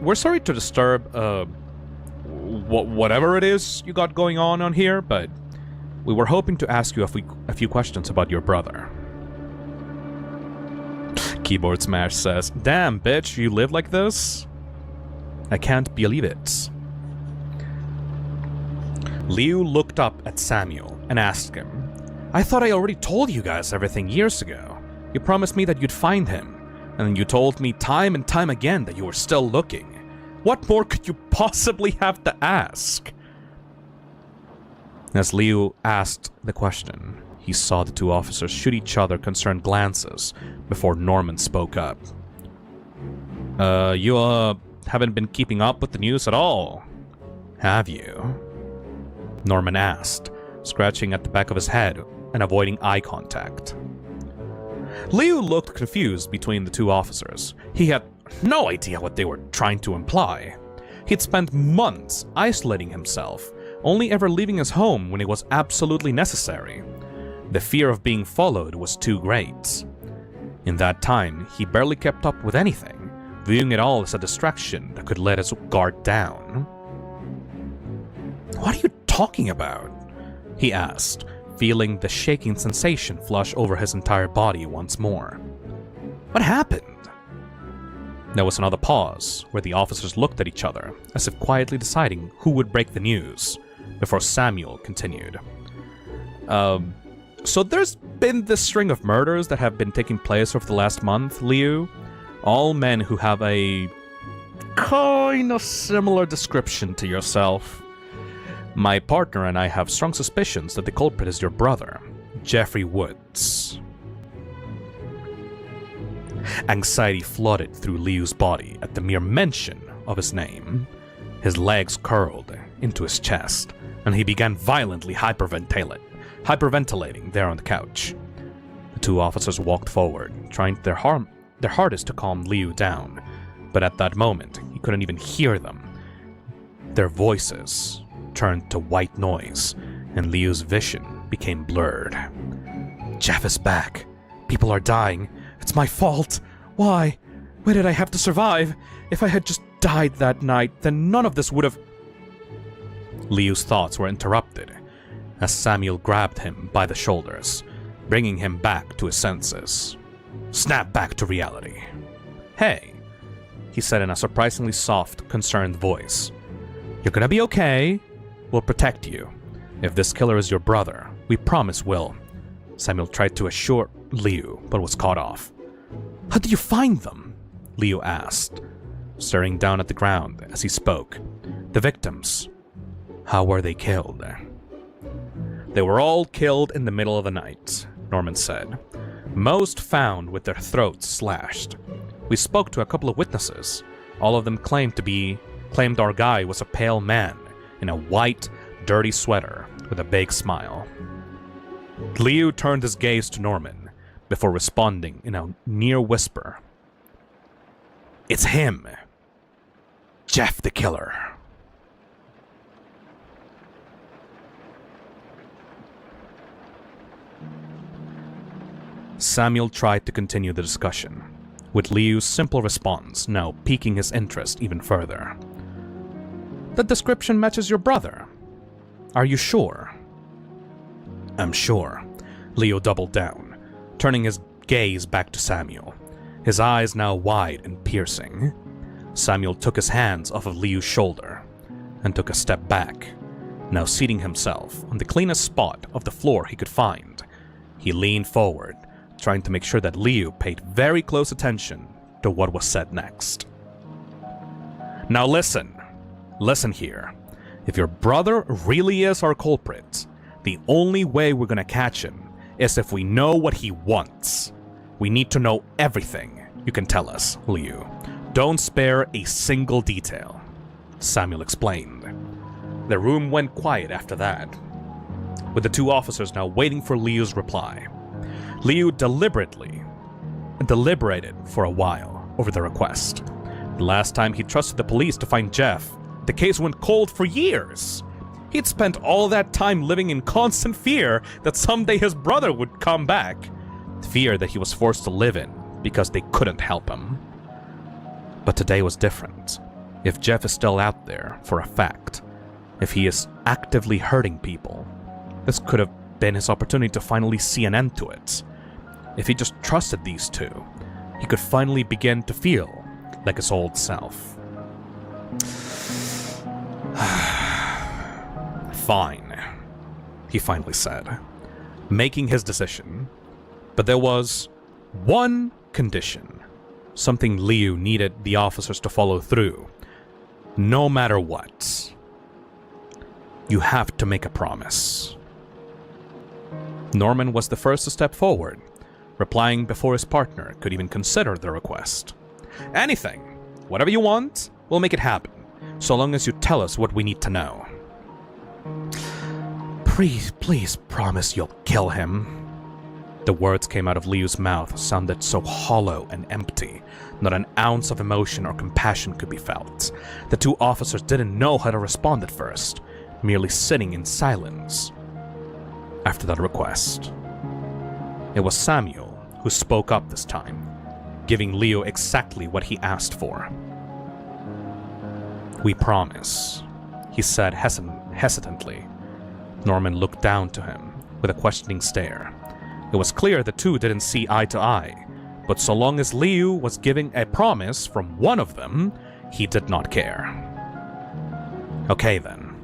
We're sorry to disturb, whatever it is you got going on here, but we were hoping to ask you a few questions about your brother. Keyboard Smash says, "Damn, bitch, you live like this? I can't believe it." Liu looked up at Samuel and asked him, "I thought I already told you guys everything years ago. You promised me that you'd find him, and you told me time and time again that you were still looking. What more could you possibly have to ask?" As Liu asked the question, he saw the two officers shoot each other concerned glances before Norman spoke up. You haven't been keeping up with the news at all, Have you? Norman asked, scratching at the back of his head and avoiding eye contact. Liu looked confused between the two officers. He had no idea what they were trying to imply. He'd spent months isolating himself, only ever leaving his home when it was absolutely necessary. The fear of being followed was too great. In that time, he barely kept up with anything, viewing it all as a distraction that could let his guard down. "What are you talking about?" he asked, feeling the shaking sensation flush over his entire body once more. "What happened?" There was another pause, where the officers looked at each other, as if quietly deciding who would break the news, before Samuel continued. So there's been this string of murders that have been taking place over the last month, Liu. All men who have a kind of similar description to yourself. My partner and I have strong suspicions that the culprit is your brother, Jeffrey Woods. Anxiety flooded through Liu's body at the mere mention of his name. His legs curled into his chest, and he began violently hyperventilating there on the couch. The two officers walked forward, trying their hardest to calm Liu down, but at that moment, he couldn't even hear them. Their voices turned to white noise, and Liu's vision became blurred. "Jeff is back. People are dying. It's my fault. Why? Why did I have to survive? If I had just died that night, then none of this would have..." Liu's thoughts were interrupted as Samuel grabbed him by the shoulders, bringing him back to his senses. "Snap back to reality." "Hey," he said in a surprisingly soft, concerned voice. "You're gonna be okay. We'll protect you. If this killer is your brother, we promise we'll..." Samuel tried to assure Liu, but was cut off. "How did you find them?" Liu asked, staring down at the ground as he spoke. "The victims. How were they killed?" "They were all killed in the middle of the night," Norman said. "Most found with their throats slashed. We spoke to a couple of witnesses. All of them claimed our guy was a pale man in a white, dirty sweater with a big smile." Liu turned his gaze to Norman before responding in a near whisper. "It's him. Jeff the killer." Samuel tried to continue the discussion, with Liu's simple response now piquing his interest even further. "The description matches your brother. Are you sure?" "I'm sure." Liu doubled down, turning his gaze back to Samuel, his eyes now wide and piercing. Samuel took his hands off of Liu's shoulder and took a step back, now seating himself on the cleanest spot of the floor he could find. He leaned forward, trying to make sure that Liu paid very close attention to what was said next. "Now listen. Listen here. If your brother really is our culprit, the only way we're gonna catch him is if we know what he wants. We need to know everything you can tell us, Liu. Don't spare a single detail," Samuel explained. The room went quiet after that, with the two officers now waiting for Liu's reply. Liu deliberated for a while over the request. The last time he trusted the police to find Jeff, the case went cold for years. He'd spent all that time living in constant fear that someday his brother would come back. Fear that he was forced to live in because they couldn't help him. But today was different. If Jeff is still out there for a fact, if he is actively hurting people, this could have been his opportunity to finally see an end to it. If he just trusted these two, he could finally begin to feel like his old self. "Fine," he finally said, making his decision. But there was one condition, something Liu needed the officers to follow through, no matter what. "You have to make a promise." Norman was the first to step forward, replying before his partner could even consider the request. "Anything. Whatever you want, we'll make it happen. so long as you tell us what we need to know. Please promise you'll kill him. The words came out of Liu's mouth sounded so hollow and empty, not an ounce of emotion or compassion could be felt. The two officers didn't know how to respond at first, merely sitting in silence. After that request, it was Samuel who spoke up this time, giving Liu exactly what he asked for. "We promise," he said hesitantly. Norman looked down to him with a questioning stare. It was clear the two didn't see eye to eye, but so long as Liu was giving a promise from one of them, he did not care. "Okay then,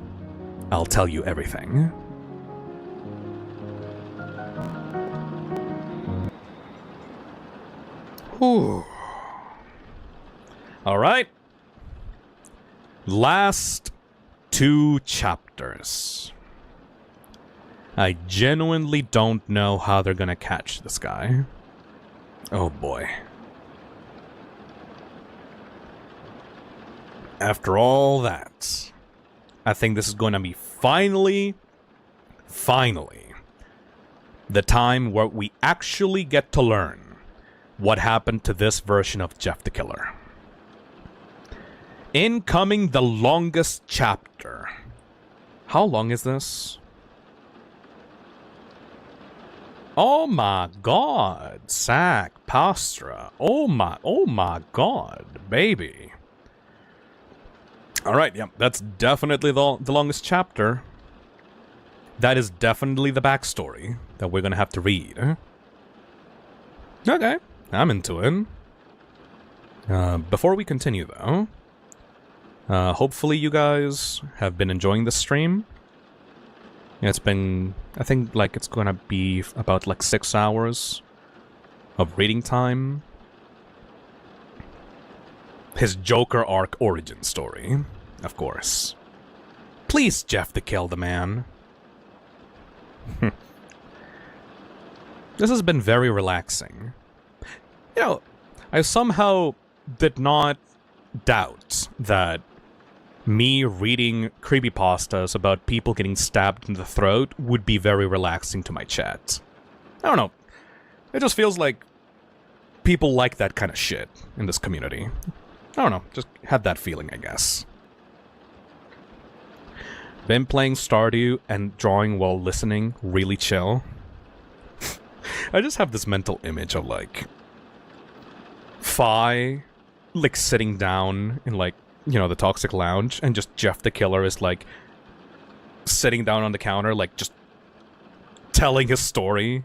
I'll tell you everything." Whew. All right. Last 2 chapters. I genuinely don't know how they're gonna catch this guy. Oh boy. After all that, I think this is going to be finally, the time where we actually get to learn what happened to this version of Jeff the Killer. Incoming the longest chapter. How long is this? Oh my god, Zach Pastra. Oh my god, baby. Alright, yeah, that's definitely the longest chapter. That is definitely the backstory that we're gonna have to read. Okay, I'm into it. Before we continue, though, hopefully you guys have been enjoying this stream. It's been, I think, like, it's gonna be about, like, 6 hours of reading time. His Joker arc origin story, of course. Please, Jeff the Kill the Man. This has been very relaxing. You know, I somehow did not doubt that me reading creepypastas about people getting stabbed in the throat would be very relaxing to my chat. I don't know. It just feels like people like that kind of shit in this community. I don't know. Just had that feeling, I guess. Been playing Stardew and drawing while listening. Really chill. I just have this mental image of, like, Fi, like, sitting down in, like, you know, the Toxic Lounge, and just Jeff the Killer is, like, sitting down on the counter, like, just telling his story.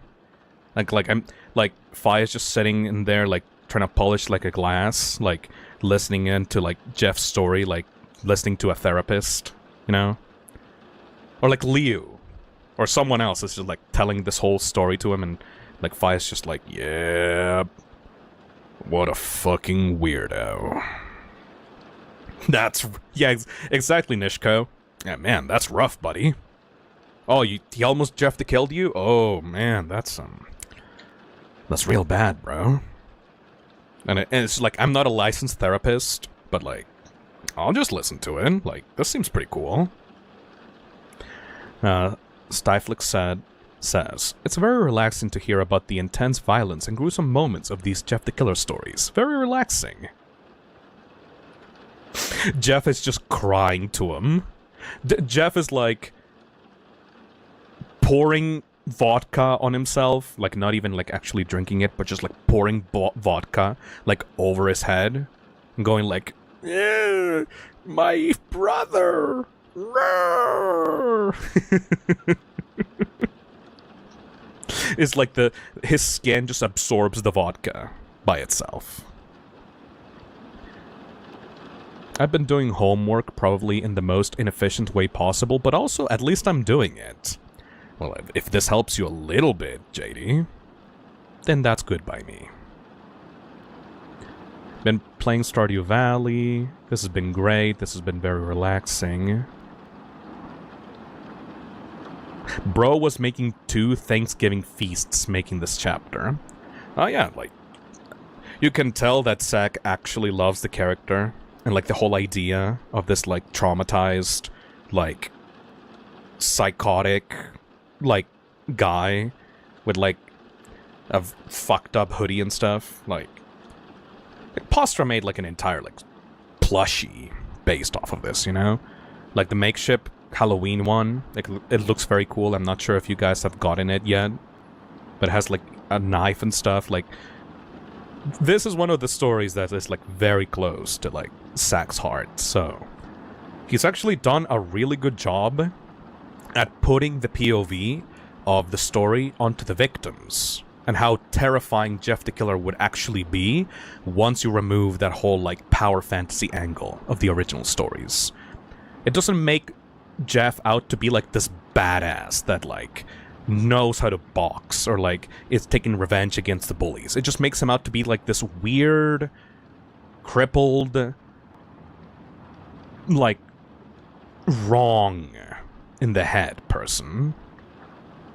Fi is just sitting in there, like, trying to polish, like, a glass, like, listening in to, like, Jeff's story, like, listening to a therapist, you know? Or, like, Liu, or someone else is just, like, telling this whole story to him, and, like, Fi is just like, yeah, what a fucking weirdo. That's... yeah, exactly, Nishko. Yeah, man, that's rough, buddy. Oh, he almost Jeff the killed you? Oh, man, that's real bad, bro. And it's like, I'm not a licensed therapist, but, like, I'll just listen to it. Like, this seems pretty cool. Stiflix says, it's very relaxing to hear about the intense violence and gruesome moments of these Jeff the Killer stories. Very relaxing. Jeff is just crying to him. Jeff is, like, pouring vodka on himself, like, not even, like, actually drinking it, but just, like, pouring vodka, like, over his head, and going, like, my brother! It's like his skin just absorbs the vodka by itself. I've been doing homework probably in the most inefficient way possible, but also at least I'm doing it. Well, if this helps you a little bit, JD, then that's good by me. Been playing Stardew Valley. This has been great. This has been very relaxing. Bro was making 2 Thanksgiving feasts making this chapter. Oh yeah, like, you can tell that Zach actually loves the character. And, like, the whole idea of this, like, traumatized, like, psychotic, like, guy with, like, a fucked up hoodie and stuff. Like Postra made, like, an entire, like, plushie based off of this, you know? Like, the makeshift Halloween one, like, it looks very cool. I'm not sure if you guys have gotten it yet. But it has, like, a knife and stuff. Like, this is one of the stories that is, like, very close to, like, Zack's heart. So, he's actually done a really good job at putting the POV of the story onto the victims. And how terrifying Jeff the Killer would actually be once you remove that whole, like, power fantasy angle of the original stories. It doesn't make Jeff out to be, like, this badass that, like, knows how to box or, like, is taking revenge against the bullies. It just makes him out to be, like, this weird, crippled, like, wrong in the head person.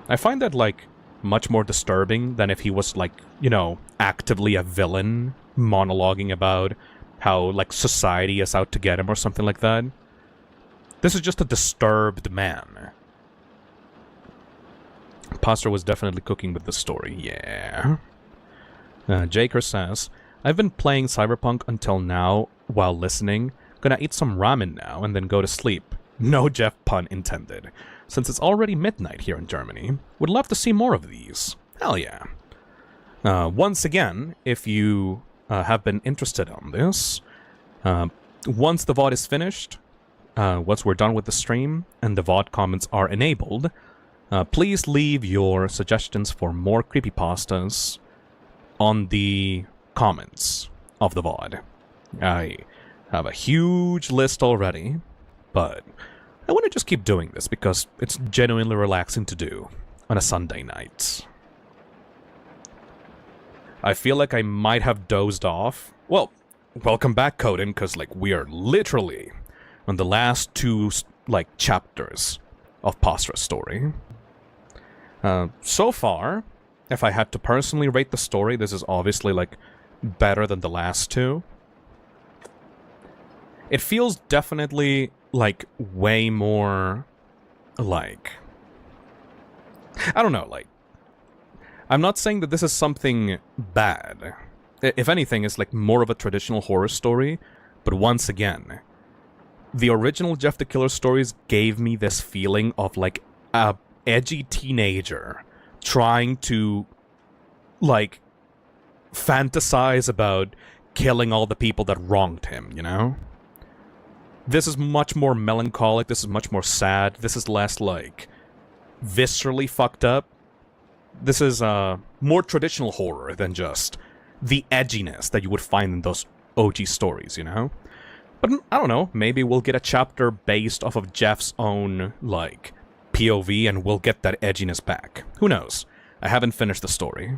I find that, like, much more disturbing than if he was, like, you know, actively a villain monologuing about how, like, society is out to get him or something like that. This is just a disturbed man. Postra was definitely cooking with the story, yeah. Jaker says, I've been playing Cyberpunk until now while listening. Gonna eat some ramen now and then go to sleep. No Jeff pun intended. Since it's already midnight here in Germany, would love to see more of these. Hell yeah. Once again, if you have been interested on this, once the VOD is finished, once we're done with the stream and the VOD comments are enabled, please leave your suggestions for more creepypastas on the comments of the VOD. I have a huge list already, but I want to just keep doing this because it's genuinely relaxing to do on a Sunday night. I feel like I might have dozed off. Well, welcome back, Coden, because, like, we are literally on the last two, like, chapters of Postra's story. So far, if I had to personally rate the story, this is obviously, like, better than the last two. It feels definitely, like, way more, like, I don't know, like, I'm not saying that this is something bad. If anything, it's, like, more of a traditional horror story, but once again, the original Jeff the Killer stories gave me this feeling of, like, a edgy teenager trying to, like, fantasize about killing all the people that wronged him, you know? This is much more melancholic, this is much more sad, this is less, like, viscerally fucked up. This is more traditional horror than just the edginess that you would find in those OG stories, you know? But I don't know, maybe we'll get a chapter based off of Jeff's own, like, POV and we'll get that edginess back. Who knows? I haven't finished the story.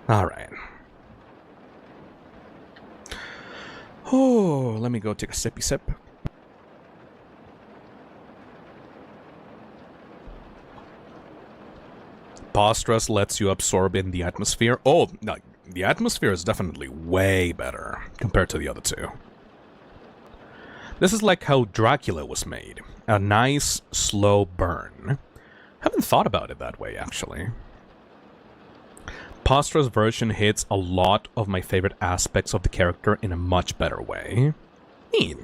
Alright. Oh, let me go take a sippy sip. Postras lets you absorb in the atmosphere. Oh, no, the atmosphere is definitely way better compared to the other two. This is like how Dracula was made. A nice, slow burn. Haven't thought about it that way, actually. Postra's version hits a lot of my favorite aspects of the character in a much better way. Neat.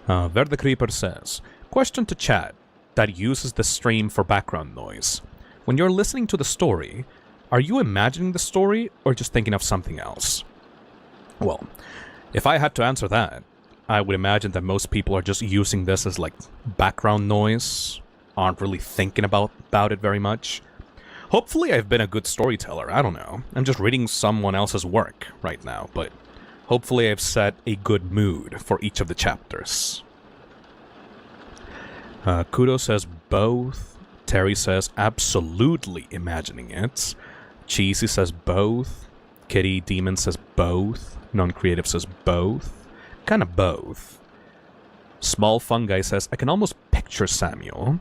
Ver the Creeper says, question to chat that uses the stream for background noise. When you're listening to the story, are you imagining the story or just thinking of something else? Well, if I had to answer that, I would imagine that most people are just using this as, like, background noise, aren't really thinking about it very much. Hopefully I've been a good storyteller, I don't know. I'm just reading someone else's work right now, but hopefully I've set a good mood for each of the chapters. Kudo says both. Terry says absolutely imagining it. Cheesy says both. Kitty Demon says both. Non-creative says both. Kind of both. Small Fungi says, I can almost picture Samuel.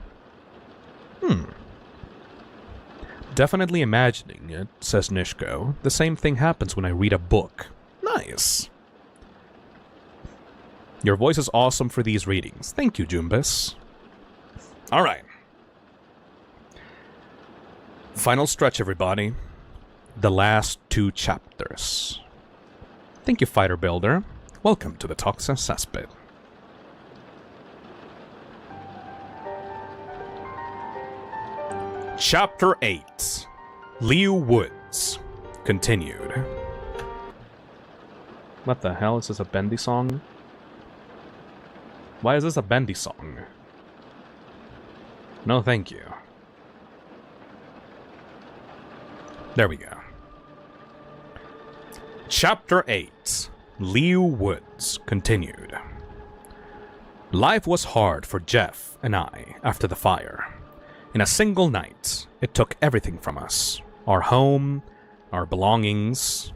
Definitely imagining it, says Nishko. The same thing happens when I read a book. Nice. Your voice is awesome for these readings. Thank you, Jumbus. Alright. Final stretch, everybody. The last 2 chapters. Thank you, Fighter Builder. Welcome to the Toxin Cesspit. Chapter 8. Liu Woods. Continued. What the hell? Is this a bendy song? Why is this a bendy song? No, thank you. There we go. Chapter 8. Liu Woods. Continued. Life was hard for Jeff and I after the fire. In a single night, it took everything from us. Our home, our belongings,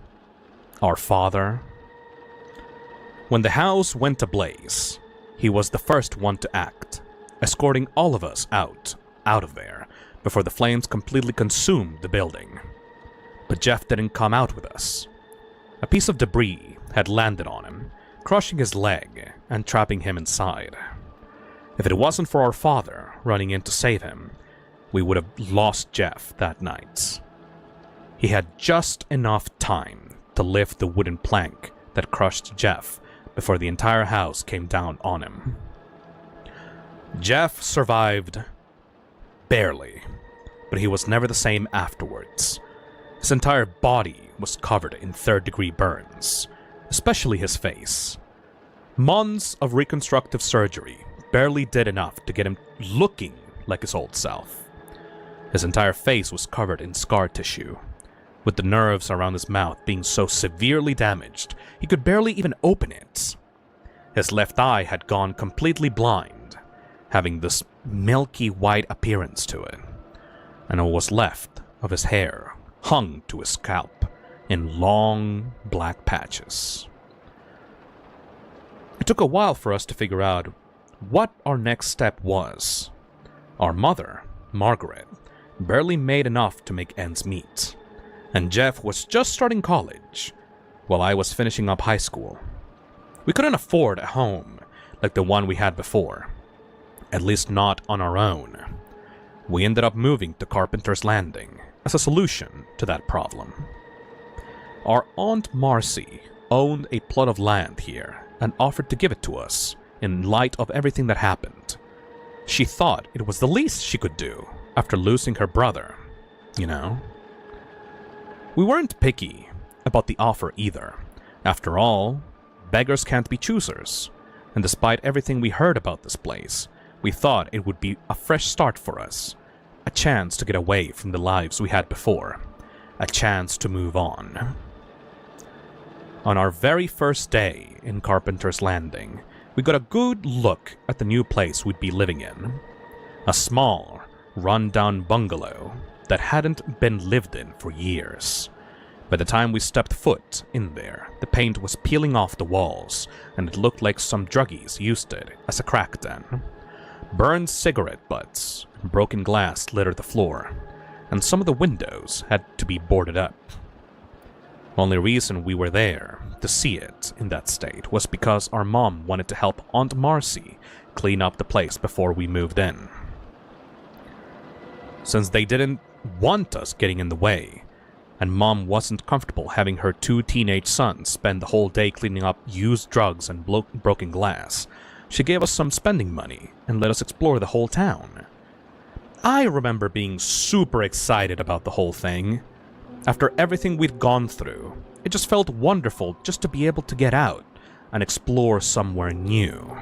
our father. When the house went ablaze, he was the first one to act, escorting all of us out of there, before the flames completely consumed the building. But Jeff didn't come out with us. A piece of debris had landed on him, crushing his leg and trapping him inside. If it wasn't for our father running in to save him, we would have lost Jeff that night. He had just enough time to lift the wooden plank that crushed Jeff before the entire house came down on him. Jeff survived barely, but he was never the same afterwards. His entire body was covered in third-degree burns, especially his face. Months of reconstructive surgery barely did enough to get him looking like his old self. His entire face was covered in scar tissue, with the nerves around his mouth being so severely damaged he could barely even open it. His left eye had gone completely blind, having this milky white appearance to it, and what was left of his hair hung to his scalp in long black patches. It took a while for us to figure out what our next step was. Our mother, Margaret, barely made enough to make ends meet, and Jeff was just starting college, while I was finishing up high school. We couldn't afford a home like the one we had before, at least not on our own. We ended up moving to Carpenter's Landing as a solution to that problem. Our Aunt Marcy owned a plot of land here and offered to give it to us in light of everything that happened. She thought it was the least she could do after losing her brother, you know. We weren't picky about the offer either. After all, beggars can't be choosers, and despite everything we heard about this place, we thought it would be a fresh start for us, a chance to get away from the lives we had before, a chance to move on. On our very first day in Carpenter's Landing, we got a good look at the new place we'd be living in. A small, run-down bungalow that hadn't been lived in for years. By the time we stepped foot in there, the paint was peeling off the walls, and it looked like some druggies used it as a crack den. Burned cigarette butts and broken glass littered the floor, and some of the windows had to be boarded up. Only reason we were there to see it in that state was because our mom wanted to help Aunt Marcy clean up the place before we moved in. Since they didn't want us getting in the way, and Mom wasn't comfortable having her 2 teenage sons spend the whole day cleaning up used drugs and broken glass, she gave us some spending money and let us explore the whole town. I remember being super excited about the whole thing. After everything we'd gone through, it just felt wonderful just to be able to get out and explore somewhere new.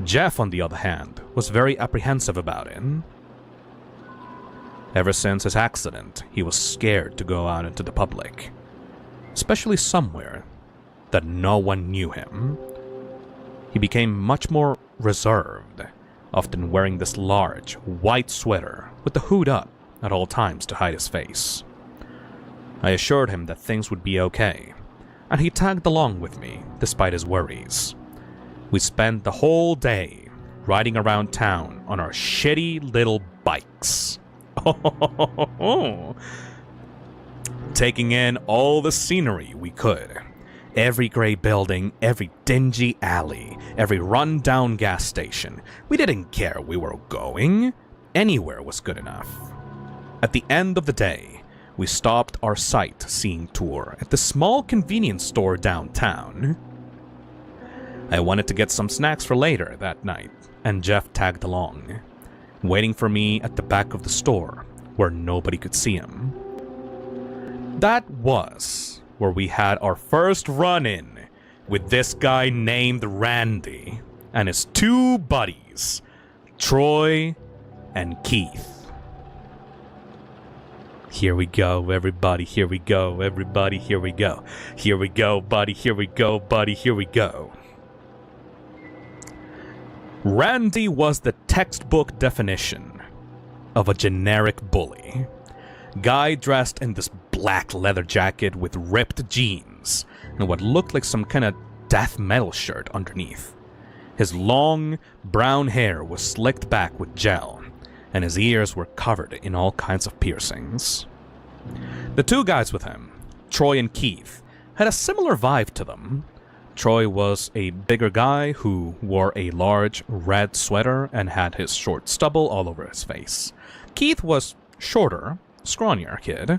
Jeff, on the other hand, was very apprehensive about it. Ever since his accident, he was scared to go out into the public, especially somewhere that no one knew him. He became much more reserved, often wearing this large, white sweater with the hood up at all times to hide his face. I assured him that things would be okay, and he tagged along with me despite his worries. We spent the whole day riding around town on our shitty little bikes. Taking in all the scenery we could. Every gray building, every dingy alley, every run-down gas station. We didn't care where we were going. Anywhere was good enough. At the end of the day, we stopped our sightseeing tour at the small convenience store downtown. I wanted to get some snacks for later that night, and Jeff tagged along, waiting for me at the back of the store where nobody could see him. That was where we had our first run-in with this guy named Randy and his two buddies, Troy and Keith. Here we go, everybody, here we go, everybody, here we go. Here we go, buddy, here we go, buddy, here we go. Randy was the textbook definition of a generic bully. Guy dressed in this black leather jacket with ripped jeans and what looked like some kind of death metal shirt underneath. His long, brown hair was slicked back with gel, and his ears were covered in all kinds of piercings. The two guys with him, Troy and Keith, had a similar vibe to them. Troy was a bigger guy who wore a large red sweater and had his short stubble all over his face. Keith was shorter, scrawnier kid.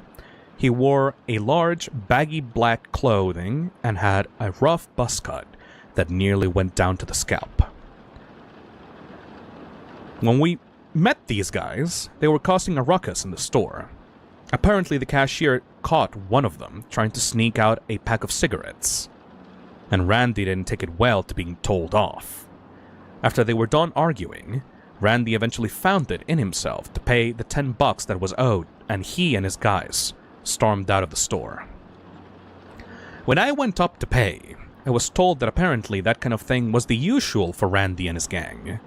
He wore a large, baggy black clothing and had a rough buzz cut that nearly went down to the scalp. When we met these guys, they were causing a ruckus in the store. Apparently, the cashier caught one of them trying to sneak out a pack of cigarettes, and Randy didn't take it well to being told off. After they were done arguing, Randy eventually found it in himself to pay the $10 that was owed, and he and his guys stormed out of the store. When I went up to pay, I was told that apparently that kind of thing was the usual for Randy and his gang.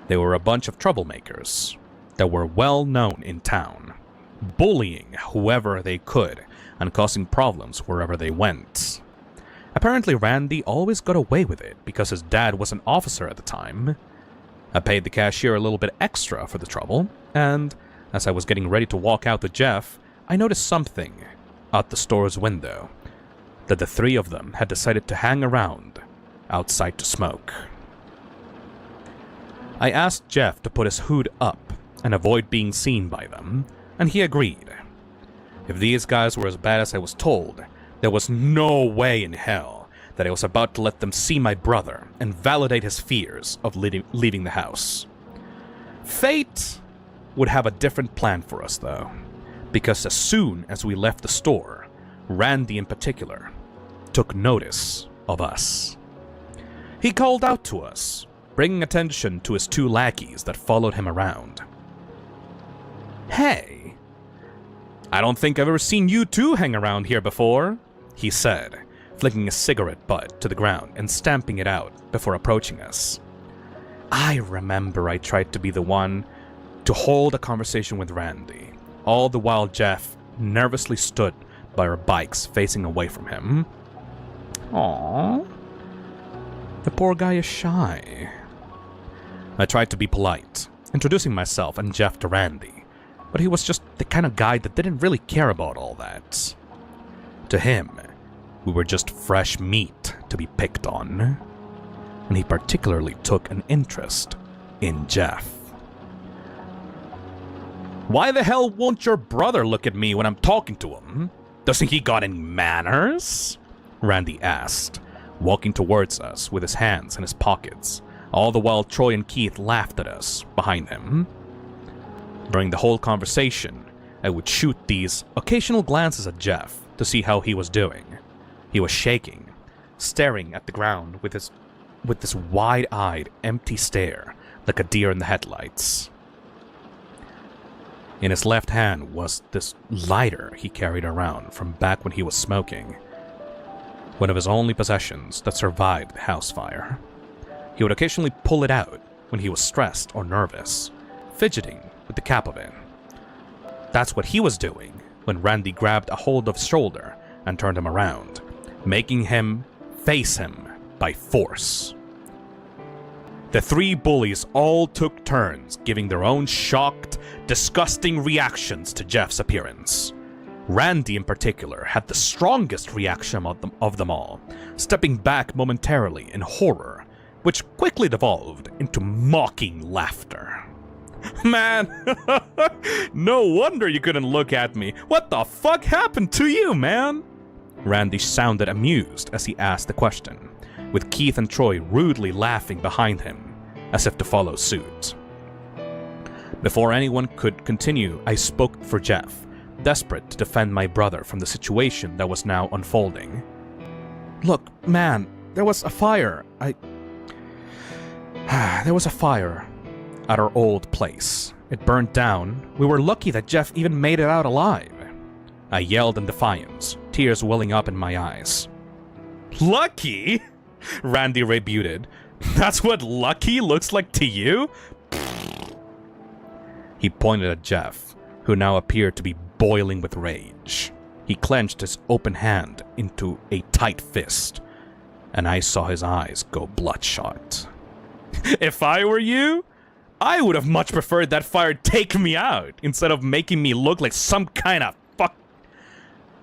They were a bunch of troublemakers that were well known in town, bullying whoever they could and causing problems wherever they went. Apparently Randy always got away with it because his dad was an officer at the time. I paid the cashier a little bit extra for the trouble, and as I was getting ready to walk out with Jeff, I noticed something out the store's window, that the three of them had decided to hang around outside to smoke. I asked Jeff to put his hood up and avoid being seen by them, and he agreed. If these guys were as bad as I was told, there was no way in hell that I was about to let them see my brother and validate his fears of leaving the house. Fate would have a different plan for us, though, because as soon as we left the store, Randy in particular took notice of us. He called out to us, bringing attention to his two lackeys that followed him around. "Hey, I don't think I've ever seen you two hang around here before," he said, flicking a cigarette butt to the ground and stamping it out before approaching us. I remember I tried to be the one to hold a conversation with Randy, all the while Jeff nervously stood by our bikes facing away from him. Aww. The poor guy is shy. I tried to be polite, introducing myself and Jeff to Randy, but he was just the kind of guy that didn't really care about all that. To him, we were just fresh meat to be picked on, and he particularly took an interest in Jeff. "Why the hell won't your brother look at me when I'm talking to him? Doesn't he got any manners?" Randy asked, walking towards us with his hands in his pockets, all the while Troy and Keith laughed at us behind him. During the whole conversation, I would shoot these occasional glances at Jeff to see how he was doing. He was shaking, staring at the ground with this wide-eyed, empty stare, like a deer in the headlights. In his left hand was this lighter he carried around from back when he was smoking, one of his only possessions that survived the house fire. He would occasionally pull it out when he was stressed or nervous, fidgeting with the cap of it. That's what he was doing when Randy grabbed a hold of his shoulder and turned him around, making him face him by force. The three bullies all took turns giving their own shocked, disgusting reactions to Jeff's appearance. Randy in particular had the strongest reaction of them all, stepping back momentarily in horror, which quickly devolved into mocking laughter. Man, no wonder you couldn't look at me. What the fuck happened to you, man? Randy sounded amused as he asked the question, with Keith and Troy rudely laughing behind him, as if to follow suit. Before anyone could continue, I spoke for Jeff, desperate to defend my brother from the situation that was now unfolding. Look, man, there was a fire. There was a fire at our old place. It burned down. We were lucky that Jeff even made it out alive. I yelled in defiance, tears welling up in my eyes. Lucky? Randy rebutted. That's what lucky looks like to you? He pointed at Jeff, who now appeared to be boiling with rage. He clenched his open hand into a tight fist, and I saw his eyes go bloodshot. If I were you, I would have much preferred that fire take me out instead of making me look like some kind of fuck.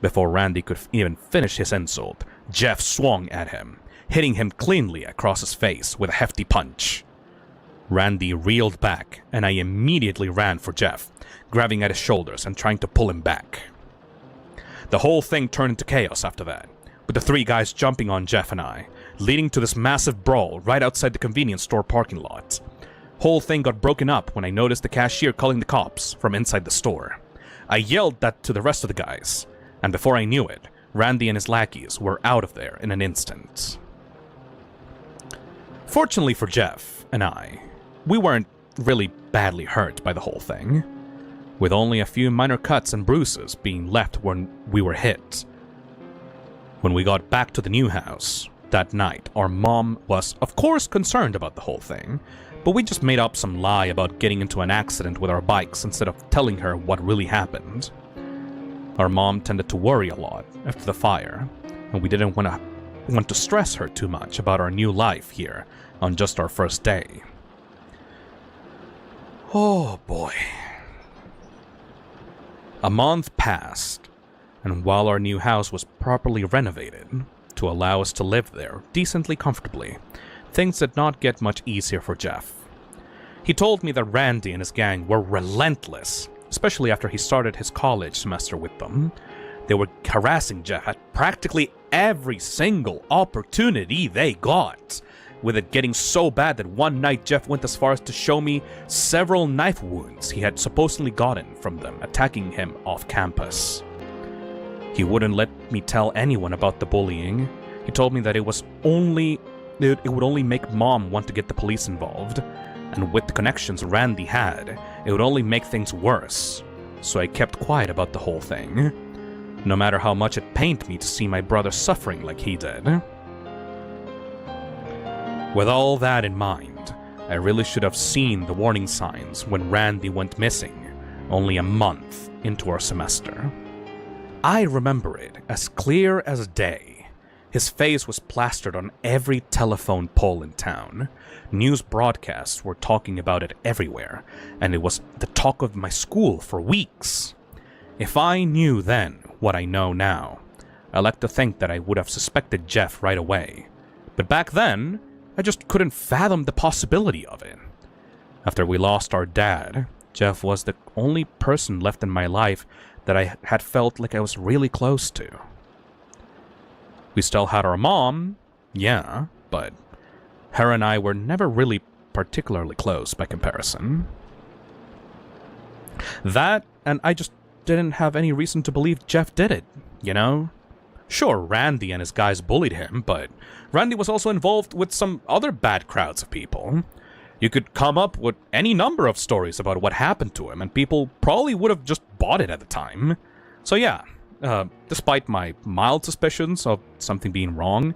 Before Randy could even finish his insult, Jeff swung at him, hitting him cleanly across his face with a hefty punch. Randy reeled back, and I immediately ran for Jeff, grabbing at his shoulders and trying to pull him back. The whole thing turned into chaos after that, with the three guys jumping on Jeff and I, leading to this massive brawl right outside the convenience store parking lot. Whole thing got broken up when I noticed the cashier calling the cops from inside the store. I yelled that to the rest of the guys, and before I knew it, Randy and his lackeys were out of there in an instant. Fortunately for Jeff and I, we weren't really badly hurt by the whole thing, with only a few minor cuts and bruises being left when we were hit. When we got back to the new house that night, our mom was, of course, concerned about the whole thing, but we just made up some lie about getting into an accident with our bikes instead of telling her what really happened. Our mom tended to worry a lot after the fire, and we didn't want to stress her too much about our new life here on just our first day. Oh boy. A month passed, and while our new house was properly renovated to allow us to live there decently comfortably, things did not get much easier for Jeff. He told me that Randy and his gang were relentless, especially after he started his college semester with them. They were harassing Jeff at practically every single opportunity they got, with it getting so bad that one night Jeff went as far as to show me several knife wounds he had supposedly gotten from them attacking him off campus. He wouldn't let me tell anyone about the bullying. He told me that it would only make Mom want to get the police involved, and with the connections Randy had, it would only make things worse. So I kept quiet about the whole thing, no matter how much it pained me to see my brother suffering like he did. With all that in mind, I really should have seen the warning signs when Randy went missing, only a month into our semester. I remember it as clear as day. His face was plastered on every telephone pole in town. News broadcasts were talking about it everywhere, and it was the talk of my school for weeks. If I knew then what I know now, I like to think that I would have suspected Jeff right away. But back then, I just couldn't fathom the possibility of it. After we lost our dad, Jeff was the only person left in my life that I had felt like I was really close to. We still had our mom, yeah, but her and I were never really particularly close by comparison. That, and I just didn't have any reason to believe Jeff did it, you know? Sure, Randy and his guys bullied him, but Randy was also involved with some other bad crowds of people. You could come up with any number of stories about what happened to him, and people probably would have just bought it at the time. So yeah, despite my mild suspicions of something being wrong,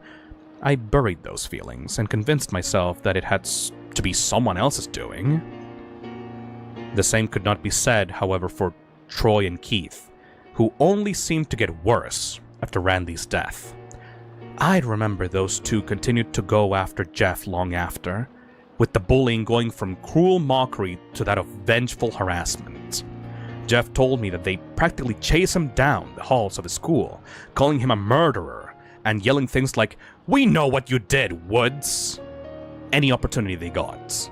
I buried those feelings and convinced myself that it had to be someone else's doing. The same could not be said, however, for Troy and Keith, who only seemed to get worse after Randy's death. I remember those two continued to go after Jeff long after, with the bullying going from cruel mockery to that of vengeful harassment. Jeff told me that they practically chased him down the halls of his school, calling him a murderer and yelling things like, "We know what you did, Woods!" any opportunity they got.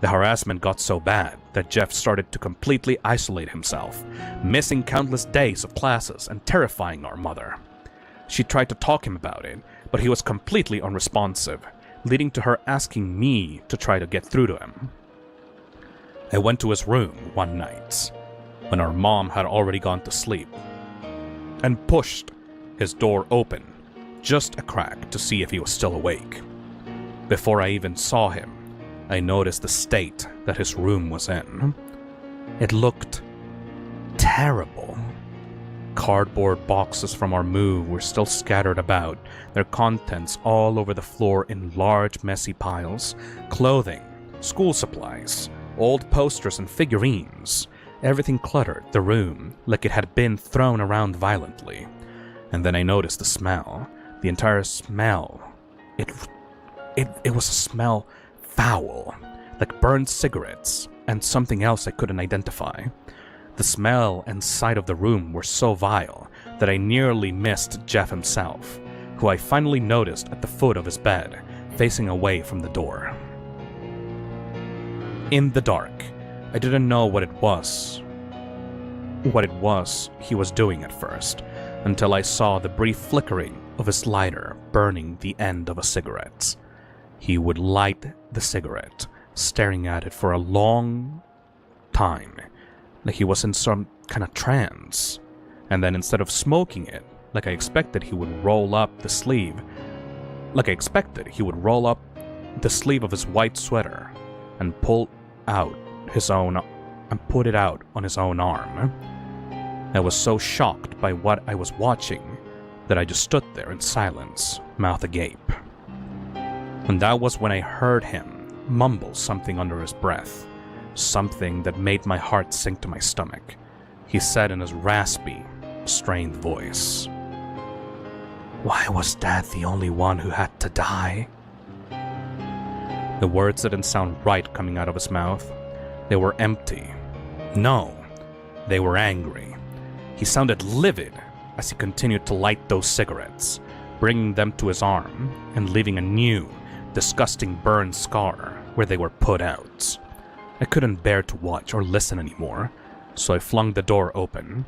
The harassment got so bad that Jeff started to completely isolate himself, missing countless days of classes and terrifying our mother. She tried to talk him about it, but he was completely unresponsive, leading to her asking me to try to get through to him. I went to his room one night, when our mom had already gone to sleep, and pushed his door open, just a crack, to see if he was still awake. Before I even saw him, I noticed the state that his room was in. It looked terrible. Cardboard boxes from our move were still scattered about, their contents all over the floor in large, messy piles. Clothing, school supplies, old posters and figurines. Everything cluttered the room like it had been thrown around violently. And then I noticed the smell. The entire smell. It was a smell foul, like burned cigarettes, and something else I couldn't identify. The smell and sight of the room were so vile that I nearly missed Jeff himself, who I finally noticed at the foot of his bed, facing away from the door. In the dark, I didn't know what it was he was doing at first, until I saw the brief flickering of his lighter burning the end of a cigarette. He would light the cigarette, staring at it for a long time, like he was in some kind of trance, and then instead of smoking it, like I expected, he would roll up the sleeve of his white sweater and put it out on his own arm. I was so shocked by what I was watching that I just stood there in silence, mouth agape. And that was when I heard him mumble something under his breath, something that made my heart sink to my stomach. He said in his raspy, strained voice, "Why was Dad the only one who had to die?" The words didn't sound right coming out of his mouth. They were empty. No, they were angry. He sounded livid as he continued to light those cigarettes, bringing them to his arm and leaving a new, disgusting burn scar where they were put out. I couldn't bear to watch or listen anymore, so I flung the door open.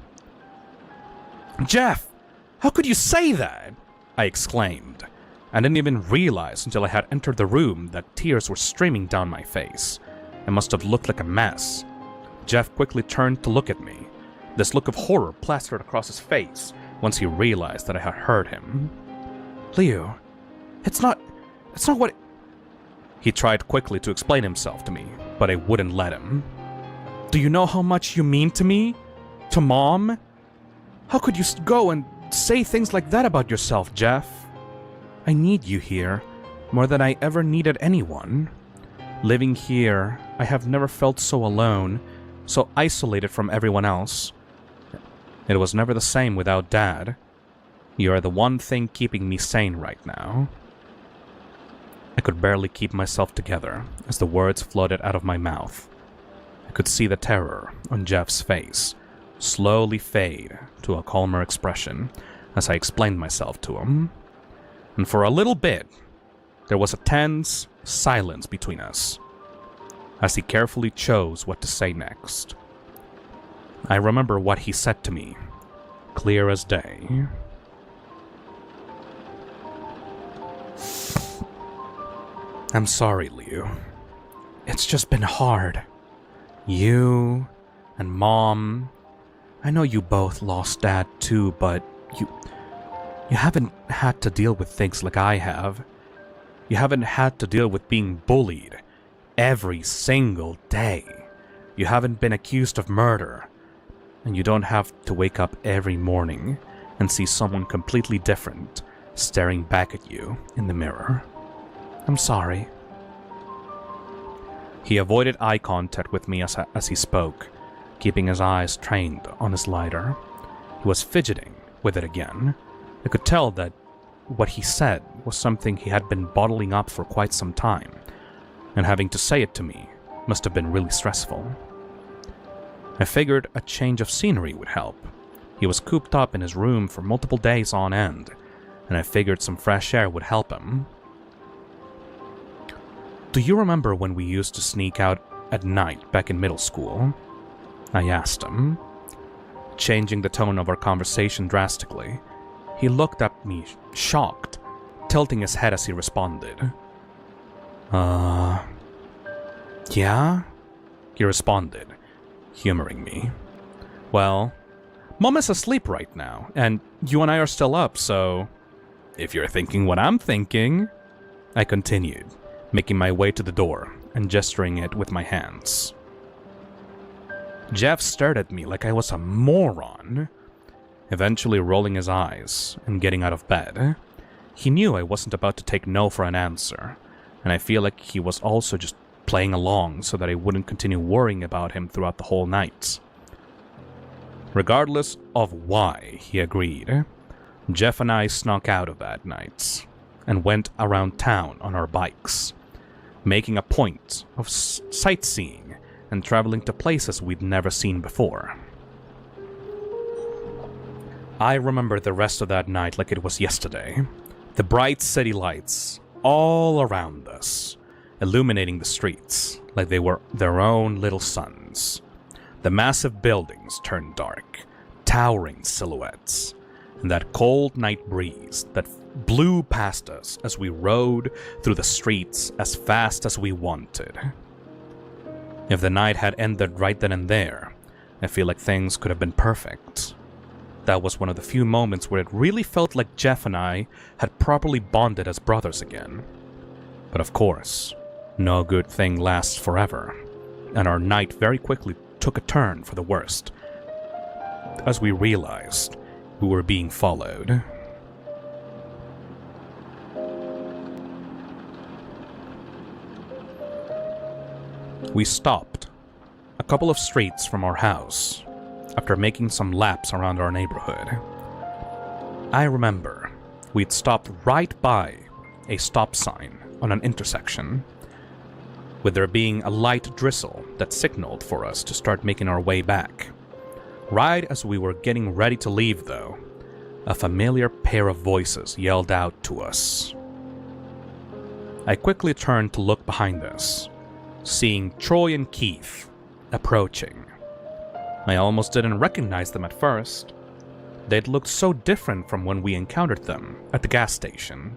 "Jeff, how could you say that?" I exclaimed. I didn't even realize until I had entered the room that tears were streaming down my face. I must have looked like a mess. Jeff quickly turned to look at me. This look of horror plastered across his face once he realized that I had heard him. "Leo, it's not what..." He tried quickly to explain himself to me, but I wouldn't let him. "Do you know how much you mean to me? To Mom? How could you go and say things like that about yourself, Jeff? I need you here, more than I ever needed anyone. Living here, I have never felt so alone, so isolated from everyone else. It was never the same without Dad. You are the one thing keeping me sane right now." I could barely keep myself together as the words floated out of my mouth. I could see the terror on Jeff's face slowly fade to a calmer expression as I explained myself to him. And for a little bit, there was a tense silence between us as he carefully chose what to say next. I remember what he said to me, clear as day. "I'm sorry, Leo. It's just been hard. You and Mom. I know you both lost Dad too, but you haven't had to deal with things like I have. You haven't had to deal with being bullied every single day. You haven't been accused of murder. And you don't have to wake up every morning and see someone completely different staring back at you in the mirror. I'm sorry." He avoided eye contact with me as he spoke, keeping his eyes trained on his lighter. He was fidgeting with it again. I could tell that what he said was something he had been bottling up for quite some time. and having to say it to me must have been really stressful. I figured a change of scenery would help. He was cooped up in his room for multiple days on end, and I figured some fresh air would help him. Do you remember when we used to sneak out at night back in middle school? I asked him. Changing the tone of our conversation drastically, he looked at me shocked, tilting his head as he responded. Yeah? He responded, humoring me. Well, Mom is asleep right now, and you and I are still up, so if you're thinking what I'm thinking, I continued, making my way to the door and gesturing it with my hands. Jeff stared at me like I was a moron, eventually rolling his eyes and getting out of bed. He knew I wasn't about to take no for an answer, and I feel like he was also just playing along so that I wouldn't continue worrying about him throughout the whole night. Regardless of why he agreed, Jeff and I snuck out of that night and went around town on our bikes, making a point of sightseeing and traveling to places we'd never seen before. I remember the rest of that night like it was yesterday. The bright city lights all around us, illuminating the streets like they were their own little suns. The massive buildings turned dark, towering silhouettes, and that cold night breeze that blew past us as we rode through the streets as fast as we wanted. If the night had ended right then and there, I feel like things could have been perfect. That was one of the few moments where it really felt like Jeff and I had properly bonded as brothers again. But of course, no good thing lasts forever, and our night very quickly took a turn for the worst, as we realized we were being followed. We stopped a couple of streets from our house after making some laps around our neighborhood. I remember we'd stopped right by a stop sign on an intersection, with there being a light drizzle that signaled for us to start making our way back. Right as we were getting ready to leave, though, a familiar pair of voices yelled out to us. I quickly turned to look behind us, seeing Troy and Keith approaching. I almost didn't recognize them at first. They'd looked so different from when we encountered them at the gas station.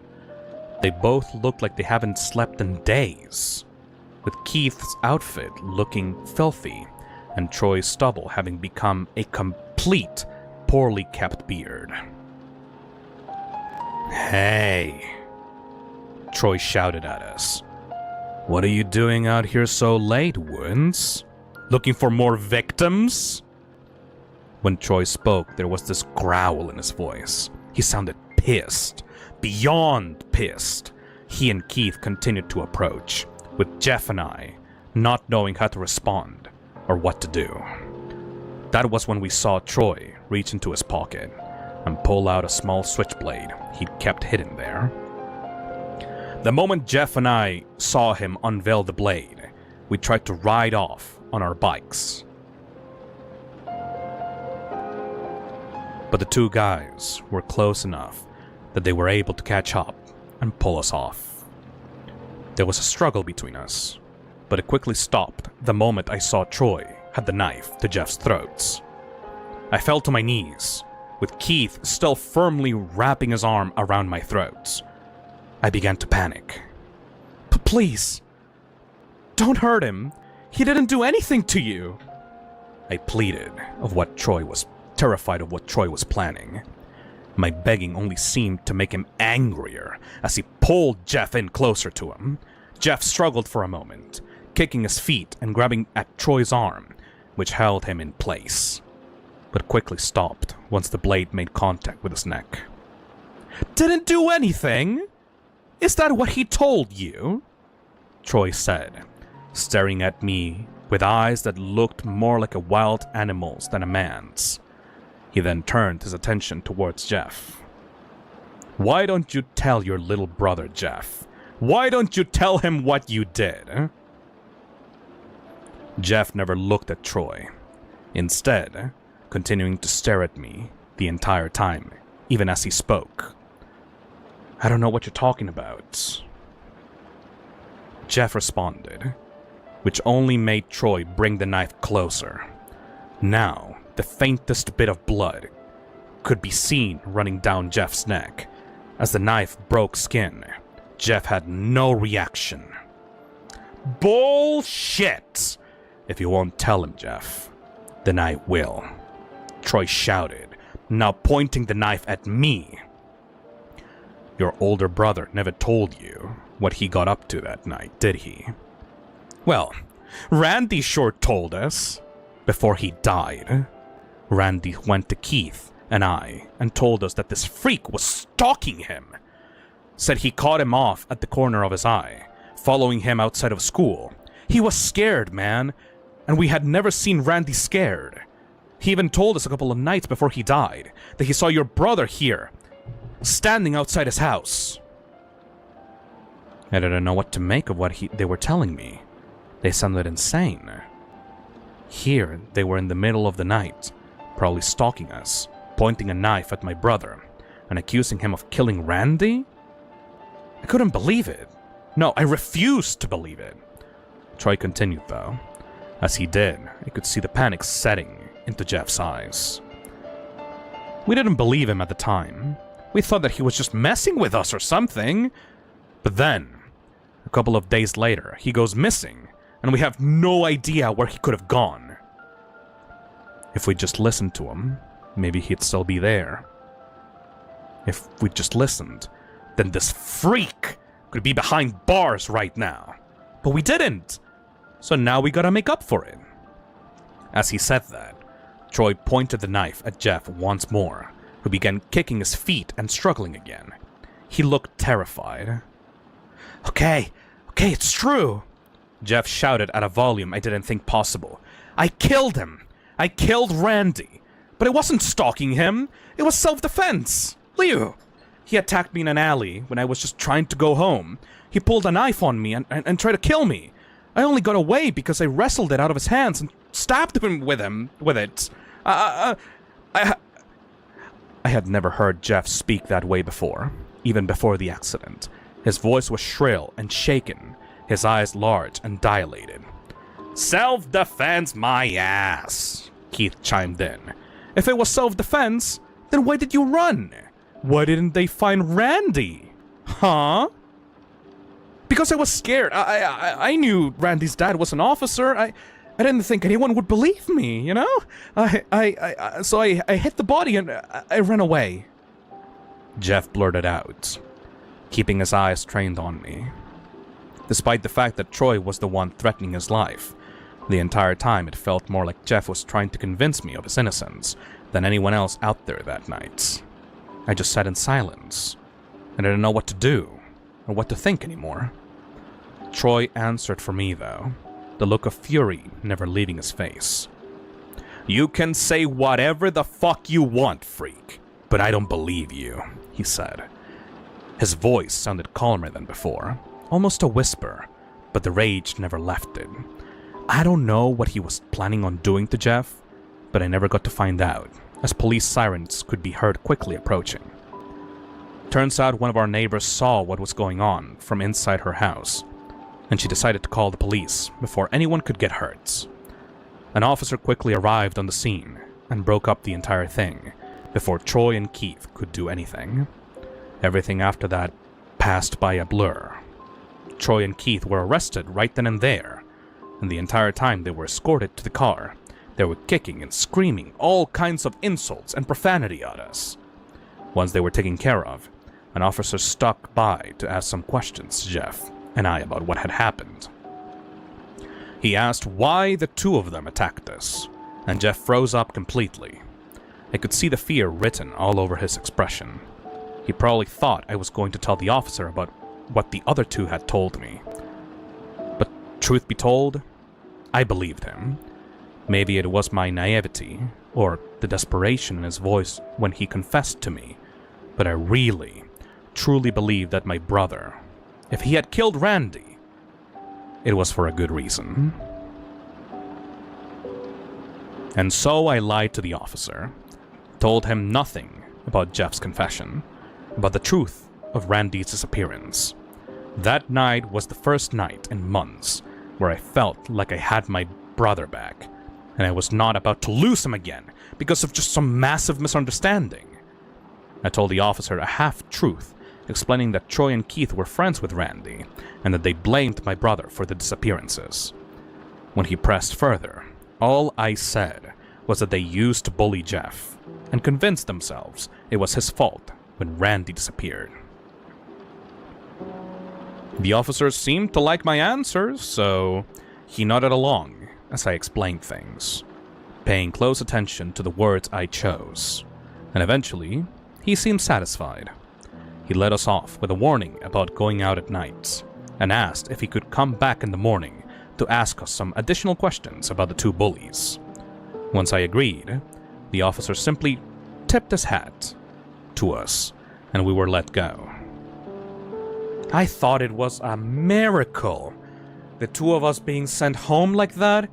They both looked like they haven't slept in days, with Keith's outfit looking filthy and Troy's stubble having become a complete, poorly kept beard. "Hey," Troy shouted at us. "What are you doing out here so late, Woods? Looking for more victims?" When Troy spoke, there was this growl in his voice. He sounded pissed, beyond pissed. He and Keith continued to approach, with Jeff and I not knowing how to respond or what to do. That was when we saw Troy reach into his pocket and pull out a small switchblade he'd kept hidden there. The moment Jeff and I saw him unveil the blade, we tried to ride off on our bikes. But the two guys were close enough that they were able to catch up and pull us off. There was a struggle between us, but it quickly stopped the moment I saw Troy had the knife to Jeff's throats. I fell to my knees, with Keith still firmly wrapping his arm around my throat. I began to panic. Please, don't hurt him. He didn't do anything to you," I pleaded, terrified of what Troy was planning. My begging only seemed to make him angrier as he pulled Jeff in closer to him. Jeff struggled for a moment, kicking his feet and grabbing at Troy's arm, which held him in place, but quickly stopped once the blade made contact with his neck. "Didn't do anything? Is that what he told you?" Troy said, staring at me with eyes that looked more like a wild animal's than a man's. He then turned his attention towards Jeff. "Why don't you tell your little brother, Jeff, Why don't you tell him what you did? Jeff never looked at Troy, instead continuing to stare at me the entire time, even as he spoke. I don't know what you're talking about. Jeff responded, which only made Troy bring the knife closer. Now, the faintest bit of blood could be seen running down Jeff's neck. As the knife broke skin, Jeff had no reaction. Bullshit! If you won't tell him, Jeff, then I will. Troy shouted, now pointing the knife at me. Your older brother never told you what he got up to that night, did he? Well, Randy sure told us. Before he died, Randy went to Keith and I and told us that this freak was stalking him. Said he caught him off at the corner of his eye, following him outside of school. He was scared, man, and we had never seen Randy scared. He even told us a couple of nights before he died that he saw your brother here, standing outside his house. I didn't know what to make of what they were telling me. They sounded insane. Here, they were in the middle of the night, probably stalking us, pointing a knife at my brother, and accusing him of killing Randy? I couldn't believe it. No, I refused to believe it. Troy continued, though. As he did, I could see the panic setting into Jeff's eyes. We didn't believe him at the time. We thought that he was just messing with us or something. But then, a couple of days later, he goes missing, and we have no idea where he could have gone. If we just listened to him, maybe he'd still be there. If we just listened, then this freak could be behind bars right now. But we didn't, so now we gotta make up for it. As he said that, Troy pointed the knife at Jeff once more, who began kicking his feet and struggling again. He looked terrified. Okay, it's true, Jeff shouted at a volume I didn't think possible. I killed him! I killed Randy! But I wasn't stalking him! It was self-defense! Liu! He attacked me in an alley when I was just trying to go home. He pulled a knife on me and tried to kill me. I only got away because I wrestled it out of his hands and stabbed him with it. I had never heard Jeff speak that way before, even before the accident. His voice was shrill and shaken, his eyes large and dilated. Self-defense my ass, Keith chimed in. If it was self-defense, then why did you run? Why didn't they find Randy? Huh? Because I was scared. I knew Randy's dad was an officer. I didn't think anyone would believe me, you know? So I hit the body and I ran away. Jeff blurted out, keeping his eyes trained on me. Despite the fact that Troy was the one threatening his life, the entire time it felt more like Jeff was trying to convince me of his innocence than anyone else out there that night. I just sat in silence. I didn't know what to do, or what to think anymore. Troy answered for me, though, the look of fury never leaving his face. You can say whatever the fuck you want, freak, but I don't believe you, he said. His voice sounded calmer than before, almost a whisper, but the rage never left it. I don't know what he was planning on doing to Jeff, but I never got to find out, as police sirens could be heard quickly approaching. Turns out one of our neighbors saw what was going on from inside her house, and she decided to call the police before anyone could get hurt. An officer quickly arrived on the scene and broke up the entire thing before Troy and Keith could do anything. Everything after that passed by a blur. Troy and Keith were arrested right then and there, and the entire time they were escorted to the car, they were kicking and screaming all kinds of insults and profanity at us. Once they were taken care of, an officer stuck by to ask some questions to Jeff and I about what had happened. He asked why the two of them attacked us, and Jeff froze up completely. I could see the fear written all over his expression. He probably thought I was going to tell the officer about what the other two had told me. But truth be told, I believed him. Maybe it was my naivety, or the desperation in his voice when he confessed to me, but I really, truly believed that my brother, if he had killed Randy, it was for a good reason. And so I lied to the officer, told him nothing about Jeff's confession, about the truth of Randy's disappearance. That night was the first night in months where I felt like I had my brother back, and I was not about to lose him again because of just some massive misunderstanding. I told the officer a half-truth, explaining that Troy and Keith were friends with Randy, and that they blamed my brother for the disappearances. When he pressed further, all I said was that they used to bully Jeff, and convinced themselves it was his fault when Randy disappeared. The officer seemed to like my answers, so he nodded along as I explained things, paying close attention to the words I chose, and eventually he seemed satisfied. He let us off with a warning about going out at night, and asked if he could come back in the morning to ask us some additional questions about the two bullies. Once I agreed, the officer simply tipped his hat to us, and we were let go. I thought it was a miracle, the two of us being sent home like that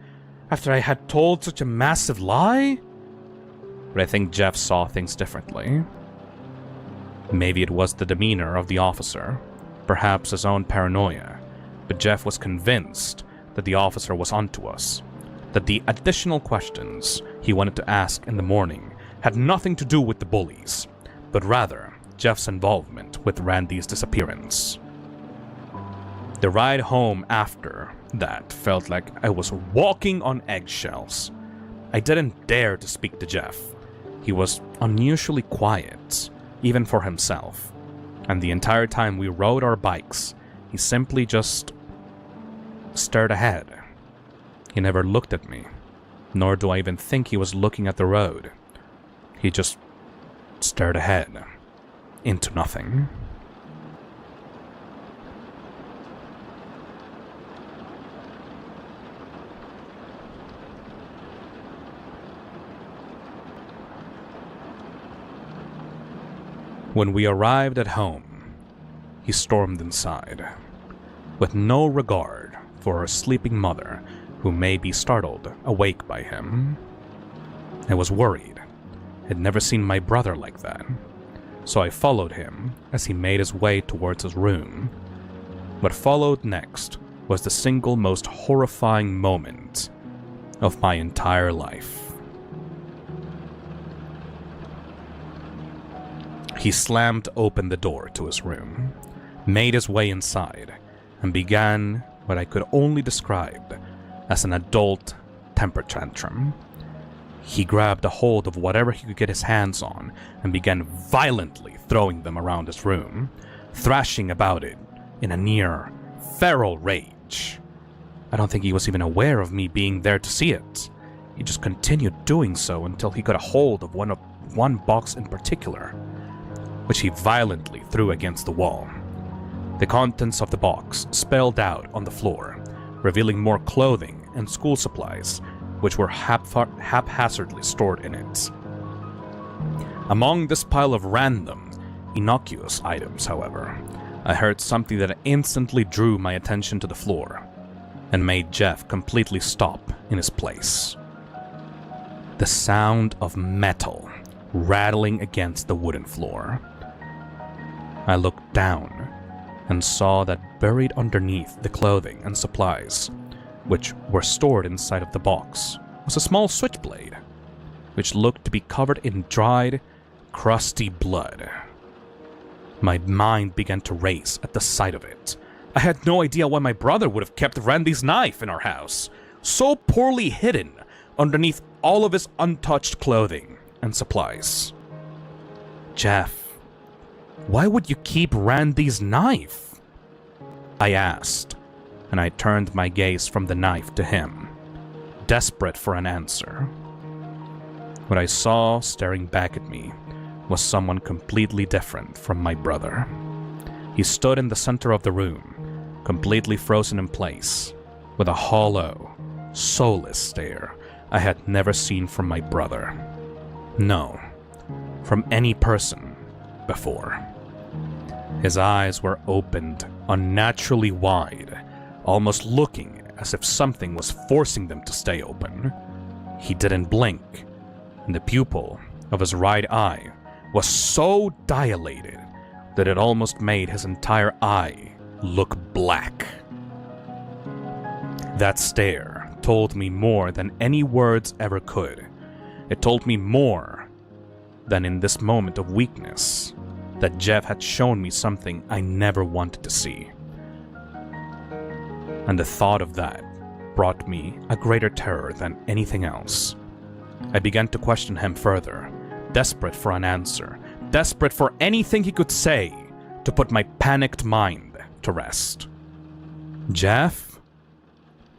after I had told such a massive lie. But I think Jeff saw things differently. Maybe it was the demeanor of the officer, perhaps his own paranoia, but Jeff was convinced that the officer was onto us, that the additional questions he wanted to ask in the morning had nothing to do with the bullies, but rather Jeff's involvement with Randy's disappearance. The ride home after that felt like I was walking on eggshells. I didn't dare to speak to Jeff. He was unusually quiet, even for himself, and the entire time we rode our bikes, he simply just stared ahead. He never looked at me, nor do I even think he was looking at the road. He just stared ahead, into nothing. When we arrived at home, he stormed inside, with no regard for our sleeping mother, who may be startled awake by him. I was worried. I'd never seen my brother like that, so I followed him as he made his way towards his room. What followed next was the single most horrifying moment of my entire life. He slammed open the door to his room, made his way inside, and began what I could only describe as an adult temper tantrum. He grabbed a hold of whatever he could get his hands on and began violently throwing them around his room, thrashing about it in a near feral rage. I don't think he was even aware of me being there to see it. He just continued doing so until he got a hold of one box in particular, which he violently threw against the wall. The contents of the box spilled out on the floor, revealing more clothing and school supplies, which were haphazardly stored in it. Among this pile of random, innocuous items, however, I heard something that instantly drew my attention to the floor, and made Jeff completely stop in his place. The sound of metal rattling against the wooden floor. I looked down and saw that buried underneath the clothing and supplies, which were stored inside of the box, was a small switchblade, which looked to be covered in dried, crusty blood. My mind began to race at the sight of it. I had no idea why my brother would have kept Randy's knife in our house, so poorly hidden underneath all of his untouched clothing and supplies. Jeff, why would you keep Randy's knife? I asked, and I turned my gaze from the knife to him, desperate for an answer. What I saw staring back at me was someone completely different from my brother. He stood in the center of the room, completely frozen in place, with a hollow, soulless stare I had never seen from my brother. No, from any person before. His eyes were opened unnaturally wide, almost looking as if something was forcing them to stay open. He didn't blink, and the pupil of his right eye was so dilated that it almost made his entire eye look black. That stare told me more than any words ever could. It told me more than in this moment of weakness that Jeff had shown me something I never wanted to see. And the thought of that brought me a greater terror than anything else. I began to question him further, desperate for an answer, desperate for anything he could say to put my panicked mind to rest. "Jeff?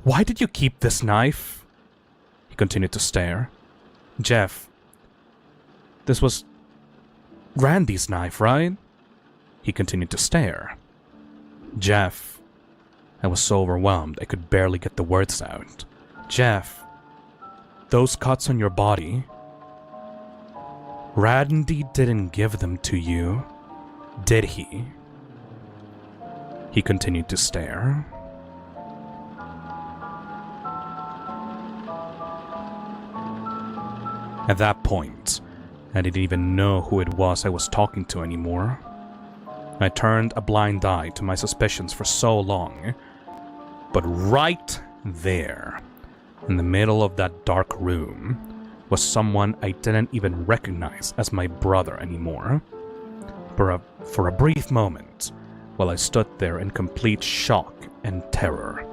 Why did you keep this knife?" He continued to stare. "Jeff, this was Randy's knife, right?" He continued to stare. "Jeff." I was so overwhelmed I could barely get the words out. "Jeff, those cuts on your body, Randy didn't give them to you, did he?" He continued to stare. At that point, I didn't even know who it was I was talking to anymore. I turned a blind eye to my suspicions for so long, but right there, in the middle of that dark room, was someone I didn't even recognize as my brother anymore. For a brief moment, while I stood there in complete shock and terror,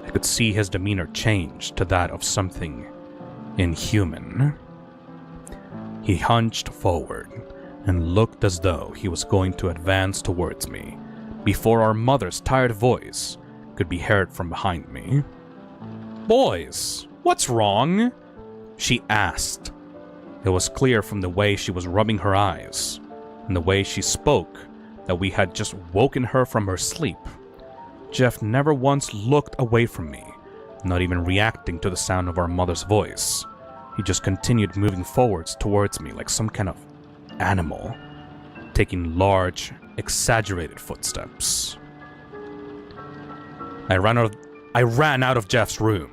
I could see his demeanor change to that of something inhuman. He hunched forward and looked as though he was going to advance towards me before our mother's tired voice could be heard from behind me. "Boys, what's wrong?" she asked. It was clear from the way she was rubbing her eyes and the way she spoke that we had just woken her from her sleep. Jeff never once looked away from me, not even reacting to the sound of our mother's voice. He just continued moving forwards towards me like some kind of animal, taking large, exaggerated footsteps. I ran out of Jeff's room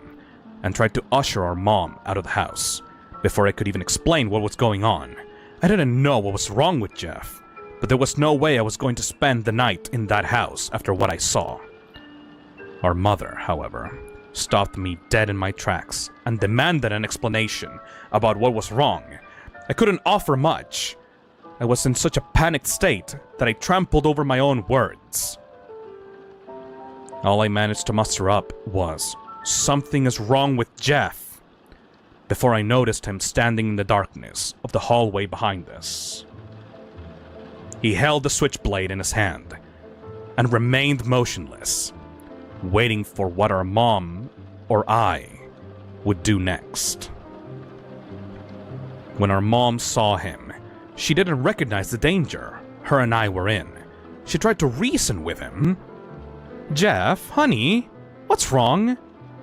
and tried to usher our mom out of the house before I could even explain what was going on. I didn't know what was wrong with Jeff, but there was no way I was going to spend the night in that house after what I saw. Our mother, however, stopped me dead in my tracks and demanded an explanation about what was wrong. I couldn't offer much. I was in such a panicked state that I trampled over my own words. All I managed to muster up was, "Something is wrong with Jeff," before I noticed him standing in the darkness of the hallway behind us. He held the switchblade in his hand and remained motionless, waiting for what our mom or I would do next. When our mom saw him, she didn't recognize the danger her and I were in. She tried to reason with him. "Jeff, honey, what's wrong?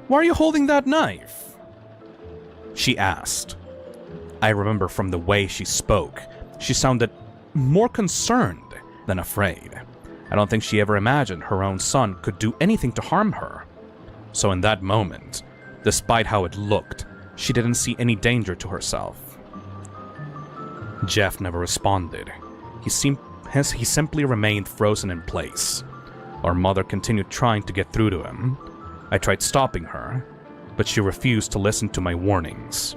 Why are you holding that knife?" she asked. I remember from the way she spoke, she sounded more concerned than afraid. I don't think she ever imagined her own son could do anything to harm her. So in that moment, despite how it looked, she didn't see any danger to herself. Jeff never responded. He simply remained frozen in place. Our mother continued trying to get through to him. I tried stopping her, but she refused to listen to my warnings.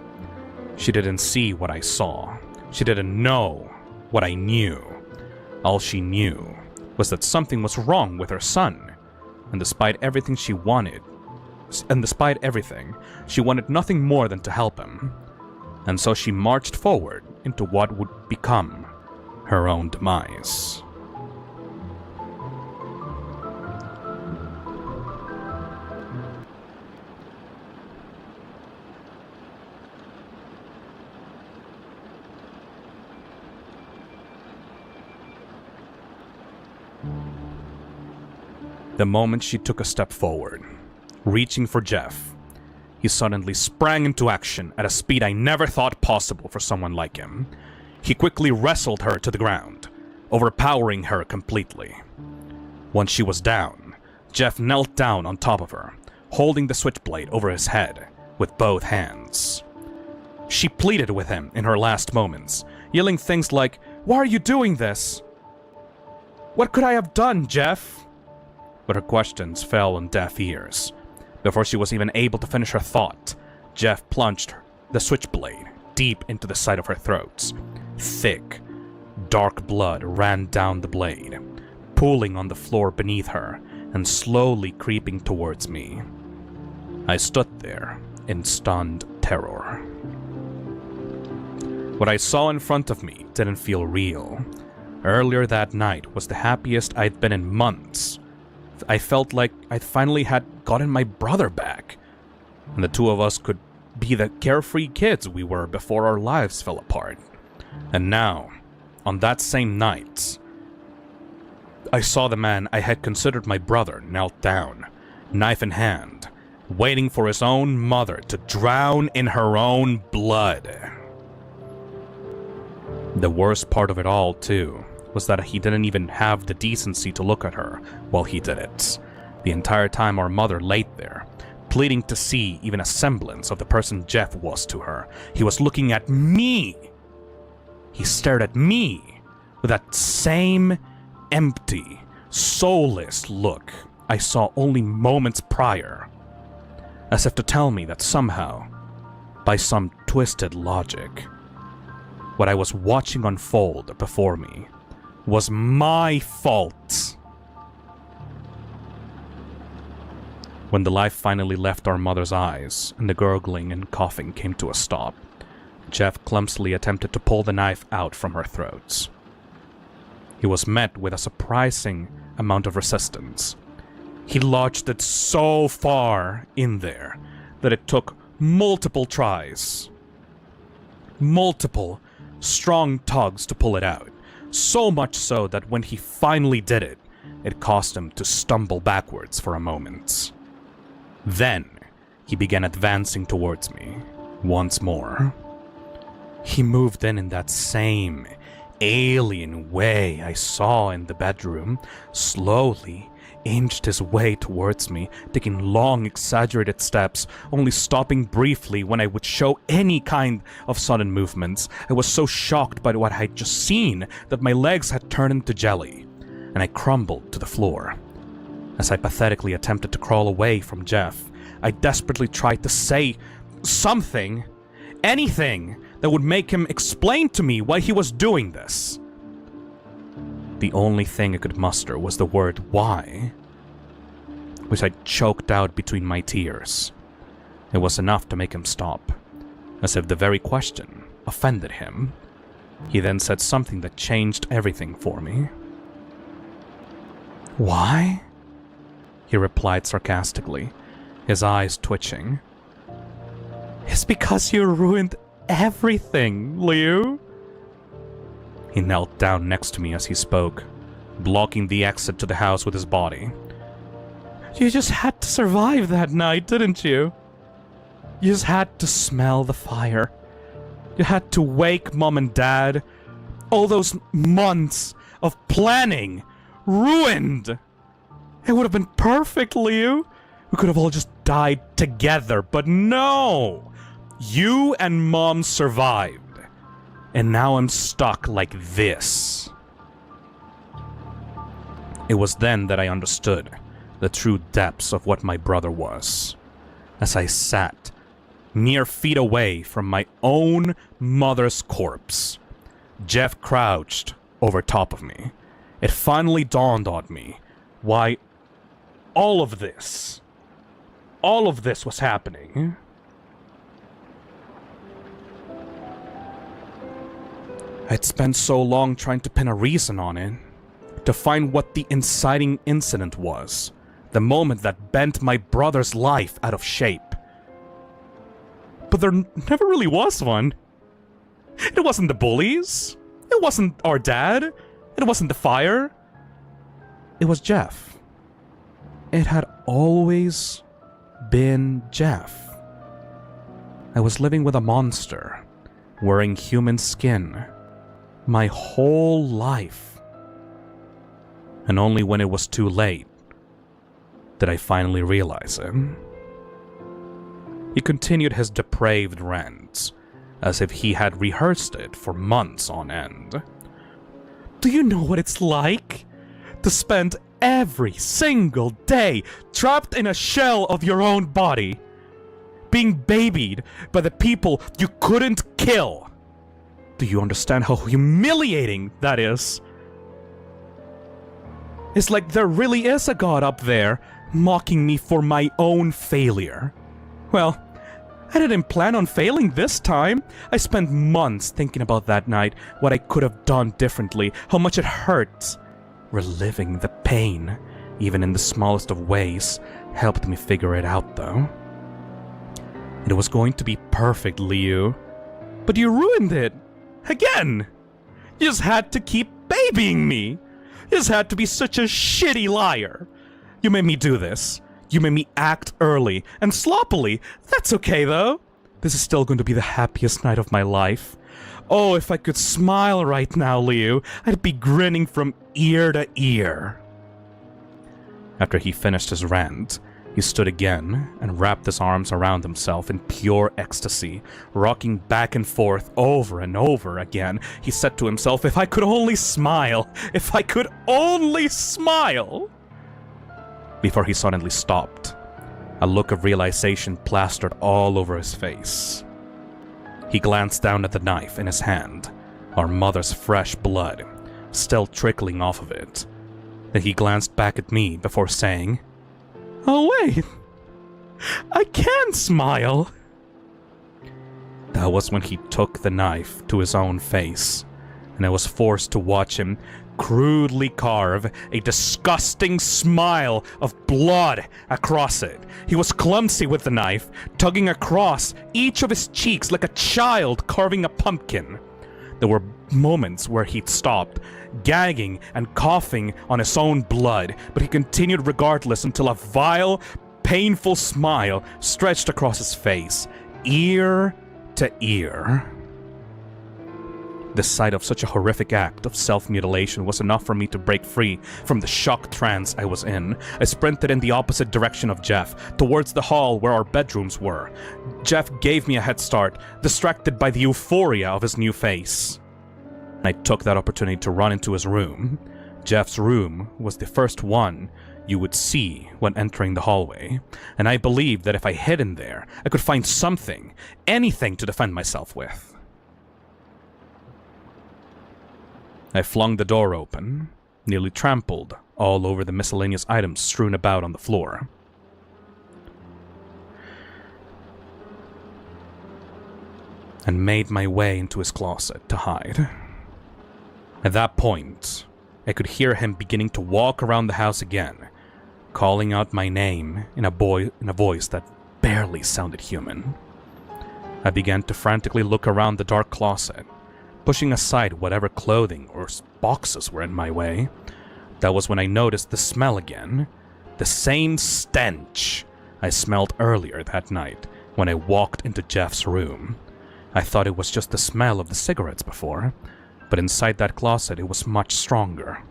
She didn't see what I saw. She didn't know what I knew. All she knew was that something was wrong with her son, and despite everything, she wanted nothing more than to help him. And so she marched forward into what would become her own demise. The moment she took a step forward, reaching for Jeff, he suddenly sprang into action at a speed I never thought possible for someone like him. He quickly wrestled her to the ground, overpowering her completely. Once she was down, Jeff knelt down on top of her, holding the switchblade over his head with both hands. She pleaded with him in her last moments, yelling things like, "Why are you doing this? What could I have done, Jeff?" But her questions fell on deaf ears. Before she was even able to finish her thought, Jeff plunged the switchblade deep into the side of her throat. Thick, dark blood ran down the blade, pooling on the floor beneath her and slowly creeping towards me. I stood there in stunned terror. What I saw in front of me didn't feel real. Earlier that night was the happiest I'd been in months. I felt like I'd finally had gotten my brother back, and the two of us could be the carefree kids we were before our lives fell apart. And now, on that same night, I saw the man I had considered my brother knelt down, knife in hand, waiting for his own mother to drown in her own blood. The worst part of it all, too, was that he didn't even have the decency to look at her while he did it. The entire time our mother laid there, pleading to see even a semblance of the person Jeff was to her, he was looking at me. He stared at me with that same empty, soulless look I saw only moments prior, as if to tell me that somehow, by some twisted logic, what I was watching unfold before me was my fault. When the life finally left our mother's eyes and the gurgling and coughing came to a stop, Jeff clumsily attempted to pull the knife out from her throat. He was met with a surprising amount of resistance. He lodged it so far in there that it took multiple tries. Multiple strong tugs to pull it out. So much so that when he finally did it, it caused him to stumble backwards for a moment. Then, he began advancing towards me, once more. He moved in that same alien way I saw in the bedroom, slowly inched his way towards me, taking long, exaggerated steps, only stopping briefly when I would show any kind of sudden movements. I was so shocked by what I'd just seen that my legs had turned into jelly, and I crumbled to the floor. As I pathetically attempted to crawl away from Jeff, I desperately tried to say something, anything, that would make him explain to me why he was doing this. The only thing I could muster was the word "why," which I choked out between my tears. It was enough to make him stop, as if the very question offended him. He then said something that changed everything for me. "Why?" he replied sarcastically, his eyes twitching. "It's because you ruined everything, Liu." He knelt down next to me as he spoke, blocking the exit to the house with his body. "You just had to survive that night, didn't you? You just had to smell the fire. You had to wake Mom and Dad. All those months of planning, ruined. It would have been perfect, Liu. We could have all just died together, but no! You and Mom survived. And now I'm stuck like this." It was then that I understood the true depths of what my brother was. As I sat mere feet away from my own mother's corpse, Jeff crouched over top of me. It finally dawned on me why all of this was happening. I'd spent so long trying to pin a reason on it, to find what the inciting incident was, the moment that bent my brother's life out of shape. But there never really was one. It wasn't the bullies, it wasn't our dad, it wasn't the fire. It was Jeff. It had always been Jeff. I was living with a monster, wearing human skin, my whole life, And only when it was too late did I finally realize it. He continued his depraved rants, as if he had rehearsed it for months on end. Do you know what it's like to spend every single day trapped in a shell of your own body, being babied by the people you couldn't kill? Do you understand how humiliating that is? It's like there really is a God up there mocking me for my own failure. Well, I didn't plan on failing this time. I spent months thinking about that night, what I could have done differently, how much it hurt. Reliving the pain, even in the smallest of ways, helped me figure it out, though. It was going to be perfect, Liu. But you ruined it. Again! You just had to keep babying me. You just had to be such a shitty liar. You made me do this. You made me act early and sloppily. That's okay, though. This is still going to be the happiest night of my life. Oh, if I could smile right now, Liu, I'd be grinning from ear to ear. After he finished his rant, he stood again and wrapped his arms around himself in pure ecstasy, rocking back and forth over and over again. He said to himself, if I could only smile, if I could only smile. Before he suddenly stopped, a look of realization plastered all over his face. He glanced down at the knife in his hand, our mother's fresh blood still trickling off of it. Then he glanced back at me before saying, "Oh wait, I can smile." That was when he took the knife to his own face, and I was forced to watch him crudely carve a disgusting smile of blood across it. He was clumsy with the knife, tugging across each of his cheeks like a child carving a pumpkin. There were moments where he'd stopped, gagging and coughing on his own blood, but he continued regardless until a vile, painful smile stretched across his face, ear to ear. The sight of such a horrific act of self-mutilation was enough for me to break free from the shock trance I was in. I sprinted in the opposite direction of Jeff, towards the hall where our bedrooms were. Jeff gave me a head start, distracted by the euphoria of his new face. I took that opportunity to run into his room. Jeff's room was the first one you would see when entering the hallway, and I believed that if I hid in there, I could find something, anything to defend myself with. I flung the door open, nearly trampled all over the miscellaneous items strewn about on the floor. And made my way into his closet to hide. At that point, I could hear him beginning to walk around the house again, calling out my name in a voice that barely sounded human. I began to frantically look around the dark closet, pushing aside whatever clothing or boxes were in my way. That was when I noticed the smell again. The same stench I smelled earlier that night when I walked into Jeff's room. I thought it was just the smell of the cigarettes before, but inside that closet it was much stronger.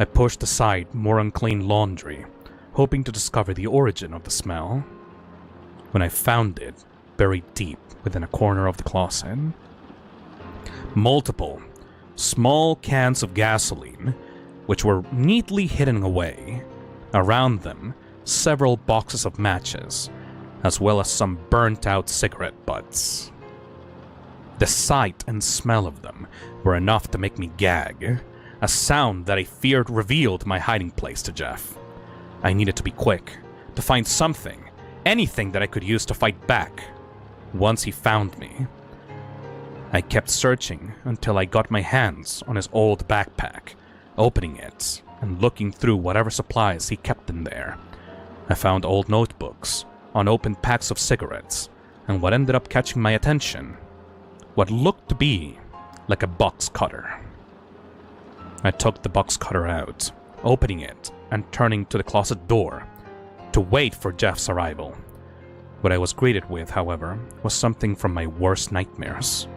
I pushed aside more unclean laundry, hoping to discover the origin of the smell, when I found it buried deep within a corner of the closet. Multiple small cans of gasoline, which were neatly hidden away. Around them, several boxes of matches, as well as some burnt-out cigarette butts. The sight and smell of them were enough to make me gag, a sound that I feared revealed my hiding place to Jeff. I needed to be quick, to find something, anything that I could use to fight back, once he found me. I kept searching until I got my hands on his old backpack, opening it and looking through whatever supplies he kept in there. I found old notebooks, unopened packs of cigarettes, and what ended up catching my attention, what looked to be like a box cutter. I took the box cutter out, opening it and turning to the closet door to wait for Jeff's arrival. What I was greeted with, however, was something from my worst nightmares.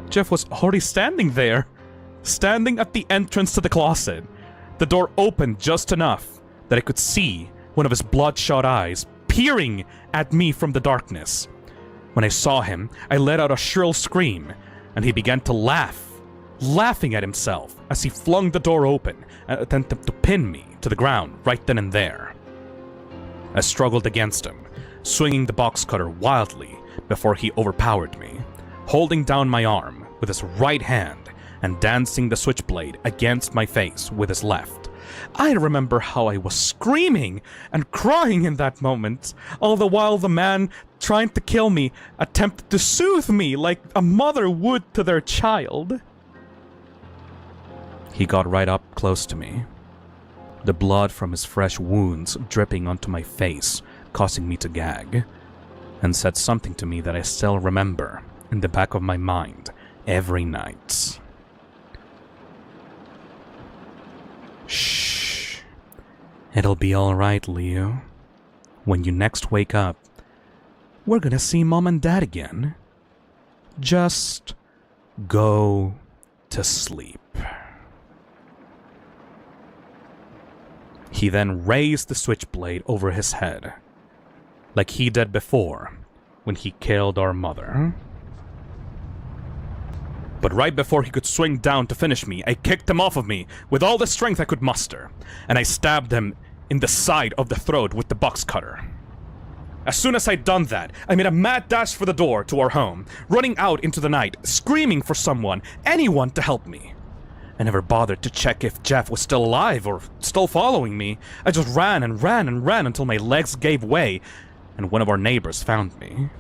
Jeff was already standing there, standing at the entrance to the closet. The door opened just enough that I could see one of his bloodshot eyes peering at me from the darkness. When I saw him, I let out a shrill scream, and he began to laugh, laughing at himself as he flung the door open and attempted to pin me to the ground right then and there. I struggled against him, swinging the box cutter wildly before he overpowered me, holding down my arm with his right hand and dancing the switchblade against my face with his left. I remember how I was screaming and crying in that moment, all the while the man trying to kill me attempted to soothe me like a mother would to their child. He got right up close to me, the blood from his fresh wounds dripping onto my face, causing me to gag, and said something to me that I still remember in the back of my mind every night. Shh. It'll be alright, Leo. When you next wake up, we're gonna see Mom and Dad again. Just go to sleep. He then raised the switchblade over his head, like he did before when he killed our mother. But right before he could swing down to finish me, I kicked him off of me with all the strength I could muster, and I stabbed him in the side of the throat with the box cutter. As soon as I'd done that, I made a mad dash for the door to our home, running out into the night, screaming for someone, anyone to help me. I never bothered to check if Jeff was still alive or still following me. I just ran and ran and ran until my legs gave way, and one of our neighbors found me.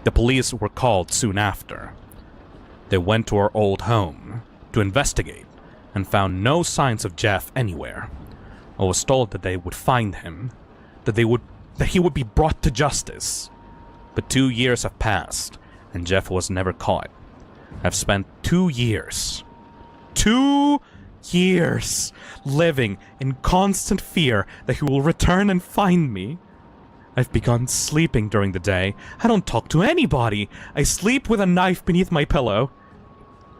The police were called soon after. They went to our old home to investigate and found no signs of Jeff anywhere. I was told that they would find him, that he would be brought to justice. But 2 years have passed, and Jeff was never caught. I've spent 2 years living in constant fear that he will return and find me. I've begun sleeping during the day. I don't talk to anybody. I sleep with a knife beneath my pillow.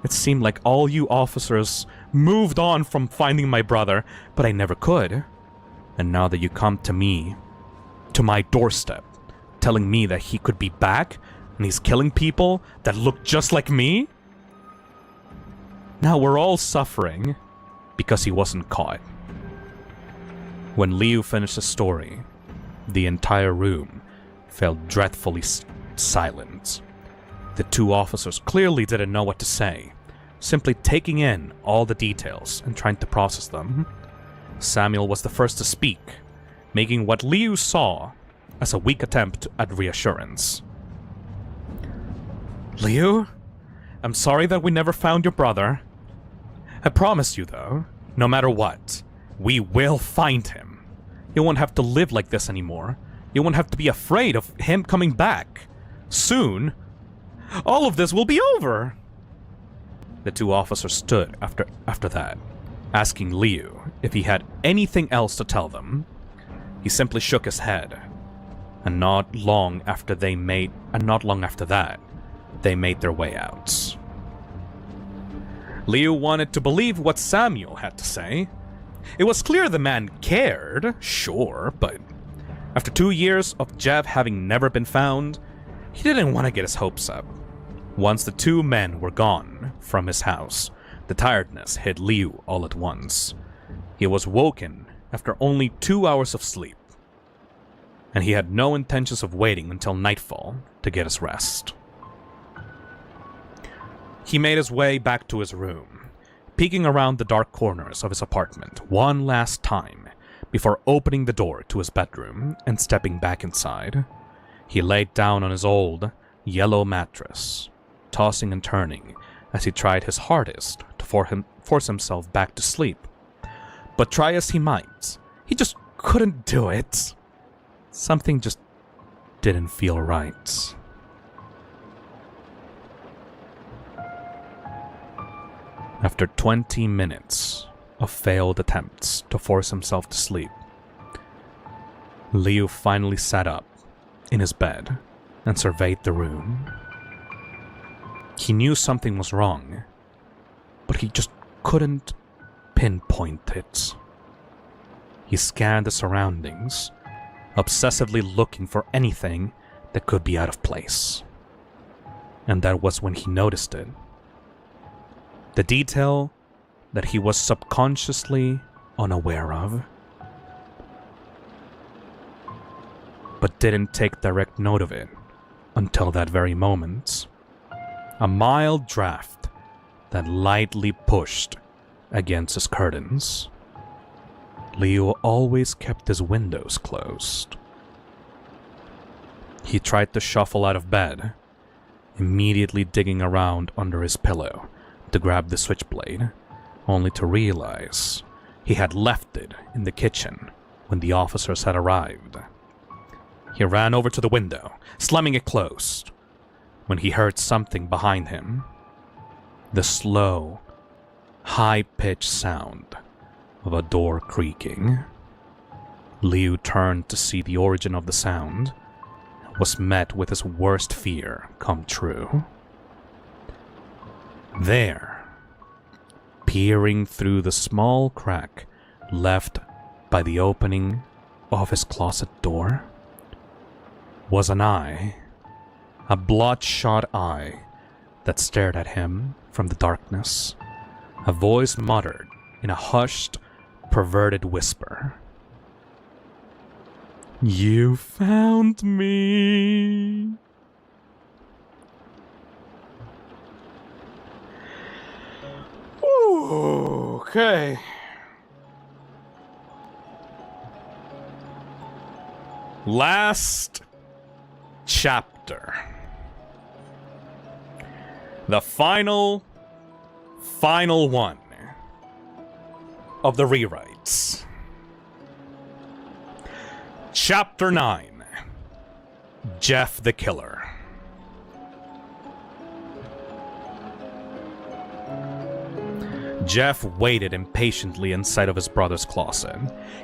It seemed like all you officers moved on from finding my brother, but I never could. And now that you come to me, to my doorstep, telling me that he could be back and he's killing people that look just like me? Now we're all suffering because he wasn't caught. When Liu finished the story, the entire room fell dreadfully silent. The two officers clearly didn't know what to say, simply taking in all the details and trying to process them. Samuel was the first to speak, making what Liu saw as a weak attempt at reassurance. Liu, I'm sorry that we never found your brother. I promise you, though, no matter what, we will find him. You won't have to live like this anymore. You won't have to be afraid of him coming back. Soon, all of this will be over. The two officers stood after that, asking Liu if he had anything else to tell them. He simply shook his head, and not long after that, they made their way out. Liu wanted to believe what Samuel had to say. It was clear the man cared, sure, but after 2 years of Jeff having never been found, he didn't want to get his hopes up. Once the two men were gone from his house, the tiredness hit Liu all at once. He was woken after only 2 hours of sleep, and he had no intentions of waiting until nightfall to get his rest. He made his way back to his room, peeking around the dark corners of his apartment one last time before opening the door to his bedroom and stepping back inside. He laid down on his old, yellow mattress, tossing and turning as he tried his hardest to force himself back to sleep. But try as he might, he just couldn't do it. Something just didn't feel right. After 20 minutes of failed attempts to force himself to sleep, Liu finally sat up in his bed and surveyed the room. He knew something was wrong, but he just couldn't pinpoint it. He scanned the surroundings, obsessively looking for anything that could be out of place. And that was when he noticed it. The detail that he was subconsciously unaware of, but didn't take direct note of it until that very moment. A mild draft that lightly pushed against his curtains. Leo always kept his windows closed. He tried to shuffle out of bed, immediately digging around under his pillow to grab the switchblade, only to realize he had left it in the kitchen when the officers had arrived. He ran over to the window, slamming it closed, when he heard something behind him. The slow, high-pitched sound of a door creaking. Liu turned to see the origin of the sound and was met with his worst fear come true. There, peering through the small crack left by the opening of his closet door, was an eye, a bloodshot eye that stared at him from the darkness. A voice muttered in a hushed, perverted whisper. "You found me." Ooh, okay. Last chapter. The final one of the rewrites. Chapter 9. Jeff the Killer. Jeff waited impatiently inside of his brother's closet.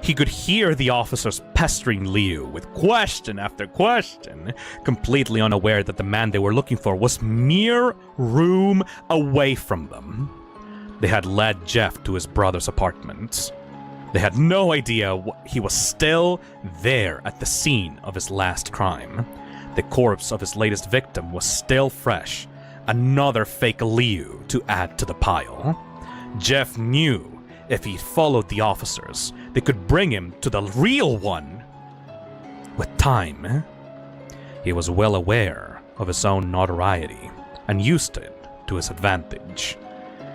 He could hear the officers pestering Liu with question after question, completely unaware that the man they were looking for was mere room away from them. They had led Jeff to his brother's apartment. They had no idea he was still there at the scene of his last crime. The corpse of his latest victim was still fresh, another fake Liu to add to the pile. Jeff knew if he followed the officers, they could bring him to the real one. With time, he was well aware of his own notoriety and used it to his advantage.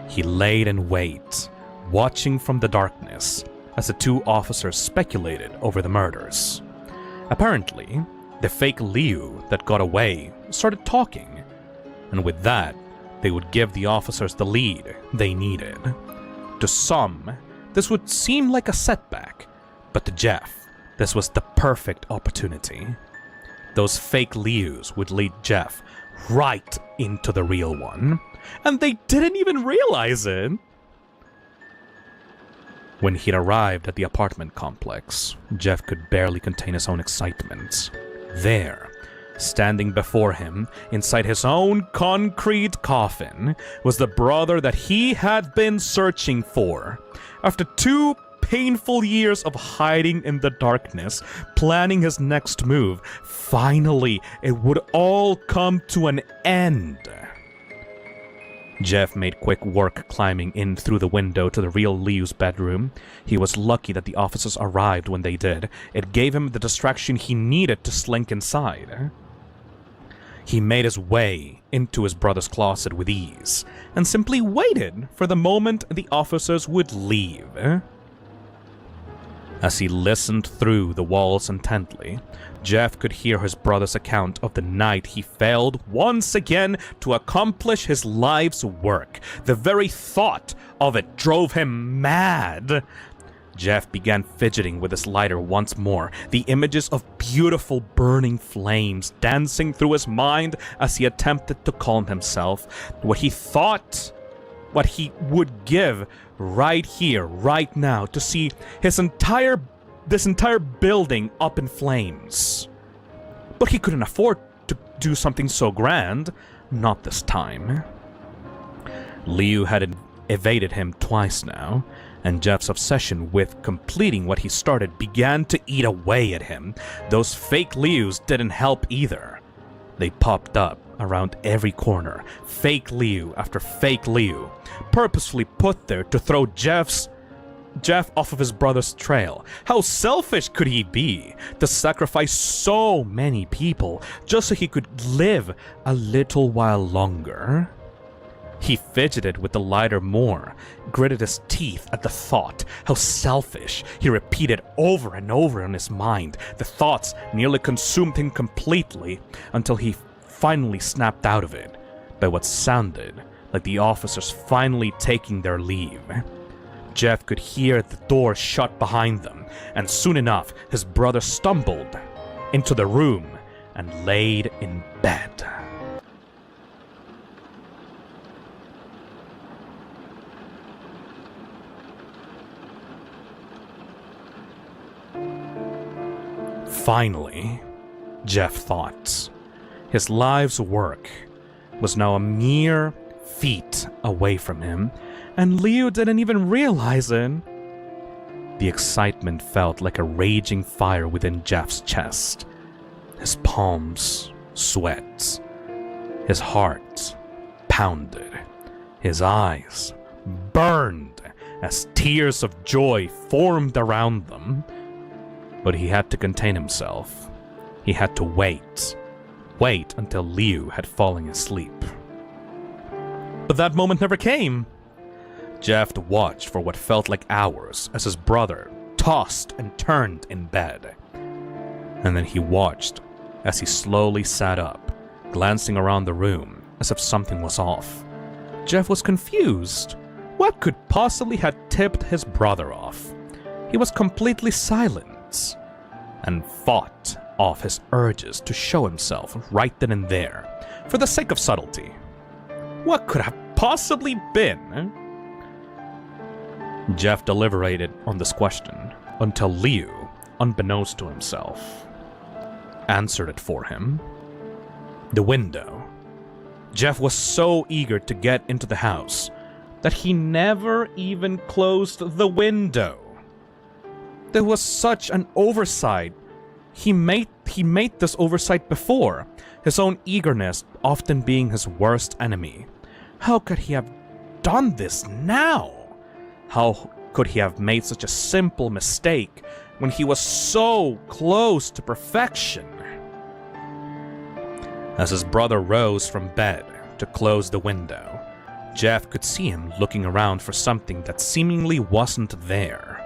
He laid in wait, watching from the darkness as the two officers speculated over the murders. Apparently, the fake Liu that got away started talking, and with that, they would give the officers the lead they needed. To some, this would seem like a setback, but to Jeff, this was the perfect opportunity. Those fake Lius would lead Jeff right into the real one, and they didn't even realize it. When he'd arrived at the apartment complex, Jeff could barely contain his own excitement. There, standing before him, inside his own concrete coffin, was the brother that he had been searching for. After 2 painful years of hiding in the darkness, planning his next move, finally it would all come to an end. Jeff made quick work climbing in through the window to the real Liu's bedroom. He was lucky that the officers arrived when they did. It gave him the distraction he needed to slink inside. He made his way into his brother's closet with ease, and simply waited for the moment the officers would leave. As he listened through the walls intently, Jeff could hear his brother's account of the night he failed once again to accomplish his life's work. The very thought of it drove him mad. Jeff began fidgeting with his lighter once more, the images of beautiful burning flames dancing through his mind as he attempted to calm himself. What he thought, what he would give right here, right now, to see this entire building up in flames. But he couldn't afford to do something so grand, not this time. Liu had evaded him twice now, and Jeff's obsession with completing what he started began to eat away at him. Those fake Lius didn't help either. They popped up around every corner, fake Liu after fake Liu, purposefully put there to throw Jeff off of his brother's trail. How selfish could he be to sacrifice so many people just so he could live a little while longer? He fidgeted with the lighter more, gritted his teeth at the thought. How selfish, he repeated over and over in his mind. The thoughts nearly consumed him completely until he finally snapped out of it by what sounded like the officers finally taking their leave. Jeff could hear the door shut behind them, and soon enough his brother stumbled into the room and laid in bed. Finally, Jeff thought. His life's work was now a mere feet away from him, and Liu didn't even realize it. The excitement felt like a raging fire within Jeff's chest. His palms sweat. His heart pounded. His eyes burned as tears of joy formed around them. But he had to contain himself. He had to wait. Wait until Liu had fallen asleep. But that moment never came. Jeff watched for what felt like hours as his brother tossed and turned in bed. And then he watched as he slowly sat up, glancing around the room as if something was off. Jeff was confused. What could possibly have tipped his brother off? He was completely silent and fought off his urges to show himself right then and there, for the sake of subtlety. What could have possibly been? Jeff deliberated on this question until Liu, unbeknownst to himself, answered it for him. The window. Jeff was so eager to get into the house that he never even closed the window. There was such an oversight. He made this oversight before, his own eagerness often being his worst enemy. How could he have done this now? How could he have made such a simple mistake when he was so close to perfection? As his brother rose from bed to close the window, Jeff could see him looking around for something that seemingly wasn't there.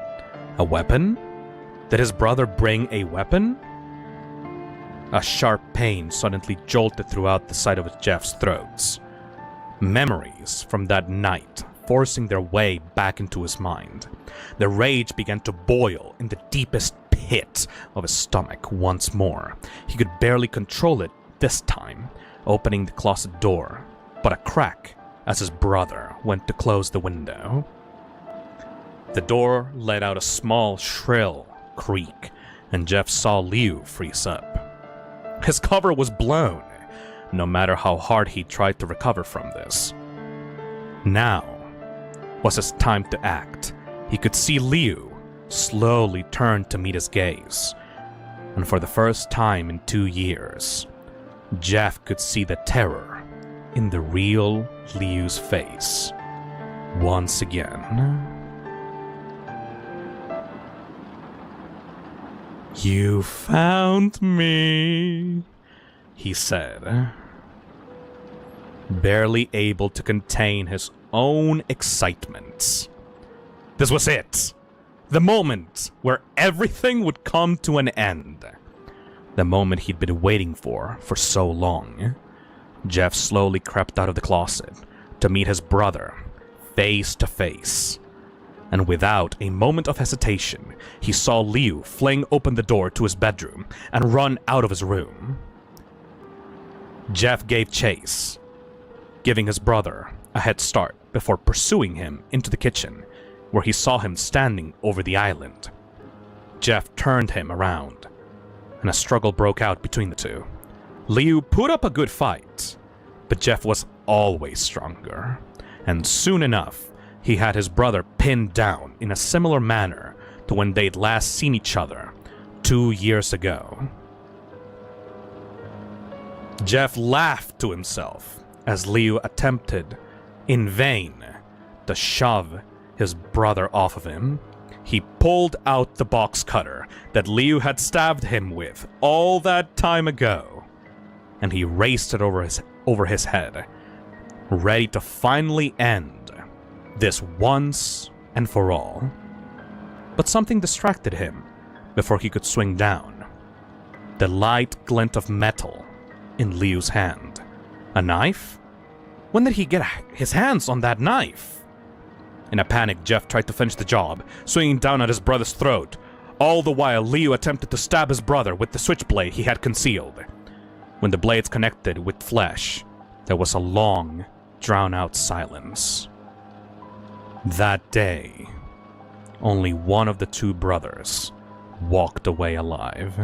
A weapon? Did his brother bring a weapon? A sharp pain suddenly jolted throughout the side of Jeff's throat. Memories from that night forcing their way back into his mind. The rage began to boil in the deepest pit of his stomach once more. He could barely control it this time, opening the closet door, but a crack as his brother went to close the window. The door let out a small, shrill creak, and Jeff saw Liu freeze up. His cover was blown, no matter how hard he tried to recover from this. Now was his time to act. He could see Liu slowly turn to meet his gaze, and for the first time in 2 years, Jeff could see the terror in the real Liu's face once again. "You found me," he said, barely able to contain his own excitement. This was it. The moment where everything would come to an end. The moment he'd been waiting for so long. Jeff slowly crept out of the closet to meet his brother, face to face. And without a moment of hesitation, he saw Liu fling open the door to his bedroom and run out of his room. Jeff gave chase, giving his brother a head start before pursuing him into the kitchen, where he saw him standing over the island. Jeff turned him around, and a struggle broke out between the two. Liu put up a good fight, but Jeff was always stronger, and soon enough, he had his brother pinned down in a similar manner to when they'd last seen each other 2 years ago. Jeff laughed to himself as Liu attempted, in vain, to shove his brother off of him. He pulled out the box cutter that Liu had stabbed him with all that time ago, and he raised it over his head, ready to finally end this once and for all. But something distracted him before he could swing down. The light glint of metal in Liu's hand. A knife? When did he get his hands on that knife? In a panic, Jeff tried to finish the job, swinging down at his brother's throat. All the while, Liu attempted to stab his brother with the switchblade he had concealed. When the blades connected with flesh, there was a long, drawn-out silence. That day, only one of the two brothers walked away alive.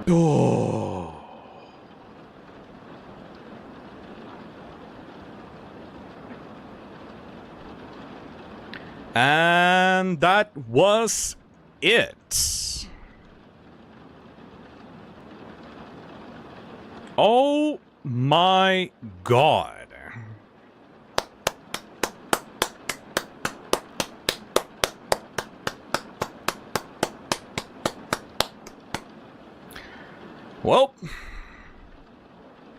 Oh. And that was it. Oh my god. Well,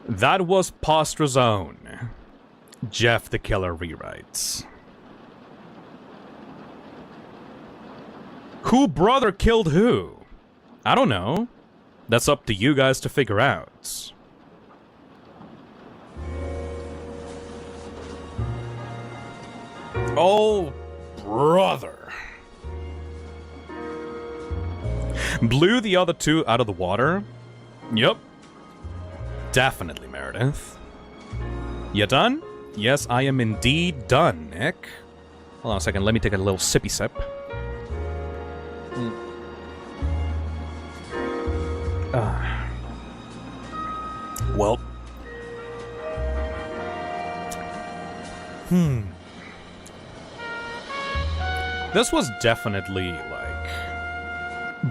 that was Postra's own Jeff the Killer rewrites. Who brother killed who? I don't know. That's up to you guys to figure out. Oh, brother. Blew the other two out of the water? Yup. Definitely, Meredith. You done? Yes, I am indeed done, Nick. Hold on a second, let me take a little sippy sip. Well. This was definitely, like,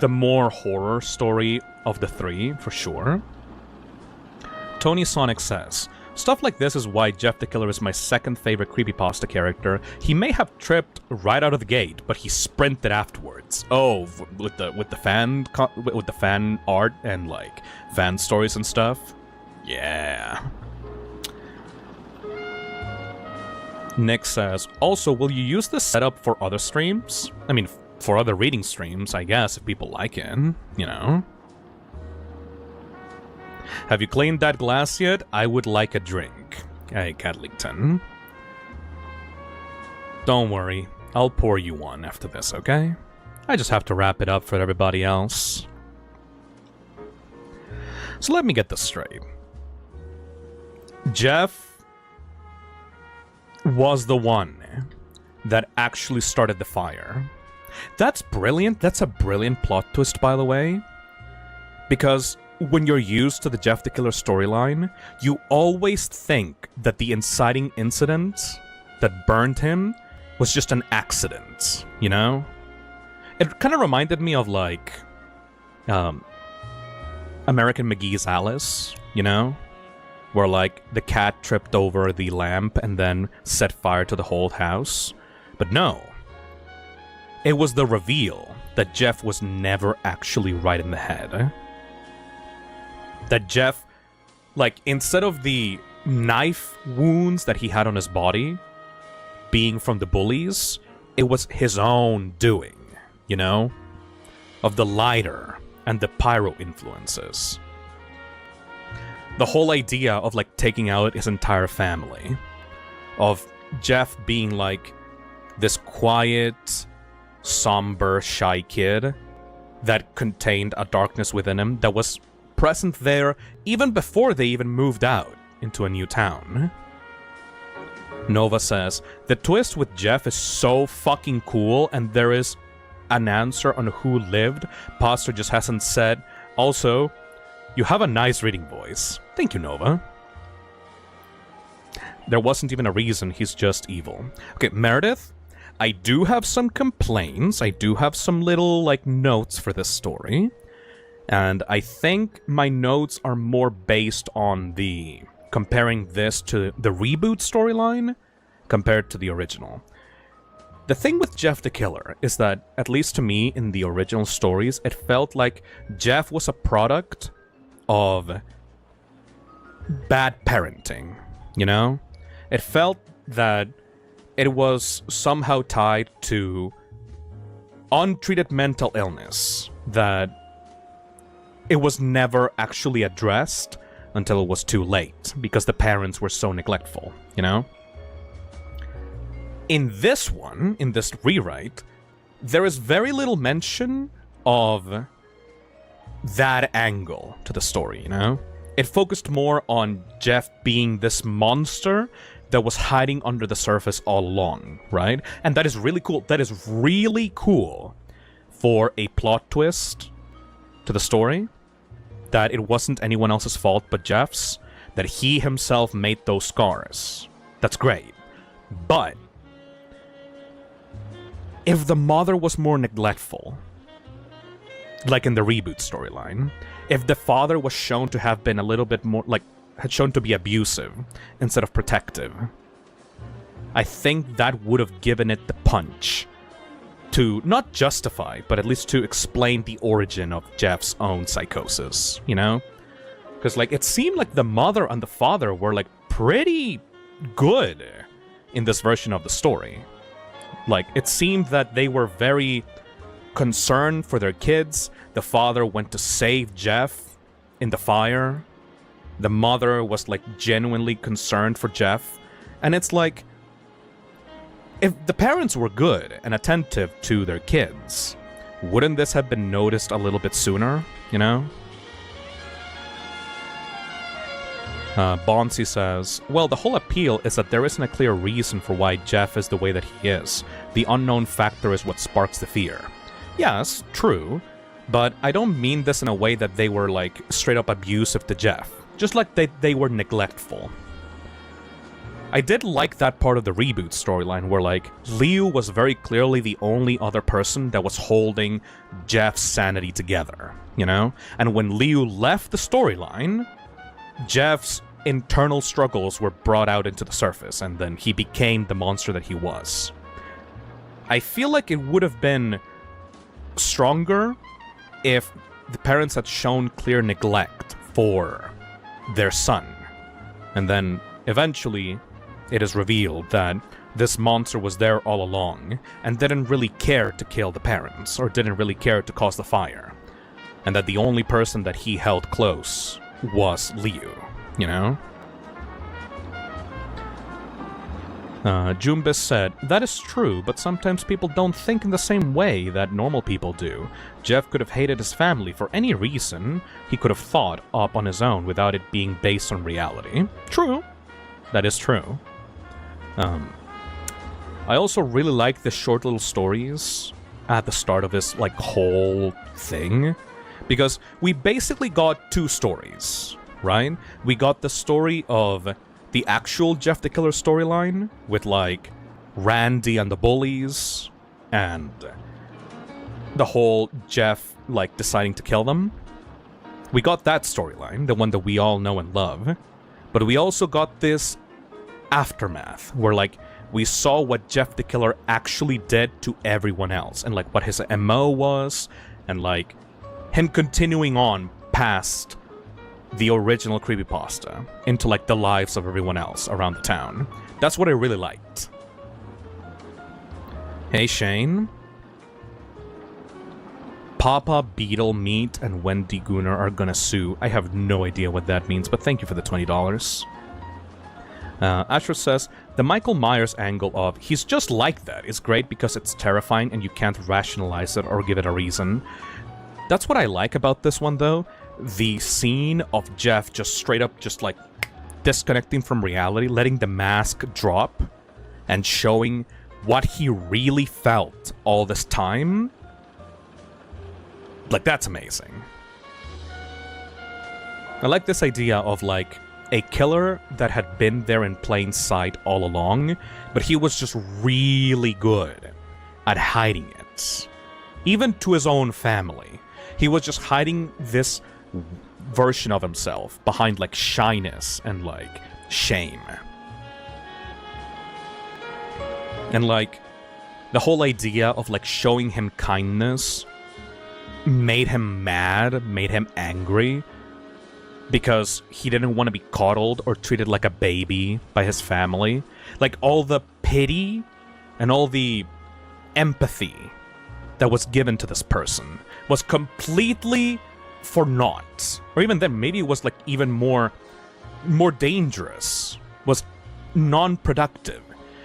the more horror story of the three, for sure. Tony Sonic says, stuff like this is why Jeff the Killer is my second favorite creepypasta character. He may have tripped right out of the gate, but he sprinted afterwards. Oh, with the fan art and like fan stories and stuff. Yeah. Nick says, also, will you use this setup for other streams? I mean, for other reading streams, I guess, if people like it, you know? Have you cleaned that glass yet? I would like a drink. Hey, Cadlington. Don't worry, I'll pour you one after this, okay? I just have to wrap it up for everybody else. So let me get this straight. Jeff was the one that actually started the fire. That's brilliant. That's a brilliant plot twist, by the way. Because when you're used to the Jeff the Killer storyline, you always think that the inciting incident that burned him was just an accident, you know? It kind of reminded me of, like, American McGee's Alice, you know? Where, like, the cat tripped over the lamp and then set fire to the whole house. But no. It was the reveal that Jeff was never actually right in the head. That Jeff, like, instead of the knife wounds that he had on his body being from the bullies, it was his own doing, you know? Of the lighter and the pyro influences. The whole idea of, like, taking out his entire family. Of Jeff being, like, this quiet, somber, shy kid that contained a darkness within him that was present there even before they even moved out into a new town. Nova says, the twist with Jeff is so fucking cool and there is an answer on who lived. Pastor just hasn't said. Also, you have a nice reading voice. Thank you, Nova. There wasn't even a reason, he's just evil. Okay, Meredith, I do have some complaints. I do have some little, like, notes for this story. And I think my notes are more based on the... comparing this to the reboot storyline compared to the original. The thing with Jeff the Killer is that, at least to me, in the original stories, it felt like Jeff was a product of bad parenting, you know? It felt that it was somehow tied to untreated mental illness, that it was never actually addressed until it was too late, because the parents were so neglectful, you know? In this one, in this rewrite, there is very little mention of that angle to the story, you know? It focused more on Jeff being this monster that was hiding under the surface all along, right? And that is really cool. That is really cool for a plot twist to the story. That it wasn't anyone else's fault but Jeff's. That he himself made those scars. That's great. But if the mother was more neglectful, like in the reboot storyline, if the father was shown to have been a little bit more, like, had shown to be abusive instead of protective, I think that would have given it the punch to not justify, but at least to explain the origin of Jeff's own psychosis, you know? Because, like, it seemed like the mother and the father were, like, pretty good in this version of the story. Like, it seemed that they were very concerned for their kids. The father went to save Jeff in the fire. The mother was, like, genuinely concerned for Jeff. And it's like, if the parents were good and attentive to their kids, wouldn't this have been noticed a little bit sooner, you know? Bonsi says, well, the whole appeal is that there isn't a clear reason for why Jeff is the way that he is. The unknown factor is what sparks the fear. Yes, true, but I don't mean this in a way that they were, like, straight up abusive to Jeff. Just like they were neglectful. I did like that part of the reboot storyline where, like, Liu was very clearly the only other person that was holding Jeff's sanity together, you know? And when Liu left the storyline, Jeff's internal struggles were brought out into the surface, and then he became the monster that he was. I feel like it would have been stronger if the parents had shown clear neglect for their son. And then, eventually, it is revealed that this monster was there all along, and didn't really care to kill the parents, or didn't really care to cause the fire. And that the only person that he held close was Liu, you know? Jumbis said, that is true, but sometimes people don't think in the same way that normal people do. Jeff could have hated his family for any reason he could have thought up on his own without it being based on reality. True. That is true. I also really like the short little stories at the start of this, like, whole thing. Because we basically got two stories, right? We got the story of the actual Jeff the Killer storyline with, like, Randy and the bullies, and the whole Jeff, like, deciding to kill them. We got that storyline, the one that we all know and love. But we also got this aftermath, where, like, we saw what Jeff the Killer actually did to everyone else, and, like, what his MO was, and, like, him continuing on past the original creepypasta into, like, the lives of everyone else around the town. That's what I really liked. Hey, Shane. Papa, Beetle, Meat, and Wendy Gunnar are gonna sue. I have no idea what that means, but thank you for the $20. Asher says, the Michael Myers angle of he's just like that is great because it's terrifying and you can't rationalize it or give it a reason. That's what I like about this one, though. The scene of Jeff just straight up just, like, disconnecting from reality, letting the mask drop, and showing what he really felt all this time. Like, that's amazing. I like this idea of, like, a killer that had been there in plain sight all along, but he was just really good at hiding it. Even to his own family. He was just hiding this version of himself behind, like, shyness and, like, shame. And, like, the whole idea of, like, showing him kindness made him mad, made him angry, because he didn't want to be coddled or treated like a baby by his family. Like, all the pity and all the empathy that was given to this person was completely for naught. Or even then, maybe it was, like, even more dangerous, was non-productive.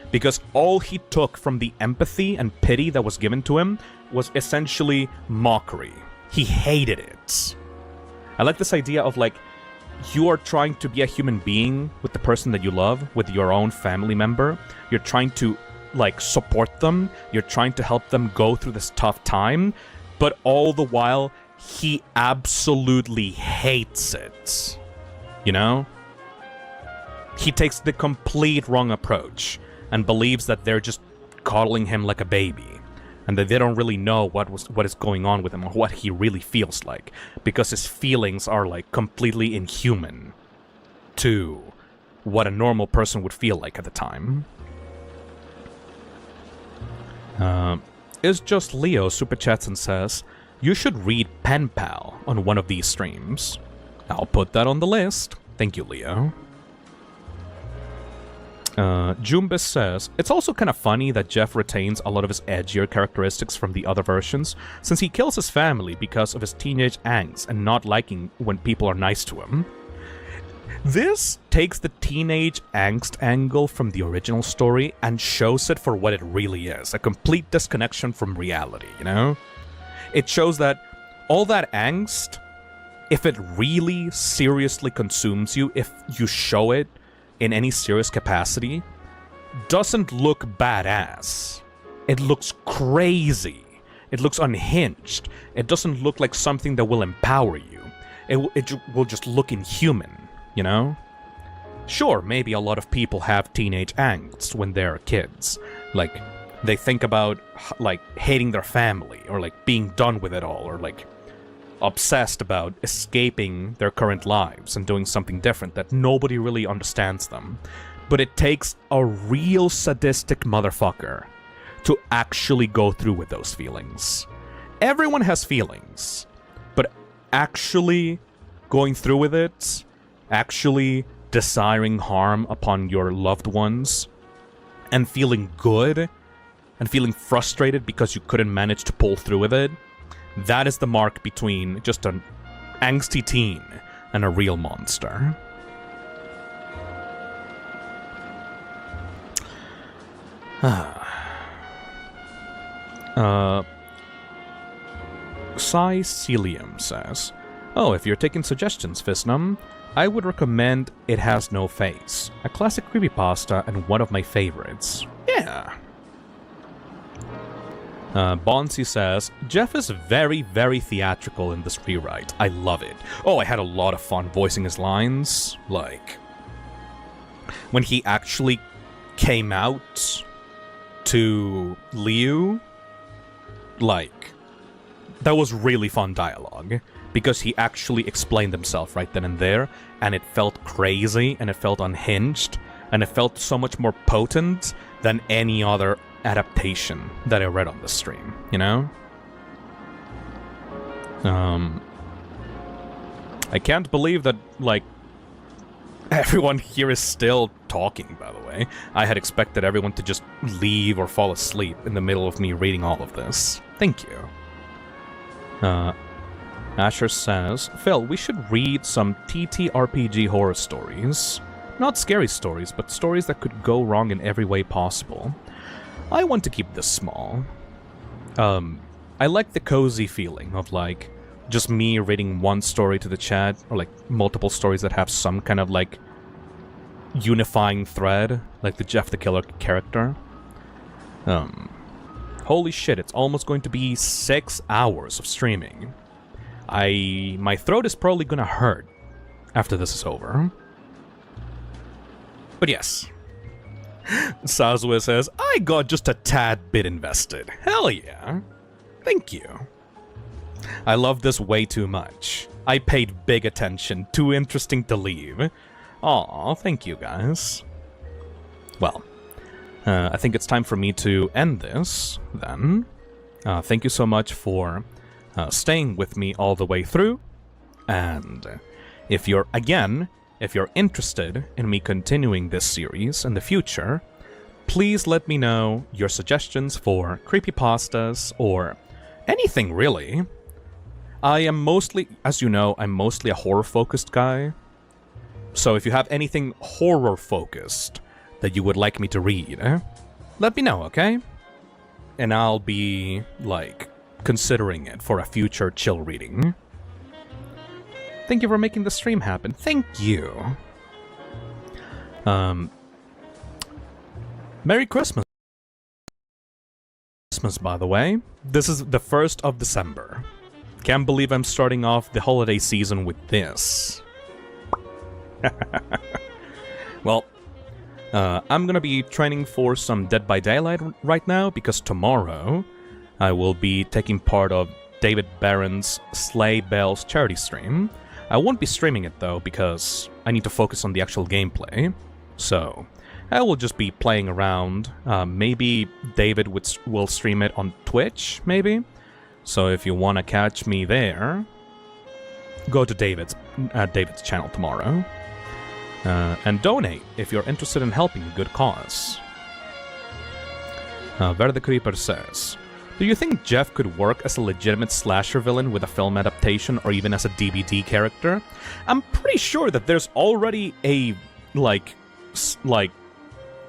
Because all he took from the empathy and pity that was given to him was essentially mockery. He hated it. I like this idea of, like, you are trying to be a human being with the person that you love, with your own family member. You're trying to, like, support them. You're trying to help them go through this tough time. But all the while, he absolutely hates it. You know? He takes the complete wrong approach and believes that they're just coddling him like a baby, and that they don't really know what is going on with him or what he really feels like, because his feelings are, like, completely inhuman to what a normal person would feel like at the time. Is Just Leo super chats and says, you should read Pen Pal on one of these streams. I'll put that on the list. Thank you, Leo. Jumbis says, it's also kind of funny that Jeff retains a lot of his edgier characteristics from the other versions, since he kills his family because of his teenage angst and not liking when people are nice to him. This takes the teenage angst angle from the original story and shows it for what it really is, a complete disconnection from reality, you know? It shows that all that angst, if it really seriously consumes you, if you show it in any serious capacity, doesn't look badass. It looks crazy. It looks unhinged. It doesn't look like something that will empower you. It will just look inhuman, you know? Sure, maybe a lot of people have teenage angst when they're kids. Like, they think about, like, hating their family, or, like, being done with it all, or, like, obsessed about escaping their current lives and doing something different that nobody really understands them. But it takes a real sadistic motherfucker to actually go through with those feelings. Everyone has feelings, but actually going through with it, actually desiring harm upon your loved ones, and feeling good, and feeling frustrated because you couldn't manage to pull through with it, that is the mark between just an angsty teen and a real monster. Cilium says, oh, if you're taking suggestions, Fisnum, I would recommend It Has No Face, a classic creepypasta and one of my favorites. Yeah. Bonsi says, Jeff is very, very theatrical in this rewrite. I love it. Oh, I had a lot of fun voicing his lines. Like, when he actually came out to Liu, like, that was really fun dialogue. Because he actually explained himself right then and there, and it felt crazy, and it felt unhinged, and it felt so much more potent than any other adaptation that I read on the stream, you know? I can't believe that, like, everyone here is still talking, by the way. I had expected everyone to just leave or fall asleep in the middle of me reading all of this. Thank you. Asher says, Phil, we should read some TTRPG horror stories. Not scary stories, but stories that could go wrong in every way possible. I want to keep this small. I like the cozy feeling of, like, just me reading one story to the chat, or, like, multiple stories that have some kind of, like, unifying thread, like the Jeff the Killer character. Holy shit, it's almost going to be 6 hours of streaming. My throat is probably gonna hurt after this is over. But yes. Sazue says, I got just a tad bit invested. Hell yeah. Thank you. I love this way too much. I paid big attention. Too interesting to leave. Aw, thank you guys. Well, I think it's time for me to end this, then. Thank you so much for staying with me all the way through. And if you're interested in me continuing this series in the future, please let me know your suggestions for creepypastas or anything really. I am mostly, as you know, I'm mostly a horror-focused guy. So if you have anything horror-focused that you would like me to read, let me know, okay? And I'll be, like, considering it for a future chill reading. Thank you for making the stream happen. Thank you. Merry Christmas. Christmas, by the way. This is the 1st of December. Can't believe I'm starting off the holiday season with this. Well, I'm gonna be training for some Dead by Daylight right now, because tomorrow I will be taking part of David Barron's Sleigh Bells charity stream. I won't be streaming it though, because I need to focus on the actual gameplay. So, I will just be playing around. Maybe David will stream it on Twitch, maybe? So if you want to catch me there, go to David's channel tomorrow. And donate if you're interested in helping a good cause. Ver the Creeper says, do you think Jeff could work as a legitimate slasher villain with a film adaptation or even as a DBD character? I'm pretty sure that there's already a, like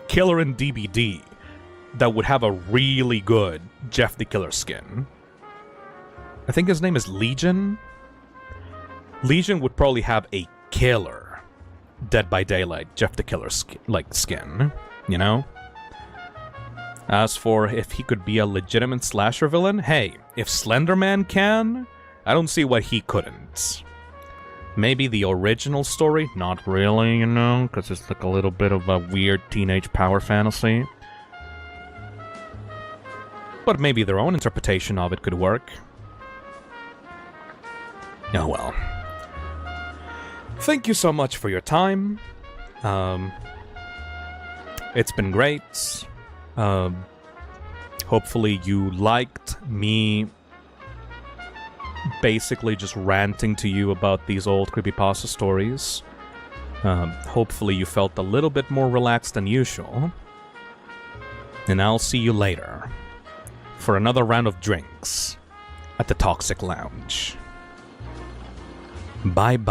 killer in DBD that would have a really good Jeff the Killer skin. I think his name is Legion. Legion would probably have a killer Dead by Daylight Jeff the Killer skin, you know? As for if he could be a legitimate slasher villain, hey, if Slenderman can, I don't see why he couldn't. Maybe the original story? Not really, you know, because it's like a little bit of a weird teenage power fantasy. But maybe their own interpretation of it could work. Oh well. Thank you so much for your time. It's been great. Hopefully you liked me basically just ranting to you about these old creepypasta stories. Hopefully you felt a little bit more relaxed than usual. And I'll see you later for another round of drinks at the Toxic Lounge. Bye-bye.